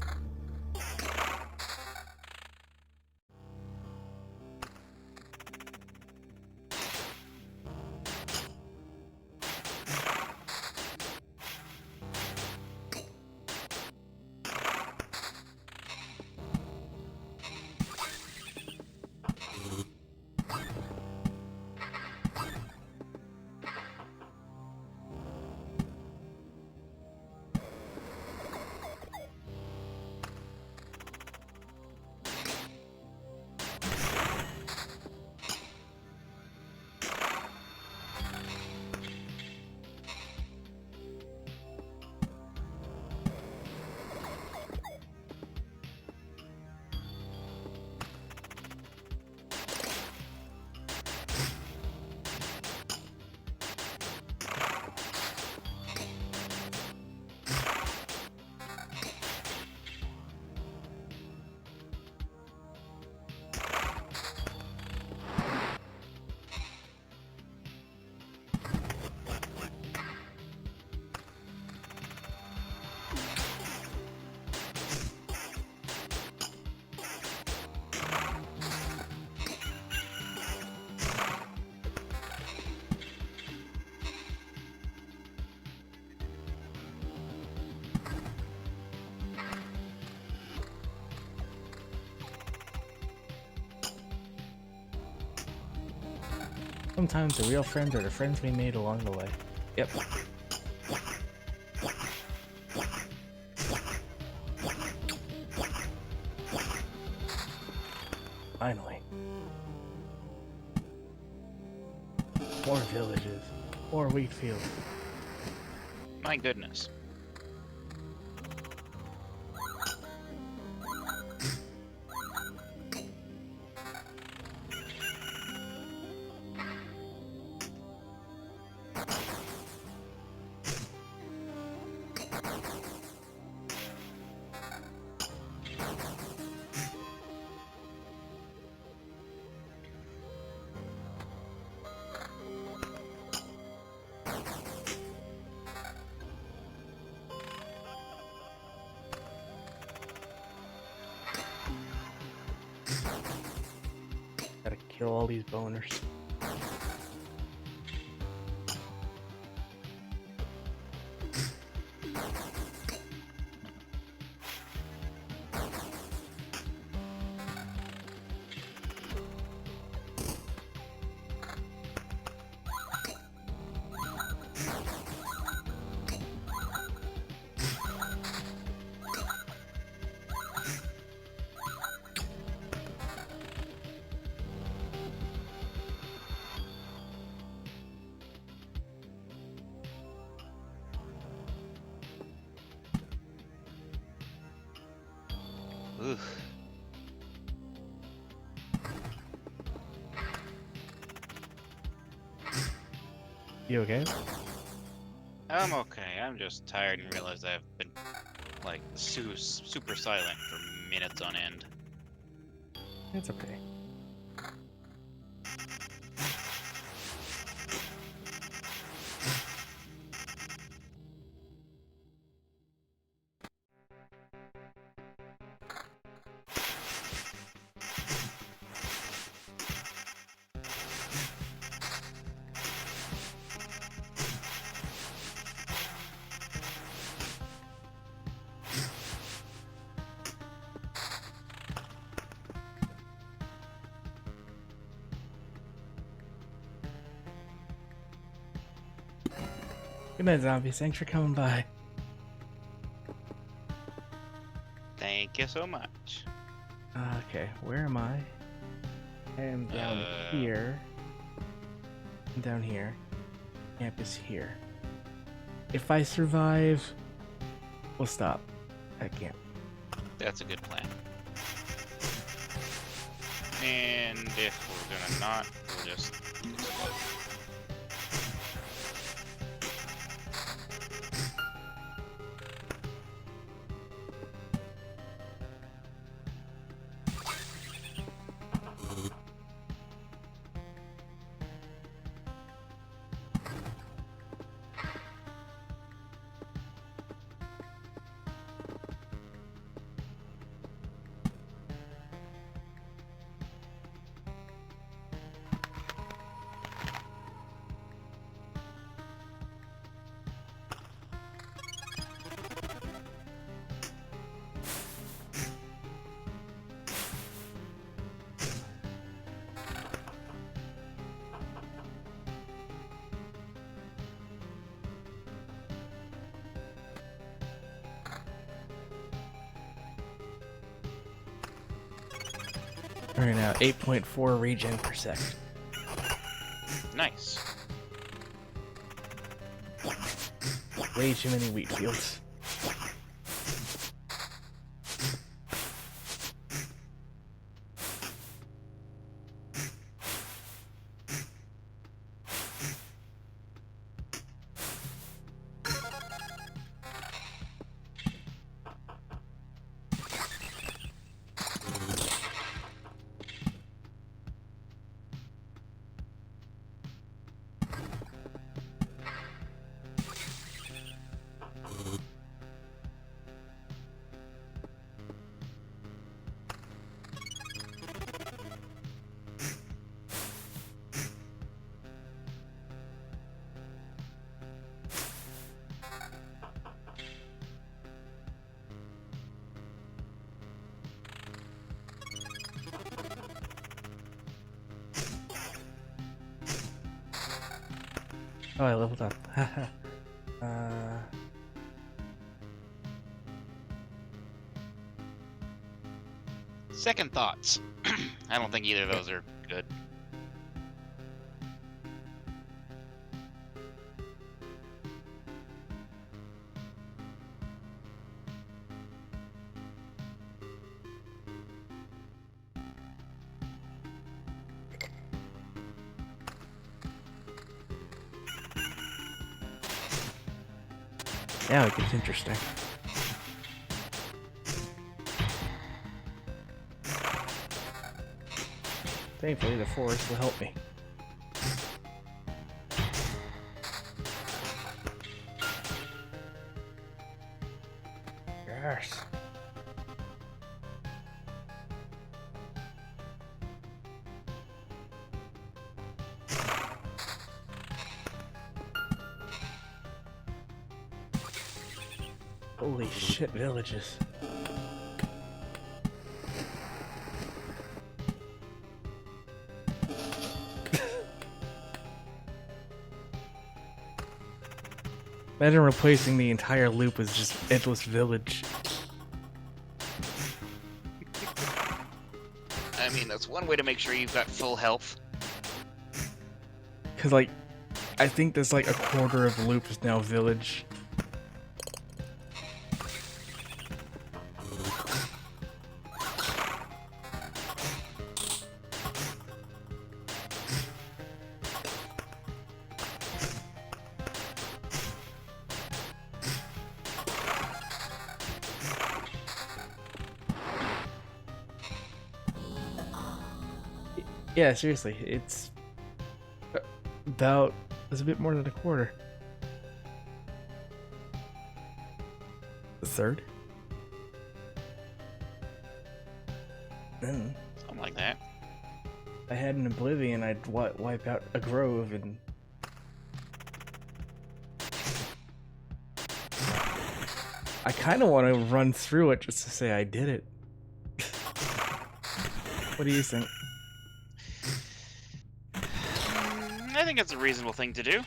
[SPEAKER 1] Sometimes the real friends are the friends we made along the way. Yep. Finally. More villages. More wheat fields.
[SPEAKER 3] My goodness.
[SPEAKER 1] Gotta kill all these boners.
[SPEAKER 3] Oof.
[SPEAKER 1] You okay?
[SPEAKER 3] I'm okay. I'm just tired and realized I've been like super silent for minutes on end.
[SPEAKER 1] It's okay. Good night, zombies. Thanks for coming by.
[SPEAKER 3] Thank you so much.
[SPEAKER 1] Okay, where am I? I am down here. I'm down here. Camp is here. If I survive, we'll stop at camp.
[SPEAKER 3] That's a good plan. And if we're gonna not, we'll just explode.
[SPEAKER 1] Right now, 8.4 regen per second.
[SPEAKER 3] Nice.
[SPEAKER 1] Way too many wheat fields. Oh, I leveled up.
[SPEAKER 3] Second thoughts. I don't think either of those are good.
[SPEAKER 1] Now it gets interesting. Thankfully, the forest will help me. Yes. Holy shit, villages. Imagine replacing the entire loop with just endless village.
[SPEAKER 3] I mean, that's one way to make sure you've got full health.
[SPEAKER 1] Cause like, I think there's like a quarter of the loop is now village. Yeah, seriously, it's it's a bit more than a quarter. A third? Then,
[SPEAKER 3] Something like that.
[SPEAKER 1] if I had an Oblivion, I'd wipe out a grove and... I kind of want to run through it just to say I did it. What do you think?
[SPEAKER 3] I think it's a reasonable thing to do.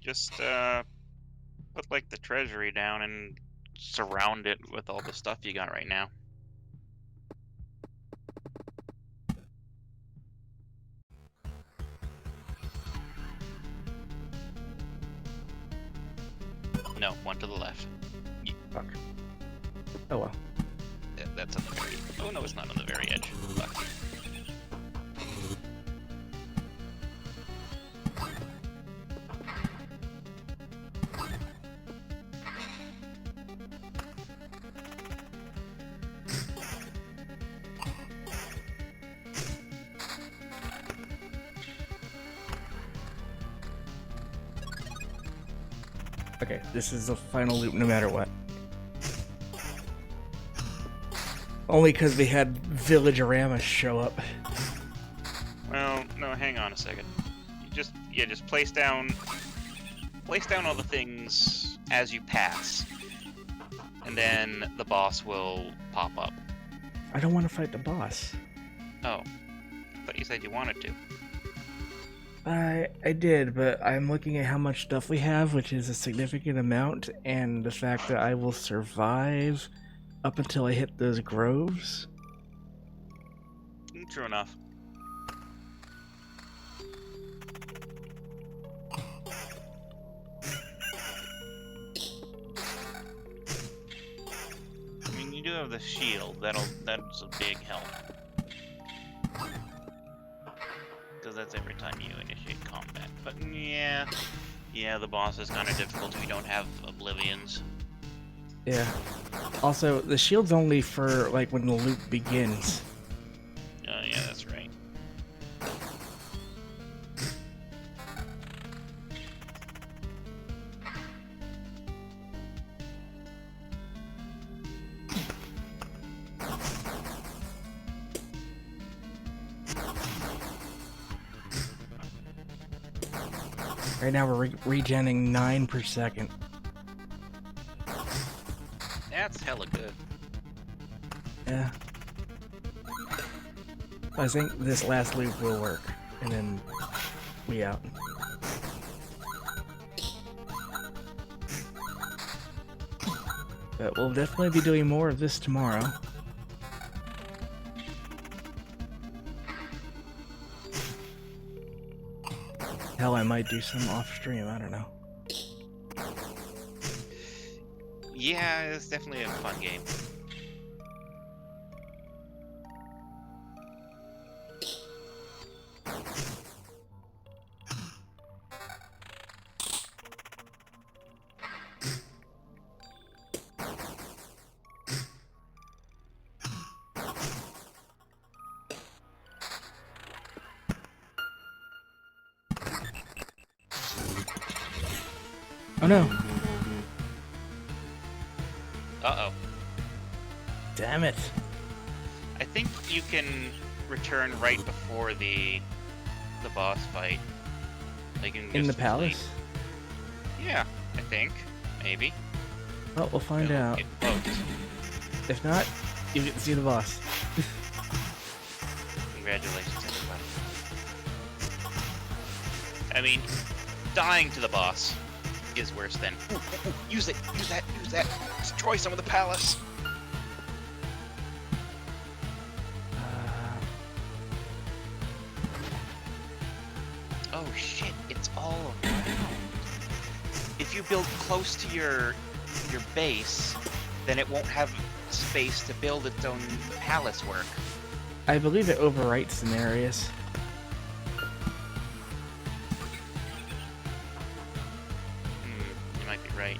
[SPEAKER 3] Just put like the treasury down and surround it with all the stuff you got right now. No, one to the left.
[SPEAKER 1] Fuck. Oh well.
[SPEAKER 3] That's on the very... Oh no, it's not on the very edge. Fuck.
[SPEAKER 1] Okay, this is the final loop no matter what. Only because we had Villagerama show up.
[SPEAKER 3] Well, no, hang on a second. You just place down all the things as you pass, and then the boss will pop up.
[SPEAKER 1] I don't want to fight the boss.
[SPEAKER 3] Oh, I thought you said you wanted to.
[SPEAKER 1] I did, but I'm looking at how much stuff we have, which is a significant amount, and the fact that I will survive up until I hit those groves.
[SPEAKER 3] True enough. I mean, you do have the shield. That's a big help. Because that's every time you initiate combat. But yeah, the boss is kind of difficult if you don't have oblivions.
[SPEAKER 1] Yeah. Also, the shield's only for, like, when the loop begins.
[SPEAKER 3] Yeah, that's right.
[SPEAKER 1] Right now we're regenning 9 per second.
[SPEAKER 3] That's hella good.
[SPEAKER 1] Yeah. I think this last loop will work, and then we out. But we'll definitely be doing more of this tomorrow. Hell, I might do some off stream, I don't know.
[SPEAKER 3] Yeah, it's definitely a fun game.
[SPEAKER 1] Oh no!
[SPEAKER 3] Uh-oh.
[SPEAKER 1] Damn it!
[SPEAKER 3] I think you can return right before the boss fight. Like
[SPEAKER 1] In the palace?
[SPEAKER 3] Yeah, I think. Maybe.
[SPEAKER 1] Well, we'll find
[SPEAKER 3] It'll
[SPEAKER 1] out.
[SPEAKER 3] get close.
[SPEAKER 1] If not, you get to see the boss.
[SPEAKER 3] Congratulations, everybody. I mean, dying to the boss is worse than.
[SPEAKER 5] Ooh, use it! Use that! Use that! Destroy some of the palace!
[SPEAKER 1] Uh,
[SPEAKER 5] Oh shit, it's all around. If you build close to your base, then it won't have space to build its own palace work.
[SPEAKER 1] I believe it overwrites scenarios.
[SPEAKER 3] You might be right.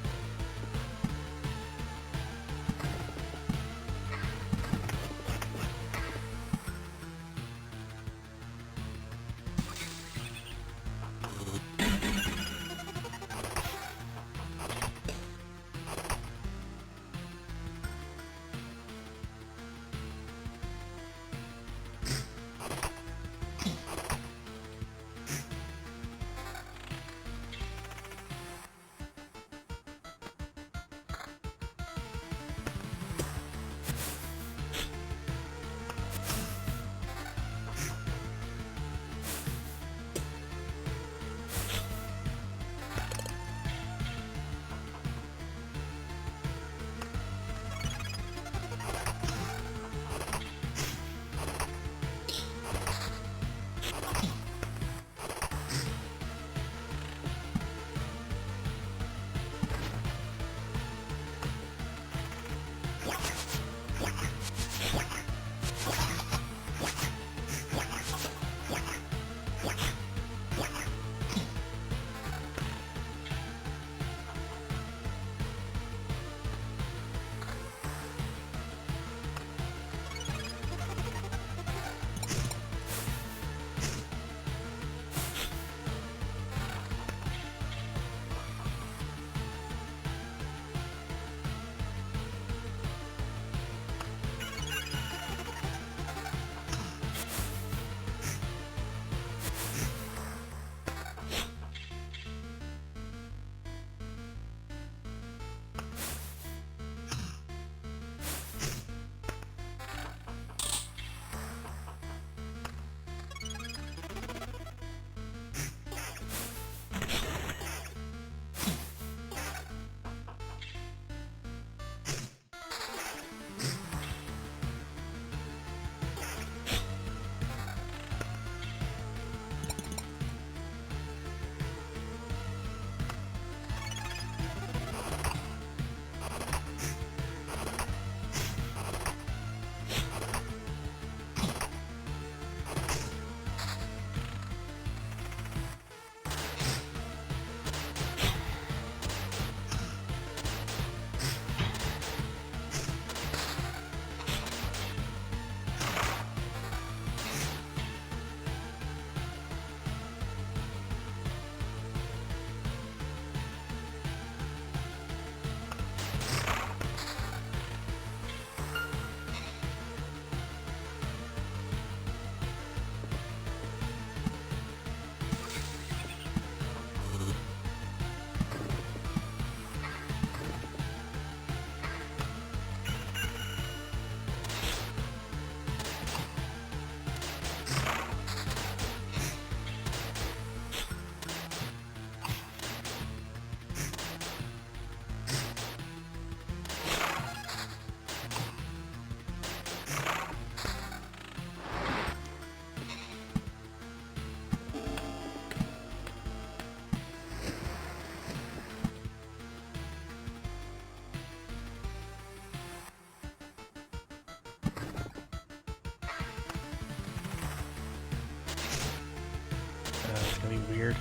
[SPEAKER 1] It's gonna be weird.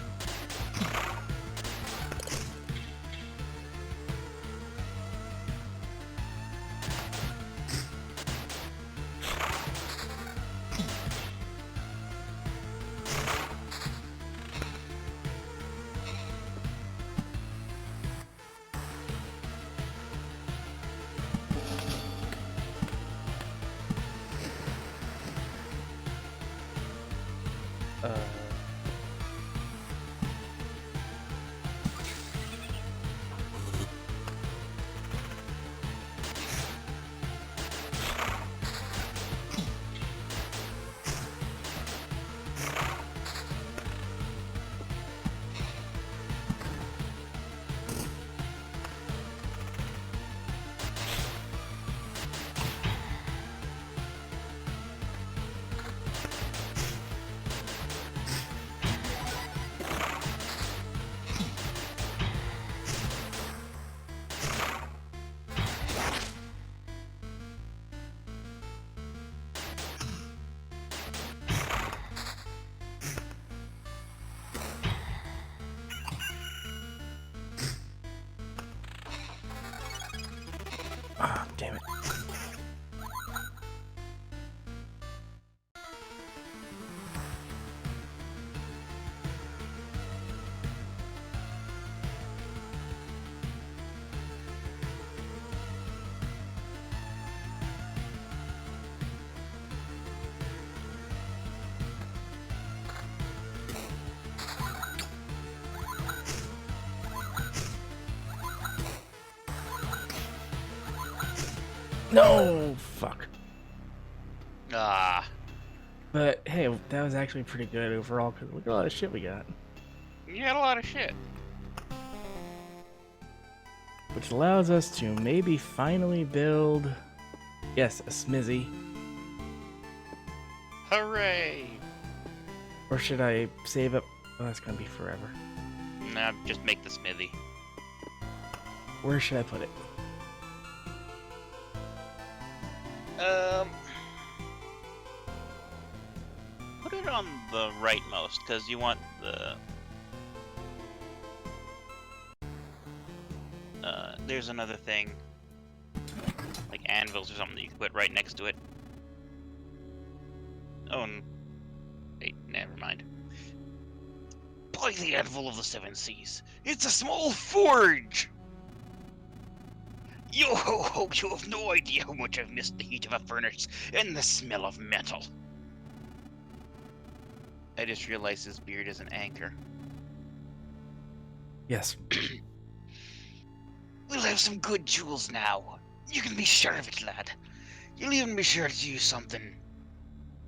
[SPEAKER 1] Uh, No, fuck.
[SPEAKER 3] Ah,
[SPEAKER 1] But hey, that was actually pretty good overall, because look at all the shit we got.
[SPEAKER 3] you had a lot of shit.
[SPEAKER 1] Which allows us to maybe finally build, yes, a smizzy.
[SPEAKER 3] Hooray!
[SPEAKER 1] Or should I save up? Oh, that's gonna be forever.
[SPEAKER 3] Nah, just make the smithy.
[SPEAKER 1] Where should I put it?
[SPEAKER 3] Put it on the rightmost, because you want the... there's another thing, like anvils or something that you can put right next to it. Oh, wait, never mind. By the anvil of the seven seas, it's a small forge! Yo ho ho, you have no idea how much I've missed the heat of a furnace and the smell of metal. I just realized his beard is an anchor.
[SPEAKER 1] Yes.
[SPEAKER 4] We'll have some good jewels now. You can be sure of it, lad. You'll even be sure to use something.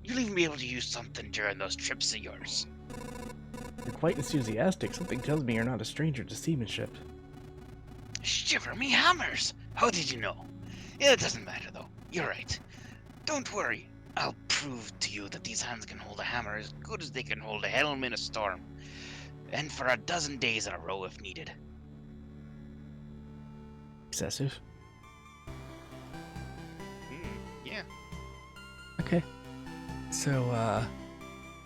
[SPEAKER 4] You'll even be able to use something during those trips of yours.
[SPEAKER 1] You're quite enthusiastic. Something tells me you're not a stranger to seamanship.
[SPEAKER 4] Shiver me hammers! How did you know? Yeah, it doesn't matter though. You're right. Don't worry. I'll prove to you that these hands can hold a hammer as good as they can hold a helm in a storm. And for a dozen days in a row if needed.
[SPEAKER 1] Excessive.
[SPEAKER 3] Yeah.
[SPEAKER 1] Okay. So,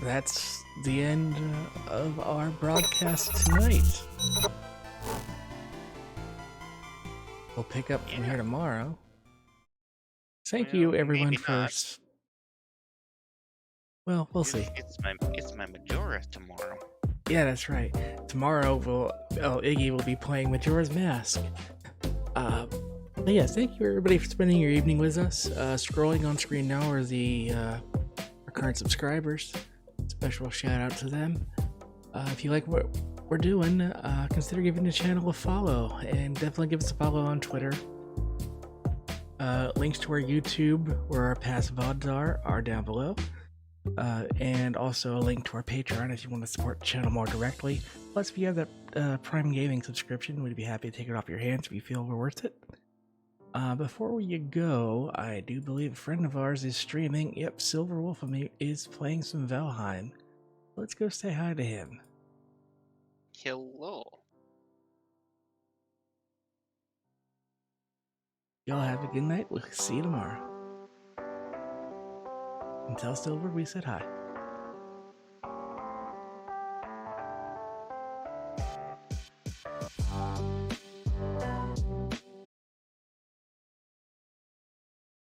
[SPEAKER 1] that's the end of our broadcast tonight. We'll pick up from here tomorrow. Thank you,
[SPEAKER 3] Well,
[SPEAKER 1] everyone,
[SPEAKER 3] maybe
[SPEAKER 1] for.
[SPEAKER 3] not.
[SPEAKER 1] Well, we'll see.
[SPEAKER 3] It's my Majora tomorrow.
[SPEAKER 1] Yeah, that's right. Tomorrow, Iggy will be playing Majora's Mask. But yes, thank you everybody for spending your evening with us. Scrolling on screen now are our current subscribers. Special shout out to them. If you like what we're doing, consider giving the channel a follow, and definitely give us a follow on Twitter. Links to our YouTube, where our past VODs are down below. And also a link to our Patreon if you want to support the channel more directly. Plus, if you have that Prime Gaming subscription, we'd be happy to take it off your hands if you feel we're worth it. Before we go, I do believe a friend of ours is streaming. Yep, Silver Wolf of me is playing some Valheim. Let's go say hi to him.
[SPEAKER 3] Hello.
[SPEAKER 1] Y'all have a good night. We'll see you tomorrow. And tell Silver we said hi.